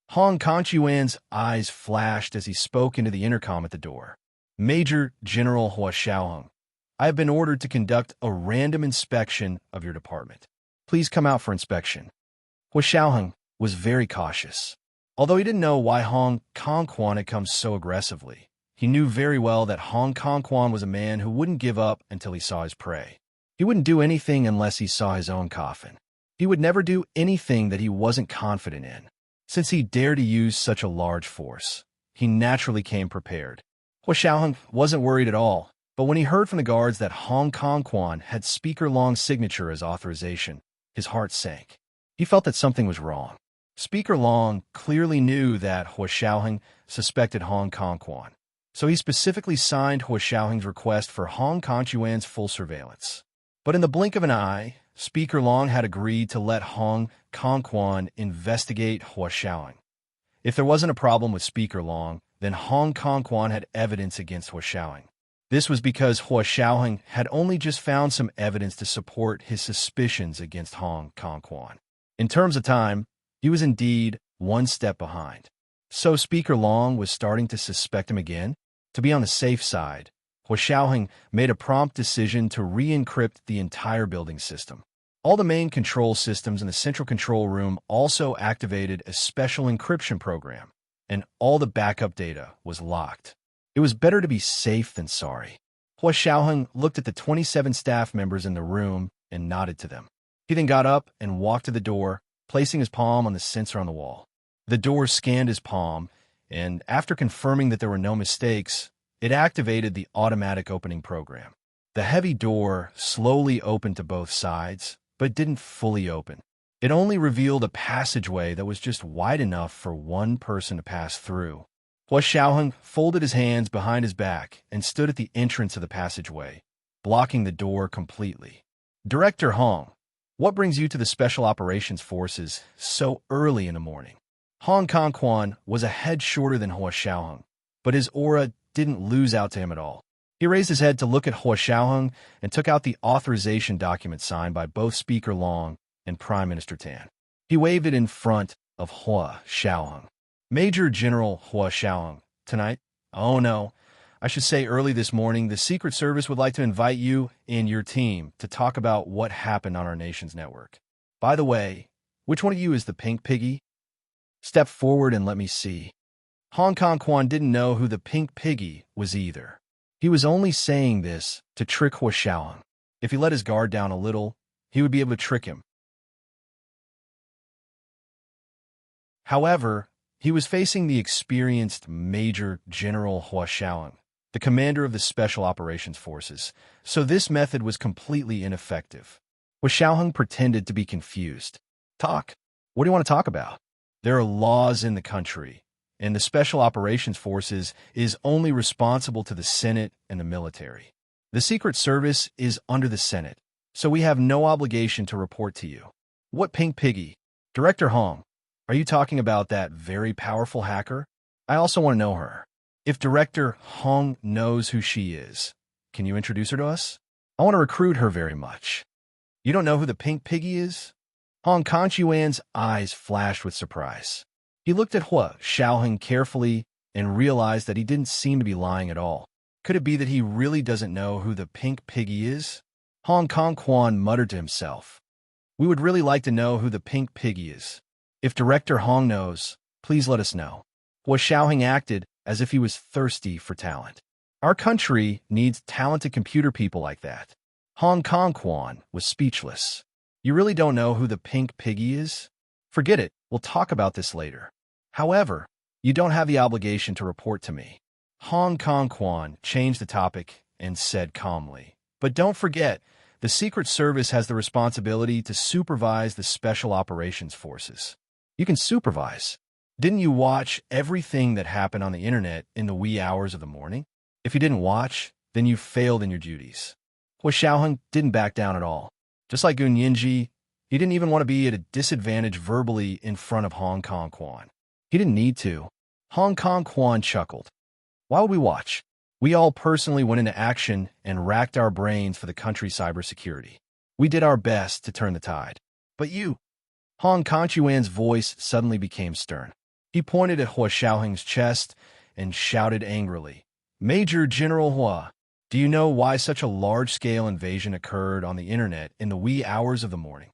Hong Kongquan's eyes flashed as he spoke into the intercom at the door. Major General Hua Xiaoheng, I have been ordered to conduct a random inspection of your department. Please come out for inspection. Hua Xiaoheng was very cautious. Although he didn't know why Hong Kong Quan had come so aggressively, he knew very well that Hong Kong Quan was a man who wouldn't give up until he saw his prey. He wouldn't do anything unless he saw his own coffin. He would never do anything that he wasn't confident in. Since he dared to use such a large force, he naturally came prepared. Hua Xiaoheng wasn't worried at all, but when he heard from the guards that Hong Kong Quan had Speaker Long's signature as authorization, his heart sank. He felt that something was wrong. Speaker Long clearly knew that Hua Xiaoheng suspected Hong Kong Quan, so he specifically signed Hua Xiaoheng's request for Hong Kongquan's full surveillance. But in the blink of an eye, Speaker Long had agreed to let Hong Kong Quan investigate Hua Xiaoheng. If there wasn't a problem with Speaker Long, then Hong Kong Quan had evidence against Hua Xiaoheng. This was because Hua Xiaoheng had only just found some evidence to support his suspicions against Hong Kong Quan. In terms of time, he was indeed one step behind. So Speaker Long was starting to suspect him again? To be on the safe side, Hua Xiaoheng made a prompt decision to re-encrypt the entire building system. All the main control systems in the Central Control Room also activated a special encryption program, and all the backup data was locked. It was better to be safe than sorry. Hua Xiaoheng looked at the 27 staff members in the room and nodded to them. He then got up and walked to the door, placing his palm on the sensor on the wall. The door scanned his palm and after confirming that there were no mistakes, it activated the automatic opening program. The heavy door slowly opened to both sides, but didn't fully open. It only revealed a passageway that was just wide enough for one person to pass through. Hua Xiaoheng folded his hands behind his back and stood at the entrance of the passageway, blocking the door completely. Director Hong, what brings you to the Special Operations Forces so early in the morning? Hong Kong was a head shorter than Hua Xiaoheng, but his aura didn't lose out to him at all. He raised his head to look at Hua Xiaoheng and took out the authorization document signed by both Speaker Long and Prime Minister Tan. He waved it in front of Hua Xiaoheng. Major General Hua Xiaoheng, tonight? Oh no, I should say early this morning, the Secret Service would like to invite you and your team to talk about what happened on our nation's network. By the way, which one of you is the pink piggy? Step forward and let me see. Hong Kong didn't know who the pink piggy was either. He was only saying this to trick Hua Xiaoheng. If he let his guard down a little, he would be able to trick him. However, he was facing the experienced Major General Hua Xiaoheng, the commander of the Special Operations Forces, so this method was completely ineffective. Hua Xiaoheng pretended to be confused. Talk. What do you want to talk about? There are laws in the country, and the Special Operations Forces is only responsible to the Senate and the military. The Secret Service is under the Senate, so we have no obligation to report to you. What pink piggy? Director Hong, are you talking about that very powerful hacker? I also want to know her. If Director Hong knows who she is, can you introduce her to us? I want to recruit her very much. You don't know who the pink piggy is? Hong Kong's eyes flashed with surprise. He looked at Hua Xiaoheng carefully and realized that he didn't seem to be lying at all. Could it be that he really doesn't know who the pink piggy is? Hong Kong muttered to himself. We would really like to know who the pink piggy is. If Director Hong knows, please let us know. Hua Xiaoheng acted as if he was thirsty for talent. Our country needs talented computer people like that. Hong Kong was speechless. You really don't know who the pink piggy is? Forget it, we'll talk about this later. However, you don't have the obligation to report to me. Hong Kong changed the topic and said calmly, but don't forget, the Secret Service has the responsibility to supervise the Special Operations Forces. You can supervise. Didn't you watch everything that happened on the internet in the wee hours of the morning? If you didn't watch, then you failed in your duties. Hua Xiaoheng didn't back down at all. Just like Gun Yinji, he didn't even want to be at a disadvantage verbally in front of Hong Kong. He didn't need to. Hong Kong chuckled. Why would we watch? We all personally went into action and racked our brains for the country's cybersecurity. We did our best to turn the tide. But you... Hong Kong's voice suddenly became stern. He pointed at Hua Xiaoheng's chest and shouted angrily, Major General Hua, do you know why such a large-scale invasion occurred on the internet in the wee hours of the morning?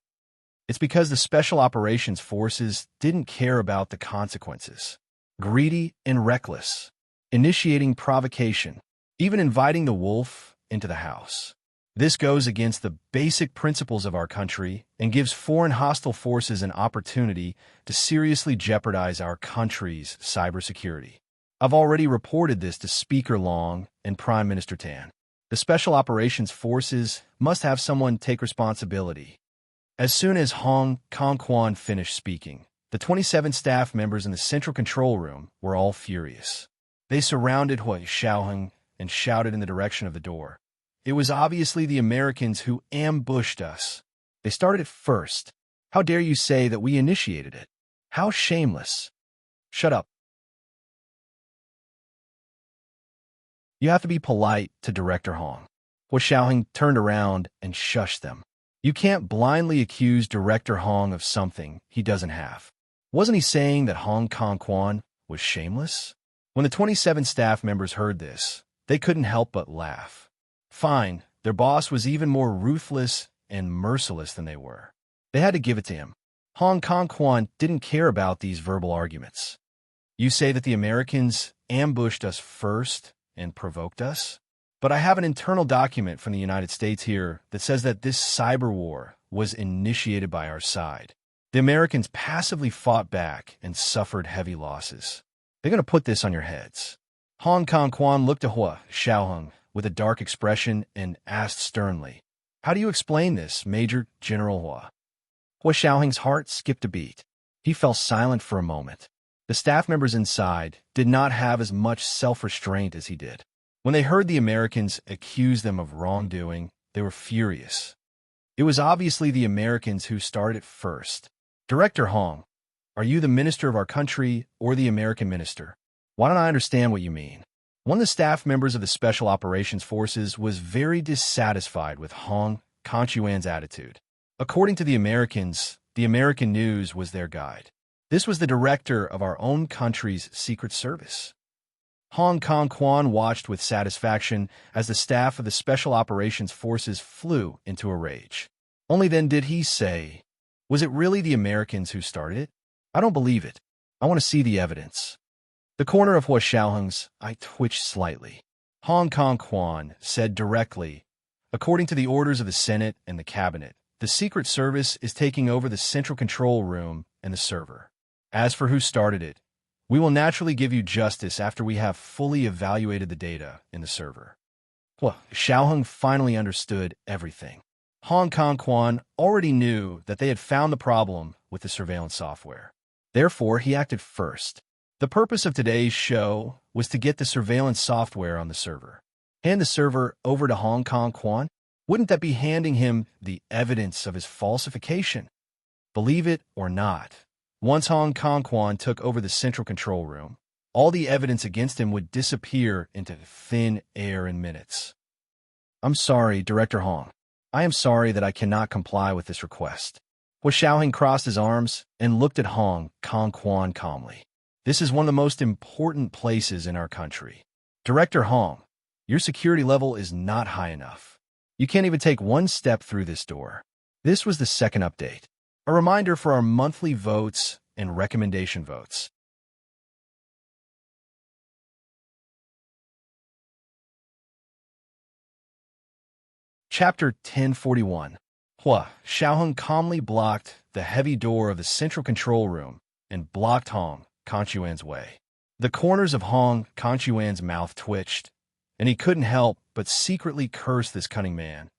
It's because the Special Operations Forces didn't care about the consequences. Greedy and reckless, initiating provocation, even inviting the wolf into the house. This goes against the basic principles of our country and gives foreign hostile forces an opportunity to seriously jeopardize our country's cybersecurity. I've already reported this to Speaker Long and Prime Minister Tan. The Special Operations Forces must have someone take responsibility. As soon as Hong Kong finished speaking, the 27 staff members in the central control room were all furious. They surrounded Hua Xiaoheng and shouted in the direction of the door. It was obviously the Americans who ambushed us. They started it first. How dare you say that we initiated it? How shameless. Shut up. You have to be polite to Director Hong. Hua Xiaoheng turned around and shushed them. You can't blindly accuse Director Hong of something he doesn't have. Wasn't he saying that Hong Kong was shameless? When the 27 staff members heard this, they couldn't help but laugh. Fine, their boss was even more ruthless and merciless than they were. They had to give it to him. Hong Kong didn't care about these verbal arguments. You say that the Americans ambushed us first and provoked us? But I have an internal document from the United States here that says that this cyber war was initiated by our side. The Americans passively fought back and suffered heavy losses. They're going to put this on your heads. Hong Kong Quan looked at Hua Xiaoheng with a dark expression and asked sternly, "How do you explain this, Major General Hua?" Hua Xiaoheng's heart skipped a beat. He fell silent for a moment. The staff members inside did not have as much self-restraint as he did. When they heard the Americans accuse them of wrongdoing, they were furious. It was obviously the Americans who started it first. "Director Hong, are you the minister of our country or the American minister? Why don't I understand what you mean?" One of the staff members of the Special Operations Forces was very dissatisfied with Hong Kong-Chuan's attitude. According to the Americans, the American news was their guide. This was the director of our own country's Secret Service. Hong Kong Quan watched with satisfaction as the staff of the Special Operations Forces flew into a rage. Only then did he say, "Was it really the Americans who started it? I don't believe it. I want to see the evidence." The corner of Hua Xiaoheng's eye twitched slightly. Hong Kong Quan said directly, "According to the orders of the Senate and the Cabinet, the Secret Service is taking over the central control room and the server. As for who started it, we will naturally give you justice after we have fully evaluated the data in the server." Hua Xiaoheng finally understood everything. Hong Kong Quan already knew that they had found the problem with the surveillance software. Therefore, he acted first. The purpose of today's show was to get the surveillance software on the server. Hand the server over to Hong Kong Quan? Wouldn't that be handing him the evidence of his falsification? Believe it or not, once Hong Kong Quan took over the central control room, all the evidence against him would disappear into thin air in minutes. "I'm sorry, Director Hong. I am sorry that I cannot comply with this request." Hua Xiaoheng crossed his arms and looked at Hong Kong Quan calmly. "This is one of the most important places in our country. Director Hong, your security level is not high enough. You can't even take one step through this door." This was the second update. A reminder for our monthly votes and recommendation votes. Chapter 1041. Hua Xiaoheng calmly blocked the heavy door of the central control room and blocked Hong Kong-Chuan's way. The corners of Hong Kong-Chuan's mouth twitched, and he couldn't help but secretly curse this cunning man.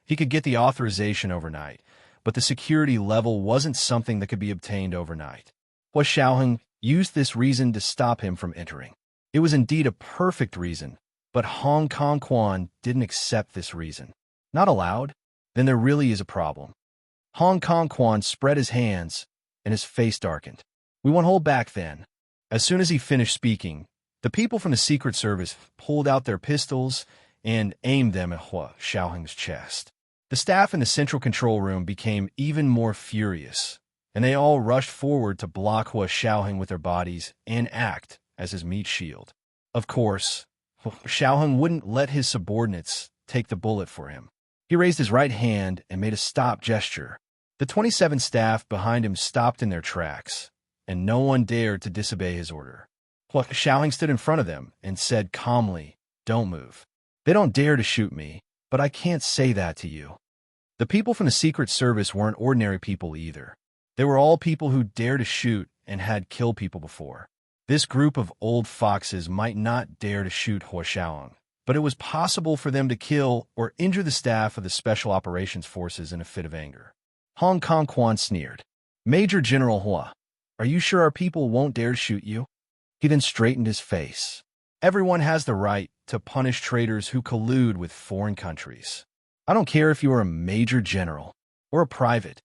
He could get the authorization overnight, but the security level wasn't something that could be obtained overnight. Hua Xiaoheng used this reason to stop him from entering. It was indeed a perfect reason, but Hong Kong Quan didn't accept this reason. Not allowed? Then there really is a problem. Hong Kong Quan spread his hands, and his face darkened. "We won't hold back then." As soon as he finished speaking, the people from the Secret Service pulled out their pistols and aimed them at Hua Xiaoheng's chest. The staff in the central control room became even more furious, and they all rushed forward to block Hua Xiaoheng with their bodies and act as his meat shield. Of course, Hua Xiaoheng wouldn't let his subordinates take the bullet for him. He raised his right hand and made a stop gesture. The 27 staff behind him stopped in their tracks, and no one dared to disobey his order. Hua Xiaoheng stood in front of them and said calmly, "Don't move. They don't dare to shoot me, but I can't say that to you." The people from the Secret Service weren't ordinary people either. They were all people who dared to shoot and had killed people before. This group of old foxes might not dare to shoot Hua Xiaoheng, but it was possible for them to kill or injure the staff of the Special Operations Forces in a fit of anger. Hong Kong Quan sneered. "Major General Hua, are you sure our people won't dare to shoot you?" He then straightened his face. "Everyone has the right to punish traitors who collude with foreign countries. I don't care if you are a major general or a private."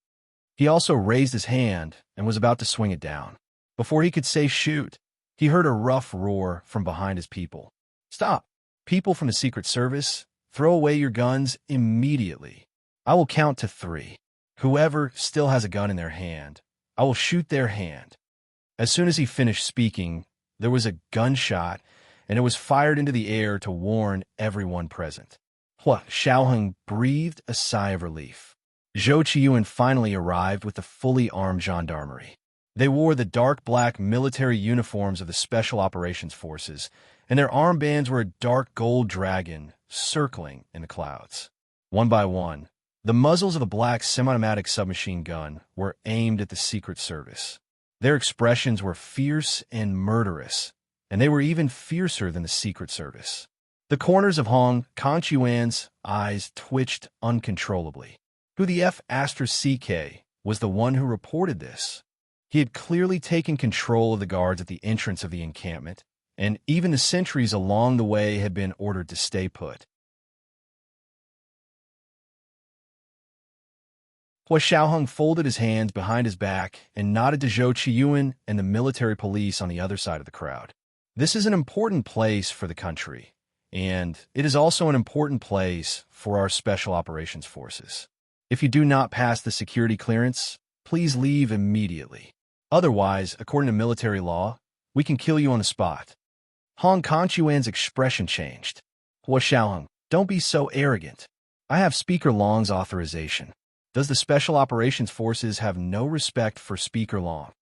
He also raised his hand and was about to swing it down. Before he could say shoot, he heard a rough roar from behind his people. "Stop! People from the Secret Service, throw away your guns immediately. I will count to 3. Whoever still has a gun in their hand, I will shoot their hand." As soon as he finished speaking, there was a gunshot, and it was fired into the air to warn everyone present. Hua Xiaoheng breathed a sigh of relief. Zhou Qiyuan finally arrived with the fully armed gendarmerie. They wore the dark black military uniforms of the Special Operations Forces, and their armbands were a dark gold dragon circling in the clouds. One by one, the muzzles of the black semi-automatic submachine gun were aimed at the Secret Service. Their expressions were fierce and murderous, and they were even fiercer than the Secret Service. The corners of Hong Kong-chuan's eyes twitched uncontrollably. Who the F***CK was the one who reported this? He had clearly taken control of the guards at the entrance of the encampment, and even the sentries along the way had been ordered to stay put. Hua Xiaoheng folded his hands behind his back and nodded to Zhou Qiyuan and the military police on the other side of the crowd. This is an important place for the country, and it is also an important place for our Special Operations Forces. If you do not pass the security clearance, please leave immediately. Otherwise, according to military law, we can kill you on the spot. Hong Kong-chuan's expression changed. Hua Xiaoheng, don't be so arrogant. I have Speaker Long's authorization. Does the Special Operations Forces have no respect for Speaker Long?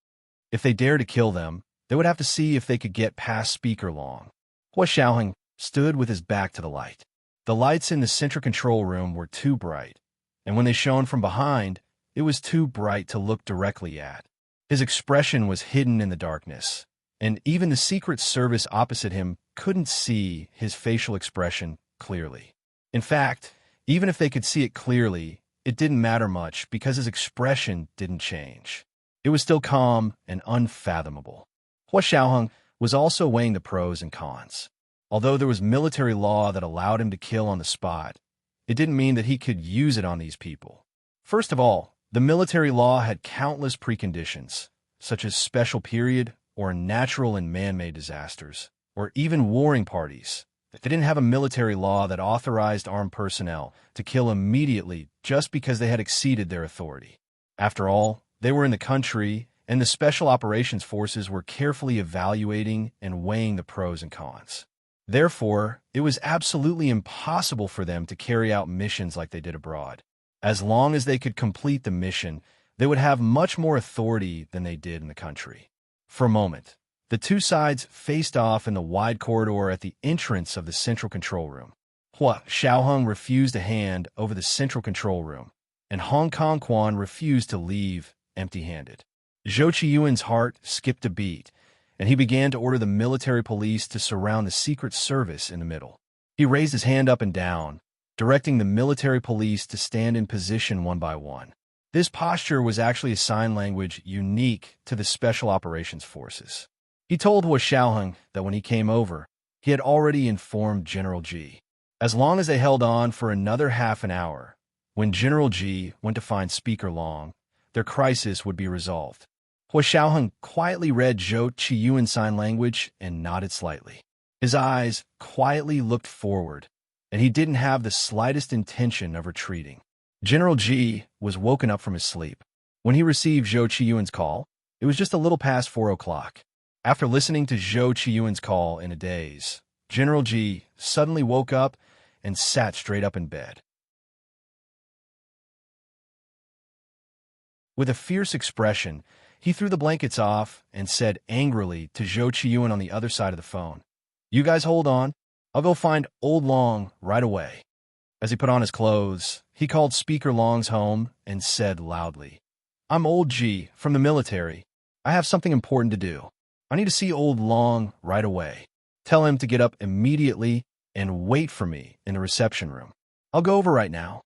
If they dare to kill them, they would have to see if they could get past Speaker Long. Hua Xiaoheng stood with his back to the light. The lights in the central control room were too bright, and when they shone from behind, it was too bright to look directly at. His expression was hidden in the darkness, and even the Secret Service opposite him couldn't see his facial expression clearly. In fact, even if they could see it clearly, it didn't matter much because his expression didn't change. It was still calm and unfathomable. Hua Xiaoheng was also weighing the pros and cons. Although there was military law that allowed him to kill on the spot, it didn't mean that he could use it on these people. First of all, the military law had countless preconditions, such as special period or natural and man-made disasters, or even warring parties. They didn't have a military law that authorized armed personnel to kill immediately just because they had exceeded their authority. After all, they were in the country, and the Special Operations Forces were carefully evaluating and weighing the pros and cons. Therefore, it was absolutely impossible for them to carry out missions like they did abroad. As long as they could complete the mission, they would have much more authority than they did in the country. For a moment, the two sides faced off in the wide corridor at the entrance of the central control room. Hua Xiaoheng refused a hand over the central control room, and Hong Kong Quan refused to leave empty-handed. Zhou Qiyuan's heart skipped a beat, and he began to order the military police to surround the Secret Service in the middle. He raised his hand up and down, directing the military police to stand in position one by one. This posture was actually a sign language unique to the Special Operations Forces. He told Hua Xiaoheng that when he came over, he had already informed General Ji. As long as they held on for another half an hour, when General Ji went to find Speaker Long, their crisis would be resolved. Hua Xiaoheng quietly read Zhou Qiyuan's sign language and nodded slightly. His eyes quietly looked forward, and he didn't have the slightest intention of retreating. General Ji was woken up from his sleep. When he received Zhou Qiyuan's call, it was just a little past 4 o'clock. After listening to Zhou Qiyuan's call in a daze, General Ji suddenly woke up and sat straight up in bed. With a fierce expression, he threw the blankets off and said angrily to Zhou Qiyuan on the other side of the phone, "You guys hold on. I'll go find Old Long right away." As he put on his clothes, he called Speaker Long's home and said loudly, "I'm Old Ji from the military. I have something important to do. I need to see Old Long right away. Tell him to get up immediately and wait for me in the reception room. I'll go over right now."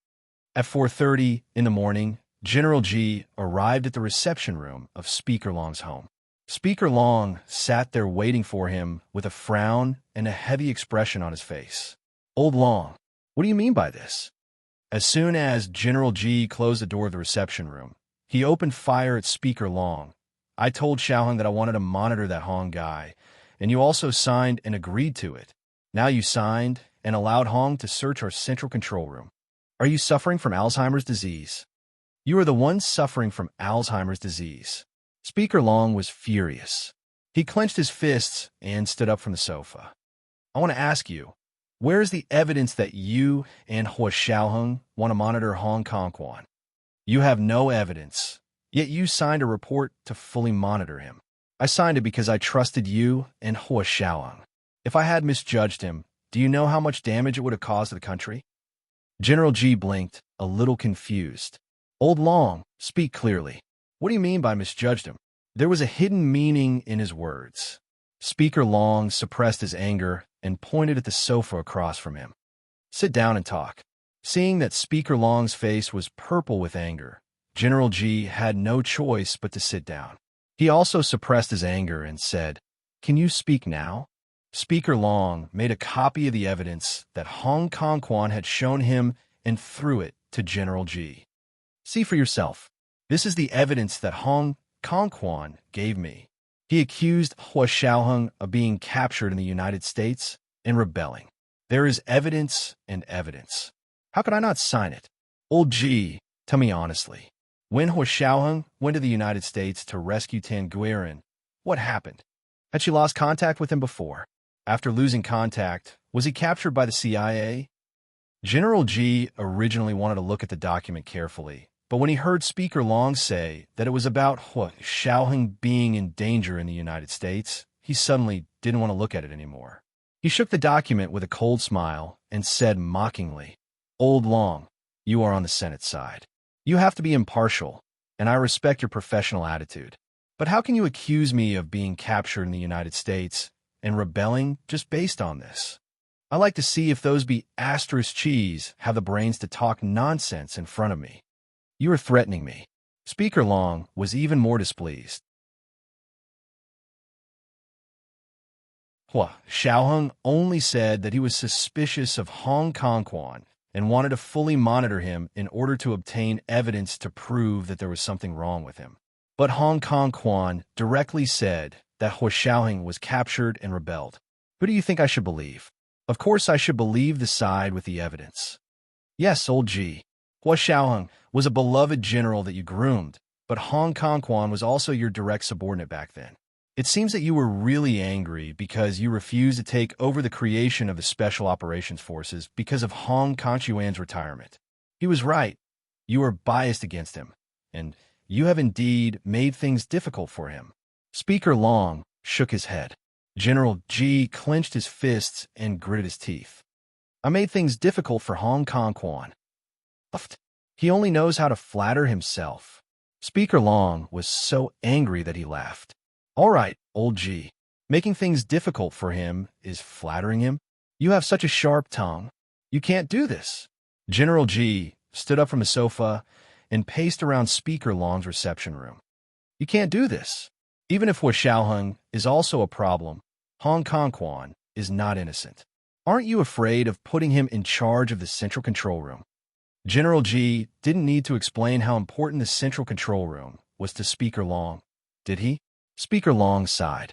At 4:30 in the morning, General Ji arrived at the reception room of Speaker Long's home. Speaker Long sat there waiting for him with a frown and a heavy expression on his face. "Old Long, what do you mean by this?" As soon as General Ji closed the door of the reception room, he opened fire at Speaker Long. "I told Xiaoheng that I wanted to monitor that Hong guy, and you also signed and agreed to it. Now you signed and allowed Hong to search our central control room. Are you suffering from Alzheimer's disease? You are the one suffering from Alzheimer's disease." Speaker Long was furious. He clenched his fists and stood up from the sofa. "I want to ask you, where is the evidence that you and Hua Xiaoheng want to monitor Hong Kong Quan? You have no evidence, yet you signed a report to fully monitor him. I signed it because I trusted you and Hua Xiaoheng. If I had misjudged him, do you know how much damage it would have caused to the country?" General Ji blinked, a little confused. "Old Long, speak clearly. What do you mean by misjudged him?" There was a hidden meaning in his words. Speaker Long suppressed his anger and pointed at the sofa across from him. Sit down and talk. Seeing that Speaker Long's face was purple with anger, General G had no choice but to sit down. He also suppressed his anger and said, "Can you speak now?" Speaker Long made a copy of the evidence that Hong Kong Quan had shown him and threw it to General G. "See for yourself. This is the evidence that Hong Kong Quan gave me." He accused Hua Xiaoheng of being captured in the United States and rebelling. "There is evidence and evidence. How could I not sign it?" "Old G, tell me honestly. When Hua Xiaoheng went to the United States to rescue Tan Guirin, what happened? Had she lost contact with him before? After losing contact, was he captured by the CIA?" General G originally wanted to look at the document carefully, but when he heard Speaker Long say that it was about Hua Xiaoheng being in danger in the United States, he suddenly didn't want to look at it anymore. He shook the document with a cold smile and said mockingly, "Old Long, you are on the Senate side. You have to be impartial, and I respect your professional attitude. But how can you accuse me of being captured in the United States and rebelling just based on this? I like to see if those be asterisk cheese have the brains to talk nonsense in front of me. You are threatening me." Speaker Long was even more displeased. Hua Xiaoheng only said that he was suspicious of Hong Kong Quan and wanted to fully monitor him in order to obtain evidence to prove that there was something wrong with him. But Hong Kong Quan directly said that Hua Xiaoheng was captured and rebelled. Who do you think I should believe? Of course I should believe the side with the evidence. Yes, old G. Hua Xiaoheng was a beloved general that you groomed, but Hong Kong Quan was also your direct subordinate back then. It seems that you were really angry because you refused to take over the creation of the Special Operations Forces because of Hong Kong-Chuan's retirement. He was right. You were biased against him, and you have indeed made things difficult for him. Speaker Long shook his head. General G clenched his fists and gritted his teeth. I made things difficult for Hong Kong Quan. He only knows how to flatter himself. Speaker Long was so angry that he laughed. All right, old G. Making things difficult for him is flattering him? You have such a sharp tongue. You can't do this. General G stood up from the sofa and paced around Speaker Long's reception room. You can't do this. Even if Hua Xiaoheng is also a problem, Hong Kong Quan is not innocent. Aren't you afraid of putting him in charge of the Central Control Room? General G didn't need to explain how important the Central Control Room was to Speaker Long, did he? Speaker Long sighed.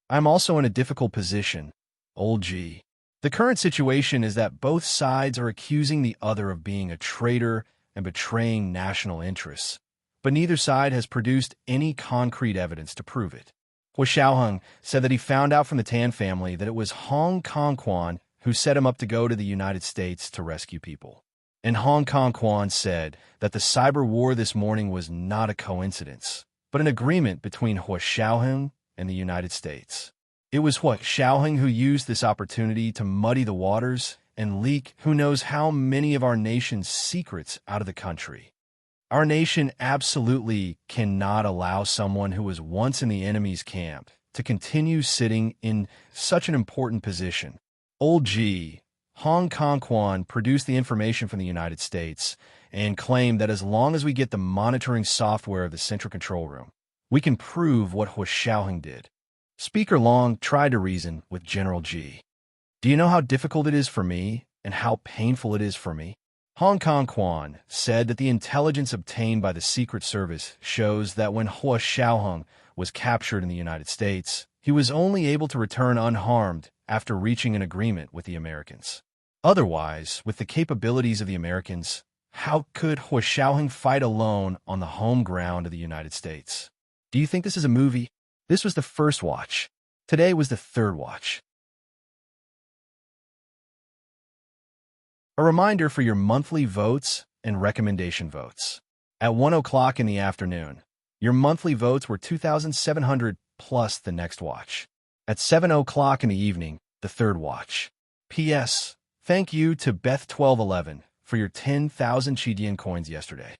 I'm also in a difficult position, old G. The current situation is that both sides are accusing the other of being a traitor and betraying national interests, but neither side has produced any concrete evidence to prove it. Hua Xiaoheng said that he found out from the Tan family that it was Hong Kong Quan who set him up to go to the United States to rescue people. And Hong Kong Quan said that the cyber war this morning was not a coincidence, but an agreement between Hua Xiaoheng and the United States. It was Hua Xiaoheng who used this opportunity to muddy the waters and leak who knows how many of our nation's secrets out of the country. Our nation absolutely cannot allow someone who was once in the enemy's camp to continue sitting in such an important position. Old G, Hong Kong Quan produced the information from the United States and claimed that as long as we get the monitoring software of the Central Control Room, we can prove what Hua Xiaoheng did. Speaker Long tried to reason with General G. Do you know how difficult it is for me and how painful it is for me? Hong Kong Quan said that the intelligence obtained by the Secret Service shows that when Hua Xiaoheng was captured in the United States, he was only able to return unharmed after reaching an agreement with the Americans. Otherwise, with the capabilities of the Americans, how could Hua Xiaoheng fight alone on the home ground of the United States? Do you think this is a movie? This was the first watch. Today was the third watch. A reminder for your monthly votes and recommendation votes. At 1 o'clock in the afternoon, your monthly votes were 2,700 plus the next watch. At 7 o'clock in the evening, the third watch. P.S. Thank you to Beth1211 for your 10,000 Chidian coins yesterday.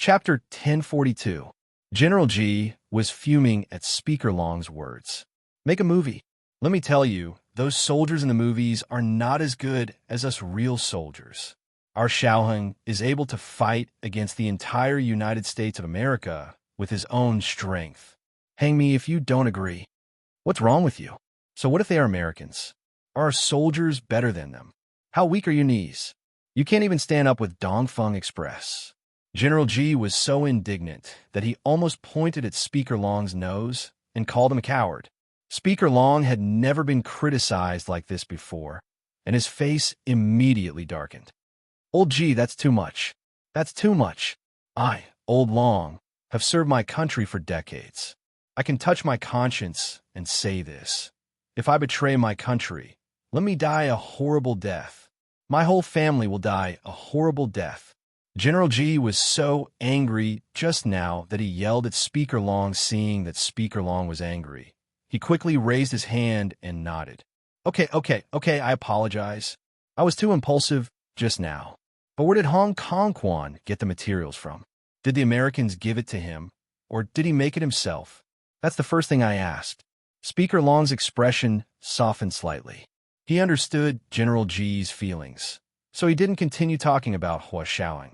Chapter 1042. General G was fuming at Speaker Long's words. Make a movie. Let me tell you, those soldiers in the movies are not as good as us real soldiers. Our Xiaoheng is able to fight against the entire United States of America with his own strength. Hang me if you don't agree. What's wrong with you? So what if they are Americans? Are our soldiers better than them? How weak are your knees? You can't even stand up with Dongfeng Express. General G was so indignant that he almost pointed at Speaker Long's nose and called him a coward. Speaker Long had never been criticized like this before, and his face immediately darkened. Old G, that's too much. That's too much. I, Old Long, have served my country for decades. I can touch my conscience and say this. If I betray my country, let me die a horrible death. My whole family will die a horrible death. General G was so angry just now that he yelled at Speaker Long, seeing that Speaker Long was angry. He quickly raised his hand and nodded. Okay, I apologize. I was too impulsive just now. But where did Hong Kong Quan get the materials from? Did the Americans give it to him, or did he make it himself? That's the first thing I asked. Speaker Long's expression softened slightly. He understood General G's feelings, so he didn't continue talking about Hua Xiaoying.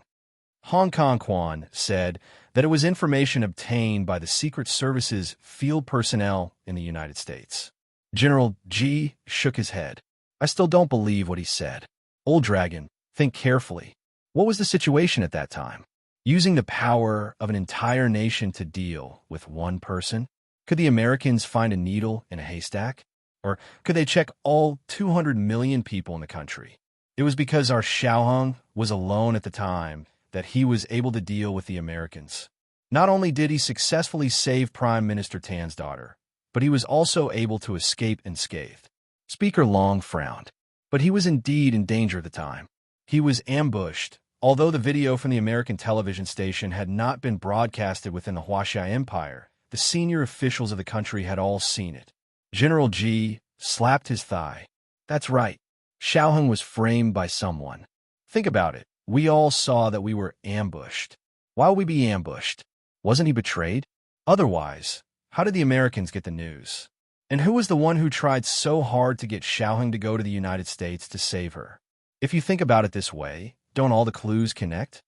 Hong Kong Quan said that it was information obtained by the Secret Service's field personnel in the United States. General G shook his head. I still don't believe what he said. Old Dragon, think carefully. What was the situation at that time? Using the power of an entire nation to deal with one person? Could the Americans find a needle in a haystack? Or could they check all 200 million people in the country? It was because our Xiaoheng was alone at the time that he was able to deal with the Americans. Not only did he successfully save Prime Minister Tan's daughter, but he was also able to escape unscathed. Speaker Long frowned, but he was indeed in danger at the time. He was ambushed. Although the video from the American television station had not been broadcasted within the Huaxia Empire, the senior officials of the country had all seen it. General G slapped his thigh. That's right. Xiaoheng was framed by someone. Think about it. We all saw that we were ambushed. Why would we be ambushed? Wasn't he betrayed? Otherwise, how did the Americans get the news? And who was the one who tried so hard to get Xiaoheng to go to the United States to save her? If you think about it this way, don't all the clues connect?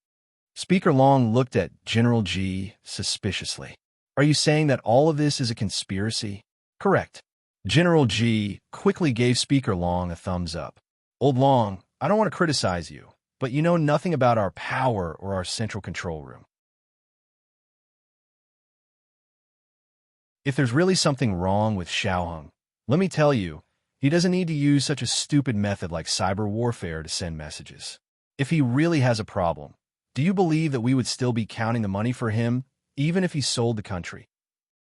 Speaker Long looked at General G suspiciously. Are you saying that all of this is a conspiracy? Correct. General G quickly gave Speaker Long a thumbs up. Old Long, I don't want to criticize you, but you know nothing about our power or our central control room. If there's really something wrong with Xiaoheng, let me tell you, he doesn't need to use such a stupid method like cyber warfare to send messages. If he really has a problem, do you believe that we would still be counting the money for him, even if he sold the country?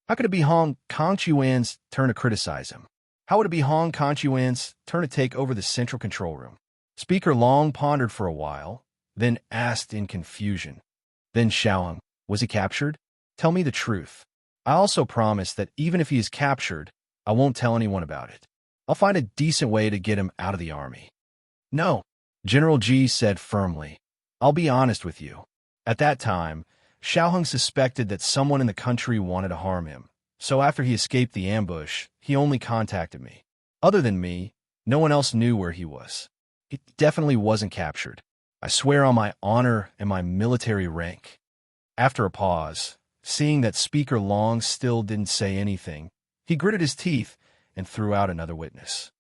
How could it be Hong Kong-Chuan's turn to criticize him? How would it be Hong Kong-Chuan's turn to take over the central control room? Speaker Long pondered for a while, then asked in confusion. Then Xiaoheng, was he captured? Tell me the truth. I also promise that even if he is captured, I won't tell anyone about it. I'll find a decent way to get him out of the army. No, General G said firmly. I'll be honest with you. At that time, Xiaoheng suspected that someone in the country wanted to harm him, so after he escaped the ambush, he only contacted me. Other than me, no one else knew where he was. He definitely wasn't captured. I swear on my honor and my military rank. After a pause, seeing that Speaker Long still didn't say anything, he gritted his teeth and threw out another witness.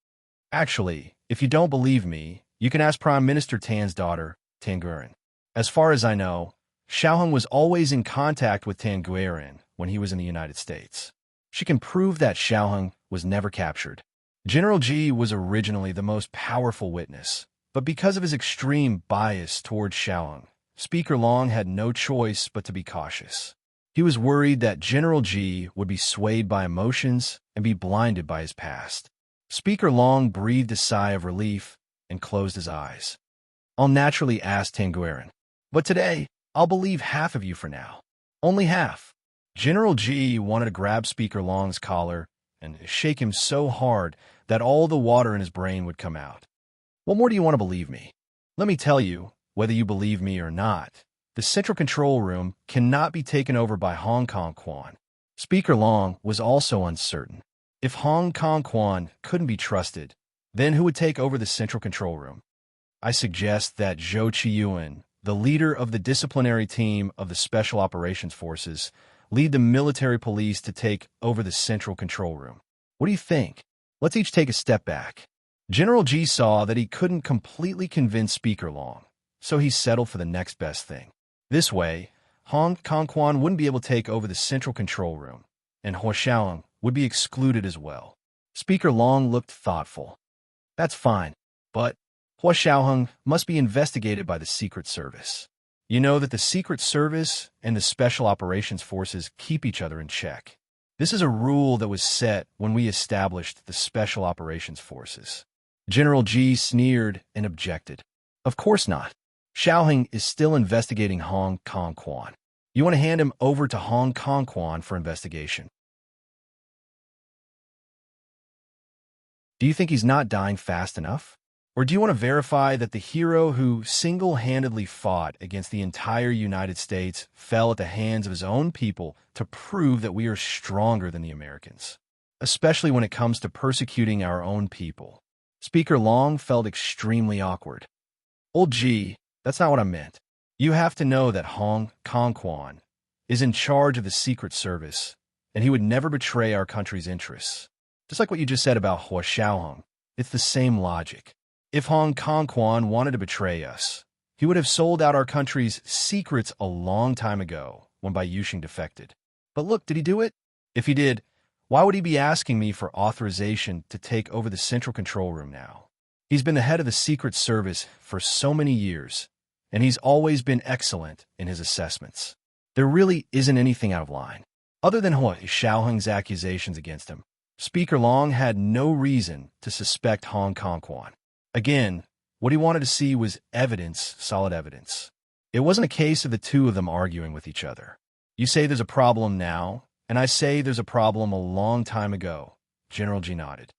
Actually, if you don't believe me, you can ask Prime Minister Tan's daughter, Tan Guiran. As far as I know, Xiaoheng was always in contact with Tan Guiran when he was in the United States. She can prove that Xiaoheng was never captured. General G was originally the most powerful witness, but because of his extreme bias towards Xiaoheng, Speaker Long had no choice but to be cautious. He was worried that General G would be swayed by emotions and be blinded by his past. Speaker Long breathed a sigh of relief and closed his eyes. I'll naturally ask Tan Guiran, but today, I'll believe half of you for now. Only half. General G wanted to grab Speaker Long's collar and shake him so hard that all the water in his brain would come out. What more do you want to believe me? Let me tell you, whether you believe me or not, The central control room cannot be taken over by Hong Kong Quan. Speaker Long was also uncertain. If Hong Kong Quan couldn't be trusted, then who would take over the central control room? I suggest that Zhou Qiyuan, the leader of the disciplinary team of the Special Operations Forces, lead the military police to take over the central control room. What do you think? Let's each take a step back. General G saw that he couldn't completely convince Speaker Long, so he settled for the next best thing. This way, Hong Kong Quan wouldn't be able to take over the central control room, and Hua Xiaoheng would be excluded as well. Speaker Long looked thoughtful. That's fine, but Hua Xiaoheng must be investigated by the Secret Service. You know that the Secret Service and the Special Operations Forces keep each other in check. This is a rule that was set when we established the Special Operations Forces. General G sneered and objected. Of course not. Xiaoheng is still investigating Hong Kong Quan. You want to hand him over to Hong Kong Quan for investigation. Do you think he's not dying fast enough? Or do you want to verify that the hero who single-handedly fought against the entire United States fell at the hands of his own people to prove that we are stronger than the Americans, especially when it comes to persecuting our own people? Speaker Long felt extremely awkward. Old G, that's not what I meant. You have to know that Hong Kong Quan is in charge of the Secret Service, and he would never betray our country's interests. Just like what you just said about Hua Xiaoheng, it's the same logic. If Hong Kong Quan wanted to betray us, he would have sold out our country's secrets a long time ago when Bai Yuxing defected. But look, did he do it? If he did, why would he be asking me for authorization to take over the central control room now? He's been the head of the Secret Service for so many years, and he's always been excellent in his assessments. There really isn't anything out of line. Other than Hua Xiaoheng's accusations against him, Speaker Long had no reason to suspect Hong Kong Quan. Again, what he wanted to see was evidence, solid evidence. It wasn't a case of the two of them arguing with each other. You say there's a problem now, and I say there's a problem a long time ago. General G nodded.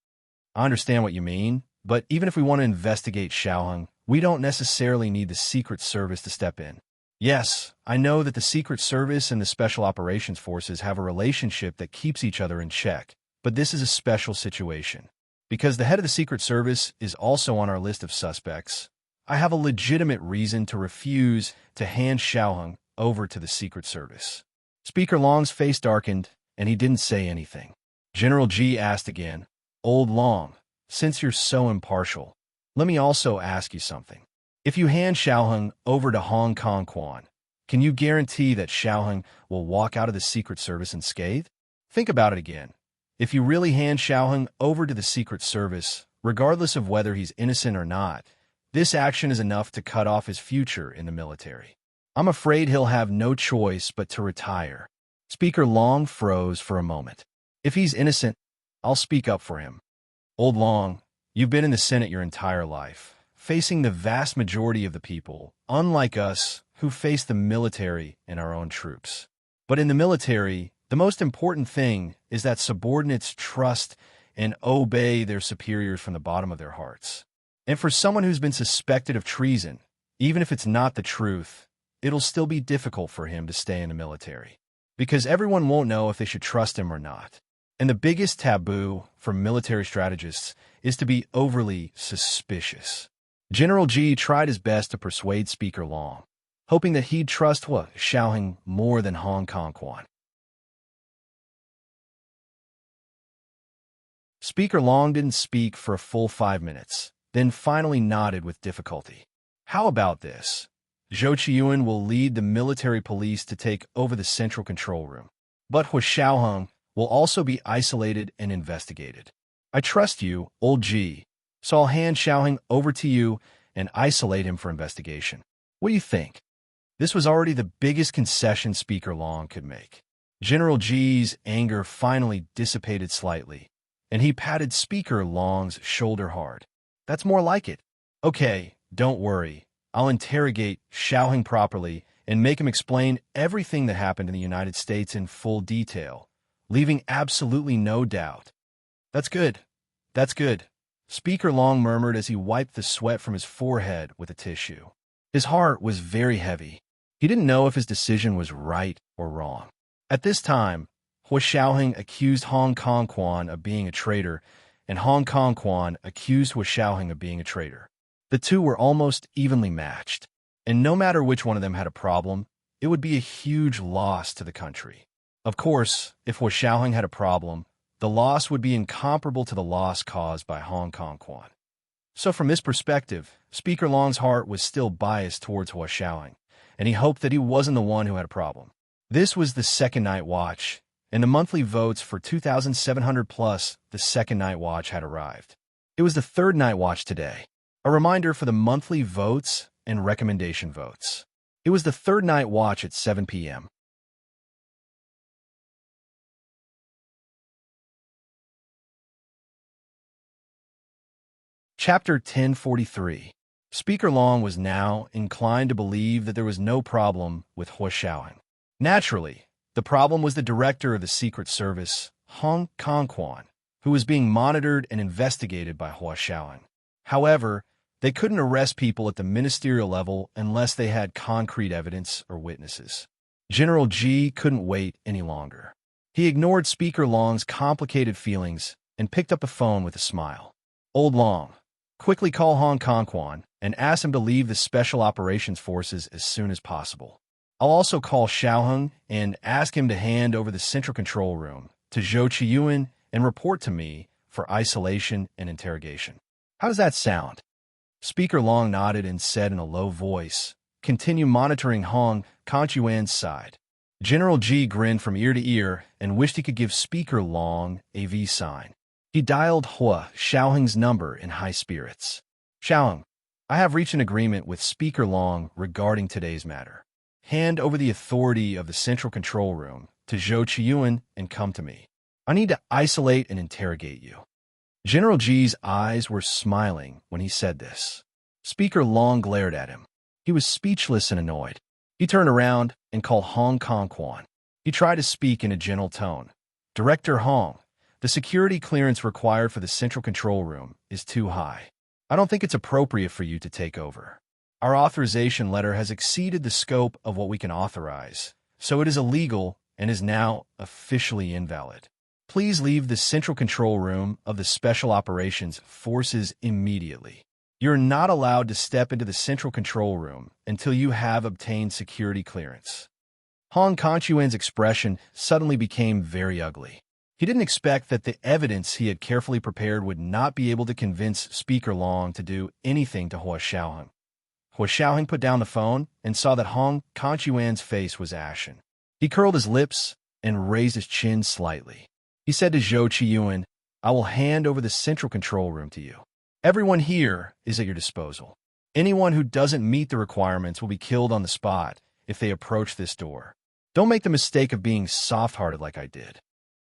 I understand what you mean, but even if we want to investigate Xiaoheng, we don't necessarily need the Secret Service to step in. Yes, I know that the Secret Service and the Special Operations Forces have a relationship that keeps each other in check, but this is a special situation. Because the head of the Secret Service is also on our list of suspects, I have a legitimate reason to refuse to hand Xiaoheng over to the Secret Service. Speaker Long's face darkened, and he didn't say anything. General G asked again, Old Long, since you're so impartial, let me also ask you something. If you hand Xiaoheng over to Hong Kong Quan, can you guarantee that Xiaoheng will walk out of the Secret Service unscathed? Think about it again. If you really hand Xiaoheng over to the Secret Service, regardless of whether he's innocent or not, this action is enough to cut off his future in the military. I'm afraid he'll have no choice but to retire. Speaker Long froze for a moment. If he's innocent, I'll speak up for him. Old Long, you've been in the Senate your entire life, facing the vast majority of the people, unlike us, who face the military and our own troops. But in the military, the most important thing is that subordinates trust and obey their superiors from the bottom of their hearts. And for someone who's been suspected of treason, even if it's not the truth, it'll still be difficult for him to stay in the military, because everyone won't know if they should trust him or not. And the biggest taboo for military strategists is to be overly suspicious. General G tried his best to persuade Speaker Long, hoping that he'd trust Hua Xiaoheng more than Hong Kong Quan. Speaker Long didn't speak for a full 5 minutes, then finally nodded with difficulty. How about this? Zhou Qiyuan will lead the military police to take over the central control room, but Hua Xiaoheng will also be isolated and investigated. I trust you, Old G, so I'll hand Xiaoheng over to you and isolate him for investigation. What do you think? This was already the biggest concession Speaker Long could make. General G's anger finally dissipated slightly, and he patted Speaker Long's shoulder hard. That's more like it. Okay, don't worry. I'll interrogate Xiaoheng properly and make him explain everything that happened in the United States in full detail, leaving absolutely no doubt. That's good. That's good. Speaker Long murmured as he wiped the sweat from his forehead with a tissue. His heart was very heavy. He didn't know if his decision was right or wrong. At this time, Hua Xiaoheng accused Hong Kong Quan of being a traitor, and Hong Kong Quan accused Hua Xiaoheng of being a traitor. The two were almost evenly matched, and no matter which one of them had a problem, it would be a huge loss to the country. Of course, if Hua Xiaoheng had a problem, the loss would be incomparable to the loss caused by Hong Kong Quan. So from this perspective, Speaker Long's heart was still biased towards Hua Xiaoheng, and he hoped that he wasn't the one who had a problem. This was the second night watch, and the monthly votes for 2,700 plus the second night watch had arrived. It was the third night watch today, a reminder for the monthly votes and recommendation votes. It was the third night watch at 7 p.m. Chapter 1043. Speaker Long was now inclined to believe that there was no problem with Hua Xiaoheng. Naturally, the problem was the director of the Secret Service, Hong Kong Quan, who was being monitored and investigated by Hua Xiaoheng. However, they couldn't arrest people at the ministerial level unless they had concrete evidence or witnesses. General Ji couldn't wait any longer. He ignored Speaker Long's complicated feelings and picked up the phone with a smile. "Old Long, quickly call Hong Kong Quan and ask him to leave the Special Operations Forces as soon as possible. I'll also call Xiaoheng and ask him to hand over the Central Control Room to Zhou Qiyuan and report to me for isolation and interrogation. How does that sound?" Speaker Long nodded and said in a low voice, "Continue monitoring Hong Kong-Yuan's side." General Ji grinned from ear to ear and wished he could give Speaker Long a V sign. He dialed Hua Xiaoheng's number in high spirits. "Xiaoheng, I have reached an agreement with Speaker Long regarding today's matter. Hand over the authority of the Central Control Room to Zhou Qiyuan and come to me. I need to isolate and interrogate you." General Ji's eyes were smiling when he said this. Speaker Long glared at him. He was speechless and annoyed. He turned around and called Hong Kong Quan. He tried to speak in a gentle tone. "Director Hong, the security clearance required for the Central Control Room is too high. I don't think it's appropriate for you to take over. Our authorization letter has exceeded the scope of what we can authorize, so it is illegal and is now officially invalid. Please leave the Central Control Room of the Special Operations Forces immediately. You're not allowed to step into the Central Control Room until you have obtained security clearance." Hong Kong-Yuan's expression suddenly became very ugly. He didn't expect that the evidence he had carefully prepared would not be able to convince Speaker Long to do anything to Hua Xiaoheng. Hua Xiaoheng put down the phone and saw that Hong Kong-Yuan's face was ashen. He curled his lips and raised his chin slightly. He said to Zhou Qiyuan, "I will hand over the Central Control Room to you. Everyone here is at your disposal. Anyone who doesn't meet the requirements will be killed on the spot if they approach this door. Don't make the mistake of being soft-hearted like I did."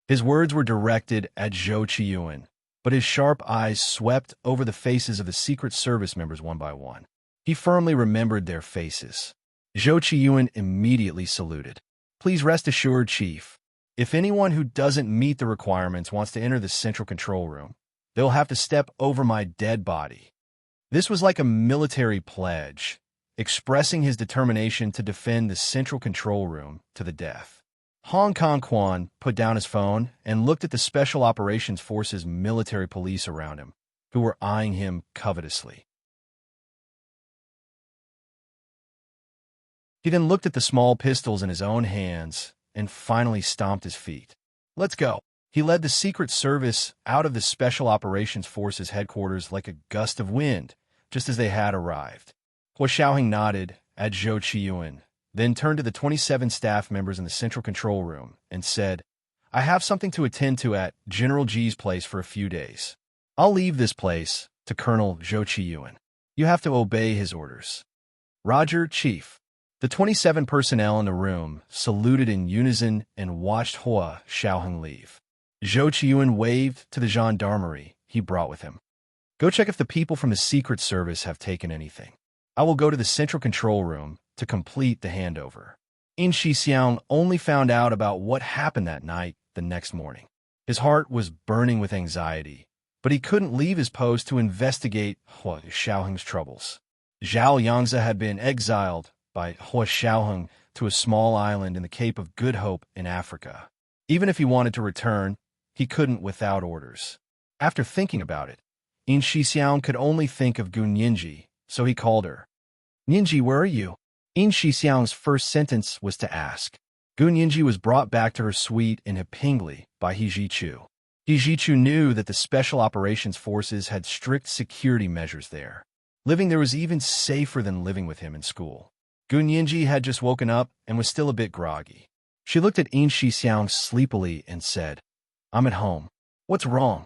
His words were directed at Zhou Qiyuan, but his sharp eyes swept over the faces of the Secret Service members one by one. He firmly remembered their faces. Zhou Qiyuan immediately saluted. "Please rest assured, Chief. If anyone who doesn't meet the requirements wants to enter the Central Control Room, they'll have to step over my dead body." This was like a military pledge, expressing his determination to defend the Central Control Room to the death. Hong Kong Quan put down his phone and looked at the Special Operations Forces military police around him, who were eyeing him covetously. He then looked at the small pistols in his own hands and finally stomped his feet. "Let's go." He led the Secret Service out of the Special Operations Forces headquarters like a gust of wind, just as they had arrived. Hua Xiaoheng nodded at Zhou Qiyuan, then turned to the 27 staff members in the Central Control Room and said, "I have something to attend to at General Ji's place for a few days. I'll leave this place to Colonel Zhou Qiyuan. You have to obey his orders." "Roger, Chief." The 27 personnel in the room saluted in unison and watched Hua Xiaoheng leave. Zhou Qiyuan waved to the gendarmerie he brought with him. "Go check if the people from the Secret Service have taken anything. I will go to the Central Control Room to complete the handover." In Xixiang only found out about what happened that night the next morning. His heart was burning with anxiety, but he couldn't leave his post to investigate Hua Xiaoheng's troubles. Zhao Yangzi had been exiled by Hua Xiaoheng to a small island in the Cape of Good Hope in Africa. Even if he wanted to return, he couldn't without orders. After thinking about it, In Shixiang could only think of Gun Yinji, so he called her. "Yinji, where are you?" In Shixiang's first sentence was to ask. Gun Yinji was brought back to her suite in Hepingli by He Jichu. He Jichu knew that the Special Operations Forces had strict security measures there. Living there was even safer than living with him in school. Gun Yinji had just woken up and was still a bit groggy. She looked at In Shixiang sleepily and said, "I'm at home. What's wrong?"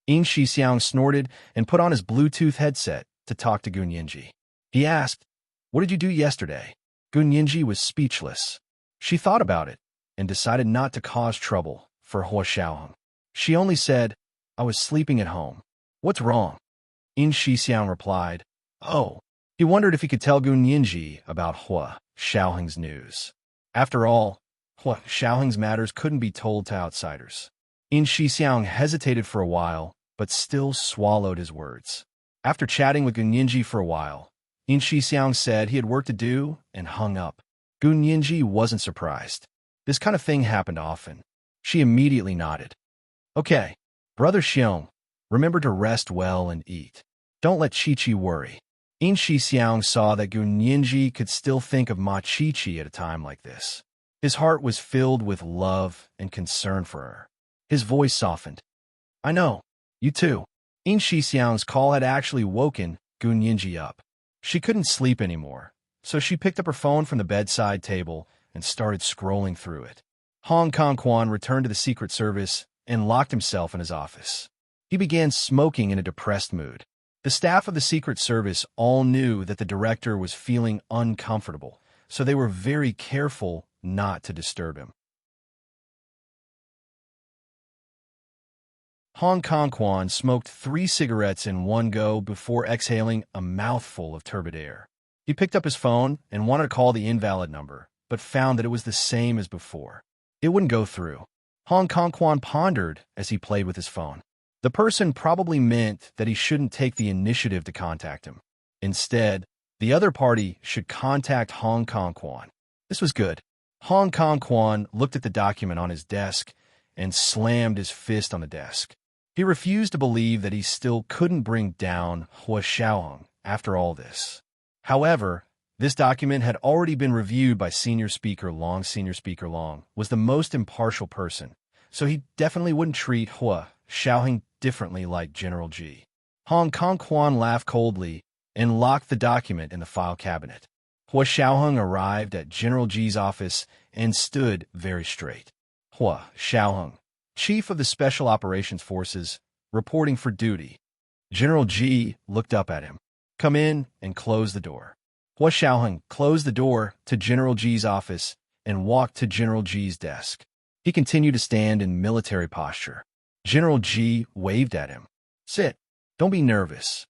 In Shixiang snorted and put on his Bluetooth headset to talk to Gun Yinji. He asked, "What did you do yesterday?" Gun Yinji was speechless. She thought about it and decided not to cause trouble for Hua Xiaoheng. She only said, "I was sleeping at home." "What's wrong?" In Shixiang replied, "Oh." He wondered if he could tell Gun Yinji about Hua Xiaoheng's news. After all, Hua Xiaoheng's matters couldn't be told to outsiders. In Shixiang hesitated for a while, but still swallowed his words. After chatting with Gun Yinji for a while, In Shixiang said he had work to do and hung up. Gun Yinji wasn't surprised. This kind of thing happened often. She immediately nodded. "Okay, Brother Xiong, remember to rest well and eat. Don't let Chi-Chi worry." In Shixiang saw that Gun Yinji could still think of Ma Chi-Chi at a time like this. His heart was filled with love and concern for her. His voice softened. "I know. You too." In Shixiang's call had actually woken Gun Yinji up. She couldn't sleep anymore, so she picked up her phone from the bedside table and started scrolling through it. Hong Kong Quan returned to the Secret Service and locked himself in his office. He began smoking in a depressed mood. The staff of the Secret Service all knew that the director was feeling uncomfortable, so they were very careful not to disturb him. Hong Kong Quan smoked 3 cigarettes in one go before exhaling a mouthful of turbid air. He picked up his phone and wanted to call the invalid number, but found that it was the same as before. It wouldn't go through. Hong Kong Quan pondered as he played with his phone. The person probably meant that he shouldn't take the initiative to contact him. Instead, the other party should contact Hong Kong Quan. This was good. Hong Kong Quan looked at the document on his desk and slammed his fist on the desk. He refused to believe that he still couldn't bring down Hua Xiaoheng after all this. However, this document had already been reviewed by Senior Speaker Long. Senior Speaker Long was the most impartial person, so he definitely wouldn't treat Hua Xiaoheng differently like General Ji. Hong Kong Quan laughed coldly and locked the document in the file cabinet. Hua Xiaoheng arrived at General Ji's office and stood very straight. Hua Xiaoheng, Chief of the Special Operations Forces, reporting for duty. General Ji looked up at him. "Come in and close the door." Hua Xiaoheng closed the door to General Ji's office and walked to General Ji's desk. He continued to stand in military posture. General Ji waved at him. "Sit. Don't be nervous."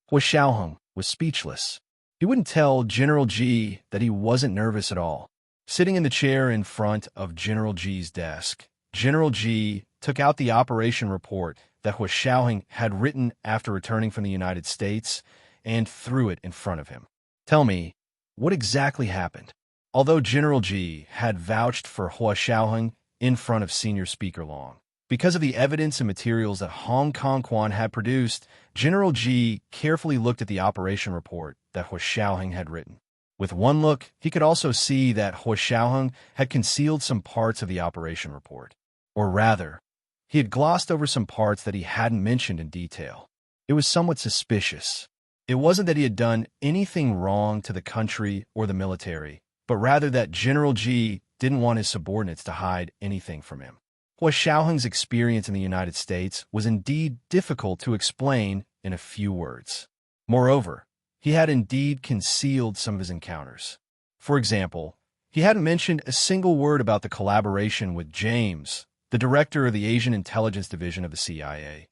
Hua Xiaoheng was speechless. He wouldn't tell General Ji that he wasn't nervous at all. Sitting in the chair in front of General Ji's desk, General Ji took out the operation report that Hua Xiaoheng had written after returning from the United States and threw it in front of him. "Tell me, what exactly happened?" Although General Ji had vouched for Hua Xiaoheng in front of Senior Speaker Long, because of the evidence and materials that Hong Kong Quan had produced, General Ji carefully looked at the operation report that Hua Xiaoheng had written. With one look, he could also see that Hua Xiaoheng had concealed some parts of the operation report. Or rather, he had glossed over some parts that he hadn't mentioned in detail. It was somewhat suspicious. It wasn't that he had done anything wrong to the country or the military, but rather that General Ji didn't want his subordinates to hide anything from him. Hua Xiaoheng's experience in the United States was indeed difficult to explain in a few words. Moreover, he had indeed concealed some of his encounters. For example, he hadn't mentioned a single word about the collaboration with James, the director of the Asian Intelligence Division of the CIA.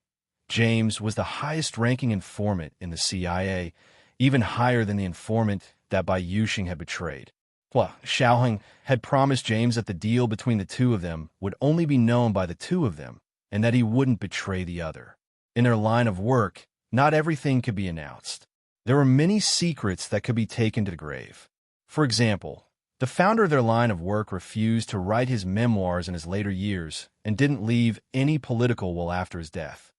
James was the highest-ranking informant in the CIA, even higher than the informant that Bai Yuxing had betrayed. Hua Xiaoheng had promised James that the deal between the two of them would only be known by the two of them, and that he wouldn't betray the other. In their line of work, not everything could be announced. There were many secrets that could be taken to the grave. For example, the founder of their line of work refused to write his memoirs in his later years and didn't leave any political will after his death.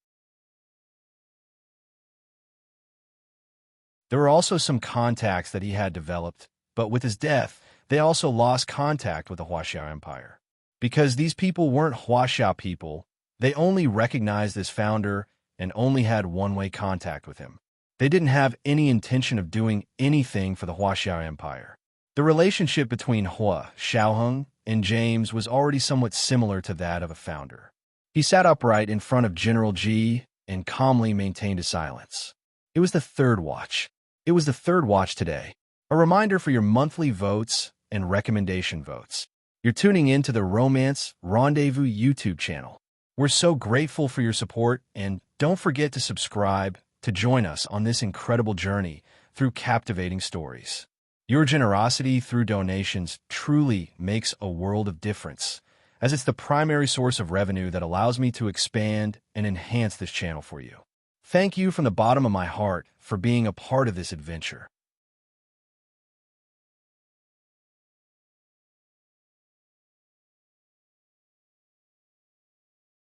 There were also some contacts that he had developed, but with his death, they also lost contact with the Huaxiao Empire. Because these people weren't Huaxiao people, they only recognized this founder and only had one-way contact with him. They didn't have any intention of doing anything for the Huaxiao Empire. The relationship between Hua, Xiaoheng, and James was already somewhat similar to that of a founder. He sat upright in front of General Ji and calmly maintained his silence. It was the third watch. It was the third watch today. A reminder for your monthly votes and recommendation votes. You're tuning in to the Romance Rendezvous YouTube channel. We're so grateful for your support, and don't forget to subscribe to join us on this incredible journey through captivating stories. Your generosity through donations truly makes a world of difference, as it's the primary source of revenue that allows me to expand and enhance this channel for you. Thank you from the bottom of my heart for being a part of this adventure.